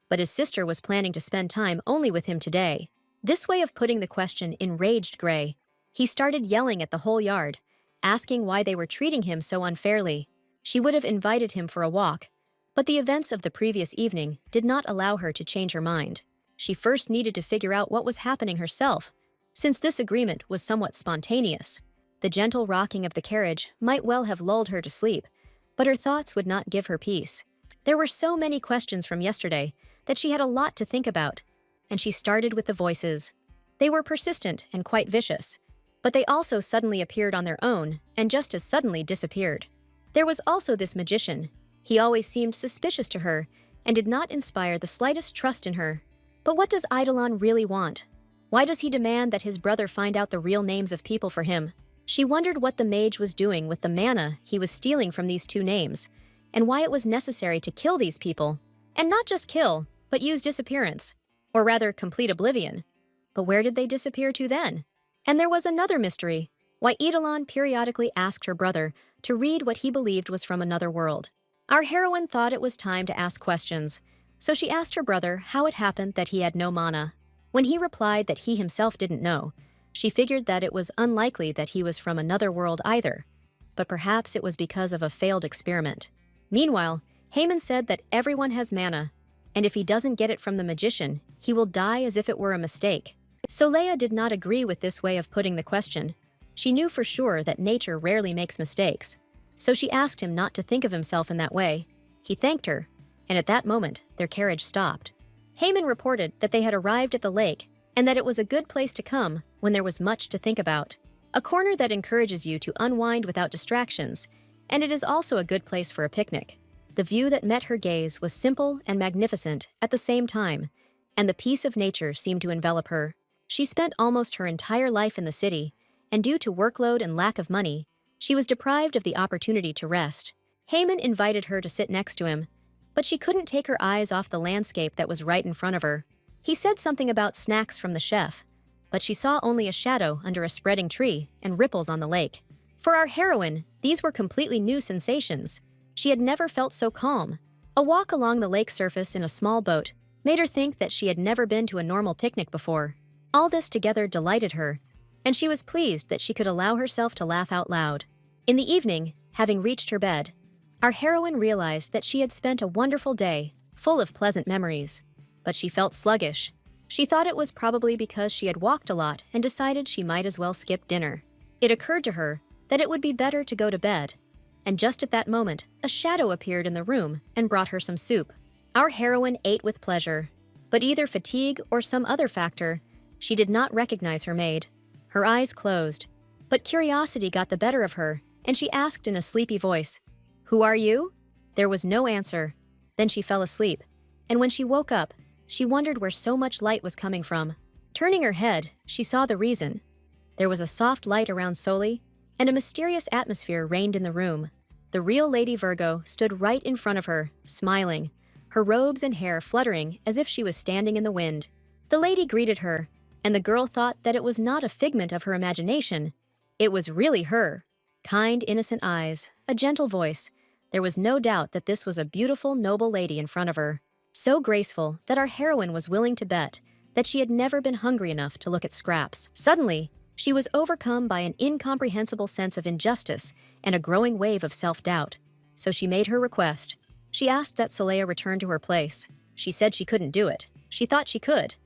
but his sister was planning to spend time only with him today. This way of putting the question enraged Gray. He started yelling at the whole yard, asking why they were treating him so unfairly. She would have invited him for a walk, but the events of the previous evening did not allow her to change her mind. She first needed to figure out what was happening herself, since this agreement was somewhat spontaneous. The gentle rocking of the carriage might well have lulled her to sleep, but her thoughts would not give her peace. There were so many questions from yesterday that she had a lot to think about, and she started with the voices. They were persistent and quite vicious, but they also suddenly appeared on their own and just as suddenly disappeared. There was also this magician. He always seemed suspicious to her and did not inspire the slightest trust in her. But what does Eidolon really want? Why does he demand that his brother find out the real names of people for him? She wondered what the mage was doing with the mana he was stealing from these two names, and why it was necessary to kill these people. And not just kill, but use disappearance. Or rather, complete oblivion. But where did they disappear to then? And there was another mystery, why Eidolon periodically asked her brother to read what he believed was from another world. Our heroine thought it was time to ask questions, so she asked her brother how it happened that he had no mana. When he replied that he himself didn't know, she figured that it was unlikely that he was from another world either, but perhaps it was because of a failed experiment. Meanwhile, Haman said that everyone has mana, and if he doesn't get it from the magician, he will die as if it were a mistake. Soleil did not agree with this way of putting the question. She knew for sure that nature rarely makes mistakes, so she asked him not to think of himself in that way. He thanked her, and at that moment, their carriage stopped. Haman reported that they had arrived at the lake and that it was a good place to come when there was much to think about. A corner that encourages you to unwind without distractions, and it is also a good place for a picnic. The view that met her gaze was simple and magnificent at the same time, and the peace of nature seemed to envelop her. She spent almost her entire life in the city, and due to workload and lack of money, she was deprived of the opportunity to rest. Haman invited her to sit next to him, but she couldn't take her eyes off the landscape that was right in front of her. He said something about snacks from the chef, but she saw only a shadow under a spreading tree and ripples on the lake. For our heroine, these were completely new sensations. She had never felt so calm. A walk along the lake surface in a small boat made her think that she had never been to a normal picnic before. All this together delighted her, and she was pleased that she could allow herself to laugh out loud. In the evening, having reached her bed, our heroine realized that she had spent a wonderful day, full of pleasant memories. But she felt sluggish. She thought it was probably because she had walked a lot and decided she might as well skip dinner. It occurred to her that it would be better to go to bed, and just at that moment, a shadow appeared in the room and brought her some soup. Our heroine ate with pleasure, but either fatigue or some other factor, she did not recognize her maid. Her eyes closed, but curiosity got the better of her, and she asked in a sleepy voice, "Who are you?" There was no answer. Then she fell asleep, and when she woke up, she wondered where so much light was coming from. Turning her head, she saw the reason. There was a soft light around Soli, and a mysterious atmosphere reigned in the room. The real Lady Virgo stood right in front of her, smiling, her robes and hair fluttering as if she was standing in the wind. The lady greeted her, and the girl thought that it was not a figment of her imagination. It was really her. Kind, innocent eyes, a gentle voice. There was no doubt that this was a beautiful, noble lady in front of her. So graceful that our heroine was willing to bet that she had never been hungry enough to look at scraps. Suddenly, she was overcome by an incomprehensible sense of injustice and a growing wave of self-doubt. So she made her request. She asked that Soleil return to her place. She said she couldn't do it. She thought she could.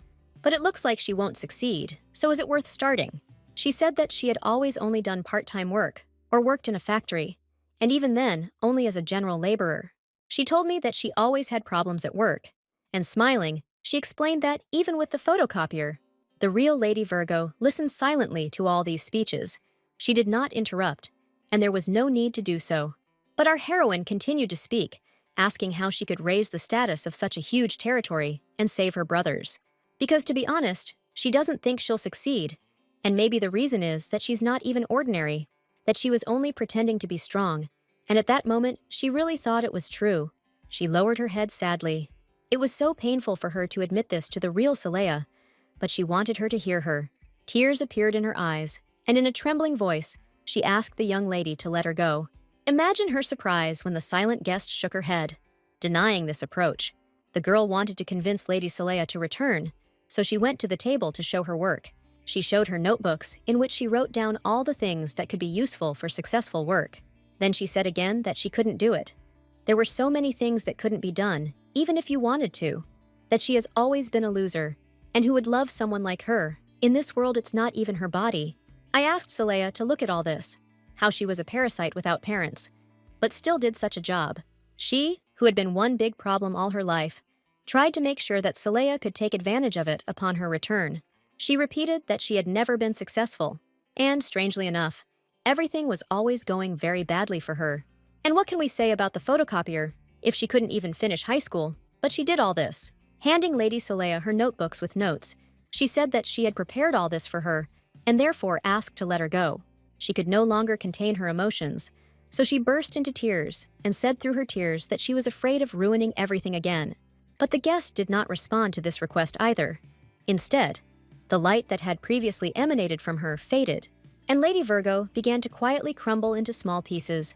But it looks like she won't succeed, so is it worth starting? She said that she had always only done part-time work, or worked in a factory, and even then, only as a general laborer. She told me that she always had problems at work, and smiling, she explained that even with the photocopier, the real Lady Virgo listened silently to all these speeches. She did not interrupt, and there was no need to do so. But our heroine continued to speak, asking how she could raise the status of such a huge territory and save her brothers. Because to be honest, she doesn't think she'll succeed, and maybe the reason is that she's not even ordinary, that she was only pretending to be strong. And at that moment, she really thought it was true. She lowered her head sadly. It was so painful for her to admit this to the real Soleil, but she wanted her to hear her. Tears appeared in her eyes, and in a trembling voice, she asked the young lady to let her go. Imagine her surprise when the silent guest shook her head, denying this approach. The girl wanted to convince Lady Soleil to return, so she went to the table to show her work. She showed her notebooks in which she wrote down all the things that could be useful for successful work. Then she said again that she couldn't do it. There were so many things that couldn't be done, even if you wanted to. That she has always been a loser, and who would love someone like her. In this world, it's not even her body. I asked Soleil to look at all this, how she was a parasite without parents, but still did such a job. She, who had been one big problem all her life, tried to make sure that Soleil could take advantage of it upon her return. She repeated that she had never been successful, and, strangely enough, everything was always going very badly for her. And what can we say about the photocopier, if she couldn't even finish high school? But she did all this. Handing Lady Soleil her notebooks with notes, she said that she had prepared all this for her, and therefore asked to let her go. She could no longer contain her emotions, so she burst into tears and said through her tears that she was afraid of ruining everything again. But the guest did not respond to this request either. Instead, the light that had previously emanated from her faded, and Lady Virgo began to quietly crumble into small pieces.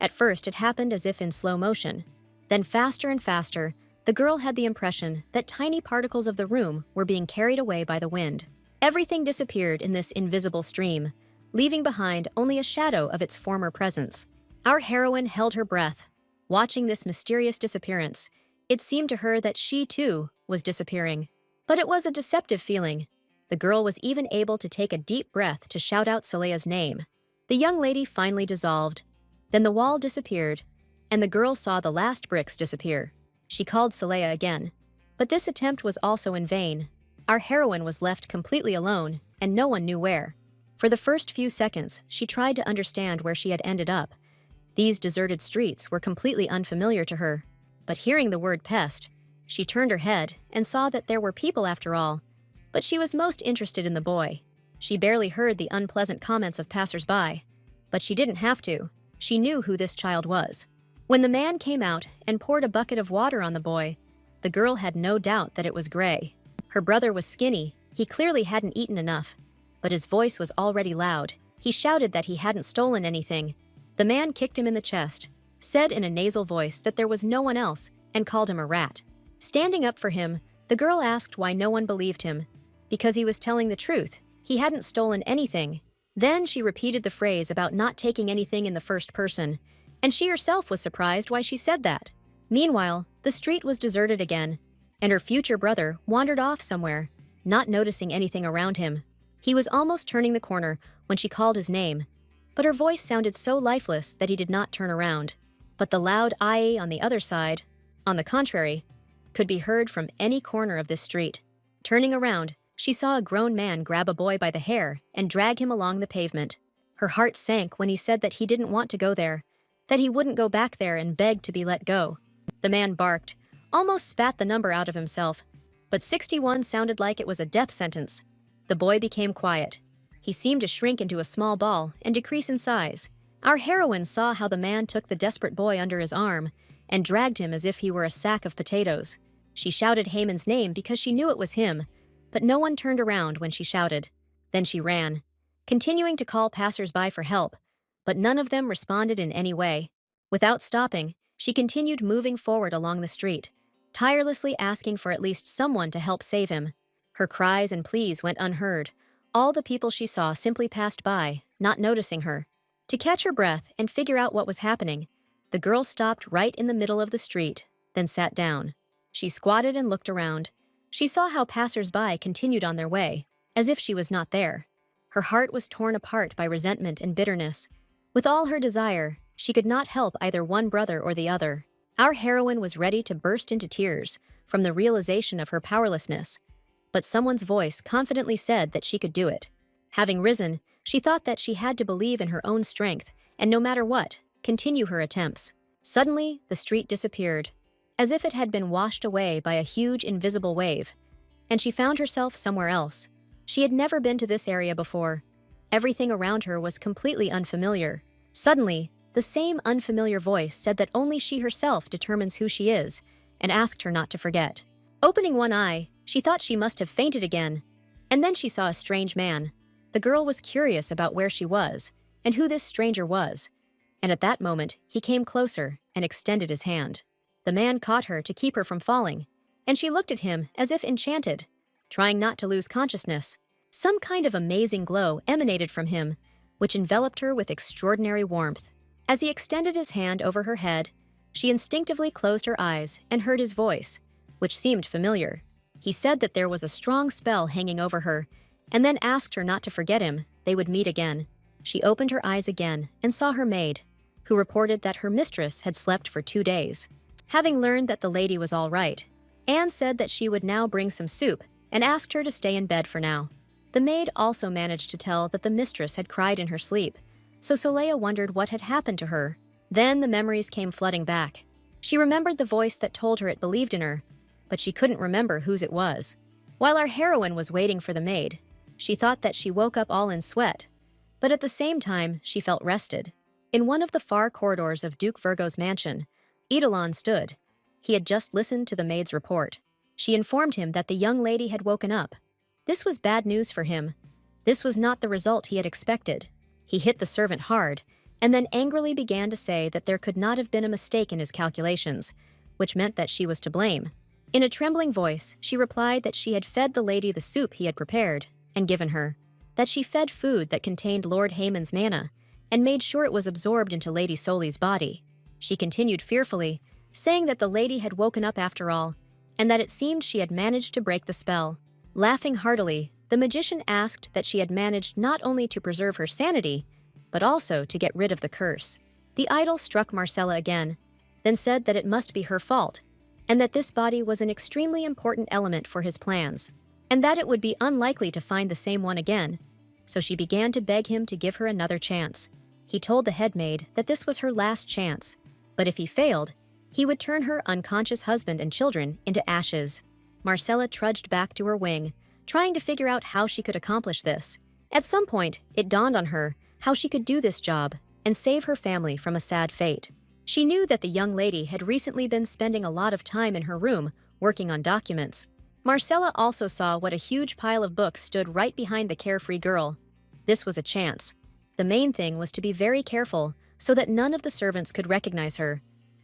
At first, it happened as if in slow motion. Then faster and faster, the girl had the impression that tiny particles of the room were being carried away by the wind. Everything disappeared in this invisible stream, leaving behind only a shadow of its former presence. Our heroine held her breath, watching this mysterious disappearance, It seemed to her that she, too, was disappearing. But it was a deceptive feeling. The girl was even able to take a deep breath to shout out Solea's name. The young lady finally dissolved. Then the wall disappeared, and the girl saw the last bricks disappear. She called Solea again. But this attempt was also in vain. Our heroine was left completely alone, and no one knew where. For the first few seconds, she tried to understand where she had ended up. These deserted streets were completely unfamiliar to her. But hearing the word pest, she turned her head and saw that there were people after all. But she was most interested in the boy. She barely heard the unpleasant comments of passers-by. But she didn't have to. She knew who this child was. When the man came out and poured a bucket of water on the boy, the girl had no doubt that it was Gray. Her brother was skinny. He clearly hadn't eaten enough. But his voice was already loud. He shouted that he hadn't stolen anything. The man kicked him in the chest, said in a nasal voice that there was no one else, and called him a rat. Standing up for him, the girl asked why no one believed him. Because he was telling the truth. He hadn't stolen anything. Then she repeated the phrase about not taking anything in the first person, and she herself was surprised why she said that. Meanwhile, the street was deserted again, and her future brother wandered off somewhere, not noticing anything around him. He was almost turning the corner when she called his name, but her voice sounded so lifeless that he did not turn around. But the loud "aye" on the other side, on the contrary, could be heard from any corner of this street. Turning around, she saw a grown man grab a boy by the hair and drag him along the pavement. Her heart sank when he said that he didn't want to go there, that he wouldn't go back there, and begged to be let go. The man barked, almost spat the number out of himself, but 61 sounded like it was a death sentence. The boy became quiet. He seemed to shrink into a small ball and decrease in size. Our heroine saw how the man took the desperate boy under his arm and dragged him as if he were a sack of potatoes. She shouted Haman's name because she knew it was him, but no one turned around when she shouted. Then she ran, continuing to call passers-by for help, but none of them responded in any way. Without stopping, she continued moving forward along the street, tirelessly asking for at least someone to help save him. Her cries and pleas went unheard. All the people she saw simply passed by, not noticing her. To catch her breath and figure out what was happening, the girl stopped right in the middle of the street, then sat down. She squatted and looked around. She saw how passers-by continued on their way, as if she was not there. Her heart was torn apart by resentment and bitterness. With all her desire, she could not help either one brother or the other. Our heroine was ready to burst into tears from the realization of her powerlessness. But someone's voice confidently said that she could do it. Having risen, she thought that she had to believe in her own strength and, no matter what, continue her attempts. Suddenly, the street disappeared, as if it had been washed away by a huge invisible wave, and she found herself somewhere else. She had never been to this area before. Everything around her was completely unfamiliar. Suddenly, the same unfamiliar voice said that only she herself determines who she is, and asked her not to forget. Opening one eye, she thought she must have fainted again, and then she saw a strange man. The girl was curious about where she was, and who this stranger was, and at that moment he came closer and extended his hand. The man caught her to keep her from falling, and she looked at him as if enchanted, trying not to lose consciousness. Some kind of amazing glow emanated from him, which enveloped her with extraordinary warmth. As he extended his hand over her head, she instinctively closed her eyes and heard his voice, which seemed familiar. He said that there was a strong spell hanging over her, and then asked her not to forget him. They would meet again. She opened her eyes again and saw her maid, who reported that her mistress had slept for 2 days. Having learned that the lady was all right, Anne said that she would now bring some soup and asked her to stay in bed for now. The maid also managed to tell that the mistress had cried in her sleep, so Solea wondered what had happened to her. Then the memories came flooding back. She remembered the voice that told her it believed in her, but she couldn't remember whose it was. While our heroine was waiting for the maid, she thought that she woke up all in sweat, but at the same time she felt rested. In one of the far corridors of Duke Virgo's mansion, Eidolon stood. He had just listened to the maid's report. She informed him that the young lady had woken up. This was bad news for him. This was not the result he had expected. He hit the servant hard, and then angrily began to say that there could not have been a mistake in his calculations, which meant that she was to blame. In a trembling voice, she replied that she had fed the lady the soup he had prepared and given her, that she fed food that contained Lord Haman's manna, and made sure it was absorbed into Lady Soli's body. She continued fearfully, saying that the lady had woken up after all, and that it seemed she had managed to break the spell. Laughing heartily, the magician asked that she had managed not only to preserve her sanity, but also to get rid of the curse. The idol struck Marcella again, then said that it must be her fault, and that this body was an extremely important element for his plans, and that it would be unlikely to find the same one again, so she began to beg him to give her another chance. He told the head maid that this was her last chance, but if he failed, he would turn her unconscious husband and children into ashes. Marcella trudged back to her wing, trying to figure out how she could accomplish this. At some point, it dawned on her how she could do this job and save her family from a sad fate. She knew that the young lady had recently been spending a lot of time in her room working on documents. Marcella also saw what a huge pile of books stood right behind the carefree girl. This was a chance. The main thing was to be very careful so that none of the servants could recognize her.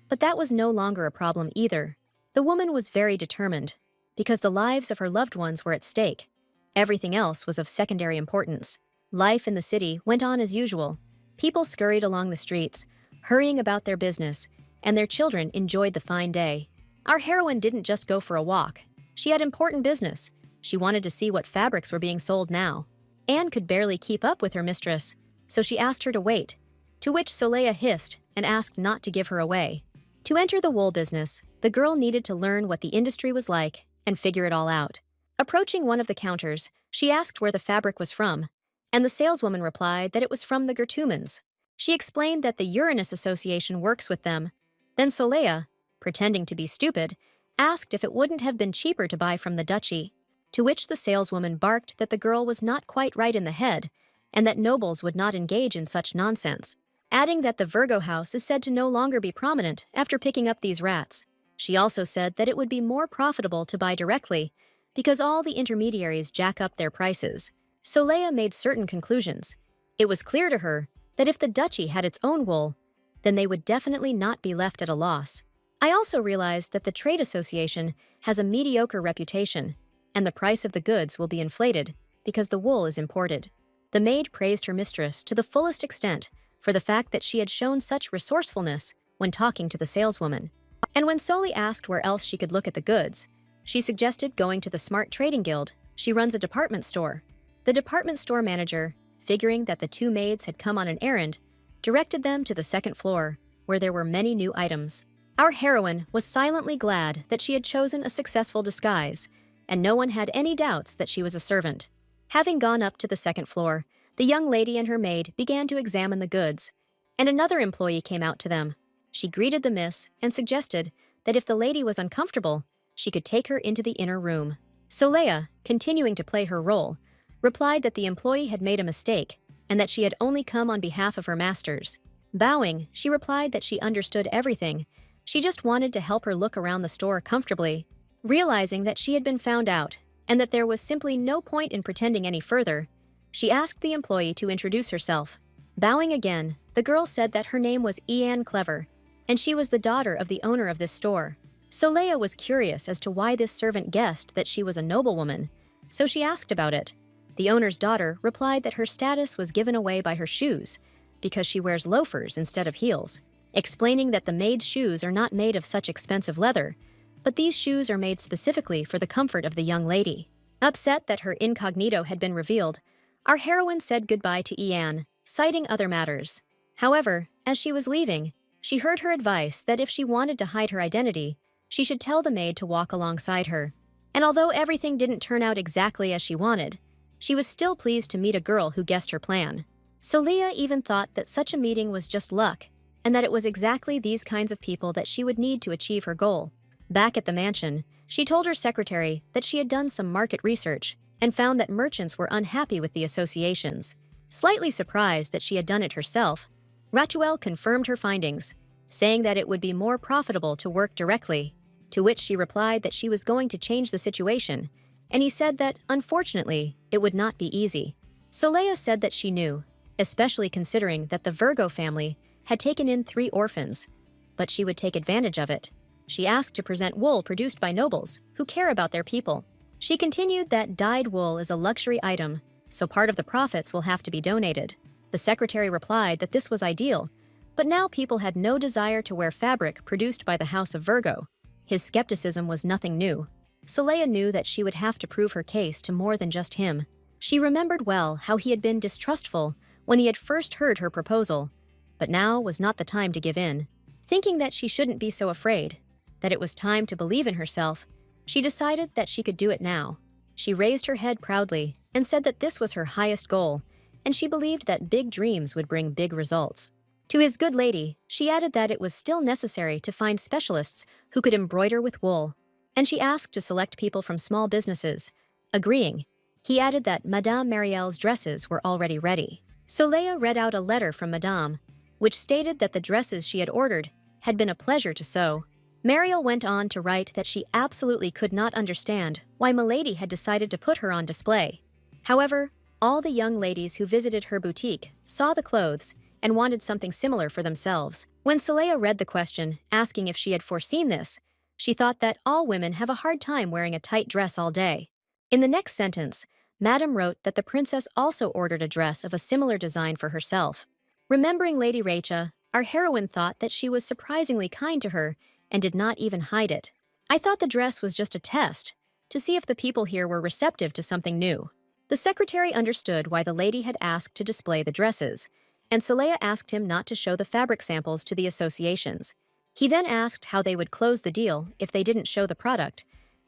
But that was no longer a problem either. The woman was very determined, because the lives of her loved ones were at stake. Everything else was of secondary importance. Life in the city went on as usual. People scurried along the streets, hurrying about their business, and their children enjoyed the fine day. Our heroine didn't just go for a walk. She had important business. She wanted to see what fabrics were being sold now. Anne could barely keep up with her mistress, so she asked her to wait, to which Soleil hissed and asked not to give her away. To enter the wool business, the girl needed to learn what the industry was like and figure it all out. Approaching one of the counters, she asked where the fabric was from, and the saleswoman replied that it was from the Gertumans. She explained that the Uranus Association works with them. Then Soleil, pretending to be stupid, asked if it wouldn't have been cheaper to buy from the duchy, to which the saleswoman barked that the girl was not quite right in the head and that nobles would not engage in such nonsense, adding that the Virgo house is said to no longer be prominent after picking up these rats. She also said that it would be more profitable to buy directly because all the intermediaries jack up their prices. Soleil made certain conclusions. It was clear to her that if the duchy had its own wool, then they would definitely not be left at a loss. I also realized that the trade association has a mediocre reputation, and the price of the goods will be inflated because the wool is imported. The maid praised her mistress to the fullest extent for the fact that she had shown such resourcefulness when talking to the saleswoman. And when Soli asked where else she could look at the goods, she suggested going to the Smart Trading Guild. She runs a department store. The department store manager, figuring that the two maids had come on an errand, directed them to the second floor, where there were many new items. Our heroine was silently glad that she had chosen a successful disguise, and no one had any doubts that she was a servant. Having gone up to the second floor, the young lady and her maid began to examine the goods, and another employee came out to them. She greeted the miss and suggested that if the lady was uncomfortable, she could take her into the inner room. Soleil, continuing to play her role, replied that the employee had made a mistake and that she had only come on behalf of her masters. Bowing, she replied that she understood everything. She just wanted to help her look around the store comfortably. Realizing that she had been found out and that there was simply no point in pretending any further, she asked the employee to introduce herself. Bowing again, the girl said that her name was Ian Clever, and she was the daughter of the owner of this store. Soleil was curious as to why this servant guessed that she was a noblewoman, so she asked about it. The owner's daughter replied that her status was given away by her shoes, because she wears loafers instead of heels, explaining that the maid's shoes are not made of such expensive leather, but these shoes are made specifically for the comfort of the young lady. Upset that her incognito had been revealed, our heroine said goodbye to Ian, citing other matters. However, as she was leaving, she heard her advice that if she wanted to hide her identity, she should tell the maid to walk alongside her. And although everything didn't turn out exactly as she wanted, she was still pleased to meet a girl who guessed her plan. Soleil even thought that such a meeting was just luck, and that it was exactly these kinds of people that she would need to achieve her goal. Back at the mansion, she told her secretary that she had done some market research and found that merchants were unhappy with the associations. Slightly surprised that she had done it herself, Ratuel confirmed her findings, saying that it would be more profitable to work directly, to which she replied that she was going to change the situation, and he said that, unfortunately, it would not be easy. Soleil said that she knew, especially considering that the Virgo family had taken in 3 orphans, but she would take advantage of it. She asked to present wool produced by nobles who care about their people. She continued that dyed wool is a luxury item, so part of the profits will have to be donated. The secretary replied that this was ideal, But now people had no desire to wear fabric produced by the House of Virgo. His skepticism was nothing new. Soleil knew that she would have to prove her case to more than just him. She remembered well how he had been distrustful when he had first heard her proposal, but now was not the time to give in. Thinking that she shouldn't be so afraid, that it was time to believe in herself, she decided that she could do it now. She raised her head proudly and said that this was her highest goal, and she believed that big dreams would bring big results. To his good lady, she added that it was still necessary to find specialists who could embroider with wool, and she asked to select people from small businesses. Agreeing, he added that Madame Marielle's dresses were already ready. Soleil read out a letter from Madame, which stated that the dresses she had ordered had been a pleasure to sew. Mariel went on to write that she absolutely could not understand why Milady had decided to put her on display. However, all the young ladies who visited her boutique saw the clothes and wanted something similar for themselves. When Soleil read the question, asking if she had foreseen this, she thought that all women have a hard time wearing a tight dress all day. In the next sentence, Madame wrote that the princess also ordered a dress of a similar design for herself. Remembering Lady Rachel, our heroine thought that she was surprisingly kind to her and did not even hide it. I thought the dress was just a test, to see if the people here were receptive to something new. The secretary understood why the lady had asked to display the dresses, and Soleil asked him not to show the fabric samples to the associations. He then asked how they would close the deal if they didn't show the product,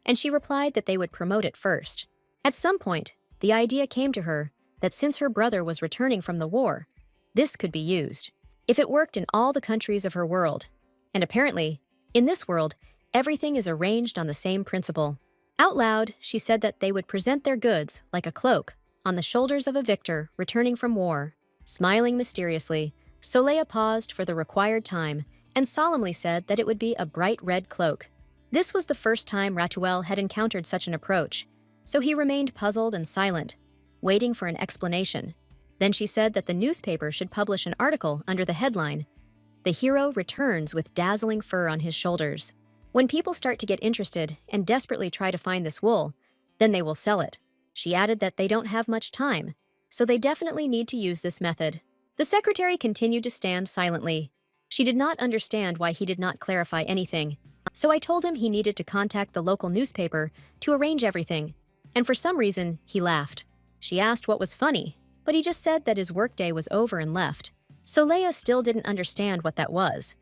and she replied that they would promote it first. At some point, the idea came to her that since her brother was returning from the war, this could be used. If it worked in all the countries of her world, and apparently, in this world, everything is arranged on the same principle. Out loud, she said that they would present their goods, like a cloak, on the shoulders of a victor returning from war. Smiling mysteriously, Soleil paused for the required time and solemnly said that it would be a bright red cloak. This was the first time Ratuel had encountered such an approach, so he remained puzzled and silent, waiting for an explanation. Then she said that the newspaper should publish an article under the headline, "The hero returns with dazzling fur on his shoulders." When people start to get interested and desperately try to find this wool, then they will sell it. She added that they don't have much time, so they definitely need to use this method. The secretary continued to stand silently. She did not understand why he did not clarify anything, so I told him he needed to contact the local newspaper to arrange everything, and for some reason, he laughed. She asked what was funny, but he just said that his workday was over and left. Soleil still didn't understand what that was,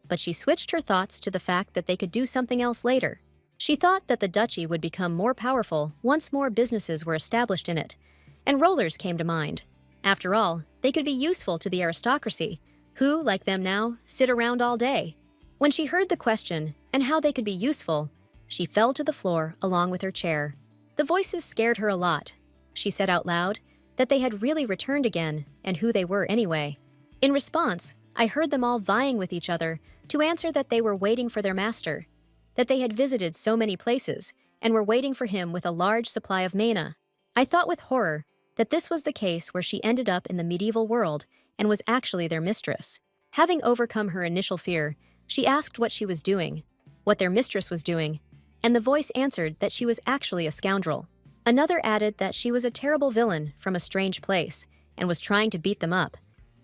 but she switched her thoughts to the fact that they could do something else later. She thought that the duchy would become more powerful once more businesses were established in it, and rollers came to mind. After all, they could be useful to the aristocracy, who, like them now, sit around all day. When she heard the question and how they could be useful, she fell to the floor along with her chair. The voices scared her a lot. She said out loud that they had really returned again and who they were anyway. In response, I heard them all vying with each other to answer that they were waiting for their master, that they had visited so many places and were waiting for him with a large supply of mana. I thought with horror that this was the case where she ended up in the medieval world and was actually their mistress. Having overcome her initial fear, she asked what she was doing, what their mistress was doing, and the voice answered that she was actually a scoundrel. Another added that she was a terrible villain from a strange place and was trying to beat them up.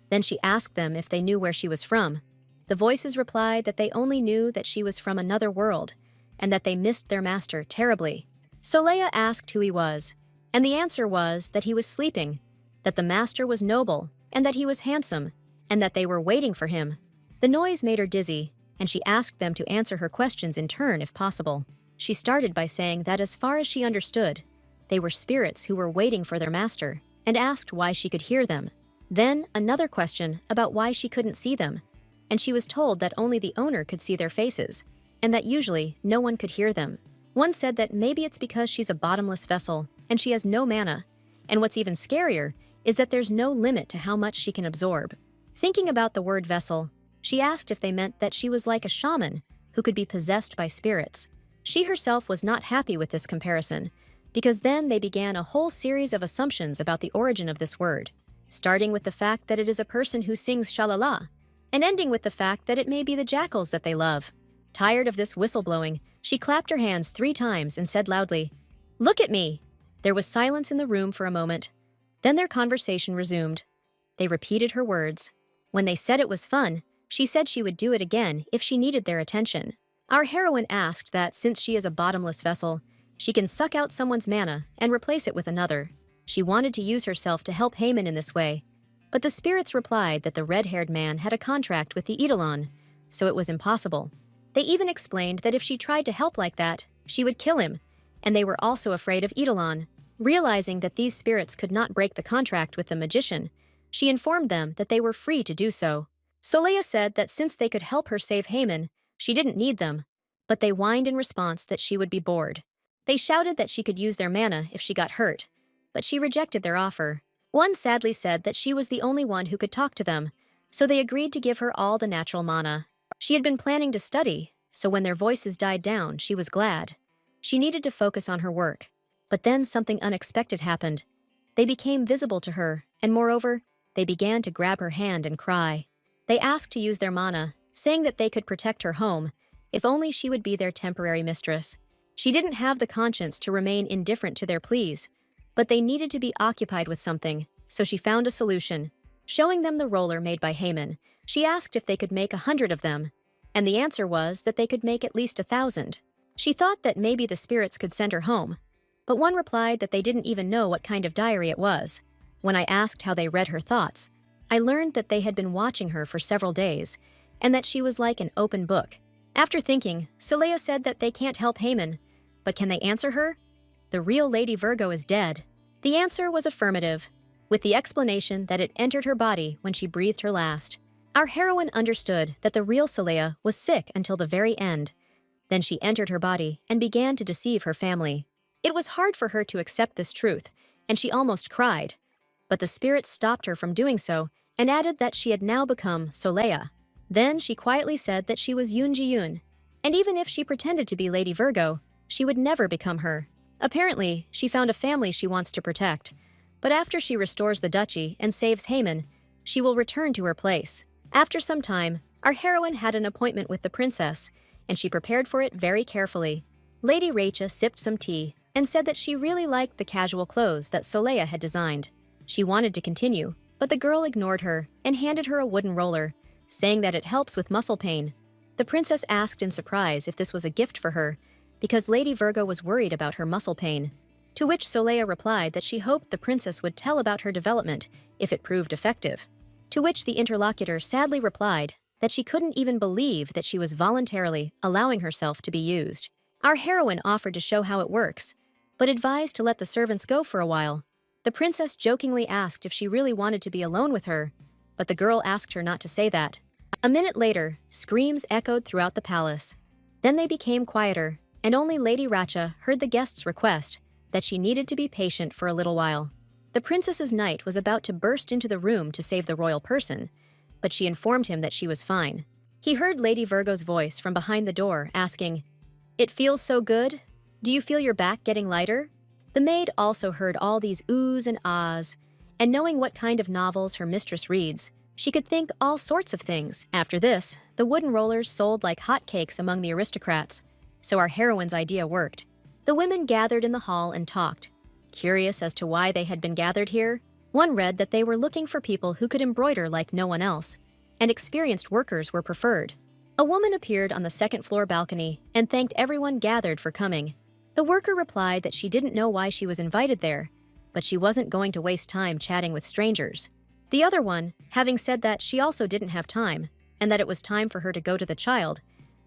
Then she asked them if they knew where she was from. The voices replied that they only knew that she was from another world and that they missed their master terribly. Soleil asked who he was, and the answer was that he was sleeping, that the master was noble, and that he was handsome, and that they were waiting for him. The noise made her dizzy, and she asked them to answer her questions in turn if possible. She started by saying that as far as she understood, they were spirits who were waiting for their master, and asked why she could hear them. Then another question about why she couldn't see them, and she was told that only the owner could see their faces, and that usually no one could hear them. One said that maybe it's because she's a bottomless vessel, and she has no mana, and what's even scarier is that there's no limit to how much she can absorb. Thinking about the word vessel, she asked if they meant that she was like a shaman who could be possessed by spirits. She herself was not happy with this comparison, because then they began a whole series of assumptions about the origin of this word, starting with the fact that it is a person who sings shalala, and ending with the fact that it may be the jackals that they love. Tired of this whistleblowing, she clapped her hands 3 times and said loudly, "Look at me!" There was silence in the room for a moment. Then their conversation resumed. They repeated her words. When they said it was fun, She said she would do it again if she needed their attention. Our heroine asked that since she is a bottomless vessel, she can suck out someone's mana and replace it with another. She wanted to use herself to help Haman in this way, but the spirits replied that the red-haired man had a contract with the Eidolon, so it was impossible. They even explained that if she tried to help like that, she would kill him, and they were also afraid of Eidolon. Realizing that these spirits could not break the contract with the magician, she informed them that they were free to do so. Soleil said that since they could help her save Haman, she didn't need them, but they whined in response that she would be bored. They shouted that she could use their mana if she got hurt, but she rejected their offer. One sadly said that she was the only one who could talk to them, so they agreed to give her all the natural mana. She had been planning to study, so when their voices died down, she was glad. She needed to focus on her work. But then something unexpected happened. They became visible to her, and moreover, they began to grab her hand and cry. They asked to use their mana, saying that they could protect her home, if only she would be their temporary mistress. She didn't have the conscience to remain indifferent to their pleas, but they needed to be occupied with something, so she found a solution. Showing them the roller made by Haman, she asked if they could make 100 of them, and the answer was that they could make at least 1,000. She thought that maybe the spirits could send her home, but one replied that they didn't even know what kind of diary it was. When I asked how they read her thoughts, I learned that they had been watching her for several days, and that she was like an open book. After thinking, Soleil said that they can't help Haman, but can they answer her? The real Lady Virgo is dead. The answer was affirmative, with the explanation that it entered her body when she breathed her last. Our heroine understood that the real Soleil was sick until the very end. Then she entered her body and began to deceive her family. It was hard for her to accept this truth, and she almost cried. But the spirits stopped her from doing so and added that she had now become Soleil. Then she quietly said that she was Yoon Ji-yoon, and even if she pretended to be Lady Virgo, she would never become her. Apparently, she found a family she wants to protect, but after she restores the duchy and saves Haman, she will return to her place. After some time, our heroine had an appointment with the princess, and she prepared for it very carefully. Lady Rachel sipped some tea and said that she really liked the casual clothes that Soleil had designed. She wanted to continue, but the girl ignored her and handed her a wooden roller, saying that it helps with muscle pain. The princess asked in surprise if this was a gift for her, because Lady Virgo was worried about her muscle pain. To which Soleil replied that she hoped the princess would tell about her development if it proved effective. To which the interlocutor sadly replied that she couldn't even believe that she was voluntarily allowing herself to be used. Our heroine offered to show how it works, but advised to let the servants go for a while. The princess jokingly asked if she really wanted to be alone with her, but the girl asked her not to say that. A minute later, screams echoed throughout the palace. Then they became quieter, and only Lady Racha heard the guest's request that she needed to be patient for a little while. The princess's knight was about to burst into the room to save the royal person, but she informed him that she was fine. He heard Lady Virgo's voice from behind the door asking, "It feels so good? Do you feel your back getting lighter?" The maid also heard all these oohs and ahs, and knowing what kind of novels her mistress reads, she could think all sorts of things. After this, the wooden rollers sold like hotcakes among the aristocrats, so our heroine's idea worked. The women gathered in the hall and talked. Curious as to why they had been gathered here, one read that they were looking for people who could embroider like no one else, and experienced workers were preferred. A woman appeared on the second-floor balcony and thanked everyone gathered for coming. The worker replied that she didn't know why she was invited there, but she wasn't going to waste time chatting with strangers. The other one, having said that she also didn't have time, and that it was time for her to go to the child,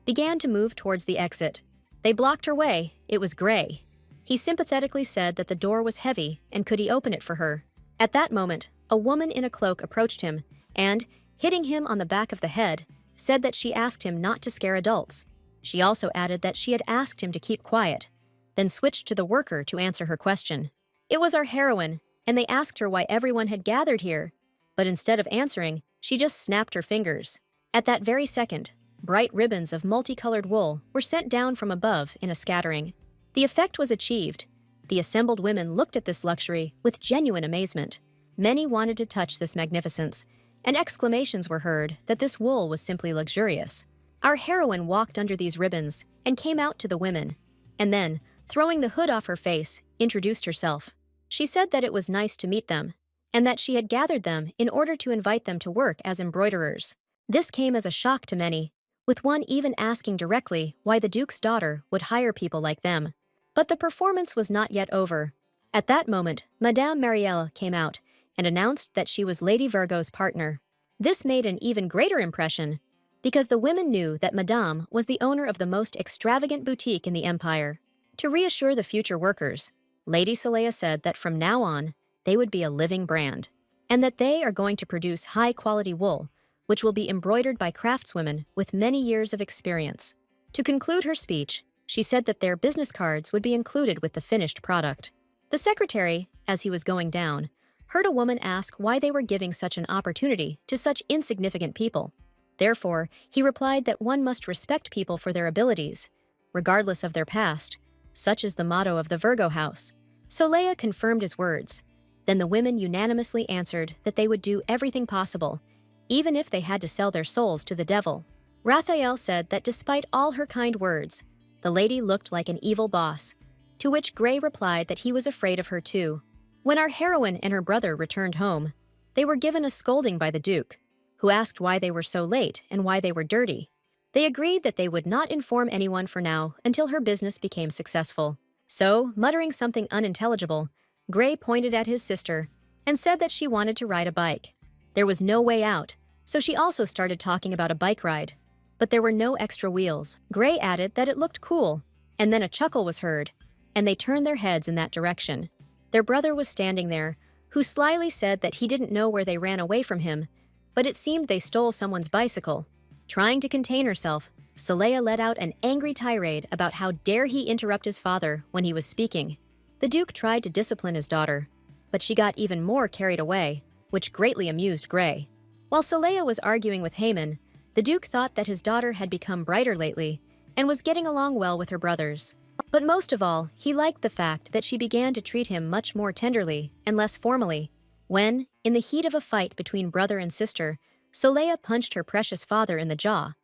began to move towards the exit. They blocked her way. It was Gray. He sympathetically said that the door was heavy and could he open it for her. At that moment, a woman in a cloak approached him and, hitting him on the back of the head, said that she asked him not to scare adults. She also added that she had asked him to keep quiet, then switched to the worker to answer her question. It was our heroine, and they asked her why everyone had gathered here, but instead of answering, she just snapped her fingers. At that very second, bright ribbons of multicolored wool were sent down from above in a scattering. The effect was achieved. The assembled women looked at this luxury with genuine amazement. Many wanted to touch this magnificence, and exclamations were heard that this wool was simply luxurious. Our heroine walked under these ribbons and came out to the women, and then, throwing the hood off her face, introduced herself. She said that it was nice to meet them, and that she had gathered them in order to invite them to work as embroiderers. This came as a shock to many, with one even asking directly why the Duke's daughter would hire people like them. But the performance was not yet over. At that moment, Madame Marielle came out and announced that she was Lady Virgo's partner. This made an even greater impression, because the women knew that Madame was the owner of the most extravagant boutique in the empire. To reassure the future workers, Lady Soleil said that from now on, they would be a living brand, and that they are going to produce high-quality wool, which will be embroidered by craftswomen with many years of experience. To conclude her speech, she said that their business cards would be included with the finished product. The secretary, as he was going down, heard a woman ask why they were giving such an opportunity to such insignificant people. Therefore, he replied that one must respect people for their abilities, regardless of their past. Such is the motto of the Virgo house. Soleil confirmed his words. Then the women unanimously answered that they would do everything possible, even if they had to sell their souls to the devil. Raphael said that despite all her kind words, the lady looked like an evil boss, to which Gray replied that he was afraid of her too. When our heroine and her brother returned home, they were given a scolding by the Duke, who asked why they were so late and why they were dirty. They agreed that they would not inform anyone for now until her business became successful. So, muttering something unintelligible, Gray pointed at his sister and said that she wanted to ride a bike. There was no way out, so she also started talking about a bike ride. But there were no extra wheels. Gray added that it looked cool, and then a chuckle was heard, and they turned their heads in that direction. Their brother was standing there, who slyly said that he didn't know where they ran away from him, but it seemed they stole someone's bicycle. Trying to contain herself, Soleil let out an angry tirade about how dare he interrupt his father when he was speaking. The Duke tried to discipline his daughter, but she got even more carried away, which greatly amused Gray. While Soleil was arguing with Haman, the Duke thought that his daughter had become brighter lately and was getting along well with her brothers. But most of all, he liked the fact that she began to treat him much more tenderly and less formally. When, in the heat of a fight between brother and sister, Soleil punched her precious father in the jaw,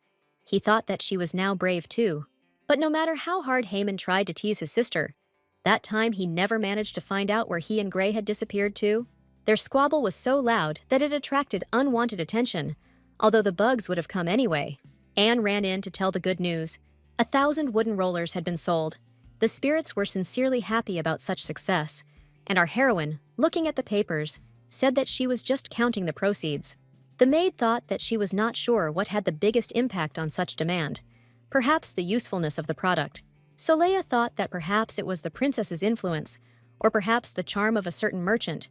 he thought that she was now brave too. But no matter how hard Haman tried to tease his sister, that time he never managed to find out where he and Gray had disappeared to. Their squabble was so loud that it attracted unwanted attention, although the bugs would have come anyway. Anne ran in to tell the good news. 1,000 wooden rollers had been sold. The spirits were sincerely happy about such success, and our heroine, looking at the papers, said that she was just counting the proceeds. The maid thought that she was not sure what had the biggest impact on such demand. Perhaps the usefulness of the product. Soleil thought that perhaps it was the princess's influence, or perhaps the charm of a certain merchant.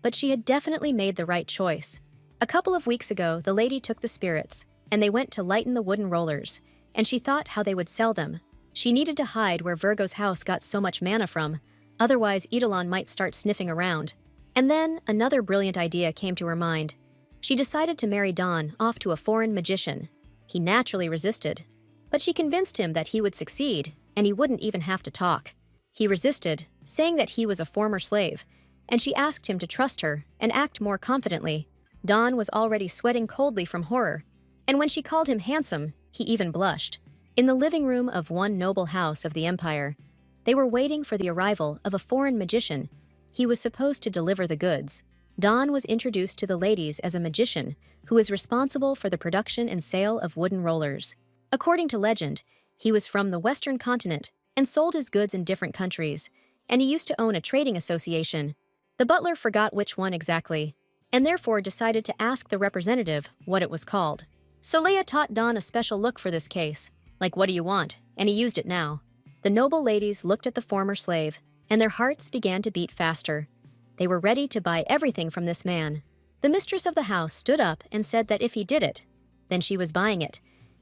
But she had definitely made the right choice. A couple of weeks ago, the lady took the spirits, and they went to lighten the wooden rollers, and she thought how they would sell them. She needed to hide where Virgo's house got so much mana from, otherwise Eidolon might start sniffing around. And then another brilliant idea came to her mind. She decided to marry Don off to a foreign magician. He naturally resisted, but she convinced him that he would succeed, and he wouldn't even have to talk. He resisted, saying that he was a former slave, and she asked him to trust her and act more confidently. Don was already sweating coldly from horror, and when she called him handsome, he even blushed. In the living room of one noble house of the empire, they were waiting for the arrival of a foreign magician. He was supposed to deliver the goods. Don was introduced to the ladies as a magician who was responsible for the production and sale of wooden rollers. According to legend, he was from the Western continent and sold his goods in different countries, and he used to own a trading association. The butler forgot which one exactly, and therefore decided to ask the representative what it was called. Soleil taught Don a special look for this case, like "what do you want?" and he used it now. The noble ladies looked at the former slave, and their hearts began to beat faster. They were ready to buy everything from this man. The mistress of the house stood up and said that if he did it, then she was buying it.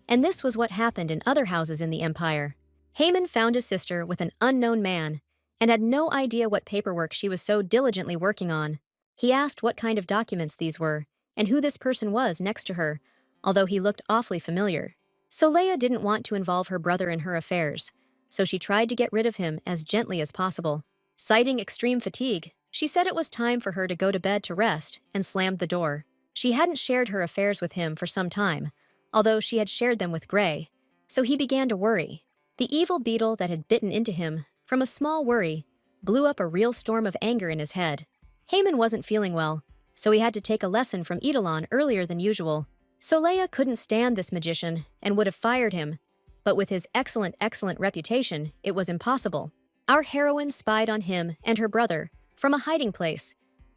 And this was what happened in other houses in the empire. Haman found his sister with an unknown man and had no idea what paperwork she was so diligently working on. He asked what kind of documents these were and who this person was next to her, although he looked awfully familiar. Soleil didn't want to involve her brother in her affairs, so she tried to get rid of him as gently as possible. Citing extreme fatigue, she said it was time for her to go to bed to rest and slammed the door. She hadn't shared her affairs with him for some time, although she had shared them with Gray, so he began to worry. The evil beetle that had bitten into him, from a small worry, blew up a real storm of anger in his head. Haman wasn't feeling well, so he had to take a lesson from Eidolon earlier than usual. Soleil couldn't stand this magician and would have fired him, but with his excellent reputation, it was impossible. Our heroine spied on him and her brother from a hiding place,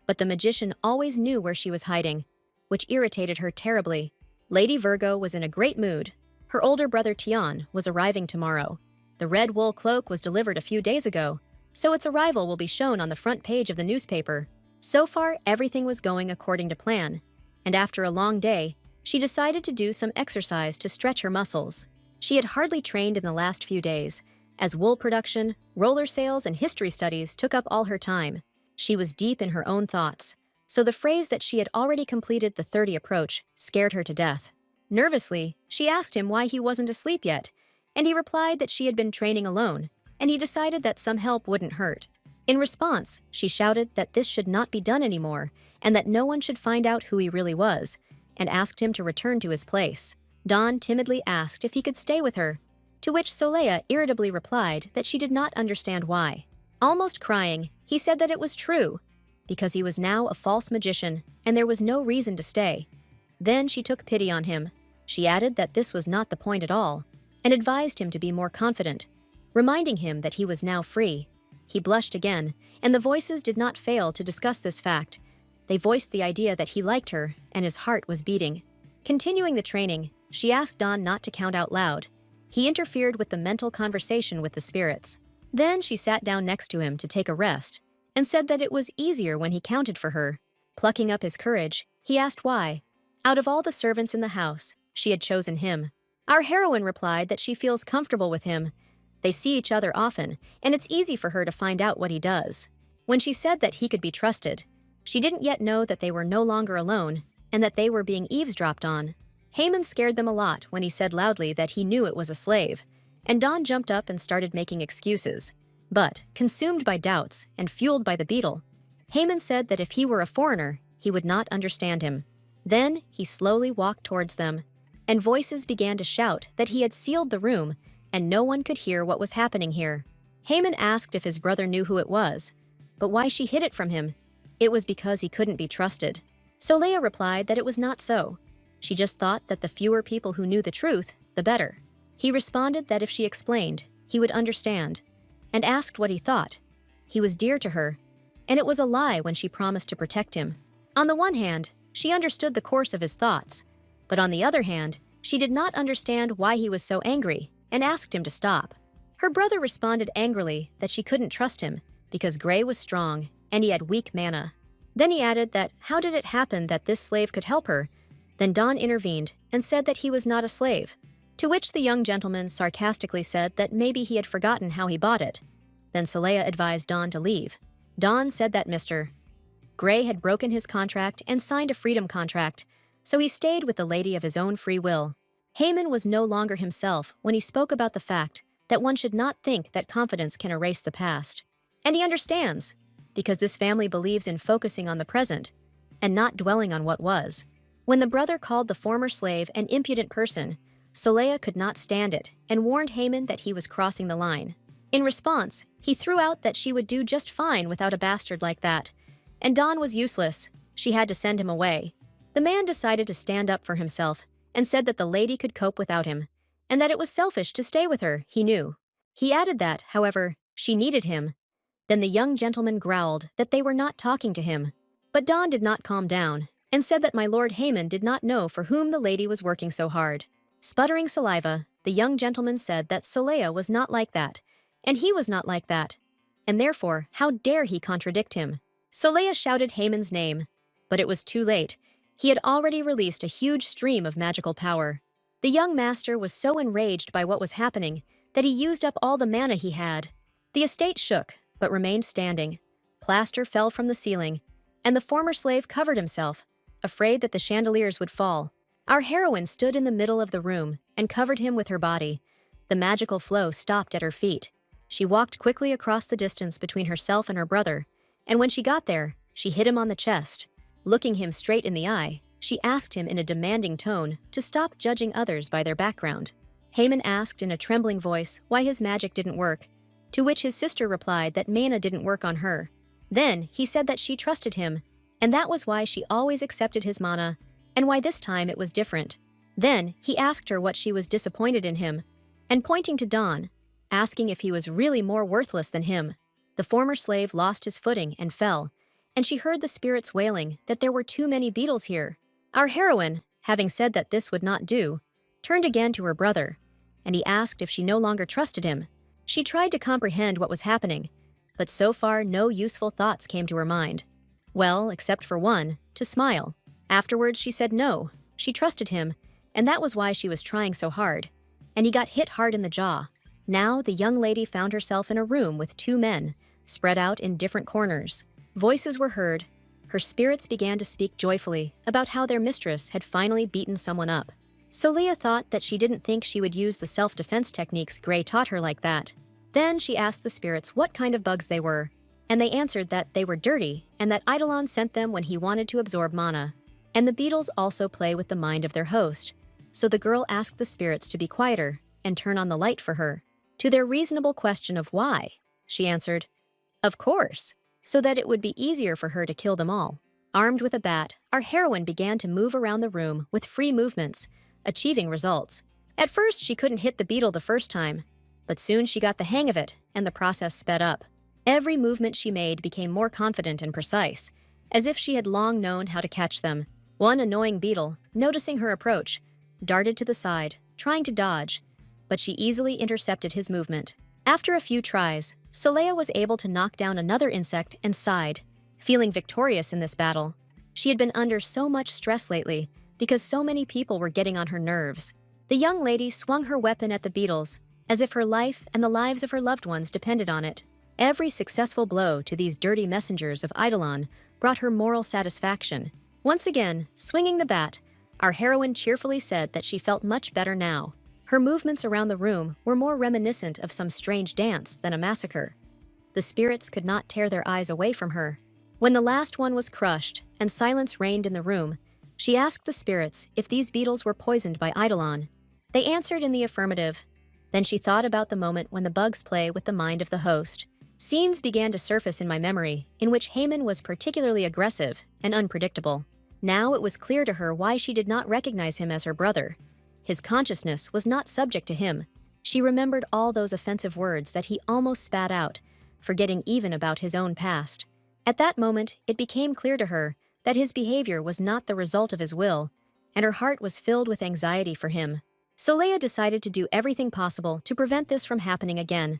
but the magician always knew where she was hiding, which irritated her terribly. Lady Virgo was in a great mood. Her older brother Tian was arriving tomorrow. The red wool cloak was delivered a few days ago, so its arrival will be shown on the front page of the newspaper. So far, everything was going according to plan, and after a long day, she decided to do some exercise to stretch her muscles. She had hardly trained in the last few days, as wool production, roller sales, and history studies took up all her time. She was deep in her own thoughts, so the phrase that she had already completed the 30 approach scared her to death. Nervously, she asked him why he wasn't asleep yet, and he replied that she had been training alone, and he decided that some help wouldn't hurt. In response, she shouted that this should not be done anymore, and that no one should find out who he really was, and asked him to return to his place. Dawn timidly asked if he could stay with her, to which Soleil irritably replied that she did not understand why. Almost crying, he said that it was true, because he was now a false magician, and there was no reason to stay. Then she took pity on him. She added that this was not the point at all, and advised him to be more confident, reminding him that he was now free. He blushed again, and the voices did not fail to discuss this fact. They voiced the idea that he liked her, and his heart was beating. Continuing the training, she asked Dawn not to count out loud. He interfered with the mental conversation with the spirits. Then she sat down next to him to take a rest, and said that it was easier when he counted for her. Plucking up his courage, he asked why. Out of all the servants in the house, she had chosen him. Our heroine replied that she feels comfortable with him. They see each other often, and it's easy for her to find out what he does. When she said that he could be trusted, she didn't yet know that they were no longer alone, and that they were being eavesdropped on. Haman scared them a lot when he said loudly that he knew it was a slave, and Dawn jumped up and started making excuses. But, consumed by doubts and fueled by the beetle, Haman said that if he were a foreigner, he would not understand him. Then he slowly walked towards them, and voices began to shout that he had sealed the room and no one could hear what was happening here. Haman asked if his brother knew who it was, but why she hid it from him. It was because he couldn't be trusted. Soleil replied that it was not so. She just thought that the fewer people who knew the truth, the better. He responded that if she explained, he would understand, and asked what he thought. He was dear to her, and it was a lie when she promised to protect him. On the one hand, she understood the course of his thoughts, but on the other hand, she did not understand why he was so angry and asked him to stop. Her brother responded angrily that she couldn't trust him because Gray was strong and he had weak mana. Then he added that how did it happen that this slave could help her? Then Dawn intervened and said that he was not a slave, to which the young gentleman sarcastically said that maybe he had forgotten how he bought it. Then Soleil advised Dawn to leave. Dawn said that Mr. Gray had broken his contract and signed a freedom contract, so he stayed with the lady of his own free will. Haman was no longer himself when he spoke about the fact that one should not think that confidence can erase the past. And he understands, because this family believes in focusing on the present and not dwelling on what was. When the brother called the former slave an impudent person, Soleil could not stand it and warned Haman that he was crossing the line. In response, he threw out that she would do just fine without a bastard like that, and Dawn was useless. She had to send him away. The man decided to stand up for himself and said that the lady could cope without him, and that it was selfish to stay with her, he knew. He added that, however, she needed him. Then the young gentleman growled that they were not talking to him. But Dawn did not calm down, and said that my Lord Haman did not know for whom the lady was working so hard. Sputtering saliva, the young gentleman said that Soleil was not like that, and he was not like that, and therefore, how dare he contradict him? Soleil shouted Haman's name, but it was too late. He had already released a huge stream of magical power. The young master was so enraged by what was happening that he used up all the mana he had. The estate shook, but remained standing. Plaster fell from the ceiling, and the former slave covered himself, afraid that the chandeliers would fall. Our heroine stood in the middle of the room and covered him with her body. The magical flow stopped at her feet. She walked quickly across the distance between herself and her brother, and when she got there, she hit him on the chest. Looking him straight in the eye, she asked him in a demanding tone to stop judging others by their background. Haman asked in a trembling voice why his magic didn't work, to which his sister replied that mana didn't work on her. Then he said that she trusted him, and that was why she always accepted his mana and why this time it was different. Then he asked her what she was disappointed in him, and pointing to Don, asking if he was really more worthless than him. The former slave lost his footing and fell, and she heard the spirits wailing that there were too many beetles here. Our heroine, having said that this would not do, turned again to her brother, and he asked if she no longer trusted him. She tried to comprehend what was happening, but so far no useful thoughts came to her mind. Well, except for one, to smile. Afterwards she said no, she trusted him, and that was why she was trying so hard. And he got hit hard in the jaw. Now the young lady found herself in a room with two men, spread out in different corners. Voices were heard. Her spirits began to speak joyfully about how their mistress had finally beaten someone up. So Leah thought that she didn't think she would use the self-defense techniques Gray taught her like that. Then she asked the spirits what kind of bugs they were, and they answered that they were dirty and that Eidolon sent them when he wanted to absorb mana. And the beetles also play with the mind of their host. So the girl asked the spirits to be quieter and turn on the light for her. To their reasonable question of why, she answered, "Of course, so that it would be easier for her to kill them all." Armed with a bat, our heroine began to move around the room with free movements, achieving results. At first, she couldn't hit the beetle the first time, but soon she got the hang of it, and the process sped up. Every movement she made became more confident and precise, as if she had long known how to catch them. One annoying beetle, noticing her approach, darted to the side, trying to dodge, but she easily intercepted his movement. After a few tries, Saleha was able to knock down another insect and sighed, feeling victorious in this battle. She had been under so much stress lately because so many people were getting on her nerves. The young lady swung her weapon at the beetles, as if her life and the lives of her loved ones depended on it. Every successful blow to these dirty messengers of Eidolon brought her moral satisfaction. Once again, swinging the bat, our heroine cheerfully said that she felt much better now. Her movements around the room were more reminiscent of some strange dance than a massacre. The spirits could not tear their eyes away from her. When the last one was crushed and silence reigned in the room, she asked the spirits if these beetles were poisoned by Eidolon. They answered in the affirmative. Then she thought about the moment when the bugs play with the mind of the host. Scenes began to surface in my memory in which Haman was particularly aggressive and unpredictable. Now it was clear to her why she did not recognize him as her brother. His consciousness was not subject to him. She remembered all those offensive words that he almost spat out, forgetting even about his own past. At that moment, it became clear to her that his behavior was not the result of his will, and her heart was filled with anxiety for him. Saleha decided to do everything possible to prevent this from happening again.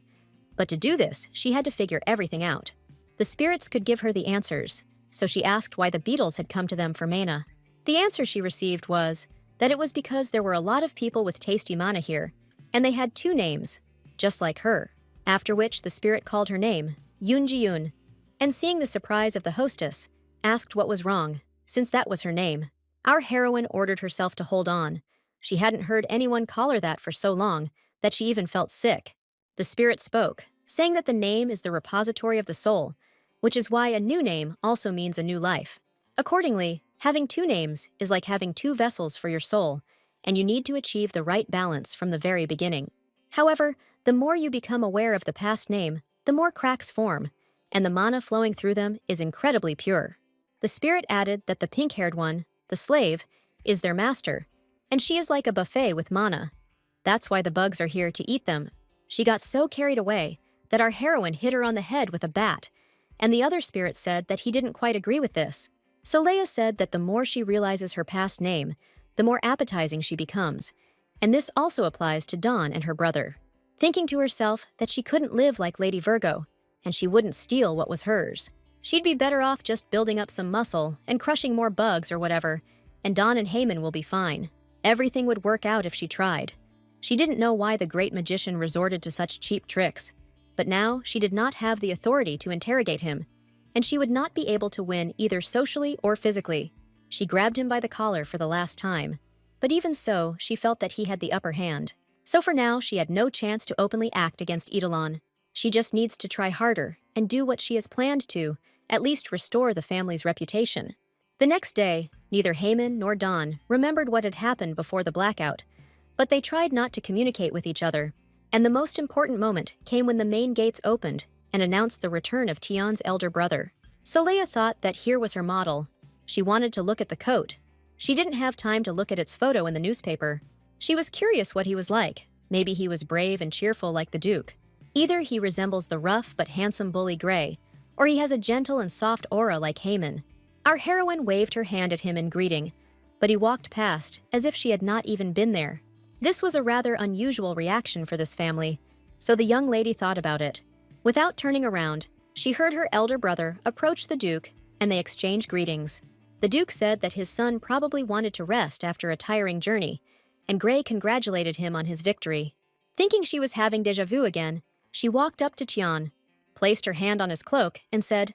But to do this, she had to figure everything out. The spirits could give her the answers, so she asked why the beetles had come to them for mana. The answer she received was that it was because there were a lot of people with tasty mana here, and they had two names, just like her. After which the spirit called her name, Yoon-ji-yoon, and seeing the surprise of the hostess, asked what was wrong, since that was her name. Our heroine ordered herself to hold on. She hadn't heard anyone call her that for so long that she even felt sick. The spirit spoke, saying that the name is the repository of the soul, which is why a new name also means a new life. Accordingly, having two names is like having two vessels for your soul, and you need to achieve the right balance from the very beginning. However, the more you become aware of the past name, the more cracks form, and the mana flowing through them is incredibly pure. The spirit added that the pink-haired one, the slave, is their master, and she is like a buffet with mana. That's why the bugs are here to eat them. She got so carried away that our heroine hit her on the head with a bat, and the other spirit said that he didn't quite agree with this. Saleha said that the more she realizes her past name, the more appetizing she becomes, and this also applies to Dawn and her brother. Thinking to herself that she couldn't live like Lady Virgo, and she wouldn't steal what was hers. She'd be better off just building up some muscle and crushing more bugs or whatever, and Dawn and Haman will be fine. Everything would work out if she tried. She didn't know why the great magician resorted to such cheap tricks, but now she did not have the authority to interrogate him, and she would not be able to win either socially or physically. She grabbed him by the collar for the last time, but even so, she felt that he had the upper hand. So for now, she had no chance to openly act against Eidolon. She just needs to try harder and do what she has planned to, at least restore the family's reputation. The next day, neither Haman nor Dawn remembered what had happened before the blackout, but they tried not to communicate with each other, and the most important moment came when the main gates opened and announced the return of Tion's elder brother. Saleha thought that here was her model. She wanted to look at the coat, She didn't have time to look at its photo in the newspaper. She was curious what he was like. Maybe he was brave and cheerful like the Duke. Either he resembles the rough but handsome bully Gray, or he has a gentle and soft aura like Haman. Our heroine waved her hand at him in greeting, but he walked past as if she had not even been there. This was a rather unusual reaction for this family, so the young lady thought about it. Without turning around, she heard her elder brother approach the Duke, and they exchanged greetings. The Duke said that his son probably wanted to rest after a tiring journey, and Gray congratulated him on his victory. Thinking she was having déjà vu again, she walked up to Tian, placed her hand on his cloak, and said,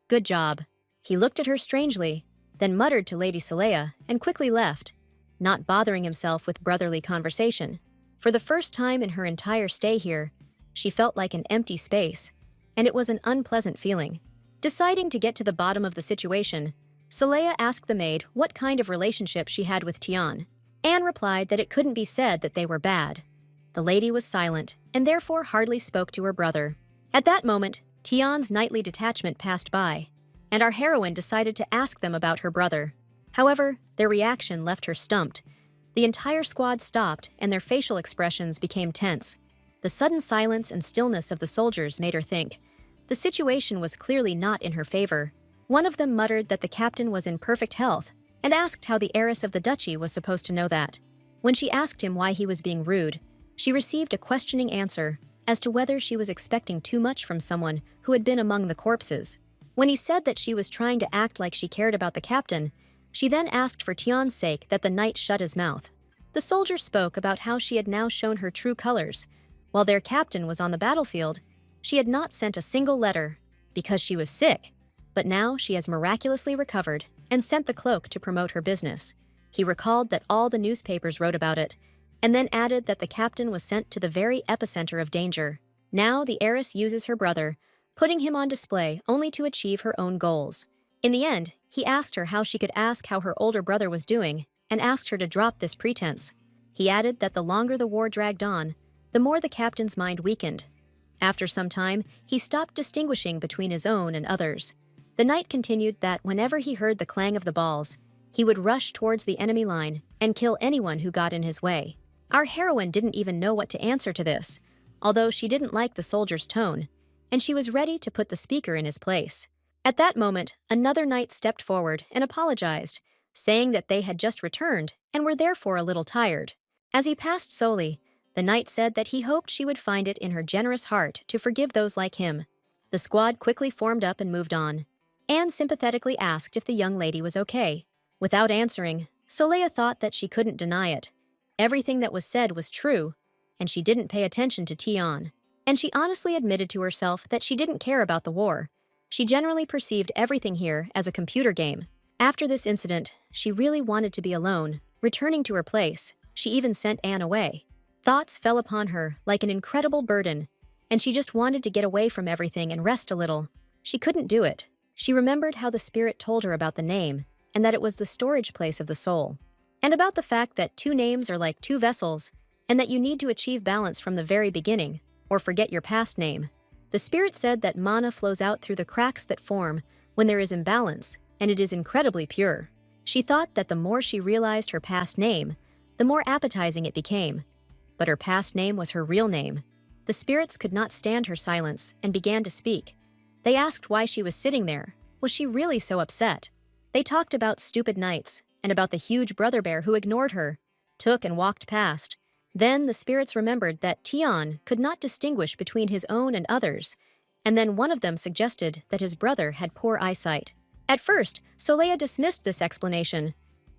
"Good job." He looked at her strangely, then muttered to Lady Saleya and quickly left, not bothering himself with brotherly conversation. For the first time in her entire stay here, she felt like an empty space, and it was an unpleasant feeling. Deciding to get to the bottom of the situation, Saleya asked the maid what kind of relationship she had with Tian. Anne replied that it couldn't be said that they were bad. The lady was silent, and therefore hardly spoke to her brother. At that moment, Tian's nightly detachment passed by, and our heroine decided to ask them about her brother. However, their reaction left her stumped. The entire squad stopped, and their facial expressions became tense. The sudden silence and stillness of the soldiers made her think. The situation was clearly not in her favor. One of them muttered that the captain was in perfect health, and asked how the heiress of the duchy was supposed to know that. When she asked him why he was being rude, she received a questioning answer as to whether she was expecting too much from someone who had been among the corpses. When he said that she was trying to act like she cared about the captain, she then asked for Tian's sake that the knight shut his mouth. The soldier spoke about how she had now shown her true colors. While their captain was on the battlefield, she had not sent a single letter because she was sick, but now she has miraculously recovered and sent the cloak to promote her business. He recalled that all the newspapers wrote about it, and then added that the captain was sent to the very epicenter of danger. Now the heiress uses her brother, putting him on display only to achieve her own goals. In the end, he asked her how she could ask how her older brother was doing, and asked her to drop this pretense. He added that the longer the war dragged on, the more the captain's mind weakened. After some time, he stopped distinguishing between his own and others. The knight continued that whenever he heard the clang of the balls, he would rush towards the enemy line and kill anyone who got in his way. Our heroine didn't even know what to answer to this, although she didn't like the soldier's tone, and she was ready to put the speaker in his place. At that moment, another knight stepped forward and apologized, saying that they had just returned and were therefore a little tired. As he passed slowly, the knight said that he hoped she would find it in her generous heart to forgive those like him. The squad quickly formed up and moved on. Anne sympathetically asked if the young lady was okay. Without answering, Saleya thought that she couldn't deny it. Everything that was said was true, and she didn't pay attention to Tian. And she honestly admitted to herself that she didn't care about the war. She generally perceived everything here as a computer game. After this incident, she really wanted to be alone. Returning to her place, she even sent Anne away. Thoughts fell upon her like an incredible burden, and she just wanted to get away from everything and rest a little. She couldn't do it. She remembered how the spirit told her about the name, and that it was the storage place of the soul, and about the fact that two names are like two vessels, and that you need to achieve balance from the very beginning, or forget your past name. The spirit said that mana flows out through the cracks that form when there is imbalance, and it is incredibly pure. She thought that the more she realized her past name, the more appetizing it became. But her past name was her real name. The spirits could not stand her silence and began to speak. They asked why she was sitting there. Was she really so upset? They talked about stupid knights and about the huge brother bear who ignored her, took and walked past. Then the spirits remembered that Tian could not distinguish between his own and others, and then one of them suggested that his brother had poor eyesight. At first, Saleya dismissed this explanation,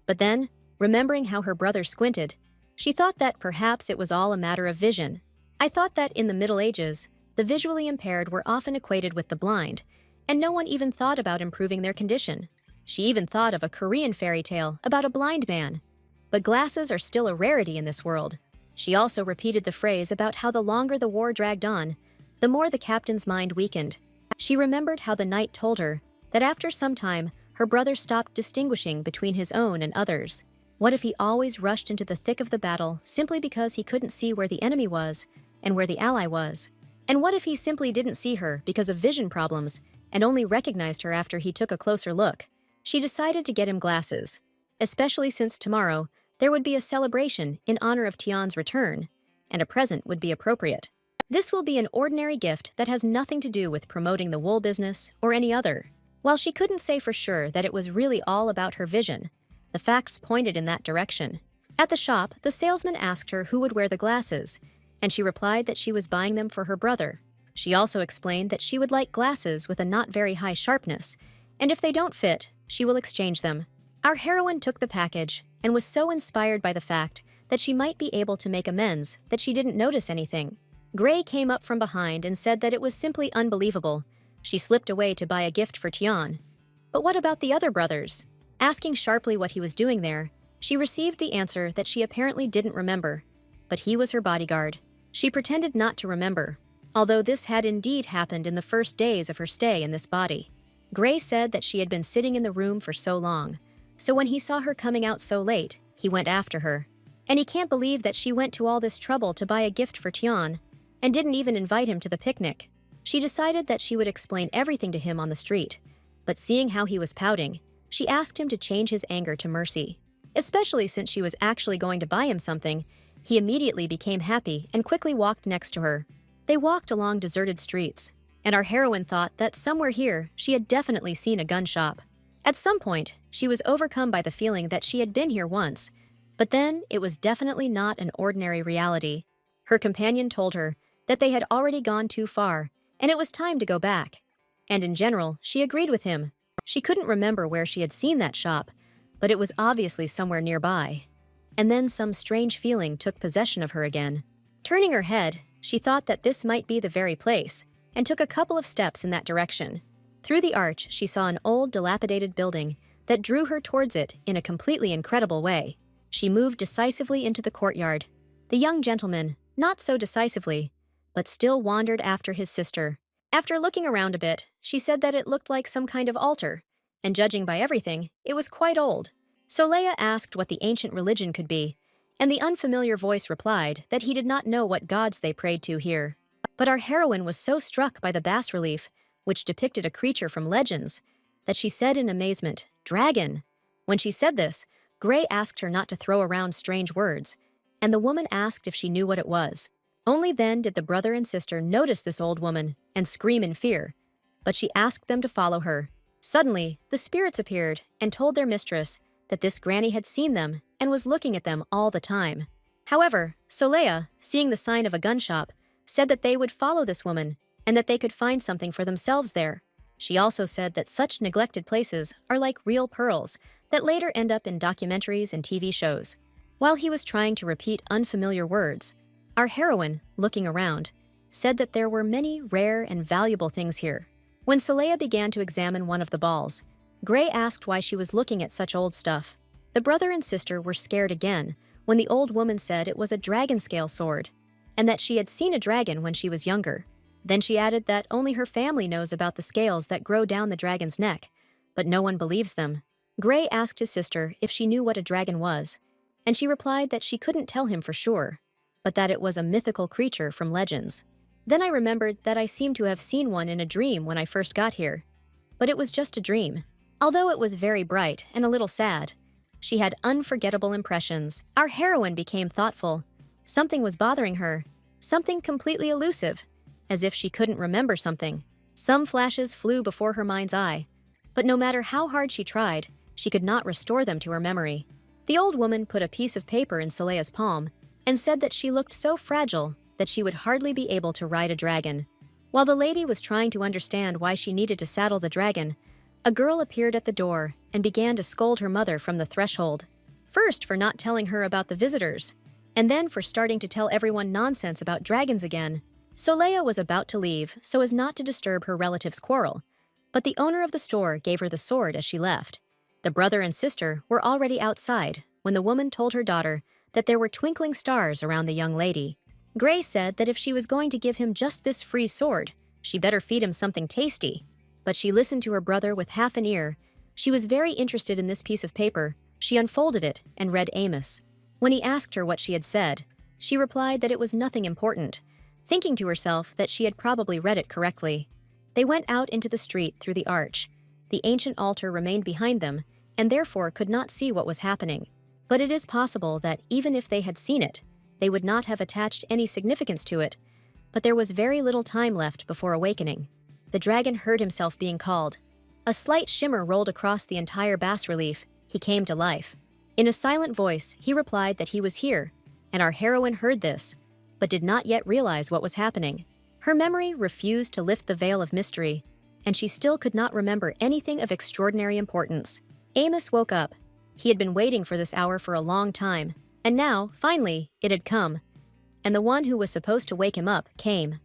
but then, remembering how her brother squinted, she thought that perhaps it was all a matter of vision. I thought that in the Middle Ages, the visually impaired were often equated with the blind, and no one even thought about improving their condition. She even thought of a Korean fairy tale about a blind man. But glasses are still a rarity in this world. She also repeated the phrase about how the longer the war dragged on, the more the captain's mind weakened. She remembered how the knight told her that after some time, her brother stopped distinguishing between his own and others. What if he always rushed into the thick of the battle simply because he couldn't see where the enemy was and where the ally was? And what if he simply didn't see her because of vision problems and only recognized her after he took a closer look? She decided to get him glasses. especially since tomorrow there would be a celebration in honor of Tian's return, and a present would be appropriate. This will be an ordinary gift that has nothing to do with promoting the wool business or any other. While she couldn't say for sure that it was really all about her vision, the facts pointed in that direction. At the shop, the salesman asked her who would wear the glasses, and she replied that she was buying them for her brother. She also explained that she would like glasses with a not very high sharpness, and if they don't fit, she will exchange them. Our heroine took the package and was so inspired by the fact that she might be able to make amends that she didn't notice anything. Gray came up from behind and said that it was simply unbelievable. She slipped away to buy a gift for Tian. But what about the other brothers? Asking sharply what he was doing there, she received the answer that she apparently didn't remember. But he was her bodyguard. She pretended not to remember, although this had indeed happened in the first days of her stay in this body. Gray said that she had been sitting in the room for so long, so when he saw her coming out so late, he went after her. And he can't believe that she went to all this trouble to buy a gift for Tian, and didn't even invite him to the picnic. She decided that she would explain everything to him on the street, but seeing how he was pouting, she asked him to change his anger to mercy. Especially since she was actually going to buy him something, he immediately became happy and quickly walked next to her. They walked along deserted streets, and our heroine thought that somewhere here she had definitely seen a gun shop. At some point, she was overcome by the feeling that she had been here once, but then it was definitely not an ordinary reality. Her companion told her that they had already gone too far, and it was time to go back. And in general, she agreed with him. She couldn't remember where she had seen that shop, but it was obviously somewhere nearby. And then some strange feeling took possession of her again. Turning her head, she thought that this might be the very place, and took a couple of steps in that direction. Through the arch, she saw an old, dilapidated building that drew her towards it in a completely incredible way. She moved decisively into the courtyard. The young gentleman, not so decisively, but still wandered after his sister. After looking around a bit, she said that it looked like some kind of altar, and judging by everything, it was quite old. So Leia asked what the ancient religion could be, and the unfamiliar voice replied that he did not know what gods they prayed to here. But our heroine was so struck by the bas-relief, which depicted a creature from legends, that she said in amazement, "Dragon!" When she said this, Gray asked her not to throw around strange words, and the woman asked if she knew what it was. Only then did the brother and sister notice this old woman and scream in fear, but she asked them to follow her. Suddenly, the spirits appeared and told their mistress that this granny had seen them and was looking at them all the time. However, Solea, seeing the sign of a gun shop, said that they would follow this woman and that they could find something for themselves there. She also said that such neglected places are like real pearls that later end up in documentaries and TV shows. While he was trying to repeat unfamiliar words, our heroine, looking around, said that there were many rare and valuable things here. When Solea began to examine one of the balls, Gray asked why she was looking at such old stuff. The brother and sister were scared again when the old woman said it was a dragon scale sword, and that she had seen a dragon when she was younger. Then she added that only her family knows about the scales that grow down the dragon's neck, but no one believes them. Gray asked his sister if she knew what a dragon was, and she replied that she couldn't tell him for sure, but that it was a mythical creature from legends. Then I remembered that I seemed to have seen one in a dream when I first got here. But it was just a dream. Although it was very bright and a little sad, she had unforgettable impressions. Our heroine became thoughtful. Something was bothering her, something completely elusive, as if she couldn't remember something. Some flashes flew before her mind's eye, but no matter how hard she tried, she could not restore them to her memory. The old woman put a piece of paper in Solea's palm and said that she looked so fragile that she would hardly be able to ride a dragon. While the lady was trying to understand why she needed to saddle the dragon, a girl appeared at the door and began to scold her mother from the threshold. First for not telling her about the visitors, and then for starting to tell everyone nonsense about dragons again. Solea was about to leave so as not to disturb her relative's quarrel, but the owner of the store gave her the sword as she left. The brother and sister were already outside when the woman told her daughter that there were twinkling stars around the young lady. Gray said that if she was going to give him just this free sword, she better feed him something tasty. But she listened to her brother with half an ear. She was very interested in this piece of paper. She unfolded it and read Amos. When he asked her what she had said, she replied that it was nothing important, thinking to herself that she had probably read it correctly. They went out into the street through the arch. The ancient altar remained behind them, and therefore could not see what was happening. But it is possible that even if they had seen it, they would not have attached any significance to it. But there was very little time left before awakening. The dragon heard himself being called. A slight shimmer rolled across the entire bas-relief. He came to life. In a silent voice, he replied that he was here, and our heroine heard this, but did not yet realize what was happening. Her memory refused to lift the veil of mystery, and she still could not remember anything of extraordinary importance. Amos woke up. He had been waiting for this hour for a long time, and now, finally, it had come. And the one who was supposed to wake him up came.